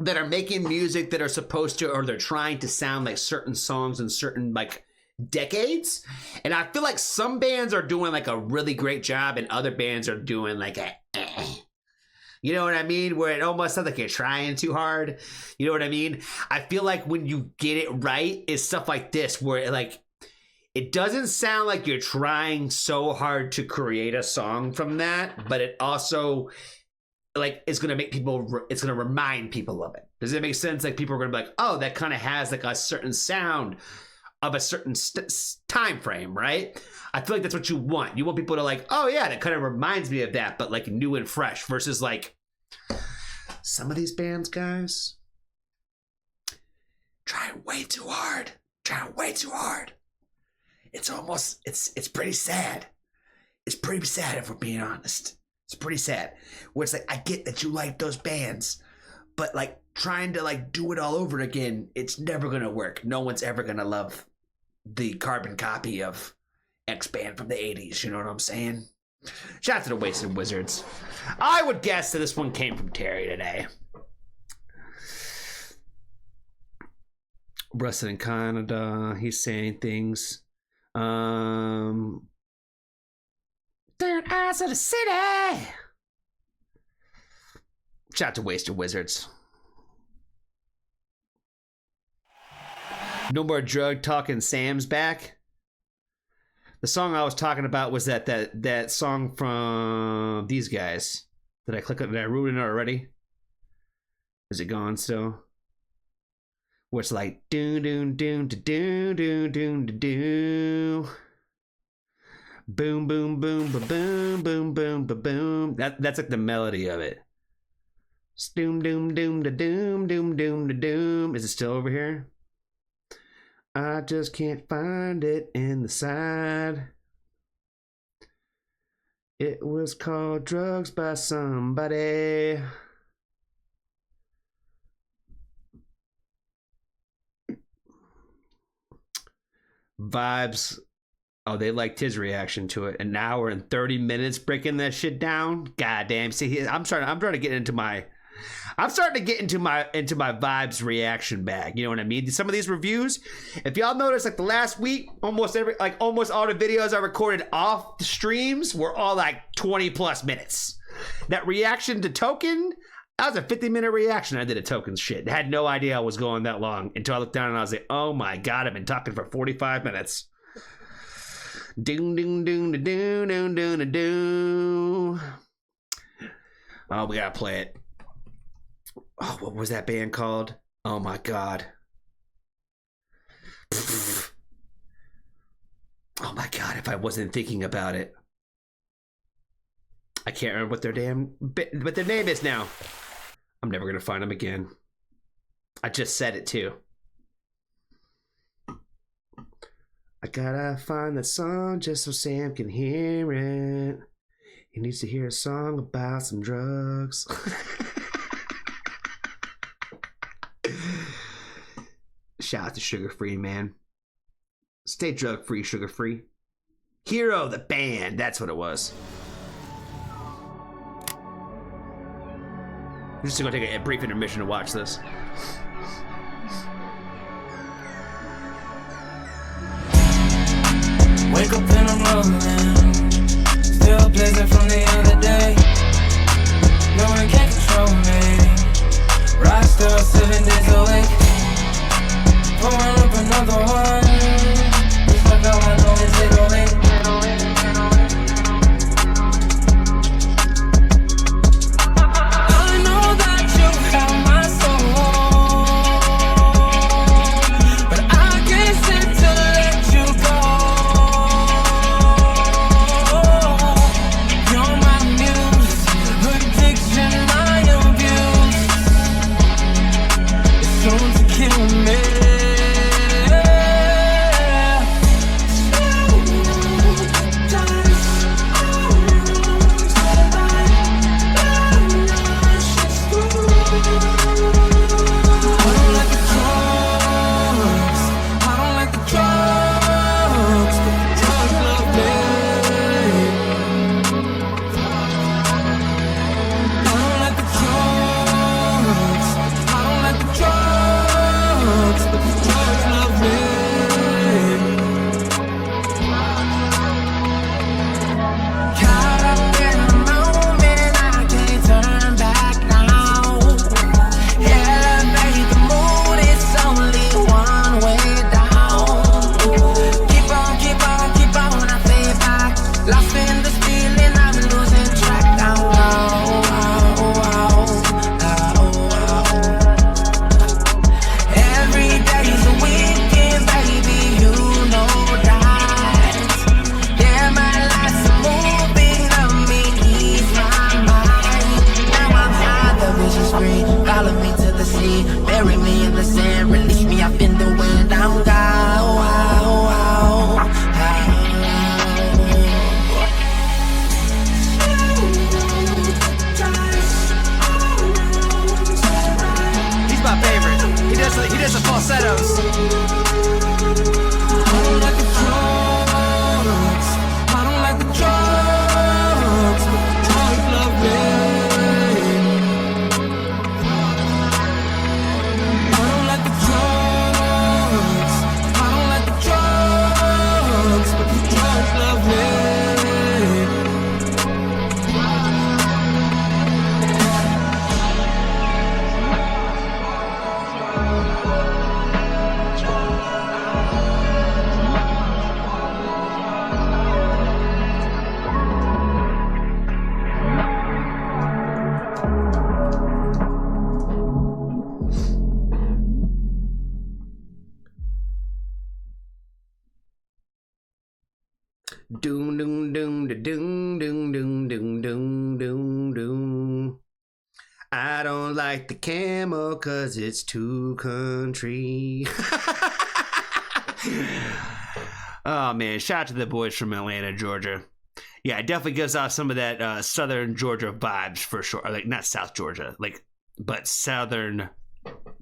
[SPEAKER 1] that are making music that are supposed to, or they're trying to sound like certain songs in certain like decades. And I feel like some bands are doing like a really great job and other bands are doing like a you know what I mean? Where it almost sounds like you're trying too hard. You know what I mean? I feel like when you get it right, it's stuff like this where it doesn't sound like you're trying so hard to create a song from that, but it also like it's gonna make people. It's gonna remind people of it. Does it make sense? Like people are gonna be like, oh, that kind of has like a certain sound of a certain time frame, right? I feel like that's what you want. You want people to like, oh yeah, that kind of reminds me of that, but like new and fresh versus like some of these bands, guys, trying way too hard. It's almost, it's pretty sad. It's pretty sad if we're being honest. It's pretty sad. Where it's like, I get that you like those bands, but like trying to like do it all over again, it's never gonna work. No one's ever gonna love the carbon copy of X band from the 80s, you know what I'm saying? Shout out to the Wasted Wizards. I would guess that this one came from Terry today. Rustin in Canada, he's saying things. Third Eyes of the City. Shout out to Wasted Wizards. No more drug talking. Sam's back. The song I was talking about was that song from these guys. Did I click it? Did I ruin it already? Is it gone still? Where it's like do do do do do do do. Boom boom boom ba boom boom boom ba boom. That's like the melody of it. Doom doom doom da doom doom doom da doom. Is it still over here? I just can't find it in the side. It was called Drugs by Somebody. Vibes. Oh, they liked his reaction to it. An hour and 30 minutes breaking that shit down. God damn. See, I'm trying to get into my vibes reaction bag. You know what I mean? Some of these reviews, if y'all notice, like the last week, almost all the videos I recorded off the streams were all like 20 plus minutes. That reaction to Token, that was a 50-minute reaction. I did a Token shit. I had no idea I was going that long until I looked down and I was like, oh my God, I've been talking for 45 minutes. Ding, ding, ding, ding, ding, ding, ding, ding. Oh, we gotta play it. Oh, what was that band called? Oh my God. Oh my God, if I wasn't thinking about it. I can't remember what their name is now. I'm never gonna find them again. I just said it too. I gotta find that song just so Sam can hear it. He needs to hear a song about some drugs. Shout out to Sugar Free, man. Stay drug free, sugar free. Hero, the band, that's what it was. I'm just gonna take a brief intermission to watch this.
[SPEAKER 2] Wake up and I'm rolling. Still blazing from the other day. No one can control me. Rock star 7 days awake. Pouring up another one. It's like I want no it's 808. I know that you have my soul, but I can't seem to let you go. You're my muse, addiction, my abuse. It's soon to kill me.
[SPEAKER 1] Doom doom doom da doom doom doom doom doom doom doom. I don't like the camel cause it's too country. Oh man, shout out to the boys from Atlanta, Georgia. Yeah, it definitely gives off some of that southern Georgia vibes for sure. Like not South Georgia, but southern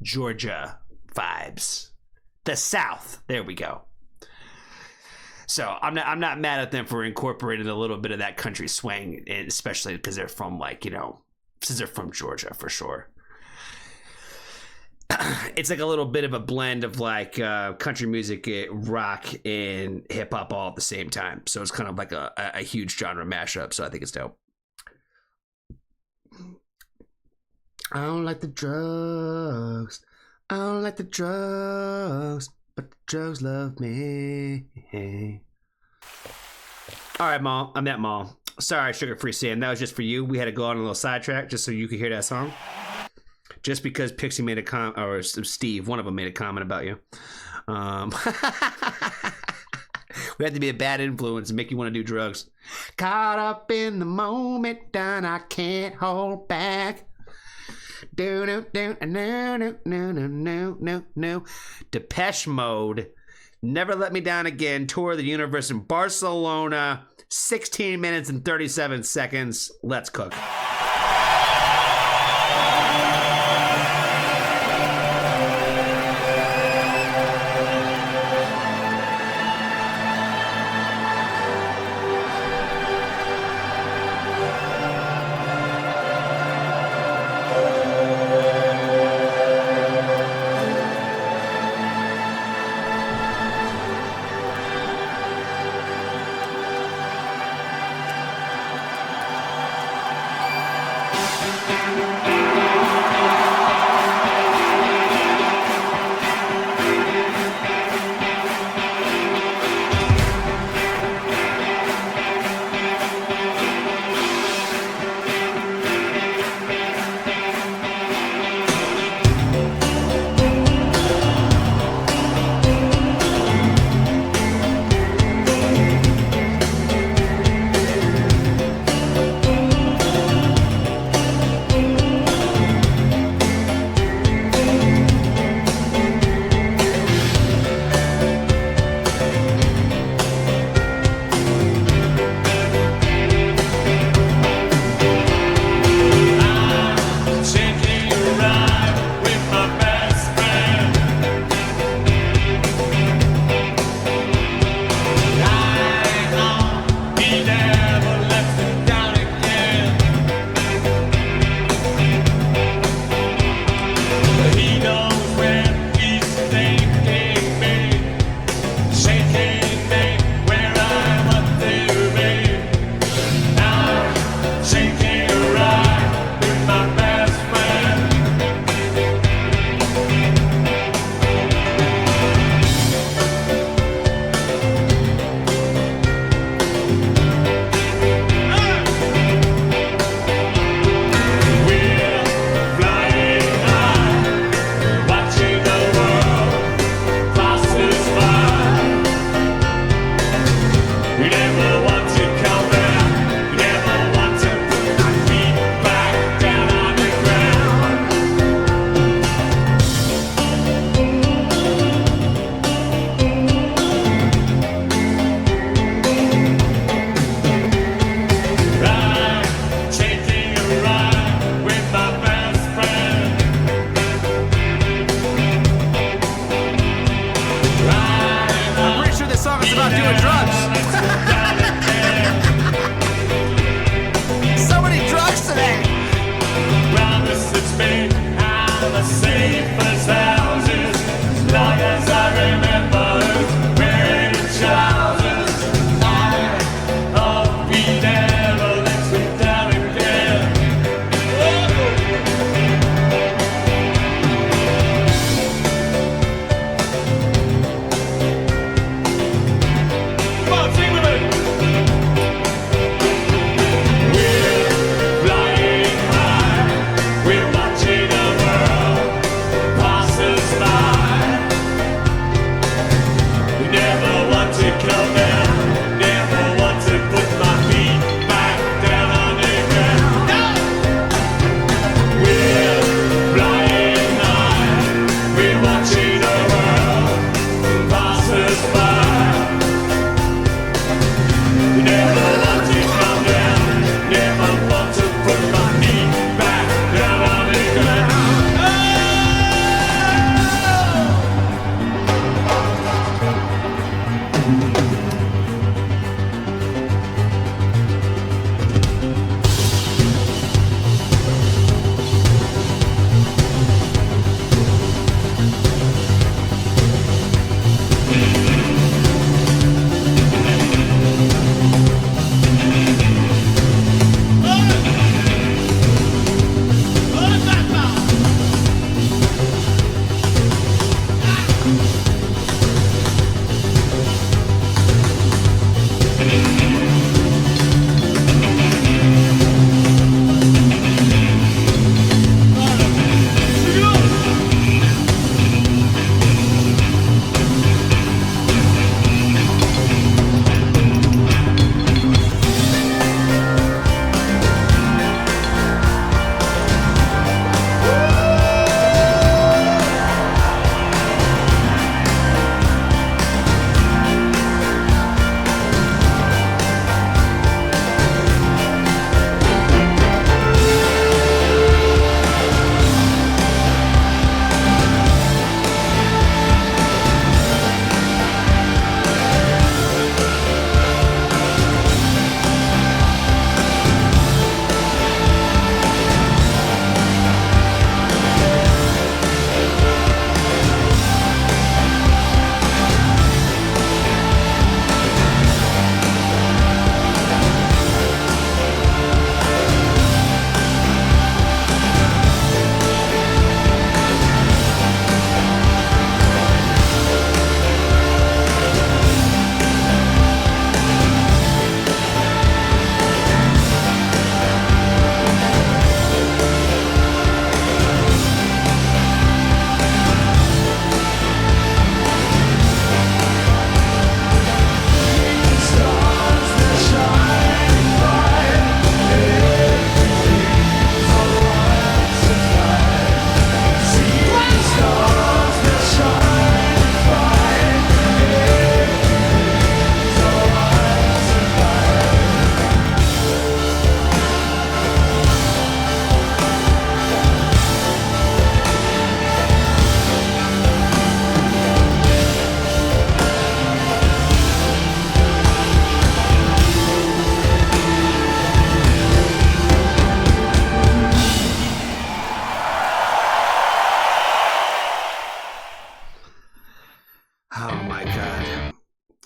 [SPEAKER 1] Georgia vibes. The South. There we go. So I'm not mad at them for incorporating a little bit of that country swing, especially because they're from since they're from Georgia for sure. It's like a little bit of a blend of country music, rock, and hip hop all at the same time. So it's kind of like a huge genre mashup. So I think it's dope. I don't like the drugs. I don't like the drugs. But the drugs love me. All right, Maul. I'm that Maul. Sorry, Sugar Free Sam. That was just for you. We had to go on a little sidetrack just so you could hear that song. Just because Pixie made a comment, or Steve, one of them made a comment about you. We had to be a bad influence and make you want to do drugs. Caught up in the moment, and I can't hold back. No. Depeche Mode, Never Let Me Down Again, Tour of the Universe in Barcelona. 16 minutes and 37 seconds. Let's cook.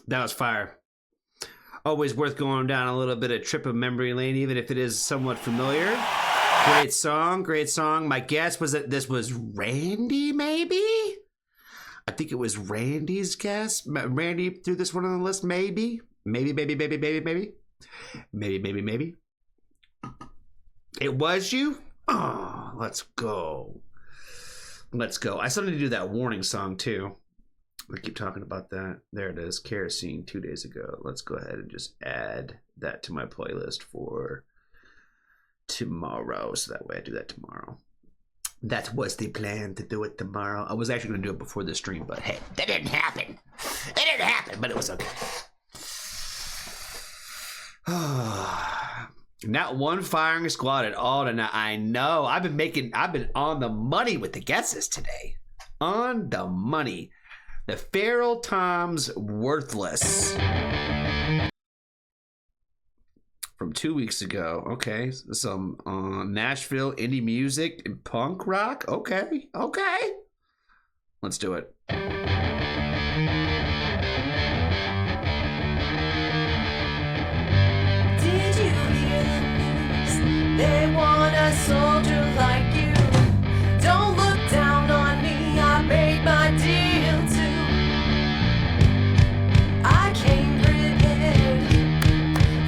[SPEAKER 1] That was fire. Always worth going down a little bit of trip of memory lane, even if it is somewhat familiar. Great song, great song. My guess was that this was Randy, maybe? I think it was Randy's guess. Randy threw this one on the list, maybe. Maybe. It was you? Oh, let's go. I still need to do that Warning song, too. I keep talking about that. There it is. Kerosene 2 days ago. Let's go ahead and just add that to my playlist for tomorrow. So that way I do that tomorrow. That was the plan, to do it tomorrow. I was actually going to do it before the stream, but hey, that didn't happen. But it was okay. Not one firing squad at all tonight. I know. I've been on the money with the guesses today. On the money. The Feral Tom's Worthless. From 2 weeks ago. Okay. Some Nashville indie music and punk rock. Okay. Let's do it.
[SPEAKER 3] Did you hear the news? They want a soldier like you. Don't look down on me, I made my deal too. I came prepared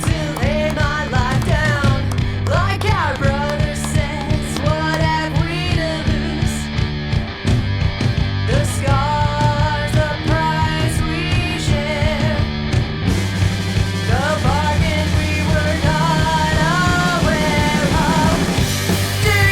[SPEAKER 3] to lay my life down. Like our brother says, what have we to lose? The scars, the price we share. The bargain we were not aware of. Did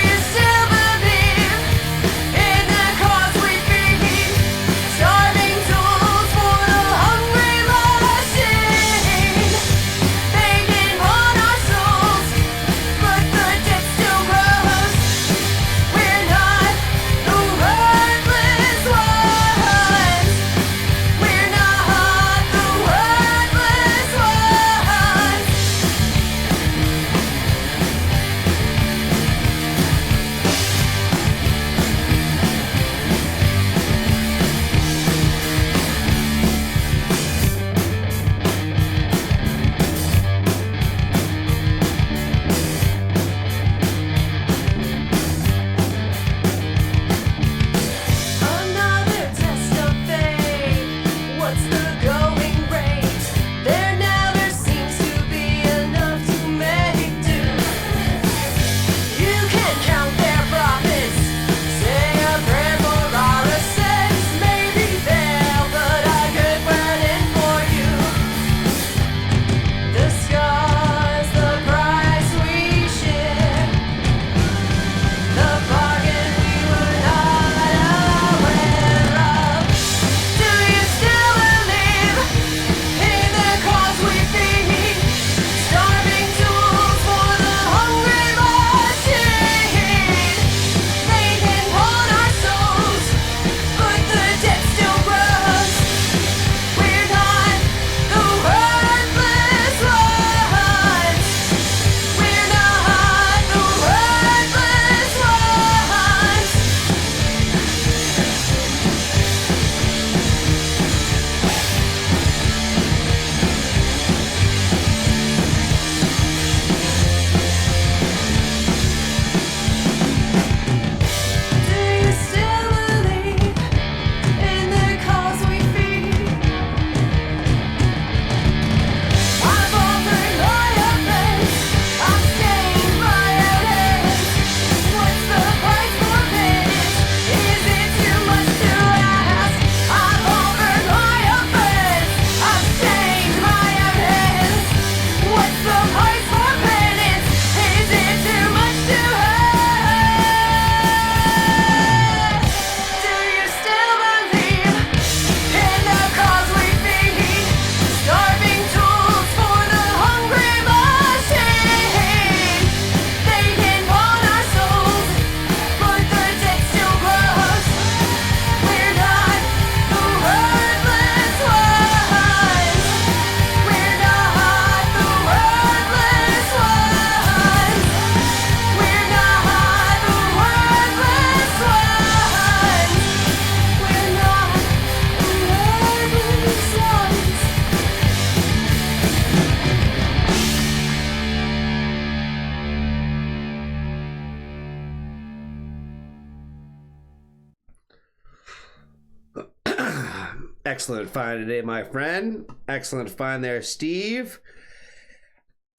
[SPEAKER 1] Excellent find today, my friend. Excellent find there, Steve.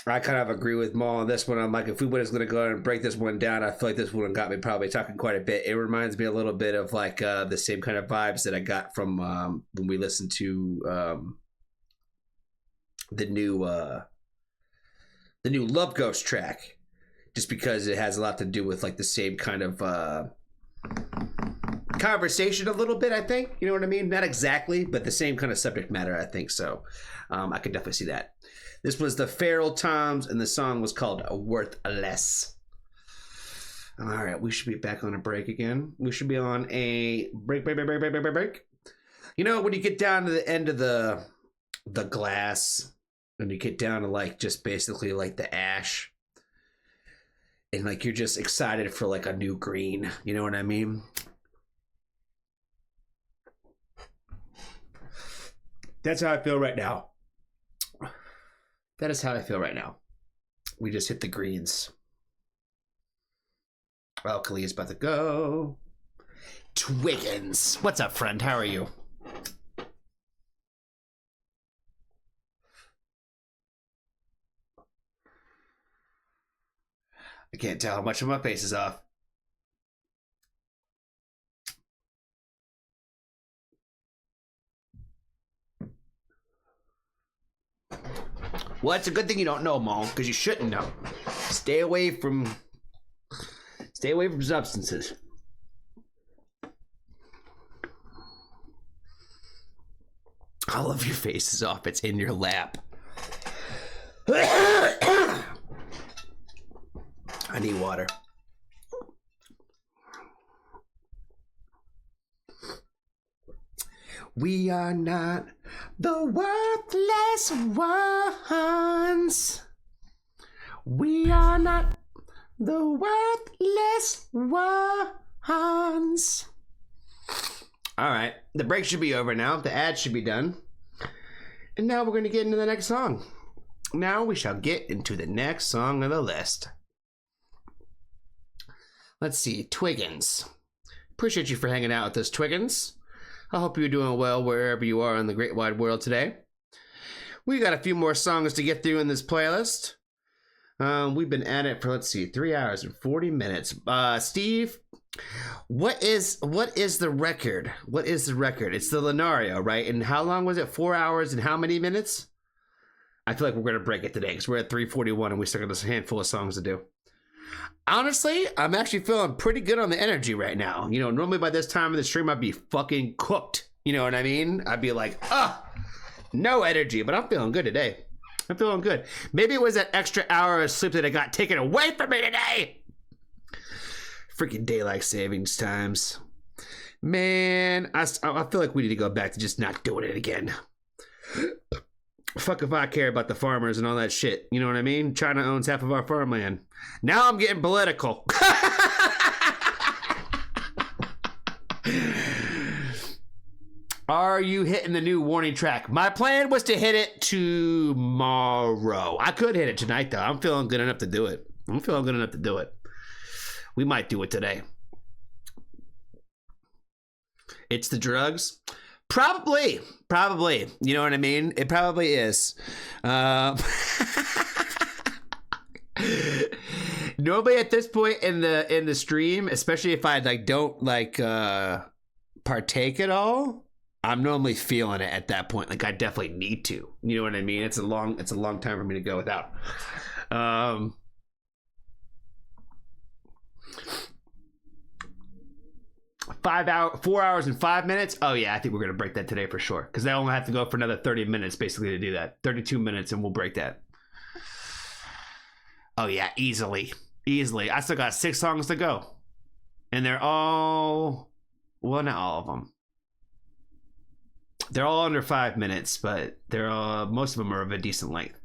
[SPEAKER 1] I kind of agree with Maul on this one. I'm like, if we was going to go ahead and break this one down, I feel like this one got me probably talking quite a bit. It reminds me a little bit of like the same kind of vibes that I got from when we listened to the new Love Ghost track, just because it has a lot to do with like the same kind of conversation a little bit, I think. You know what I mean? Not exactly, but the same kind of subject matter, I think. So I could definitely see that. This was the Feral Toms, and the song was called Worthless. All right, we should be back on a break again. We should be on a break. You know, when you get down to the end of the glass, and you get down to like just basically like the ash, and like you're just excited for like a new green. You know what I mean? That's how I feel right now. That is how I feel right now. We just hit the greens. Alkali is about to go. Twiggins. What's up, friend? How are you? I can't tell how much of my face is off. Well, it's a good thing you don't know, Mo, because you shouldn't know. Stay away from substances. All of your face is off. It's in your lap. I need water. We are not the worthless ones. We are not the worthless ones. All right, the break should be over now. The ad should be done. And now we're going to get into the next song. Now we shall get into the next song on the list. Let's see, Twiggins. Appreciate you for hanging out with us, Twiggins. I hope you're doing well wherever you are in the great wide world today. We got a few more songs to get through in this playlist. We've been at it for, let's see, 3 hours and 40 minutes. Steve, what is the record? What is the record? It's the Lunario, right? And how long was it? 4 hours and how many minutes? I feel like we're going to break it today because we're at 3:41 and we still got a handful of songs to do. Honestly, I'm actually feeling pretty good on the energy right now. You know, normally by this time of the stream, I'd be fucking cooked. You know what I mean? I'd be like, no energy, but I'm feeling good today. I'm feeling good. Maybe it was that extra hour of sleep that I got taken away from me today. Freaking daylight savings times. Man, I feel like we need to go back to just not doing it again. Fuck if I care about the farmers and all that shit. You know what I mean? China owns half of our farmland. Now I'm getting political. Are you hitting the new Warning track? My plan was to hit it tomorrow. I could hit it tonight, though. I'm feeling good enough to do it. We might do it today. It's the drugs. Probably. You know what I mean? It probably is. Normally at this point in the stream, especially if I don't partake at all, I'm normally feeling it at that point. Like I definitely need to. You know what I mean? It's a long time for me to go without. 4 hours and 5 minutes. Oh yeah, I think we're gonna break that today for sure. Because I only have to go for another 30 minutes basically to do that. 32 minutes and we'll break that. Oh yeah, easily. I still got 6 songs to go. And they're all, well, not all of them. They're all under 5 minutes, but they're most of them are of a decent length.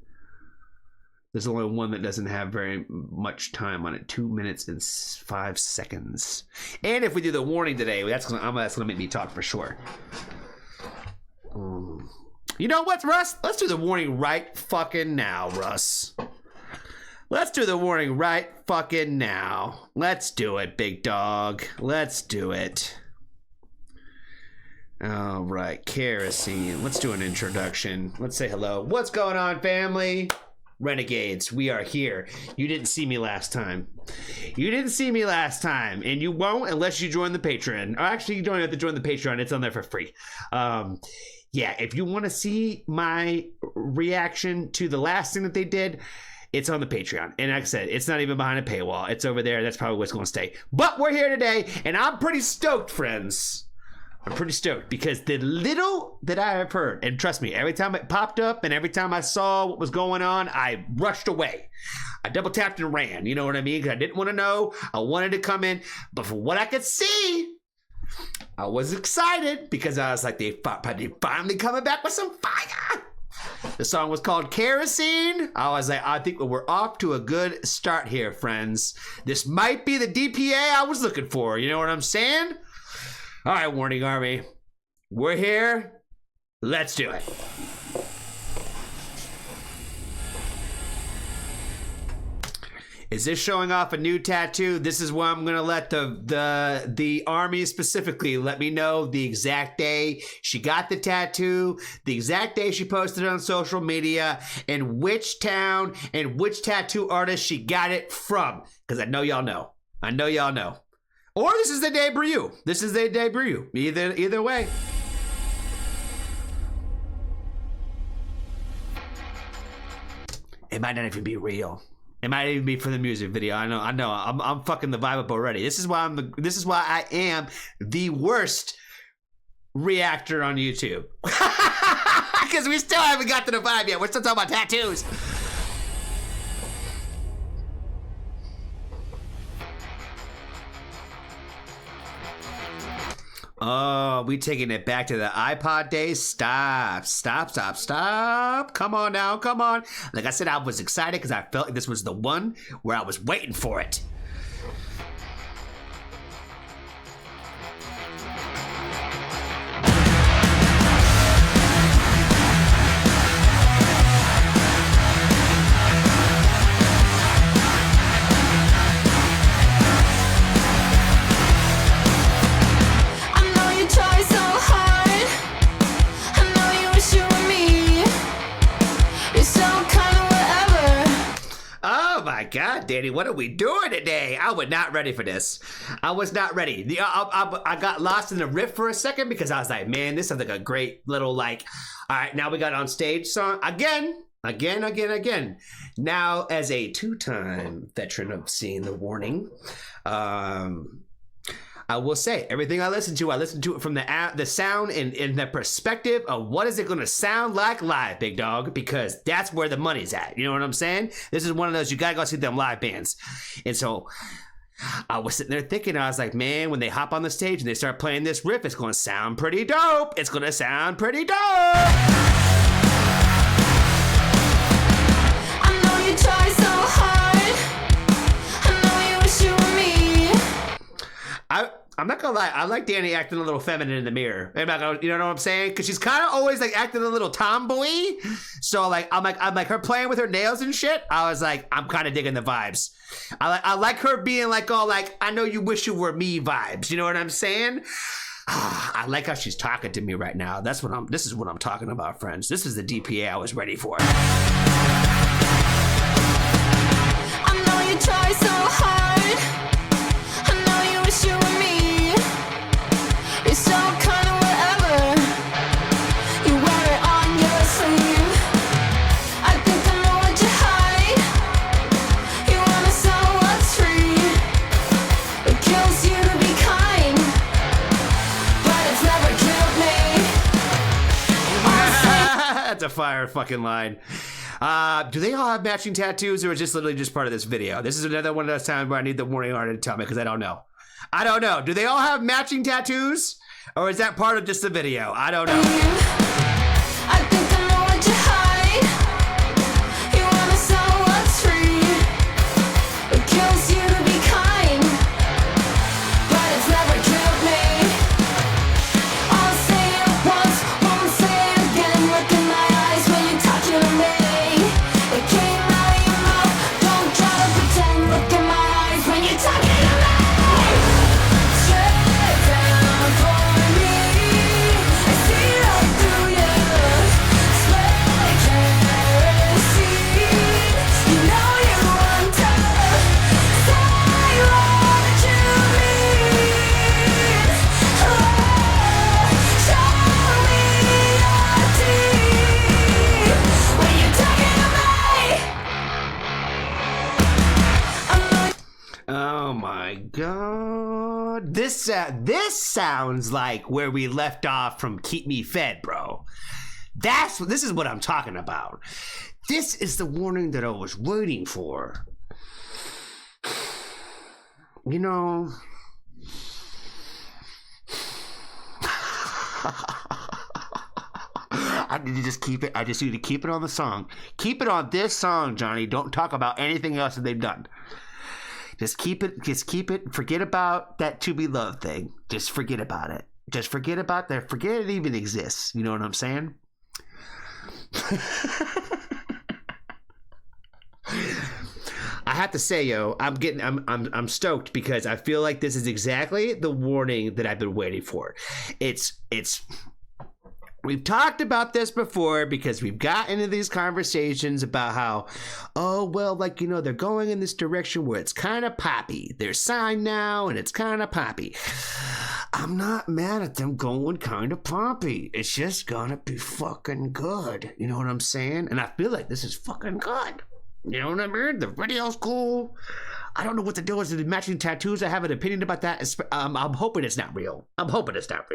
[SPEAKER 1] There's only one that doesn't have very much time on it. 2 minutes and 5 seconds. And if we do the warning today, that's gonna make me talk for sure. You know what, Russ? Let's do the warning right fucking now, Russ. Let's do the warning right fucking now. Let's do it, big dog. Let's do it. All right, kerosene. Let's do an introduction. Let's say hello. What's going on, family? Renegades, we are here. You didn't see me last time. You didn't see me last time, and you won't unless you join the Patreon. Or actually, you don't have to join the Patreon. It's on there for free. Yeah, if you want to see my reaction to the last thing that they did, it's on the Patreon. And like I said, it's not even behind a paywall. It's over there. That's probably what's going to stay. But we're here today, and I'm pretty stoked, friends. I'm pretty stoked because the little that I have heard, and trust me, every time it popped up and every time I saw what was going on, I rushed away. I double tapped and ran. You know what I mean? Because I didn't want to know. I wanted to come in. But for what I could see, I was excited because I was like, they finally coming back with some fire. The song was called Kerosene. I was like, I think we're off to a good start here, friends. This might be the DPA I was looking for. You know what I'm saying? All right, Warning Army. We're here. Let's do it. Is this showing off a new tattoo? This is where I'm gonna let the army specifically let me know the exact day she got the tattoo, the exact day she posted it on social media, and which town and which tattoo artist she got it from. Because I know y'all know. I know y'all know. Or this is the debut. This is the debut. Either way. It might not even be real. It might even be for the music video. I know. I'm fucking the vibe up already. This is why I am the worst reactor on YouTube. Because we still haven't got to the vibe yet. We're still talking about tattoos. Oh, we taking it back to the iPod days? Stop. Come on now, come on. Like I said, I was excited because I felt like this was the one where I was waiting for it. God, Danny, what are we doing today? I was not ready for this. I was not ready. I got lost in the riff for a second because I was like, man, this sounds like a great little like, all right, now we got on stage song again. Now, as a two-time veteran of seeing the Warning, I will say everything I listen to it from the sound and the perspective of what is it going to sound like live, big dog, because that's where the money's at. You know what I'm saying? This is one of those, you gotta go see them live bands. And so I was sitting there thinking, I was like, man, when they hop on the stage and they start playing this riff, it's going to sound pretty dope. It's going to sound pretty dope.
[SPEAKER 3] I know you try so hard. I know you wish you were me.
[SPEAKER 1] I'm not gonna lie, I like Danny acting a little feminine in the mirror. I'm not gonna, you know what I'm saying? Because she's kind of always like acting a little tomboy. So like I'm like her playing with her nails and shit. I was like, I'm kind of digging the vibes. I like her being like all like, I know you wish you were me vibes. You know what I'm saying? I like how she's talking to me right now. This is what I'm talking about, friends. This is the DPA I was ready for.
[SPEAKER 3] I know you try so hard. I know you wish you were me. You're so kind of whatever. You wear it on your sleeve. I think I know what you hide. You wanna sell what's free. It kills you to be kind, but it's never killed me.
[SPEAKER 1] That's a fire fucking line. Do they all have matching tattoos, or is this literally just part of this video? This is another one of those times where I need the Warning artist to tell me, because I don't know. I don't know. Do they all have matching tattoos, or is that part of just the video? I don't know.
[SPEAKER 3] I think I know what you hide. You wanna sell what's free. It kills you to be kind, but it's never killed me. I'll say it once, won't say it again. Look in my eyes when you're talking to me. It came out of your mouth, don't try to pretend. Look in my eyes when you're talking to me. Straight down for me.
[SPEAKER 1] god. This sounds like where we left off from Keep Me Fed, bro. This is what I'm talking about. This is the warning that I was waiting for. You know, I need to just keep it. I just need to keep it on the song. Keep it on this song, Johnny. Don't talk about anything else that they've done. Just keep it. Just keep it. Forget about that To Be Loved thing. Just forget about it. Just forget about that. Forget it even exists. You know what I'm saying? I have to say, yo, I'm stoked because I feel like this is exactly the warning that I've been waiting for. We've talked about this before because we've gotten into these conversations about how, oh, well, like, you know, they're going in this direction where it's kind of poppy. They're signed now and it's kind of poppy. I'm not mad at them going kind of poppy. It's just gonna be fucking good. You know what I'm saying? And I feel like this is fucking good. You know what I mean? The video's cool. I don't know what the deal is with the matching tattoos. I have an opinion about that. I'm hoping it's not real. I'm hoping it's part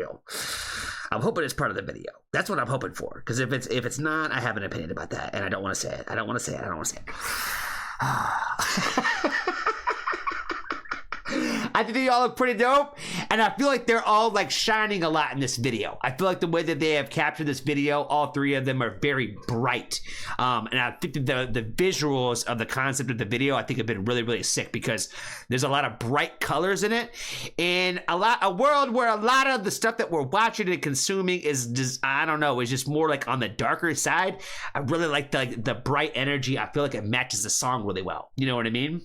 [SPEAKER 1] of the video. That's what I'm hoping for. Because if it's not, I have an opinion about that, and I don't want to say it. I don't want to say it. I think they all look pretty dope, and I feel like they're all like shining a lot in this video. I feel like the way that they have captured this video, all three of them are very bright, and I think that the visuals of the concept of the video, I think, have been really, really sick because there's a lot of bright colors in it, and a world where a lot of the stuff that we're watching and consuming is just, I don't know, is just more like on the darker side. I really like the bright energy. I feel like it matches the song really well. You know what I mean?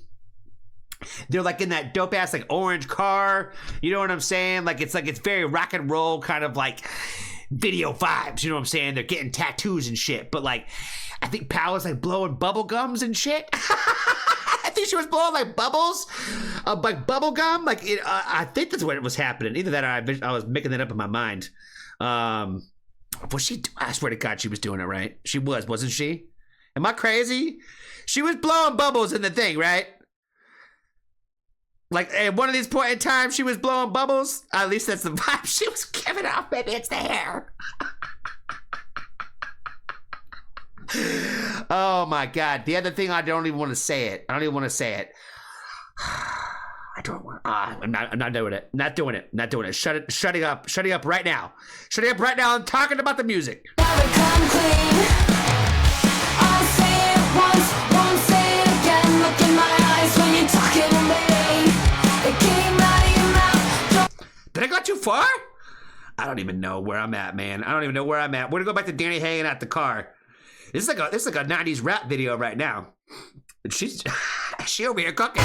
[SPEAKER 1] They're like in that dope ass like orange car, you know what I'm saying? Like it's very rock and roll kind of like video vibes, you know what I'm saying? They're getting tattoos and shit, but like I think Pal was like blowing bubble gums and shit. I think she was blowing like bubbles, like bubble gum. Like I think that's what was happening. Either that or I was making that up in my mind. Was she? I swear to God, she was doing it right. She was, wasn't she? Am I crazy? She was blowing bubbles in the thing, right? Like, at one of these point in time, she was blowing bubbles. At least that's the vibe she was giving off. Maybe it's the hair. Oh, my God. The other thing, I don't even want to say it. I don't want. I'm not doing it. Not doing it. Shutting up right now. Shutting up right now. I'm talking about the music.
[SPEAKER 3] Never come clean. I'll say it once, won't say it again. Look in my eyes when you're talking to me. It came out of your mouth.
[SPEAKER 1] Did I go too far? I don't even know where I'm at, man. I don't even know where I'm at. We're gonna go back to Danny hanging out the car. This is like a 90s rap video right now. And she's she over here cooking.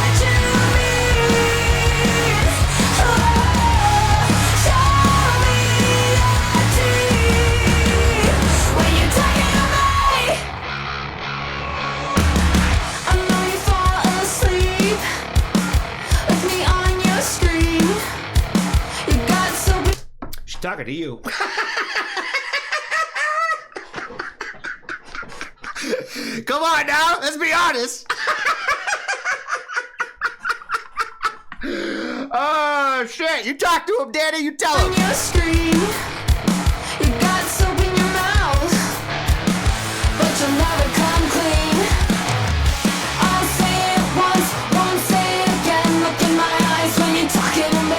[SPEAKER 1] She's talking to you. Come on now, let's be honest. Oh shit, you talk to him, Daddy, you tell him.
[SPEAKER 3] When you scream, you got soap in your mouth, but you'll never come clean. I'll say it once, won't say it again. Look in my eyes when you're talking to me.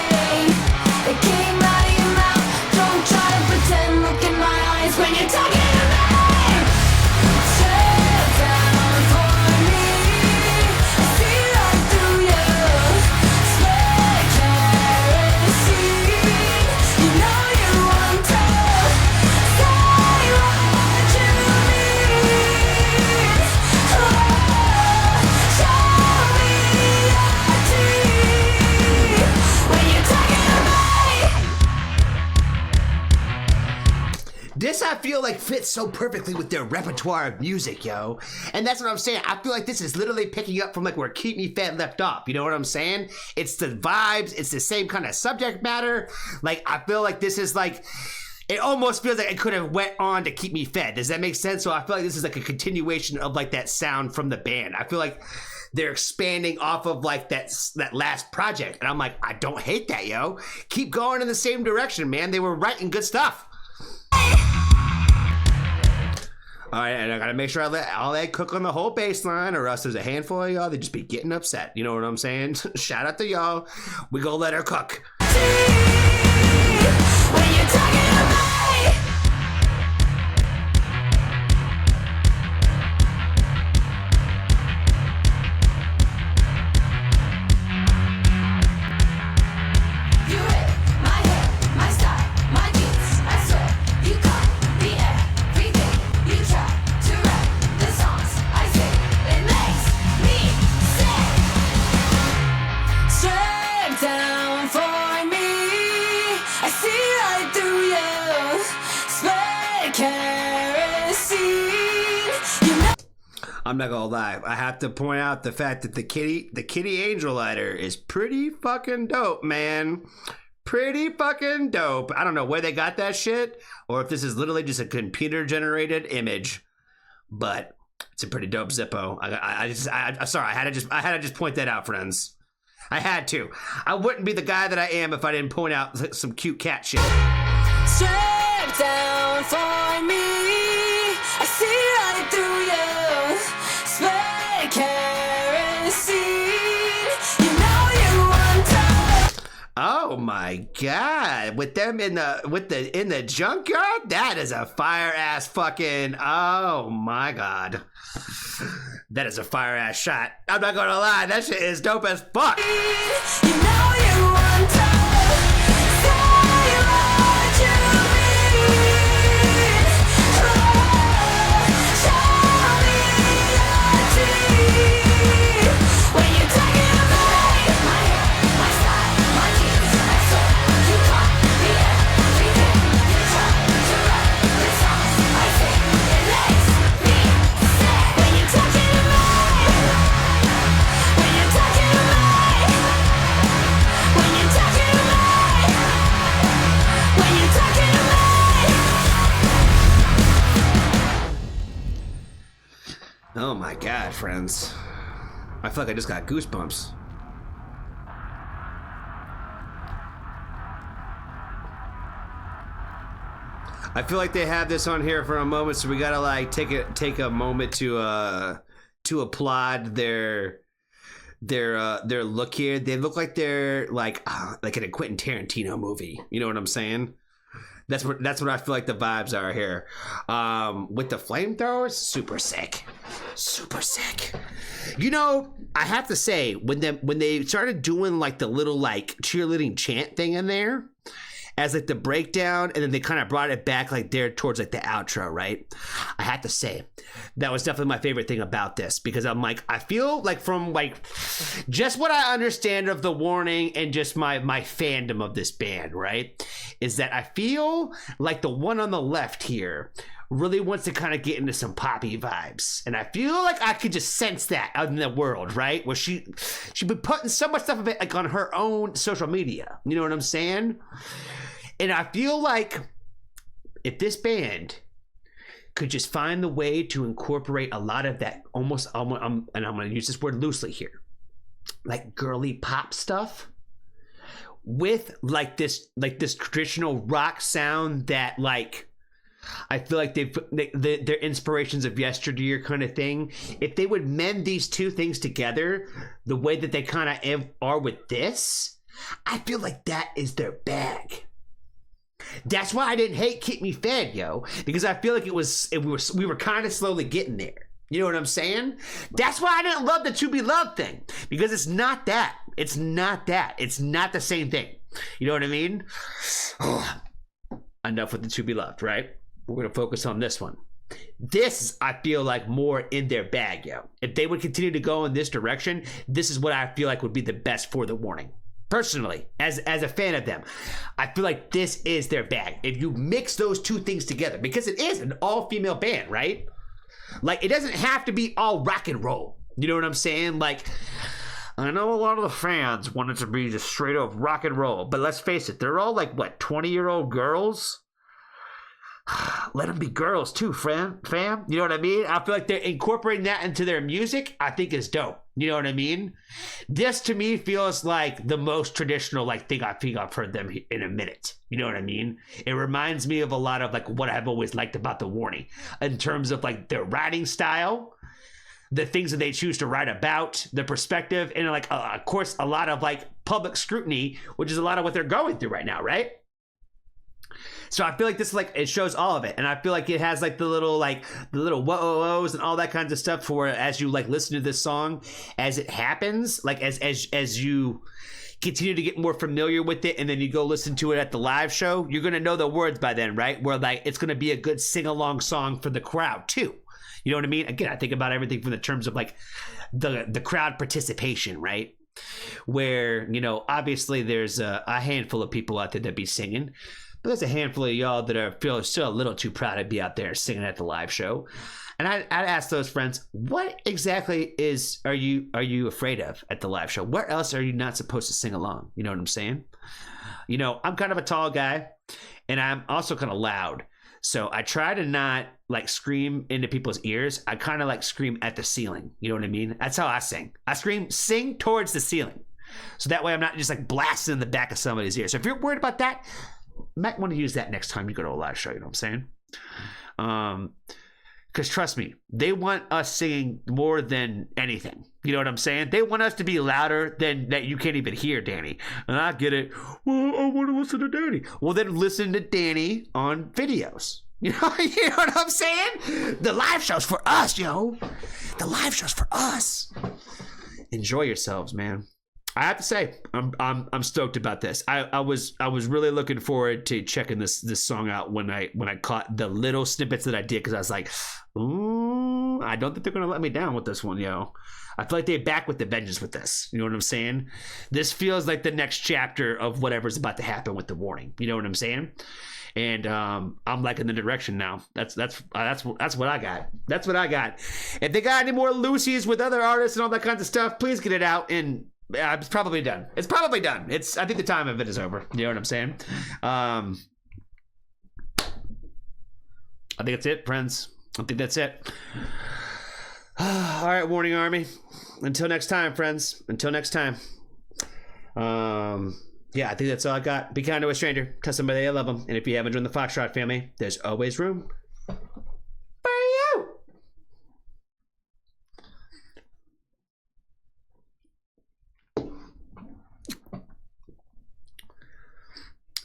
[SPEAKER 3] It came out of your mouth, don't try to pretend. Look in my eyes when you're talking to me. Sit down for me, I see right through you. Spare kerosene, you know you want to say what you mean. Oh, show me your teeth when you're talking to me.
[SPEAKER 1] This, I feel like, fits so perfectly with their repertoire of music, yo. And that's what I'm saying. I feel like this is literally picking up from like where Keep Me Fed left off. You know what I'm saying? It's the vibes. It's the same kind of subject matter. Like, I feel like this is like, it almost feels like it could have went on to Keep Me Fed. Does that make sense? So I feel like this is like a continuation of like that sound from the band. I feel like they're expanding off of like that last project. And I'm like, I don't hate that, yo. Keep going in the same direction, man. They were writing good stuff. All right, and I gotta make sure I let all that cook on the whole baseline, or else there's a handful of y'all that just be getting upset. You know what I'm saying? Shout out to y'all. We gonna let her cook.
[SPEAKER 3] When you're talking to me. You hit my hair, my style, my jeans. I swear you got the everything. You try to rap the songs I sing. It makes me sick. Straight down for me. I see right through you. Spray kerosene. You know.
[SPEAKER 1] I'm not gonna lie. I have to point out the fact that the kitty angel lighter is pretty fucking dope, man. Pretty fucking dope. I don't know where they got that shit, or if this is literally just a computer generated image, but it's a pretty dope Zippo. I'm sorry. I had to just point that out, friends. I had to. I wouldn't be the guy that I am if I didn't point out some cute cat shit.
[SPEAKER 3] Straight down for me. I see right through you. Spray kerosene. You know you want to.
[SPEAKER 1] Oh my god! With them in the junkyard, that is a fire ass fucking. Oh my god, that is a fire ass shot. I'm not gonna lie, that shit is dope as fuck.
[SPEAKER 3] You know you want to. Say what you mean. Oh, show me your teeth. When you're talking to me. My hair, my style, my jeans. I swear you got the everything. You try to write the songs I sing. It makes me sick. When you're talking to me. When you're talking to me. When you're talking to me. When you're talking to me.
[SPEAKER 1] Oh my god, friends! I feel like I just got goosebumps. I feel like they have this on here for a moment, so we gotta like take a moment to applaud their look here. They look like they're like in a Quentin Tarantino movie. You know what I'm saying? That's what I feel like the vibes are here. With the flamethrowers, super sick. Super sick. You know, I have to say, when they started doing like the little like cheerleading chant thing in there as like the breakdown, and then they kind of brought it back like there towards like the outro, right? I have to say, that was definitely my favorite thing about this, because I'm like, I feel like from like just what I understand of the Warning and just my fandom of this band, right, is that I feel like the one on the left here really wants to kind of get into some poppy vibes, and I feel like I could just sense that out in the world, right? Where she's been putting so much stuff of it like on her own social media. You know what I'm saying? And I feel like if this band could just find the way to incorporate a lot of that almost, and I'm going to use this word loosely here, like girly pop stuff with like this traditional rock sound that like I feel like they're inspirations of yesteryear kind of thing. If they would mend these two things together the way that they kind of are with this, I feel like that is their bag. That's why I didn't hate Keep Me Fed, yo, because I feel like we were kind of slowly getting there. You know what I'm saying? That's why I didn't love the To Be Loved thing, because it's not that. It's not that. It's not the same thing. You know what I mean? Enough with the To Be Loved, right? We're going to focus on this one. This, I feel like, more in their bag, yo. If they would continue to go in this direction, this is what I feel like would be the best for the Warning. Personally, as a fan of them, I feel like this is their bag. If you mix those two things together, because it is an all-female band, right? Like, it doesn't have to be all rock and roll. You know what I'm saying? Like, I know a lot of the fans want it to be just straight up rock and roll, but let's face it, they're all like, what, 20-year-old girls? let them be girls too, fam. You know what I mean? I feel like they're incorporating that into their music. I think is dope. You know what I mean? This to me feels like the most traditional like thing I think I've heard them in a minute. You know what I mean? It reminds me of a lot of like what I've always liked about the Warning in terms of like their writing style, the things that they choose to write about, the perspective, and like of course a lot of like public scrutiny, which is a lot of what they're going through right now, right? So I feel like this like it shows all of it, and I feel like it has like the little whoa-ohs and all that kinds of stuff for as you like listen to this song as it happens, like as you continue to get more familiar with it, and then you go listen to it at the live show, you're gonna know the words by then, right? Where like it's gonna be a good sing-along song for the crowd too. You know what I mean? Again, I think about everything from the terms of like the crowd participation, right? Where, you know, obviously there's a handful of people out there that be singing, but there's a handful of y'all that are feel still a little too proud to be out there singing at the live show. And I'd ask those friends, what exactly are you afraid of at the live show? Where else are you not supposed to sing along? You know what I'm saying? You know, I'm kind of a tall guy, and I'm also kind of loud. So I try to not like scream into people's ears. I kind of like scream at the ceiling. You know what I mean? That's how I sing. I sing towards the ceiling. So that way I'm not just like blasting in the back of somebody's ear. So if you're worried about that, you might want to use that next time you go to a live show. You know what I'm saying? Because trust me, they want us singing more than anything. You know what I'm saying? They want us to be louder than that you can't even hear Danny. And I get it. Well, I want to listen to Danny. Well, then listen to Danny on videos. You know what I'm saying? The live show's for us, yo. The live show's for us. Enjoy yourselves, man. I have to say, I'm stoked about this. I was really looking forward to checking this song out when I caught the little snippets that I did, because I was like, ooh, I don't think they're gonna let me down with this one, yo. I feel like they're back with the vengeance with this. You know what I'm saying? This feels like the next chapter of whatever's about to happen with the Warning. You know what I'm saying? And I'm liking the direction now. That's what I got. That's what I got. If they got any more Lucy's with other artists and all that kinds of stuff, please get it out. And it's probably done. I think the time of it is over. You know what I'm saying? I think that's it, friends. I think that's it. All right, Warning Army. Until next time, friends. Until next time. Yeah, I think that's all I got. Be kind to a stranger. Tell somebody you love them. And if you haven't joined the Foxtrot family, there's always room for you.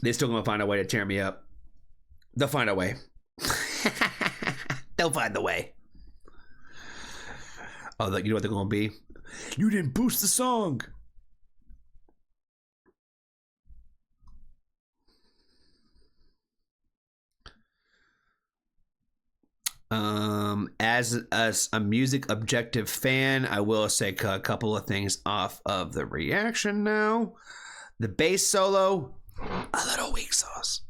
[SPEAKER 1] They're still going to find a way to tear me up. They'll find a way. They'll find the way. Oh, you know what they're going to be? You didn't boost the song. As a music objective fan, I will say a couple of things off of the reaction now. The bass solo, a little weak sauce.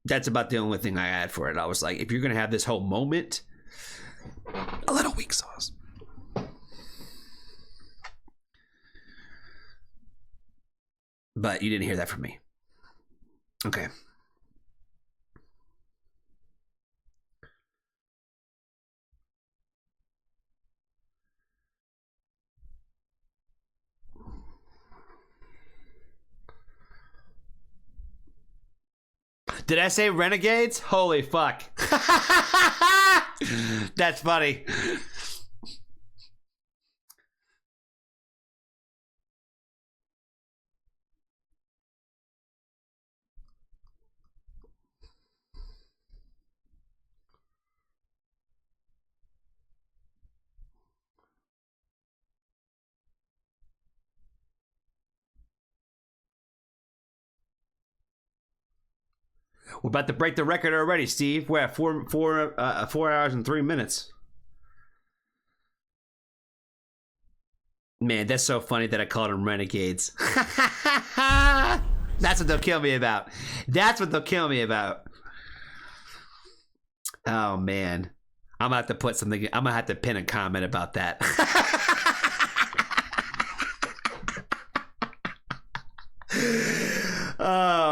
[SPEAKER 1] That's about the only thing I add for it. I was like, if you're gonna have this whole moment, a little weak sauce. But you didn't hear that from me. Okay. Did I say renegades? Holy fuck. That's funny. We're about to break the record already, Steve. We're at 4 hours and 3 minutes. Man, that's so funny that I called them renegades. That's what they'll kill me about. That's what they'll kill me about. Oh, man. I'm going to have to put something... I'm going to have to pin a comment about that.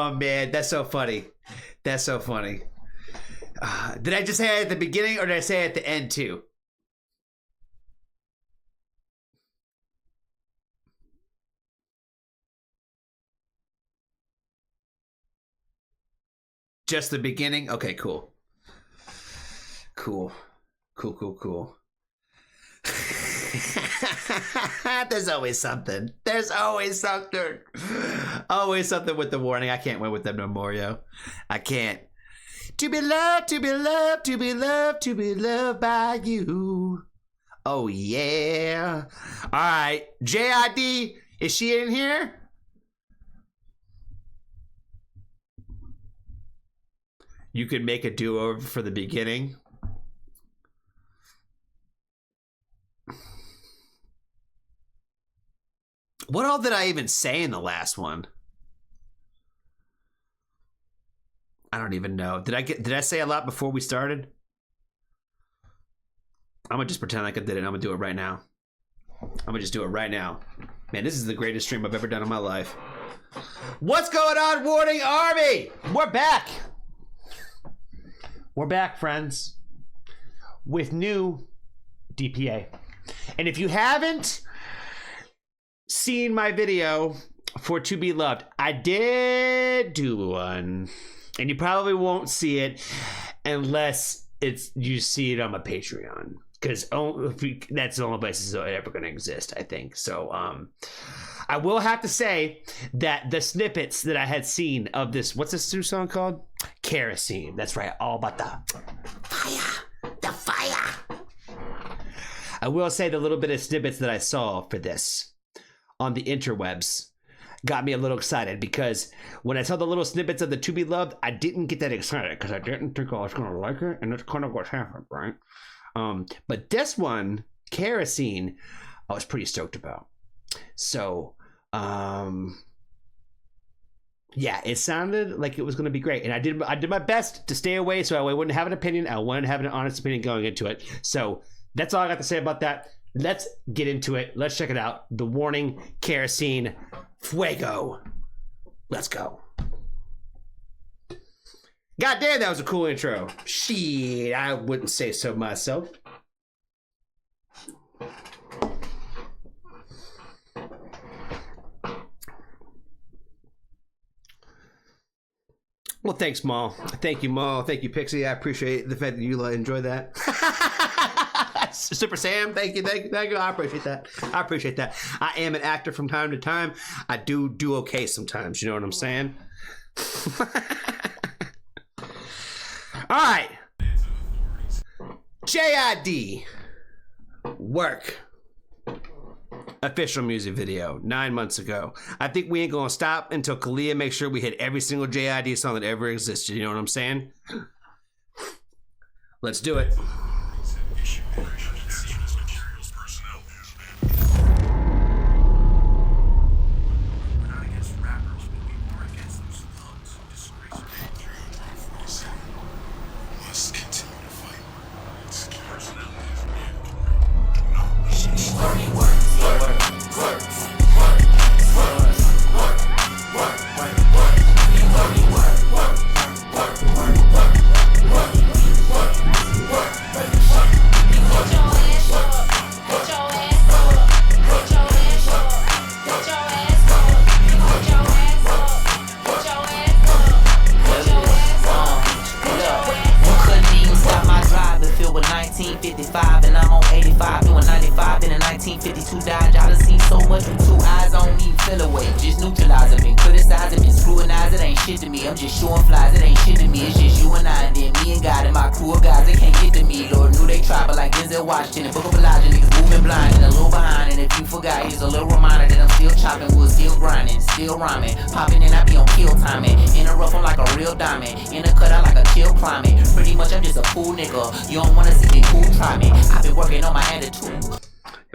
[SPEAKER 1] Oh man, that's so funny. That's so funny. Did I just say it at the beginning or did I say it at the end too? Just the beginning? Okay, cool. Cool. Cool. There's always something. There's always something. Always something with the warning. I can't win with them no more, yo. I can't. To be loved, to be loved, to be loved, to be loved by you. Oh, yeah. All right. JID, is she in here? You could make a do-over for the beginning. What all did I even say in the last one? I don't even know. Did I say a lot before we started? I'm gonna just pretend like I did it. I'm gonna do it right now. I'm gonna just do it right now. Man, this is the greatest stream I've ever done in my life. What's going on, Warning Army? We're back. We're back, friends, with new DPA. And if you haven't seen my video for To Be Loved, I did do one. And you probably won't see it unless you see it on my Patreon. Because that's the only place it's ever going to exist, I think. So I will have to say that the snippets that I had seen of this, what's this new song called? Kerosene. That's right. All about the fire. The fire. I will say the little bit of snippets that I saw for this on the interwebs got me a little excited, because when I saw the little snippets of the To Be Loved, I didn't get that excited because I didn't think I was going to like it, and that's kind of what happened, right? But this one, Kerosene, I was pretty stoked about. So, yeah, it sounded like it was going to be great, and I did my best to stay away so I wouldn't have an opinion. I wanted to have an honest opinion going into it. So that's all I got to say about that. Let's get into it. Let's check it out. The Warning-Kerosene Fuego. Let's go. God damn, that was a cool intro. Shit, I wouldn't say so myself. Well, thanks, Maul. Thank you, Maul. Thank you, Pixie. I appreciate the fact that you enjoyed that. Super Sam, thank you. I appreciate that. I am an actor from time to time. I do okay sometimes. You know what I'm saying? All right. JID. Work. Official music video 9 months ago. I think we ain't gonna stop until Kalia makes sure we hit every single JID song that ever existed. You know what I'm saying? Let's do it.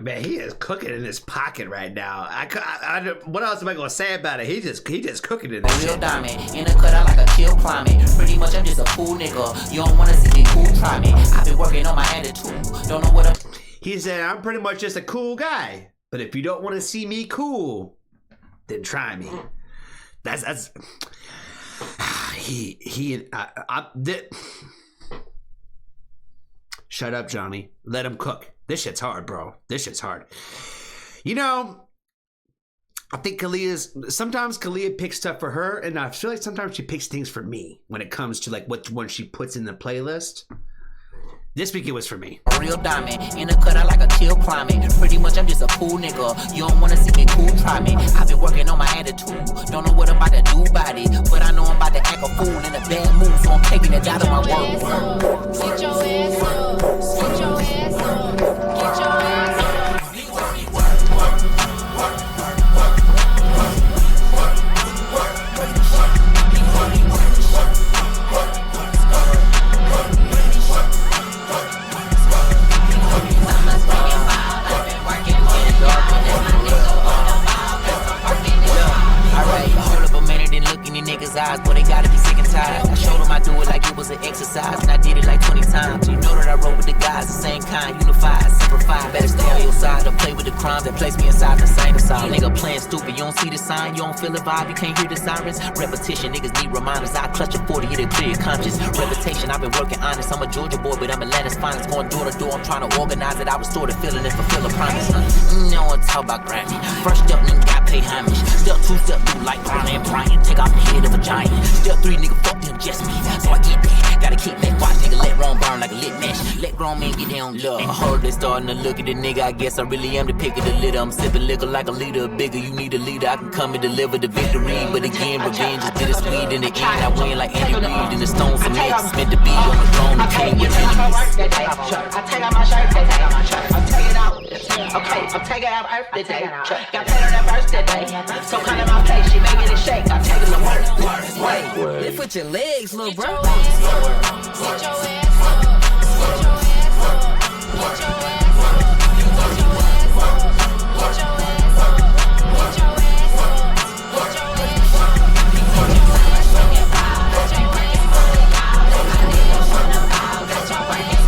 [SPEAKER 1] Man, he is cooking in his pocket right now. What else am I gonna say about it? He just cooking in this shit.
[SPEAKER 5] Diamond in the cut out like a chill climate. Pretty much I'm just a cool nigga. You don't wanna see me cool, try me. I've been working on my attitude. Don't know what I'm.
[SPEAKER 1] He said, I'm pretty much just a cool guy. But if you don't want to see me cool, then try me. That's Shut up, Johnny. Let him cook. This shit's hard, bro. This shit's hard. You know, I think sometimes Kalia picks stuff for her, and I feel like sometimes she picks things for me when it comes to like what one she puts in the playlist. This week it was for me.
[SPEAKER 5] A real diamond, in the cut I like a chill climate. Pretty much I'm just a cool nigga. You don't wanna see me cool, try me. I've been working on my attitude. Don't know what I'm about to do about it, but I know I'm about to act a fool in a bad mood, so I'm taking it out of my word.
[SPEAKER 3] Get your ass up. Get your ass up. Get your ass up.
[SPEAKER 5] Eyes, but they gotta be sick and tired. I showed them I do it like it was an exercise, and I did it like 20 times. You know that I roll with the guys, the same kind, unified, simplified. Better stay on your side, don't play with the crimes that place me inside the same asylum. Nigga playing stupid, you don't see the sign, you don't feel the vibe, you can't hear the sirens. Repetition, niggas need reminders. I clutch a 40, it'll clear your conscience. Reputation, I've been working honest. I'm a Georgia boy, but I'm Atlanta's finest. Going door to door, I'm trying to organize it. I restore the feeling and fulfill a promise. No one talk about gravity. First step, nigga got pay homage. Step 2, step 3, like Brown and Bryant. Take off the head of a giant. Step 3, nigga, fuck them, just me. So I get that. Gotta keep that watch, nigga. Let Rome burn like a lit match. Let grown men get their own love. I heard they starting to look at the nigga. I guess I really am the pick of the litter. I'm sipping liquor like a leader. Bigger, you need a leader. I can come and deliver the victory. But again, revenge is bittersweet. In the end, I win like Andy Reid. In the stone cement, it's meant to be on the throne. The king with enemies.
[SPEAKER 6] I take out my shirt, they take out my shirt. I'm taking out. Okay, I'm taking out Earth today. Got paid on that verse today. So kind of my face, she making it shake. I'm taking the work.
[SPEAKER 5] Lift with your legs, little bro.
[SPEAKER 3] Get your ass up. Get your ass up. Get your ass up. Get your ass up. Get your ass up. Get your ass up. Get your ass up. Get your ass up.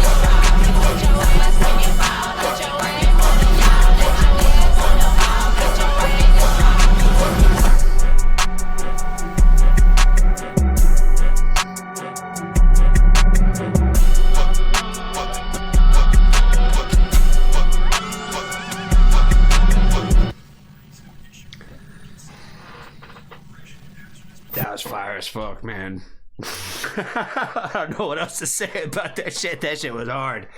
[SPEAKER 1] That was fire as fuck, man. I don't know what else to say about that shit. That shit was hard.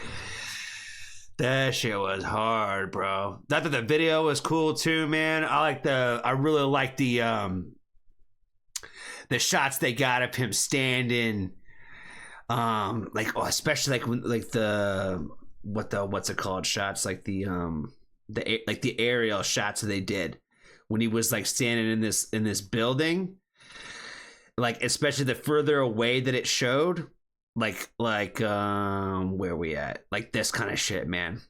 [SPEAKER 1] That shit was hard, bro. Not that the video was cool too, man. I really like the shots they got of him standing, especially like when what's it called shots, like the aerial shots that they did when he was like standing in this building. Like, especially the further away that it showed, where we at? Like this kind of shit, man.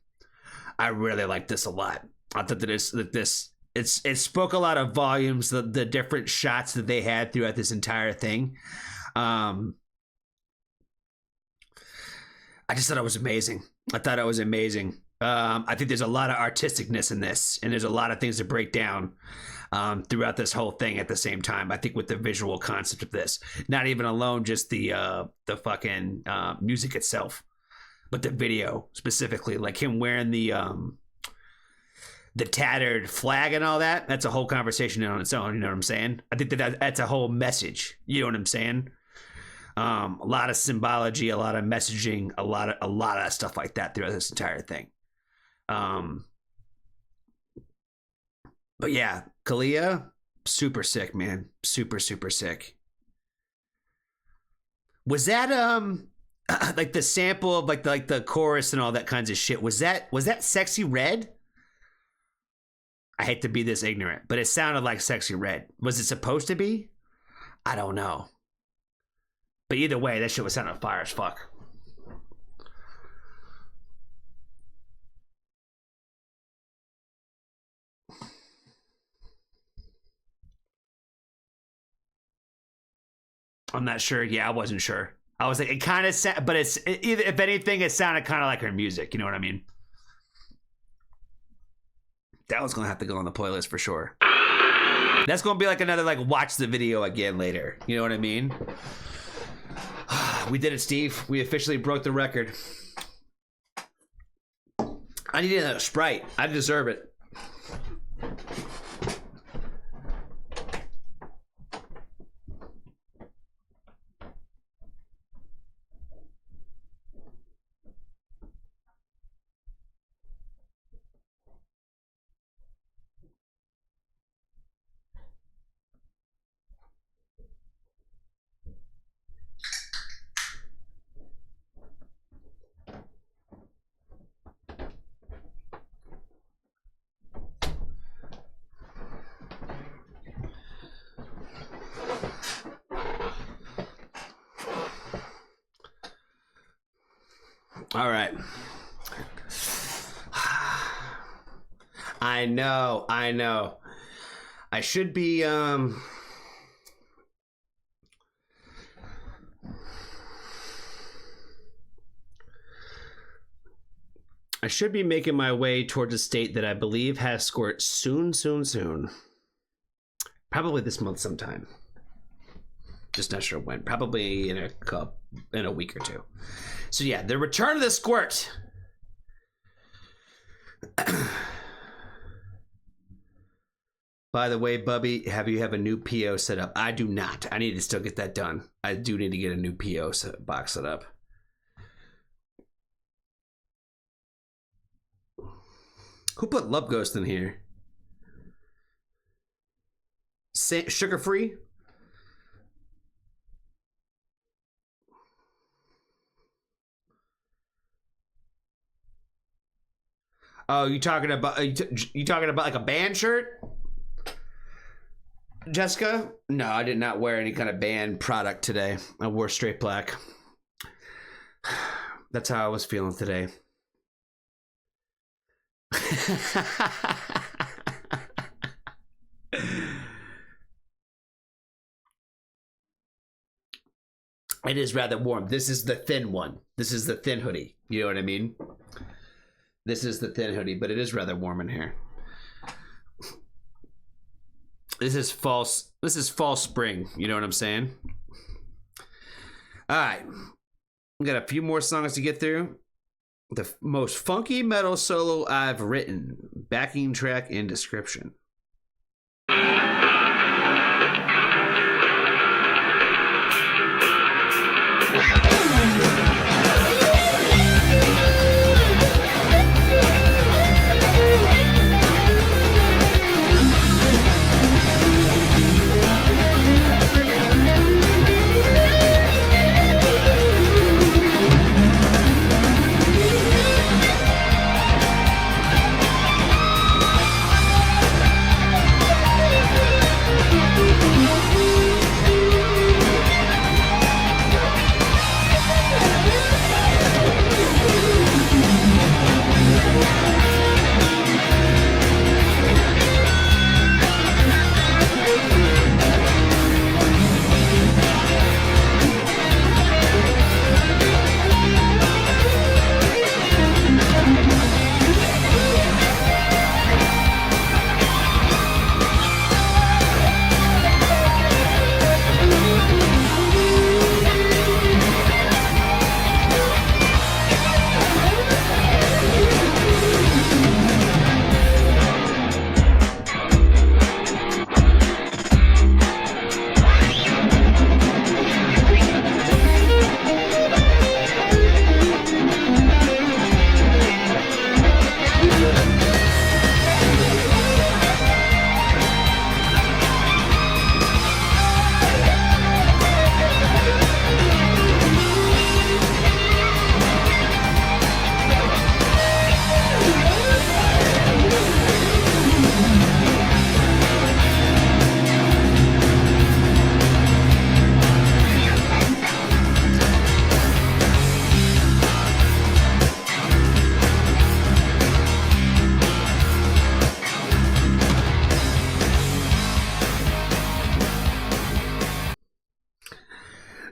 [SPEAKER 1] I really like this a lot. I thought it spoke a lot of volumes, the different shots that they had throughout this entire thing. I just thought it was amazing. I think there's a lot of artisticness in this, and there's a lot of things to break down throughout this whole thing at the same time. I think with the visual concept of this, not even alone just the fucking music itself, but the video specifically, like him wearing the tattered flag and all that. That's a whole conversation on its own. You know what I'm saying? I think that's a whole message. You know what I'm saying? A lot of symbology, a lot of messaging, a lot of stuff like that throughout this entire thing. But yeah, Kalia, super sick, man. Super, super sick. Was that like the sample of like the chorus and all that kinds of shit? Was that Sexy Red? I hate to be this ignorant, but it sounded like Sexy Red. Was it supposed to be? I don't know. But either way, that shit was sounding fire as fuck. I'm not sure. Yeah, I wasn't sure. I was like, it kind of sounded, but if anything, it sounded kind of like her music. You know what I mean? That was going to have to go on the playlist for sure. That's gonna be like another like watch the video again later. You know what I mean? We did it, Steve. We officially broke the record. I need another Sprite. I deserve it. All right. I know. I should be I should be making my way towards a state that I believe has squirt soon. Probably this month sometime. Just not sure when. Probably in a week or two. So yeah, the return of the squirt. By the way, Bubby, have a new PO set up? I do not. I need to still get that done. I do need to get a new PO box set up. Who put Love Ghost in here? Sugar free? Oh, you talking about like a band shirt? Jessica? No, I did not wear any kind of band product today. I wore straight black. That's how I was feeling today. It is rather warm. This is the thin one. This is the thin hoodie. You know what I mean? This is the thin hoodie, but it is rather warm in here. This is false. This is fall spring. You know what I'm saying? All right. We got a few more songs to get through. The most funky metal solo I've written. Backing track and description.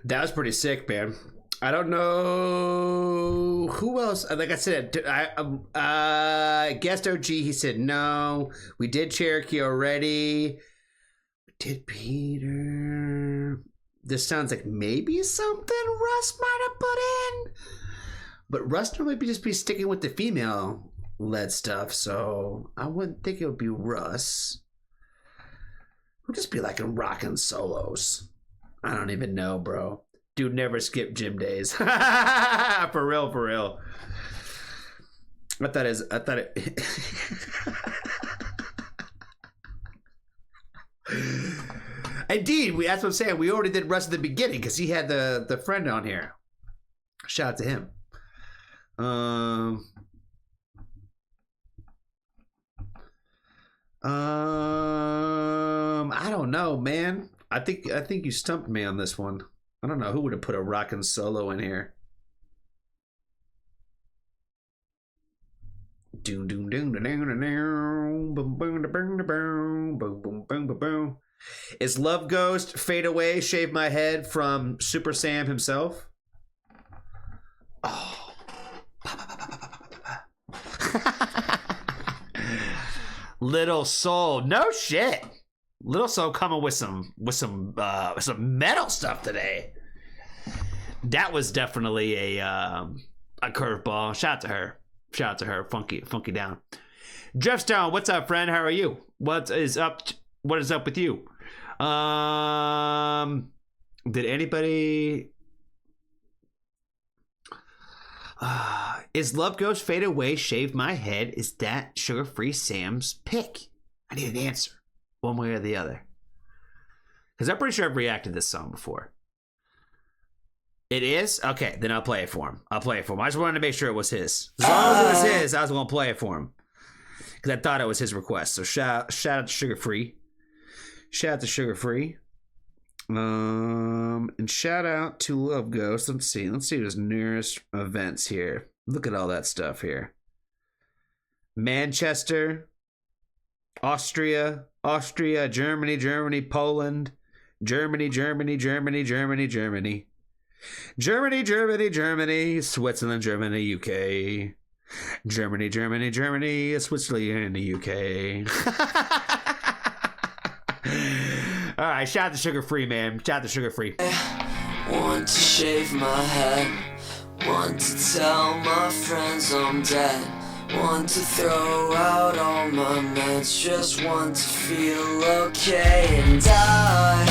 [SPEAKER 1] That was pretty sick, man. I don't know who else. Like I said, I guessed OG. He said no. We did Cherokee already. Did Peter... This sounds like maybe something Russ might have put in. But Russ might just be sticking with the female-led stuff, so I wouldn't think it would be Russ. It would just be like in rockin' solos. I don't even know, bro. Dude never skipped gym days. For real, for real. I thought it... Indeed, that's what I'm saying. We already did Russ at the beginning because he had the friend on here. Shout out to him. I don't know, man. I think you stumped me on this one. I don't know who would have put a rockin' solo in here. Doom doom doom doom doom doom boom boom boom boom boom boom boom. Is Love Ghost Fade Away Shave My Head from Super Sam himself? Oh. Little Soul, no shit. Little Soul coming with some metal stuff today. That was definitely a curveball. Shout out to her. Funky down. Jeffstone, what's up, friend? How are you? What is up with you? Did anybody? Is Love Ghost Fade Away Shave My Head? Is that Sugar Free Sam's pick? I need an answer, one way or the other. Because I'm pretty sure I've reacted to this song before. It is? Okay, then I'll play it for him. I just wanted to make sure it was his. As long as it was his, I was going to play it for him. Because I thought it was his request. So shout out to Sugar Free. And shout out to Love Ghost. Let's see his nearest events here. Look at all that stuff here. Manchester, Austria, Germany, Poland, Germany, Switzerland, Germany, UK. Germany, Switzerland, and the UK. All right, shout out to Sugar Free, man. Shout out to Sugar Free.
[SPEAKER 2] Want to shave my head, want to tell my friends I'm dead, want to throw out all my meds, just want to feel okay. And I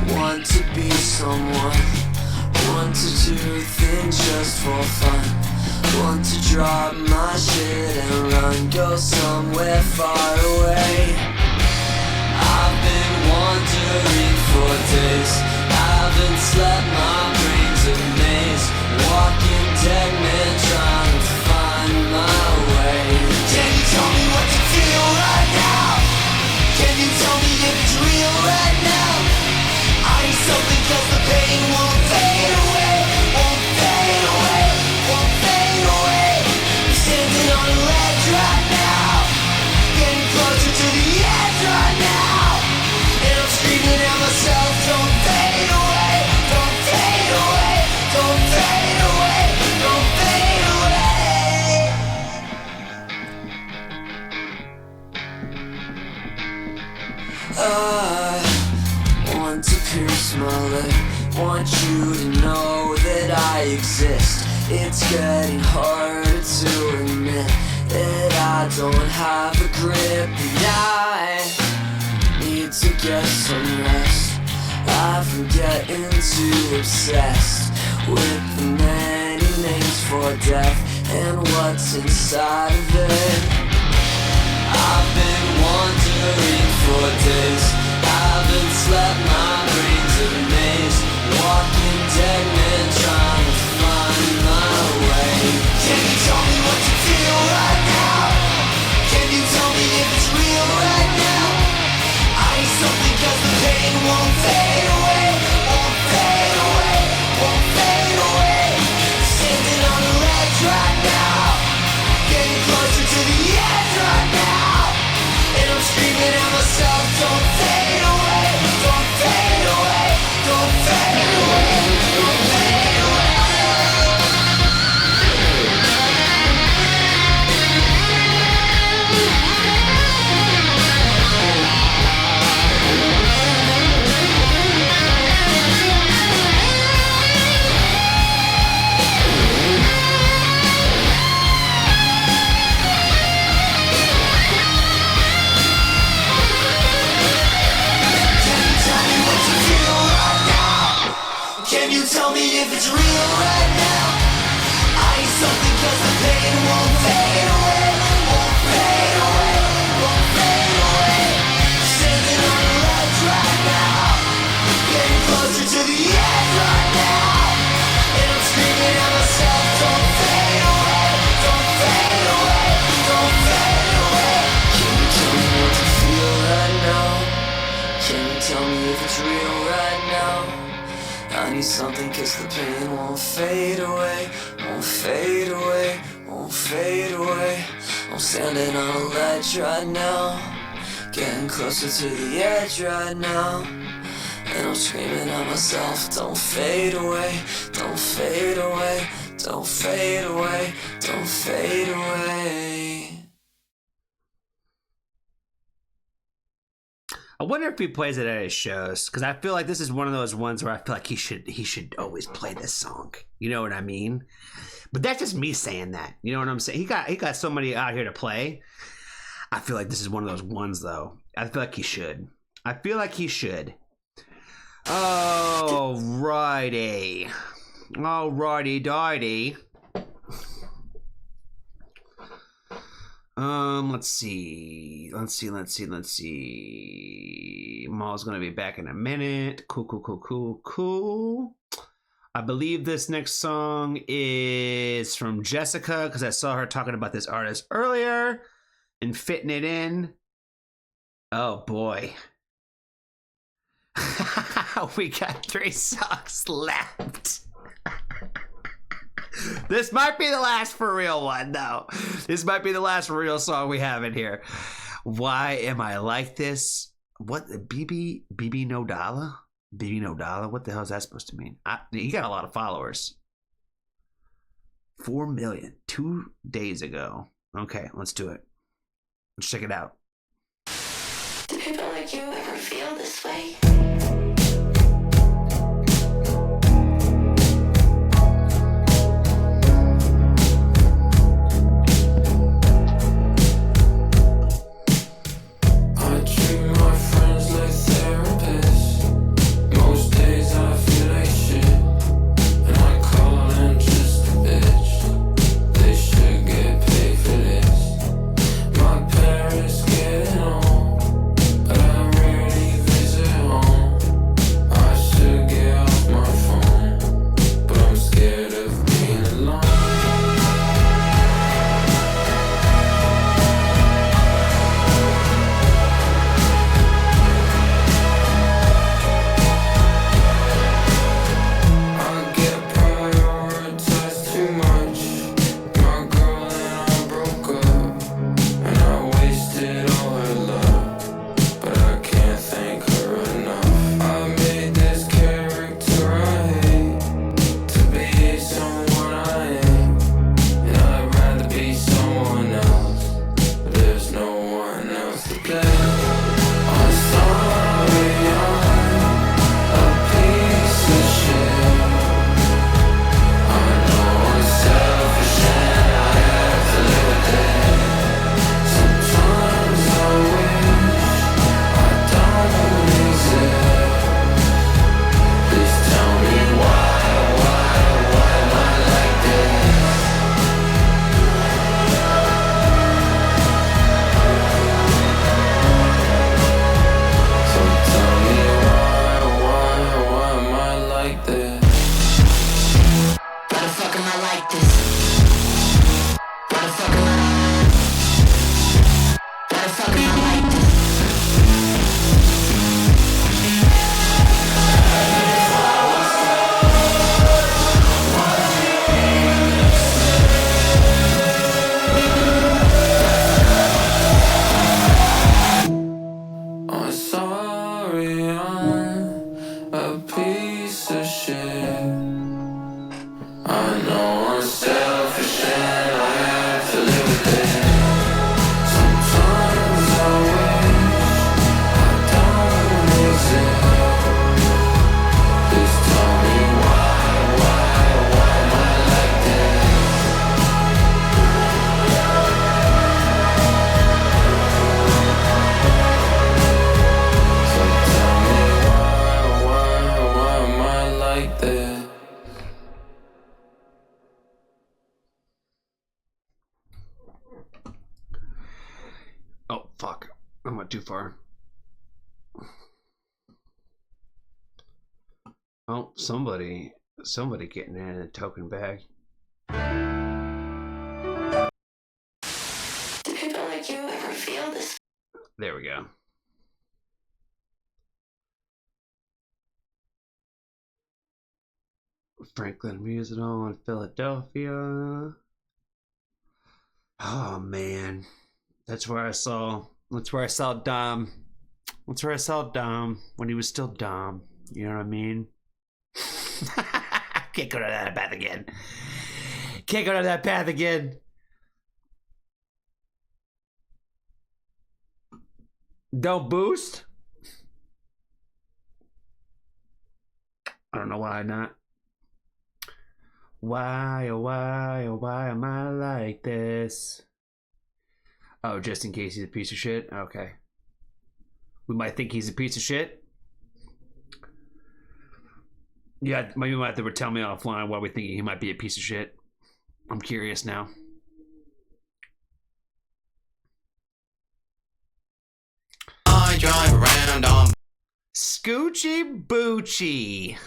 [SPEAKER 2] want to be someone, want to do things just for fun, want to drop my shit and run, go somewhere far away. I've been wandering for days, haven't slept, my brain's a maze, walking dead man trying to find my way. Can you tell me what to feel right now? Can you tell me if it's real right now? I need something cause the pain won't fade away, won't fade away, won't fade away. I'm standing on a ledge right now, getting closer to the edge right now, and I'm screaming at myself, don't fade away, don't fade away, don't fade away, don't fade away. I want to pierce my lip, want you to know that I exist. It's getting harder to admit that I don't have a grip, and I need to get some rest. I've been getting too obsessed with the many names for death and what's inside of it. I've been wandering for days, haven't slept, my brain's a maze, walking dead man trying to find my way. Can you tell me what you feel right now? Can you tell me if it's real right now? I need something cause the pain won't fade away, won't fade away, won't fade away. Standing on a ledge right now, getting closer to the edge. if it's real right now. I need something cause the pain won't fade away. Won't fade away. Won't fade away. Standing on the ledge right now. Getting closer to the edge right now. And I'm screaming at myself, don't fade away. Don't fade away. Don't fade away. Can you tell me what you feel right now? Can you tell me if it's real right now? I need something cause the pain won't fade away. Won't fade away. Won't fade away. I'm standing on a ledge right now. Getting closer to the edge right now. And I'm screaming at myself, don't fade away. Don't fade away. Don't fade away. Don't fade away.
[SPEAKER 1] I wonder if he plays it at his shows, because I feel like this is one of those ones where I feel like he should always play this song. You know what I mean? But that's just me saying that. You know what I'm saying? He got somebody out here to play. I feel like this is one of those ones, though. I feel like he should. I feel like he should. Alrighty. Alrighty-darty. Let's see. Maul's gonna be back in a minute. Cool. I believe this next song is from Jessica, because I saw her talking about this artist earlier and fitting it in. Oh boy. We got 3 songs left. This might be the last for real one, though. This might be the last real song we have in here. Why am I like this? What? BB No Dollar? BB No Dollar? What the hell is that supposed to mean? He got a lot of followers. 4 million 2 days ago. Okay, let's do it. Let's check it out.
[SPEAKER 3] Do people like you ever feel this way?
[SPEAKER 2] Paris getting on, but I rarely visit home.
[SPEAKER 1] Oh, fuck. I went too far. Oh, somebody getting in a token bag.
[SPEAKER 3] Do people like you ever feel this?
[SPEAKER 1] There we go. Franklin Musical in Philadelphia. Oh man, that's where I saw Dom. That's where I saw Dom when he was still Dom. You know what I mean? Can't go down that path again. Can't go down that path again. Don't boost? I don't know why not. Why, oh why, oh why am I like this? Oh, just in case he's a piece of shit? Okay. We might think he's a piece of shit. Yeah, maybe you might have to tell me offline why we think he might be a piece of shit. I'm curious now.
[SPEAKER 2] I drive around on
[SPEAKER 1] Scoochie Boochie.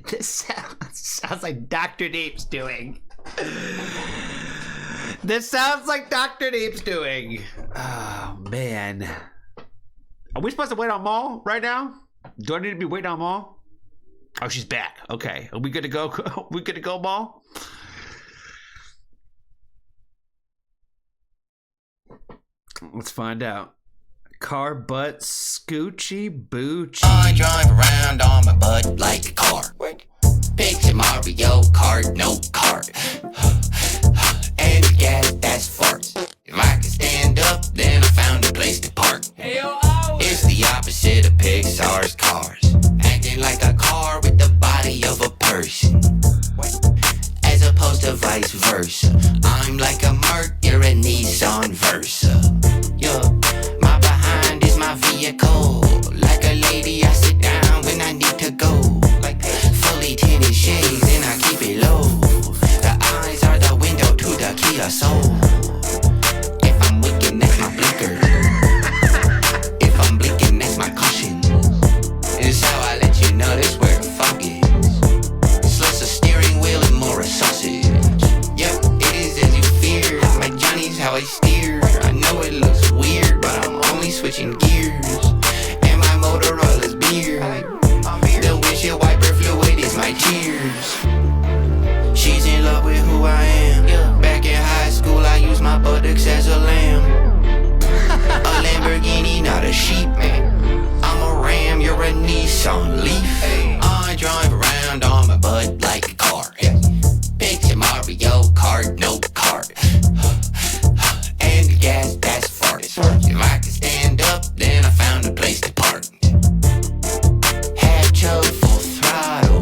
[SPEAKER 1] This sounds like Dr. Deep's doing. This sounds like Dr. Deep's doing. Oh, man. Are we supposed to wait on Maul right now? Do I need to be waiting on Maul? Oh, she's back. Okay. Are we good to go? Are we good to go, Maul? Let's find out. Car butt Scoochie Boochie.
[SPEAKER 2] I drive around on my butt like a car. Picture Mario Kart, no cart. And yeah, that's farts. If I could stand up, then I found a place to park. It's the opposite of Pixar's cars. Acting like a car with the body of a person, as opposed to vice versa. I'm like a Merc, you're a Nissan Versa. Yeah, my behind is my vehicle. Like a lady, I sit down when I need to go. Like fully tinted shades and I keep it low. The eyes are the window to the Kia Soul. If I'm winking, that's my blinker. If I'm blinking, that's my caution. It's how I let you know this where the fog is. It's less a steering wheel and more a sausage. Yep, it is as you fear. My Johnny's how I steer. I know it looks weird, but I'm only switching gears. And my Motorola's beer. The windshield wiper fluid is my tears. She's in love with who I am. Back in high school, I used my buttocks as a lamb. A Lamborghini, not a sheep, man. I'm a Ram, you're a Nissan Leaf. I drive around on my butt like a car. Picture Mario Kart, no cart. And yeah, that's farts. If I could stand up, then I found a place to park. Had Chubb full throttle.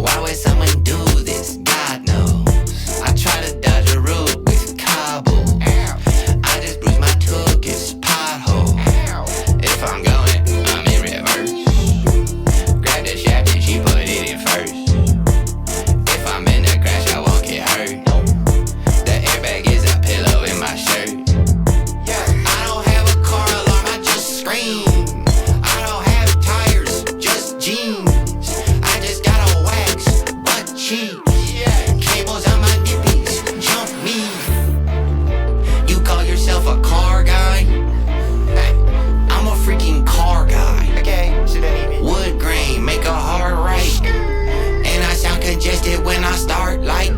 [SPEAKER 2] Why would someone do this? God knows. I try to dodge a road with cobble. I just bruised my toe against pothole. If I'm going, I'm in reverse. Grab the shaft and she put it in first. If I'm in a crash, I won't get hurt. The airbag is a pillow in my shirt. I don't have a car alarm, I just scream. I don't have tires, just jeans. I just got a wax butt cheeks. Cables on my nippies, jump me. You call yourself a car guy? I'm a freaking car guy. Wood grain, make a hard right. And I sound congested when I start like.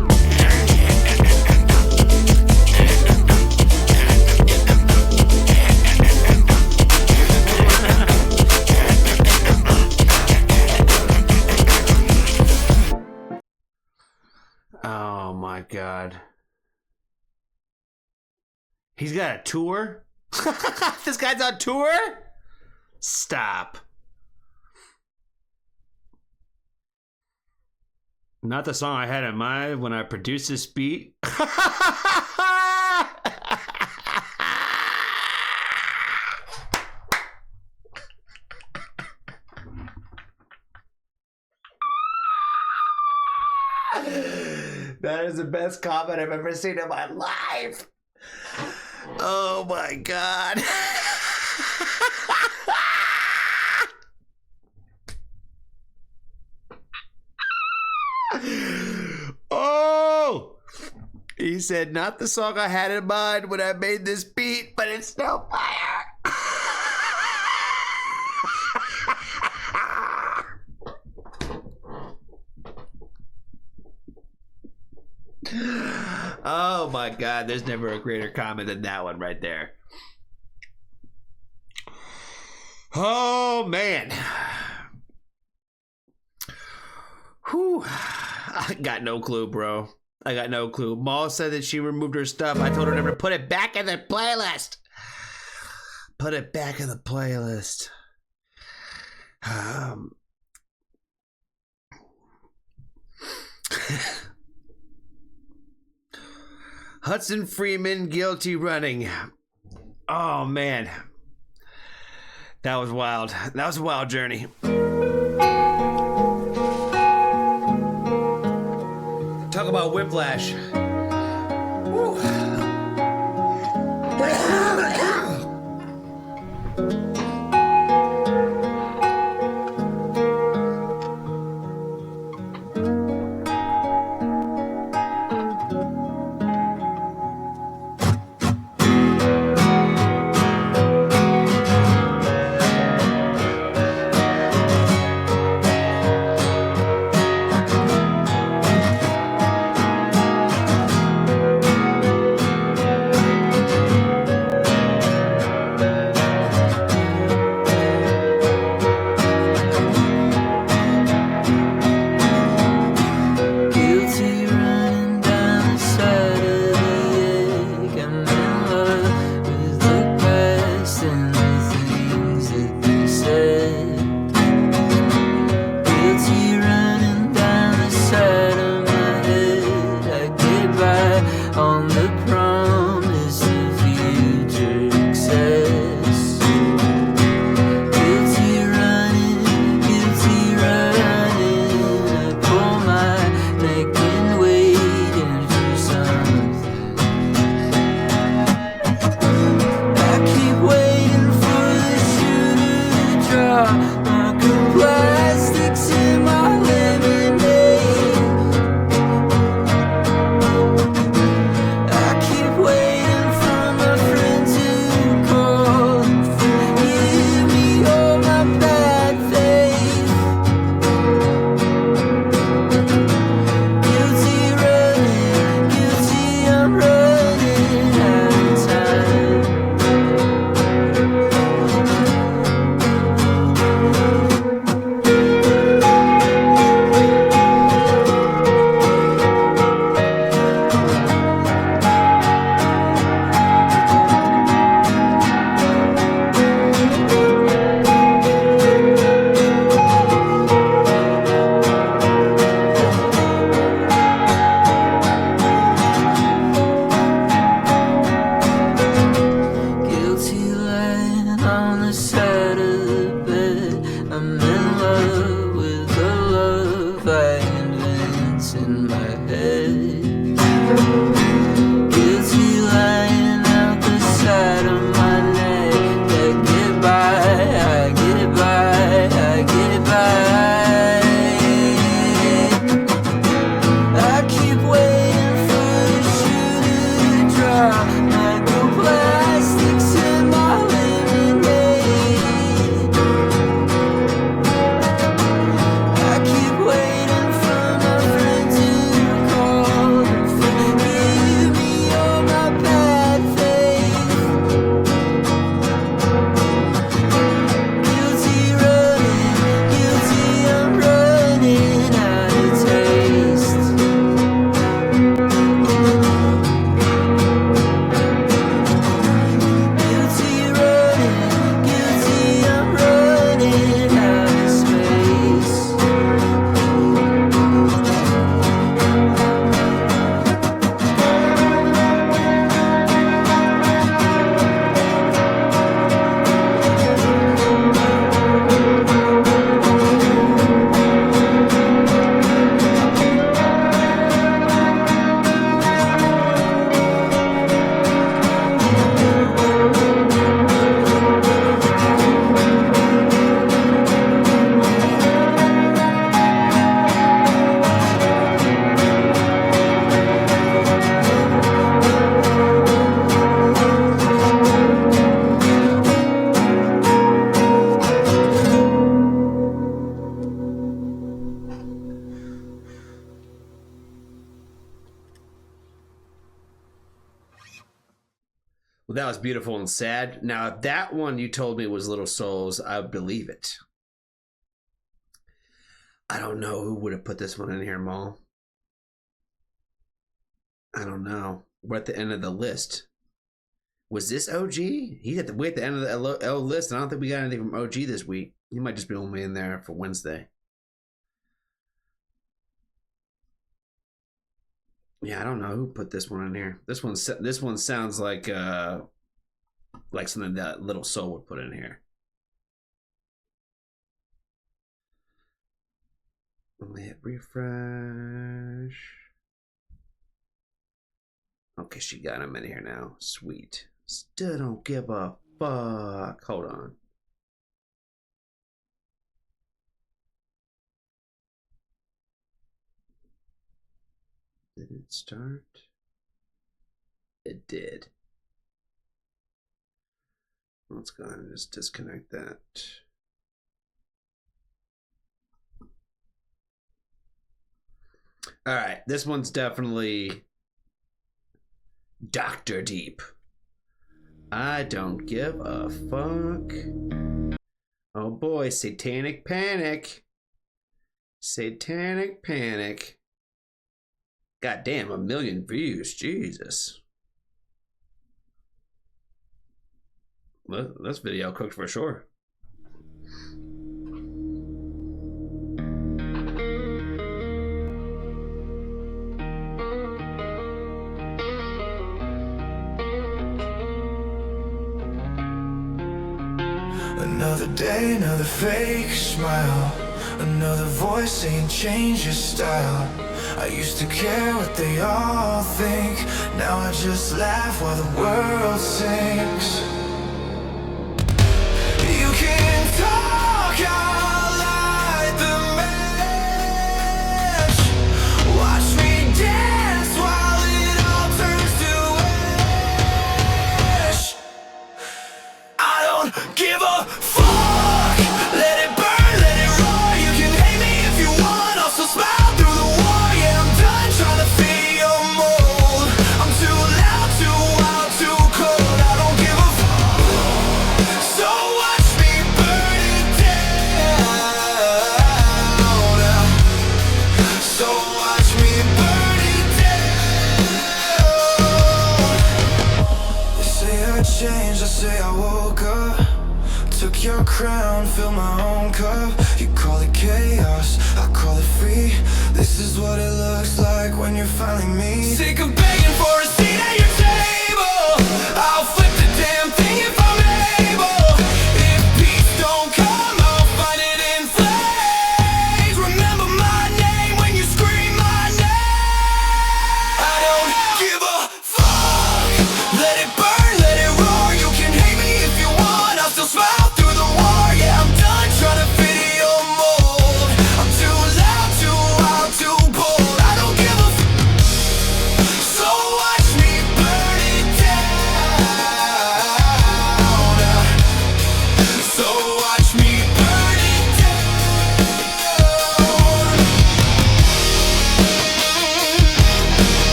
[SPEAKER 1] Oh my god. He's got a tour? This guy's on tour? Stop. Not the song I had in mind when I produced this beat. That is the best comment I've ever seen in my life. Oh my God. Oh! He said, not the song I had in mind when I made this beat, but it's still fire. Oh my God, there's never a greater comment than that one right there. Oh man. Whew. I got no clue, bro. I got no clue. Maul said that she removed her stuff. I told her never to put it back in the playlist. Put it back in the playlist. Hudson Freeman, guilty running. Oh man. That was wild. That was a wild journey. Talk about whiplash. Woo. That was beautiful and sad. Now, if that one you told me was Little Souls, I would believe it. I don't know who would have put this one in here, Maul. I don't know. We're at the end of the list. Was this OG? He's at the way at the end of the L list, and I don't think we got anything from OG this week. He might just be only in there for Wednesday. Yeah, I don't know who put this one in here. This one sounds like something that Little Soul would put in here. Let me hit refresh. Okay, she got him in here now. Sweet. Still don't give a fuck. Hold on. Did it start? It did. Let's go ahead and just disconnect that. All right, this one's definitely Dr. Deep. I don't give a fuck. Oh boy, Satanic Panic. Satanic Panic. God damn, 1 million views. Jesus. Well, this video cooked for sure.
[SPEAKER 2] Another day, another fake smile. Another voice saying change your style. I used to care what they all think. Now I just laugh while the world sinks. You can talk, I'll light the match. Watch me dance while it all turns to ash. I don't give a fuck. Let it burn, let it roar. You can hate me if you want. I'll still smile through the war. Yeah, I'm done trying to fit your mold. I'm too loud, too wild, too cold. I don't give a fuck. So watch me burn it down. So watch me burn it down. They say I changed, I say I woke up. Took your crown, filled my own cup. You call it chaos, I call it free. This is what it looks like when you're finally me. Sick of begging for a seat at your table. I'll flip the damn thing if I'm able. If peace don't come, I'll find it in flames. Remember my name when you scream my name. I don't give a fuck. Let it burn, let it roar. You can hate me if you want. I'll still smile.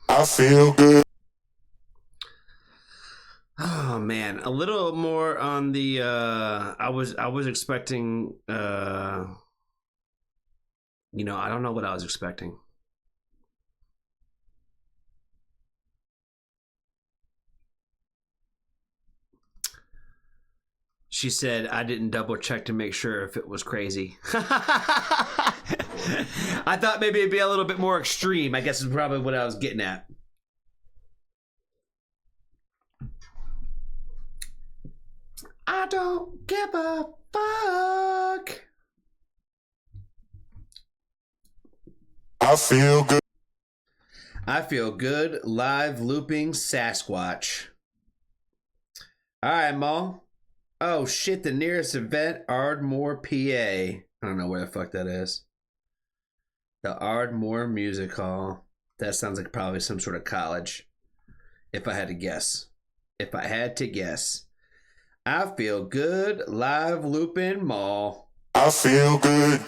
[SPEAKER 7] I feel good.
[SPEAKER 1] Oh man, a little more on the I was expecting I don't know what I was expecting. She said I didn't double check to make sure if it was crazy. I thought maybe it'd be a little bit more extreme, I guess is probably what I was getting at. I don't give a fuck.
[SPEAKER 7] I feel good.
[SPEAKER 1] I feel good. Live looping Sasquatch. All right, Mo. Oh shit, the nearest event, Ardmore, PA. I don't know where the fuck that is. The Ardmore Music Hall. That sounds like probably some sort of college. If I had to guess. If I had to guess. I feel good, live looping mall.
[SPEAKER 7] I feel good.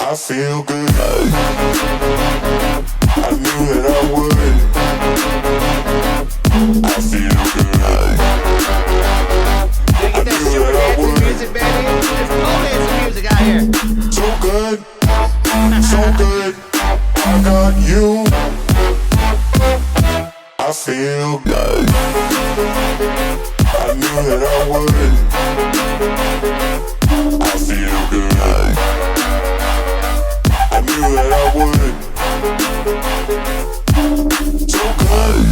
[SPEAKER 7] I feel good. I knew that I would. I feel good.
[SPEAKER 1] Get that short dancing music, baby. There's pole dancing music out here.
[SPEAKER 7] So good. So good. I got you. I feel good. I knew that I would. I feel good. I knew that I would. So good,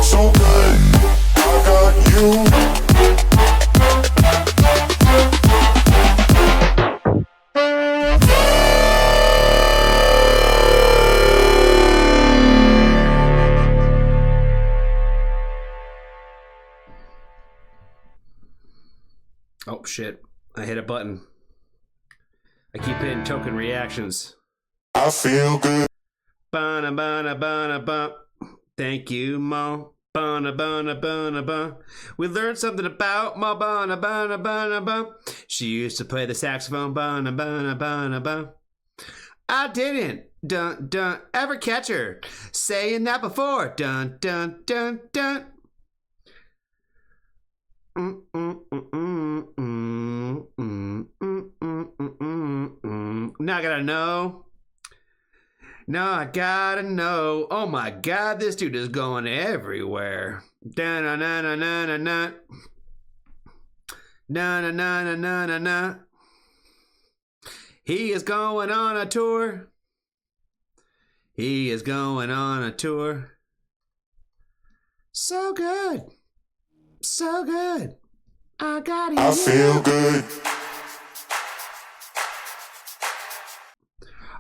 [SPEAKER 7] so good, I got you.
[SPEAKER 1] Oh shit, I hit a button. I keep hitting token reactions.
[SPEAKER 7] I feel good.
[SPEAKER 1] Bana bana bana ba. Thank you, Mo. Bana bana bana ba. We learned something about Ma bana bana bana ba. She used to play the saxophone. Bana bana bana ba. I didn't. Dun dun. Ever catch her saying that before? Dun dun dun dun. Now I gotta know. Now I gotta know. Oh my god, this dude is going everywhere. Da na na na na na na. Na na na na na na na. He is going on a tour. He is going on a tour. So good. So good. I got it.
[SPEAKER 7] I feel good.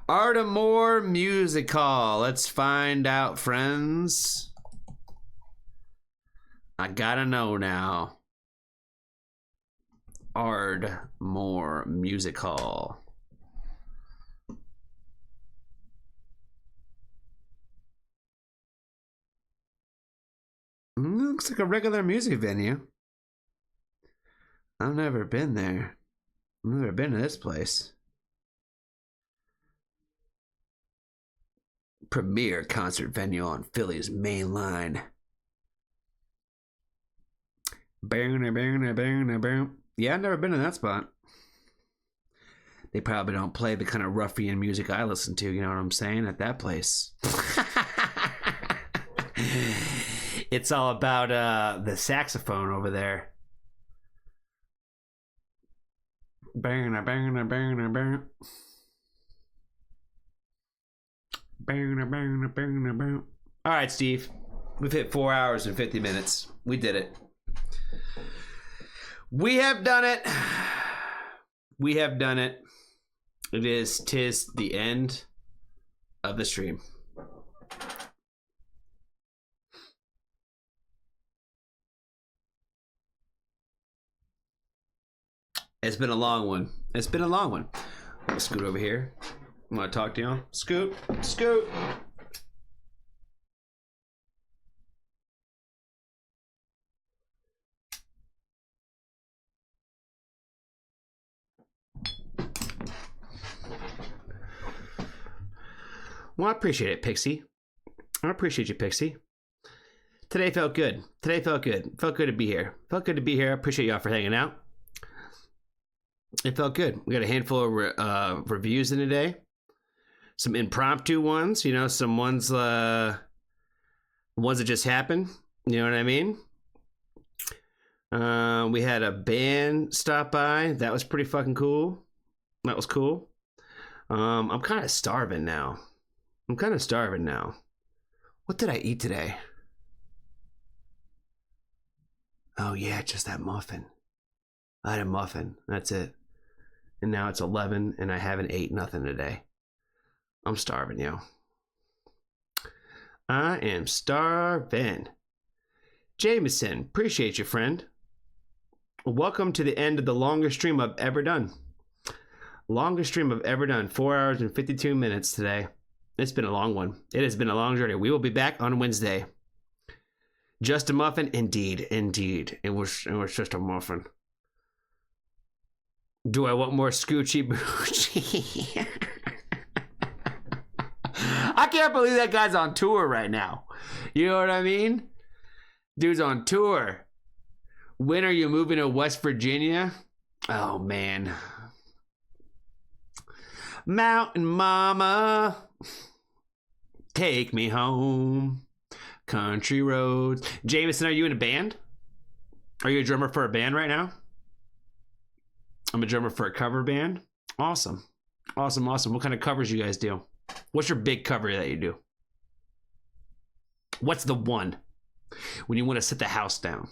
[SPEAKER 1] Aurora-Paramour Music Hall. Let's find out, friends. I gotta know now. Ardmore Music Hall. Looks like a regular music venue. I've never been there. I've never been to this place. Premier concert venue on Philly's main line. Yeah, I've never been to that spot. They probably don't play the kind of ruffian music I listen to, you know what I'm saying, at that place. It's all about the saxophone over there. All right, Steve. We've hit 4 hours and 50 minutes. We did it. We have done it. We have done it. Tis the end of the stream. It's been a long one. It's been a long one. I'm gonna scoot over here. I want to talk to y'all. Scoot. Scoot. Well, I appreciate it, Pixie. I appreciate you, Pixie. Today felt good. Today felt good. Felt good to be here. Felt good to be here. I appreciate y'all for hanging out. It felt good. We got a handful of reviews in today. Some impromptu ones, you know, some ones that just happened. You know what I mean? We had a band stop by. That was pretty fucking cool. That was cool. I'm kind of starving now. What did I eat today? Oh yeah, just that muffin. I had a muffin. That's it. And now it's 11 and I haven't ate nothing today. I'm starving, yo. I am starving. Jameson, appreciate you, friend. Welcome to the end of the longest stream I've ever done. Longest stream I've ever done. 4 hours and 52 minutes today. It's been a long one. It has been a long journey. We will be back on Wednesday. Just a muffin? Indeed, indeed. It was just a muffin. Do I want more Scoochie Boochie? I can't believe that guy's on tour right now. You know what I mean? Dude's on tour. When are you moving to West Virginia? Oh, man. Mountain Mama, take me home. Country roads. Jameson, are you in a band? Are you a drummer for a band right now? I'm a drummer for a cover band. Awesome. Awesome, awesome. What kind of covers you guys do? What's your big cover that you do? What's the one when you want to sit the house down?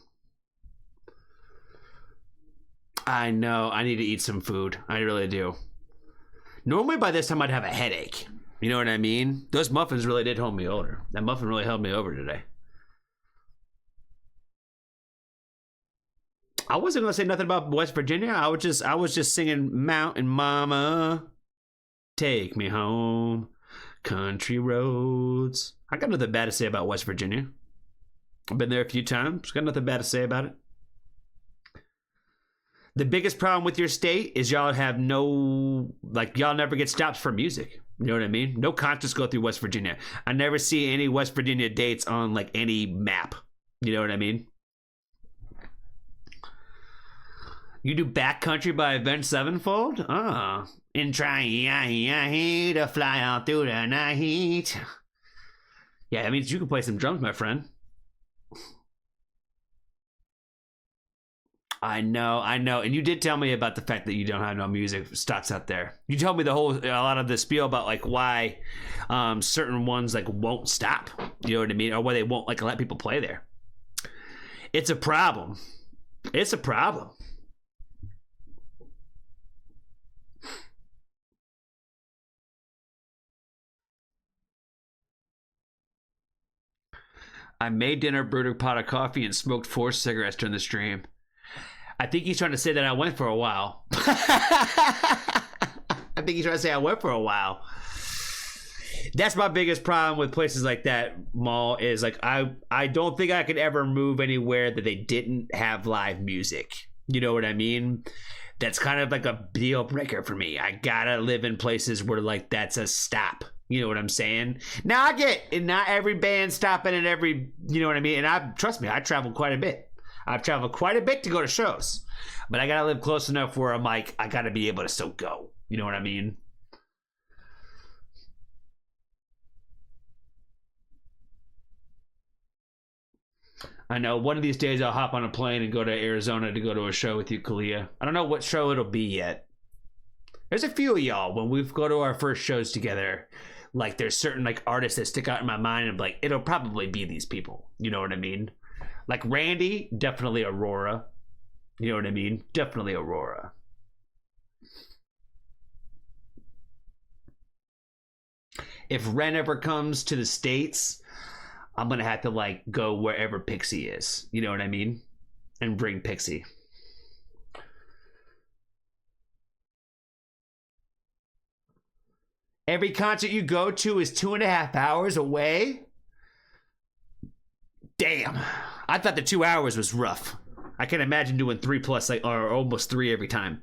[SPEAKER 1] I know. I need to eat some food. I really do. Normally by this time I'd have a headache. You know what I mean? Those muffins really did hold me over. That muffin really held me over today. I wasn't gonna say nothing about West Virginia. I was just singing Mountain Mama, take me home, country roads. I got nothing bad to say about West Virginia. I've been there a few times. Got nothing bad to say about it. The biggest problem with your state is y'all have no, like, y'all never get stops for music. You know what I mean? No concerts go through West Virginia. I never see any West Virginia dates on, like, any map. You know what I mean? You do Backcountry by Avenged Sevenfold? Oh. And trying to fly out through the night. Yeah, that means you can play some drums, my friend. I know. And you did tell me about the fact that you don't have no music stocks out there. You told me a lot of the spiel about like why certain ones like won't stop. You know what I mean? Or why they won't like let people play there. It's a problem. It's a problem. I made dinner, brewed a pot of coffee, and smoked 4 cigarettes during the stream. I think he's trying to say that I went for a while. I think he's trying to say I went for a while. That's my biggest problem with places like that, Mall, is like I don't think I could ever move anywhere that they didn't have live music. You know what I mean? That's kind of like a deal breaker for me. I gotta live in places where like that's a stop. You know what I'm saying? Now I get, and not every band stopping at every, you know what I mean? And trust me, I travel quite a bit. I've traveled quite a bit to go to shows, but I gotta live close enough where I'm like, I gotta be able to still go. You know what I mean? I know one of these days I'll hop on a plane and go to Arizona to go to a show with you, Kalia. I don't know what show it'll be yet. There's a few of y'all when we go to our first shows together. Like there's certain like artists that stick out in my mind, and I'm like, it'll probably be these people. You know what I mean? Like Randy, definitely Aurora. You know what I mean? Definitely Aurora. If Ren ever comes to the States, I'm gonna have to like go wherever Pixie is. You know what I mean? And bring Pixie. Every concert you go to is 2.5 hours away? Damn. I thought the 2 hours was rough. I can imagine doing 3+, like, or almost 3 every time.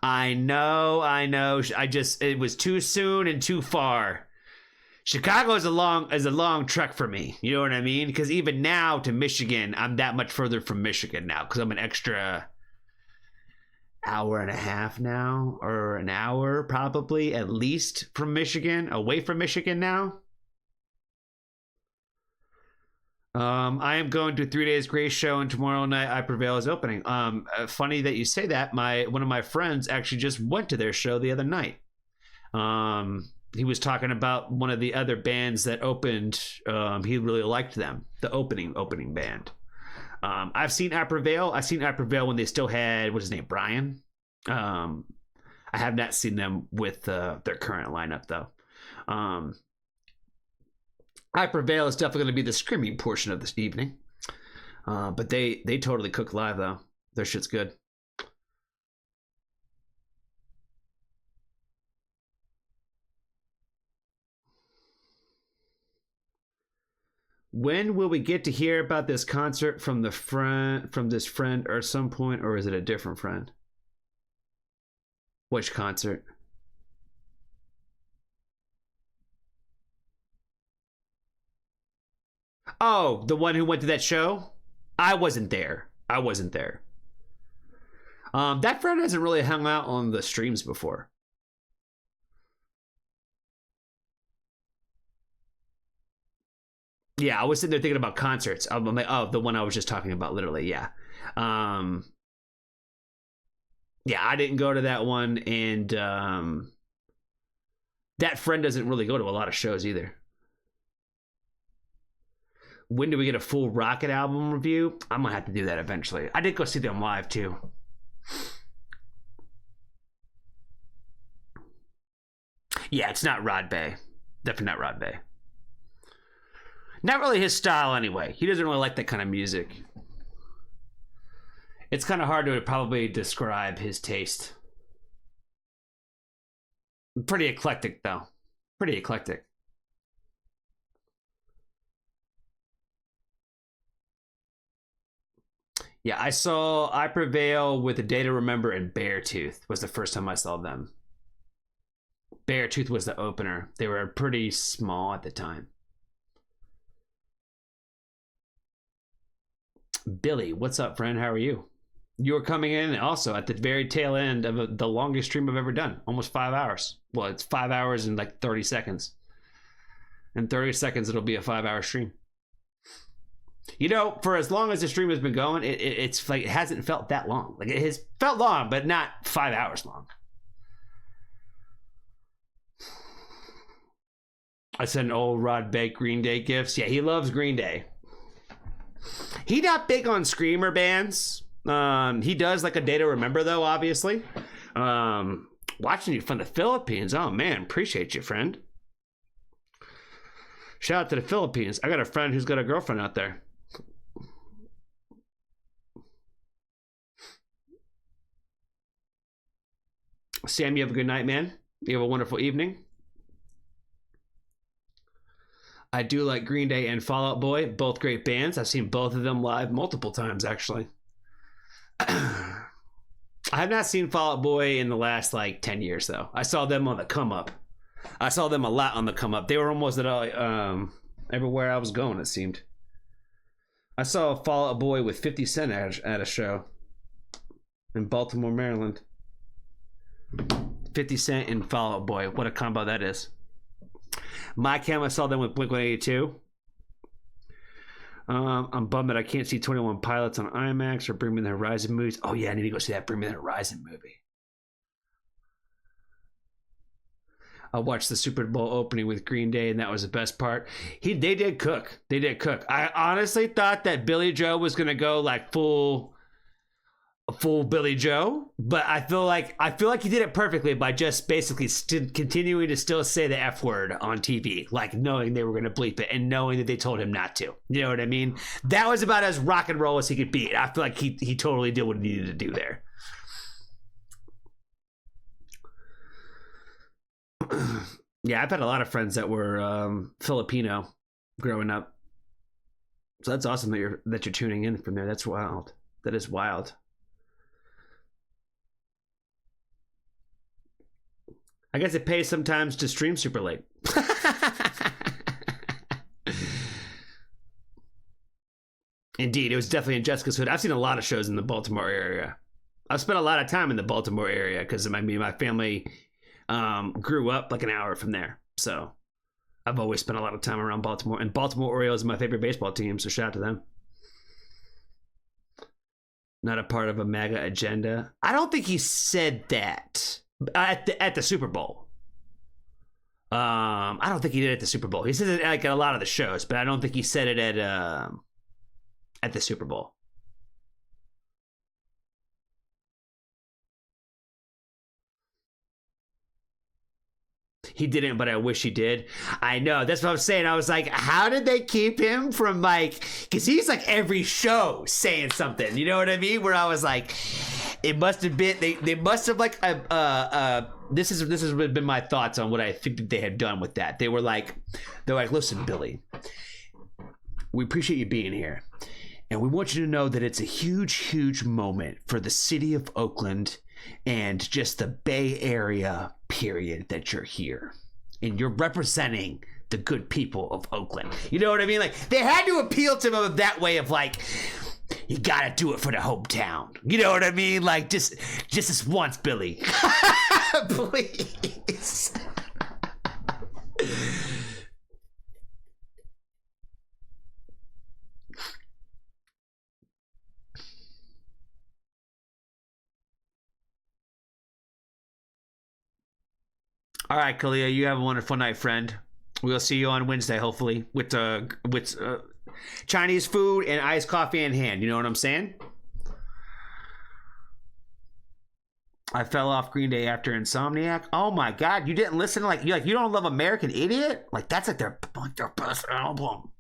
[SPEAKER 1] I know. It was too soon and too far. Chicago is a long trek for me. You know what I mean? Because even now to Michigan, I'm that much further from Michigan now because I'm an extra hour and a half now, or an hour probably at least from Michigan, away from Michigan now. I am going to 3 Days Grace show, and tomorrow night I Prevail is opening. Funny that you say that. One of my friends actually just went to their show the other night. He was talking about one of the other bands that opened. He really liked them, the opening band. I've seen I Prevail. I've seen I Prevail when they still had, what's his name, Brian. I have not seen them with their current lineup though. I Prevail is definitely going to be the screaming portion of this evening. But they totally cook live though. Their shit's good. When will we get to hear about this concert from this friend or some point, or is it a different friend? Which concert? Oh, the one who went to that show? I wasn't there. That friend hasn't really hung out on the streams before. Yeah, I was sitting there thinking about concerts. I'm like, oh, the one I was just talking about, literally, yeah. Yeah, I didn't go to that one, and that friend doesn't really go to a lot of shows either. When do we get a full Rocket album review? I'm gonna have to do that eventually. I did go see them live too. Yeah, it's not Rod Bay. Definitely not Rod Bay. Not really his style anyway. He doesn't really like that kind of music. It's kind of hard to probably describe his taste. Pretty eclectic though. Pretty eclectic. Yeah, I saw I Prevail with A Day to Remember and Beartooth was the first time I saw them. Beartooth was the opener. They were pretty small at the time. Billy, what's up, friend? How are you? You were coming in also at the very tail end of the longest stream I've ever done. Almost 5 hours. Well, it's 5 hours and like 30 seconds. In 30 seconds, it'll be a 5-hour stream. You know, for as long as the stream has been going, it's like it hasn't felt that long. Like it has felt long, but not 5 hours long. I sent old Rod Bake Green Day gifts. Yeah, he loves Green Day. He not big on screamer bands. He does like A Day to Remember though, obviously. Watching you from the Philippines. Oh man, appreciate you, friend. Shout out to the Philippines. I got a friend who's got a girlfriend out there. Sam, you have a good night, man. You have a wonderful evening. I do like Green Day and Fall Out Boy, both great bands. I've seen both of them live multiple times, actually. I have not seen Fall Out Boy in the last, 10 years, though. I saw them on the come up. I saw them a lot on the come up. They were almost at everywhere I was going, it seemed. I saw Fall Out Boy with 50 Cent at a show in Baltimore, Maryland. 50 Cent and Fall Out Boy. What a combo that is. My Cam, I saw them with Blink-182. I'm bummed that I can't see 21 Pilots on IMAX or Bring Me the Horizon movies. Oh yeah, I need to go see that Bring Me the Horizon movie. I watched the Super Bowl opening with Green Day, and that was the best part. They did cook. They did cook. I honestly thought that Billy Joe was gonna go full Billy Joe, but I feel like he did it perfectly by just basically continuing to still say the F word on TV, knowing they were going to bleep it and knowing that they told him not to. You know what I mean? That was about as rock and roll as he could be. I feel like he totally did what he needed to do there. Yeah, I've had a lot of friends that were Filipino growing up, so that's awesome that you're tuning in from there. That's wild. That is wild. I guess it pays sometimes to stream super late. Indeed, it was definitely in Jessica's Hood. I've seen a lot of shows in the Baltimore area. I've spent a lot of time in the Baltimore area because my family grew up an hour from there. So I've always spent a lot of time around Baltimore. And Baltimore Orioles is my favorite baseball team, so shout out to them. Not a part of a MAGA agenda. I don't think he said that. At the Super Bowl. I don't think he did it at the Super Bowl. He said it at a lot of the shows, but I don't think he said it at the Super Bowl. He didn't, but I wish he did. I know. That's what I was saying. I was like, how did they keep him from because he's every show saying something. You know what I mean? Where I was like, it must have been they must have this has been my thoughts on what I think that they had done with that. They're like, listen, Billy, we appreciate you being here. And we want you to know that it's a huge, huge moment for the city of Oakland and just the Bay Area, period, that you're here. And you're representing the good people of Oakland. You know what I mean? They had to appeal to him that way of you gotta do it for the hometown. You know what I mean? Just this once, Billy. Please. All right, Kalia, you have a wonderful night, friend. We'll see you on Wednesday, hopefully, with Chinese food and iced coffee in hand. You know what I'm saying? I fell off Green Day after Insomniac. Oh my God, you didn't listen? You don't love American Idiot? That's their best album.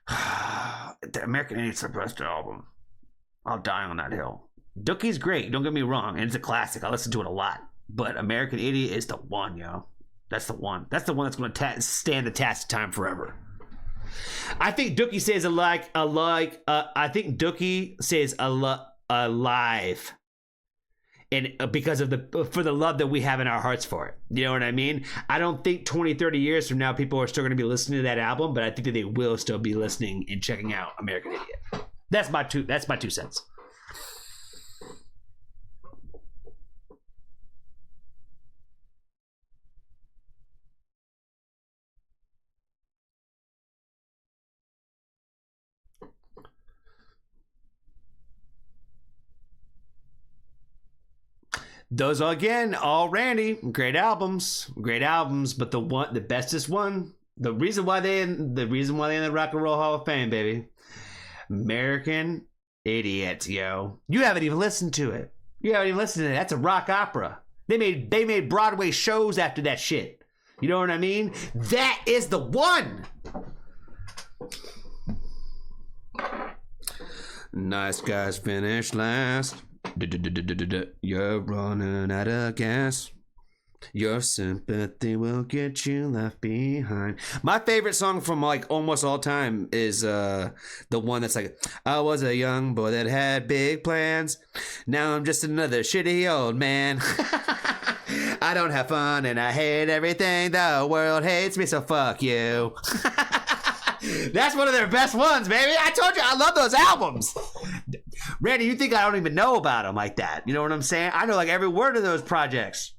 [SPEAKER 1] The American Idiot's their best album. I'll die on that hill. Dookie's great, don't get me wrong, and it's a classic. I listen to it a lot. But American Idiot is the one, yo. That's the one. That's the one that's going to stand the test of time forever. I think Dookie says I think Dookie says alive, and because of for the love that we have in our hearts for it. You know what I mean? I don't think 20, 30 years from now people are still going to be listening to that album, but I think that they will still be listening and checking out American Idiot. That's my 2 cents. Those are, again, all Randy. Great albums, but the bestest one, the reason why they in the Rock and Roll Hall of Fame, baby. American Idiot, yo. You haven't even listened to it. You haven't even listened to that. That's a rock opera. They made Broadway shows after that shit. You know what I mean? That is the one. Nice guys finish last. You're running out of gas. Your sympathy will get you left behind. My favorite song from like almost all time is the one that's like, I was a young boy that had big plans. Now I'm just another shitty old man. I don't have fun and I hate everything. The world hates me, so fuck you. That's one of their best ones, baby. I told you I love those albums. Randy, you think I don't even know about them like that? You know what I'm saying? I know like every word of those projects.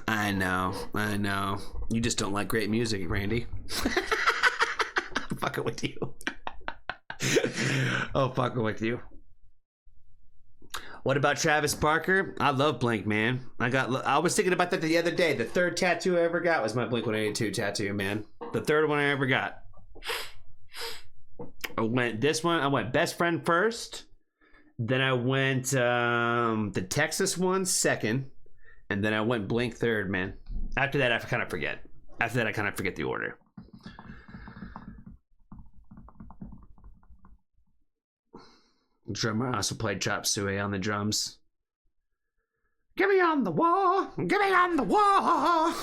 [SPEAKER 1] I know. You just don't like great music, Randy. I'm fucking with you. Oh, fucking with you. What about Travis Barker? I love Blink, man. I was thinking about that the other day. The third tattoo I ever got was my Blink-182 tattoo, man. The third one I ever got. I went Best Friend first. Then I went the Texas one second. And then I went Blink third, man. After that, I kind of forget. After that, I kind of forget the order. Drummer also played Chop Suey on the drums. Get me on the wall. Get me on the wall.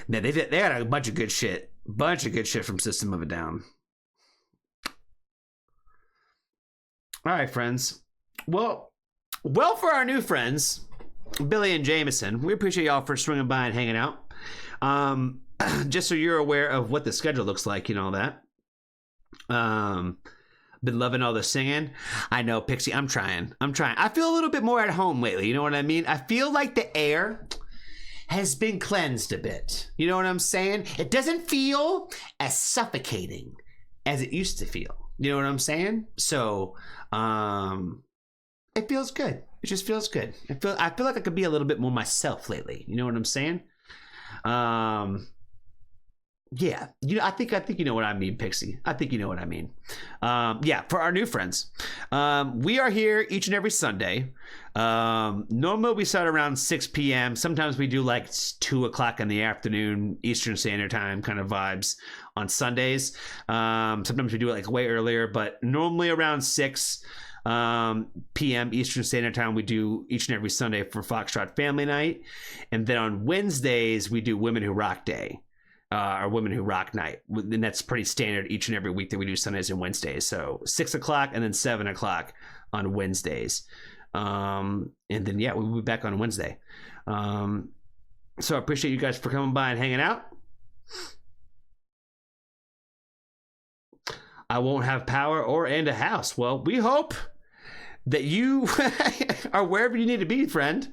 [SPEAKER 1] Man, they had a bunch of good shit. Bunch of good shit from System of a Down. All right, friends. Well, for our new friends, Billy and Jameson, we appreciate y'all for swinging by and hanging out. Just so you're aware of what the schedule looks like, you know that. Been loving all the singing. I know, Pixie, I'm trying. I feel a little bit more at home lately, you know what I mean? I feel like the air has been cleansed a bit. You know what I'm saying? It doesn't feel as suffocating as it used to feel. You know what I'm saying? So, it feels good. It just feels good. I feel like I could be a little bit more myself lately. You know what I'm saying? Yeah, I think you know what I mean, Pixie. I think you know what I mean. Yeah, for our new friends, we are here each and every Sunday. Normally we start around 6 p.m. Sometimes we do like 2 o'clock in the afternoon Eastern Standard Time kind of vibes on Sundays. Sometimes we do it like way earlier, but normally around 6 p.m. Eastern Standard Time we do each and every Sunday for Foxtrot Family Night, and then on Wednesdays we do Women Who Rock Day. Or Women Who Rock Night, and that's pretty standard each and every week that we do Sundays and Wednesdays. So 6 o'clock and then 7 o'clock on Wednesdays, and then yeah, we'll be back on Wednesday. So I appreciate you guys for coming by and hanging out. I won't have power or and a house. Well, we hope that you are wherever you need to be, friend.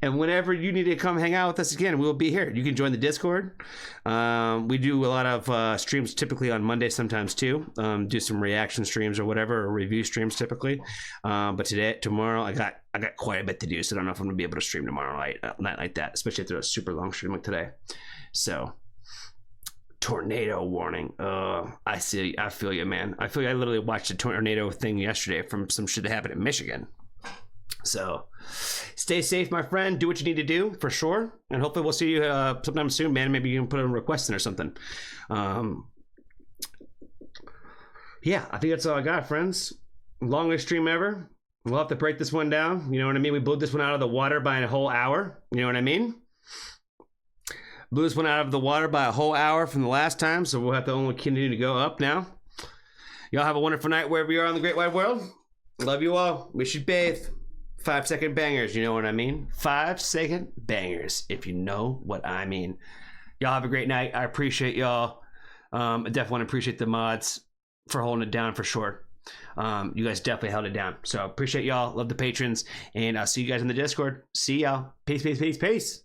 [SPEAKER 1] And whenever you need to come hang out with us again, we'll be here. You can join the Discord. We do a lot of streams typically on Monday sometimes too. Do some reaction streams or whatever, or review streams typically. But tomorrow, I got quite a bit to do, so I don't know if I'm gonna be able to stream tomorrow night like that, especially if there's a super long stream like today. So, tornado warning. I feel you, man. I feel you. I literally watched a tornado thing yesterday from some shit that happened in Michigan. So stay safe, my friend. Do what you need to do for sure, and hopefully we'll see you sometime soon, man. Maybe you can put a request in or something. Yeah, I think that's all I got, friends. Longest stream ever. We'll have to break this one down. You know what I mean? We blew this one out of the water by a whole hour. You know what I mean? Blew this one out of the water by a whole hour from the last time, so we'll have to only continue to go up now. Y'all have a wonderful night wherever you are in the great wide world. Love you all. We should bathe. 5-second bangers, you know what I mean? 5-second bangers, if you know what I mean. Y'all have a great night. I appreciate y'all. I definitely want to appreciate the mods for holding it down for sure. You guys definitely held it down. So appreciate y'all. Love the patrons. And I'll see you guys in the Discord. See y'all. Peace, peace, peace, peace.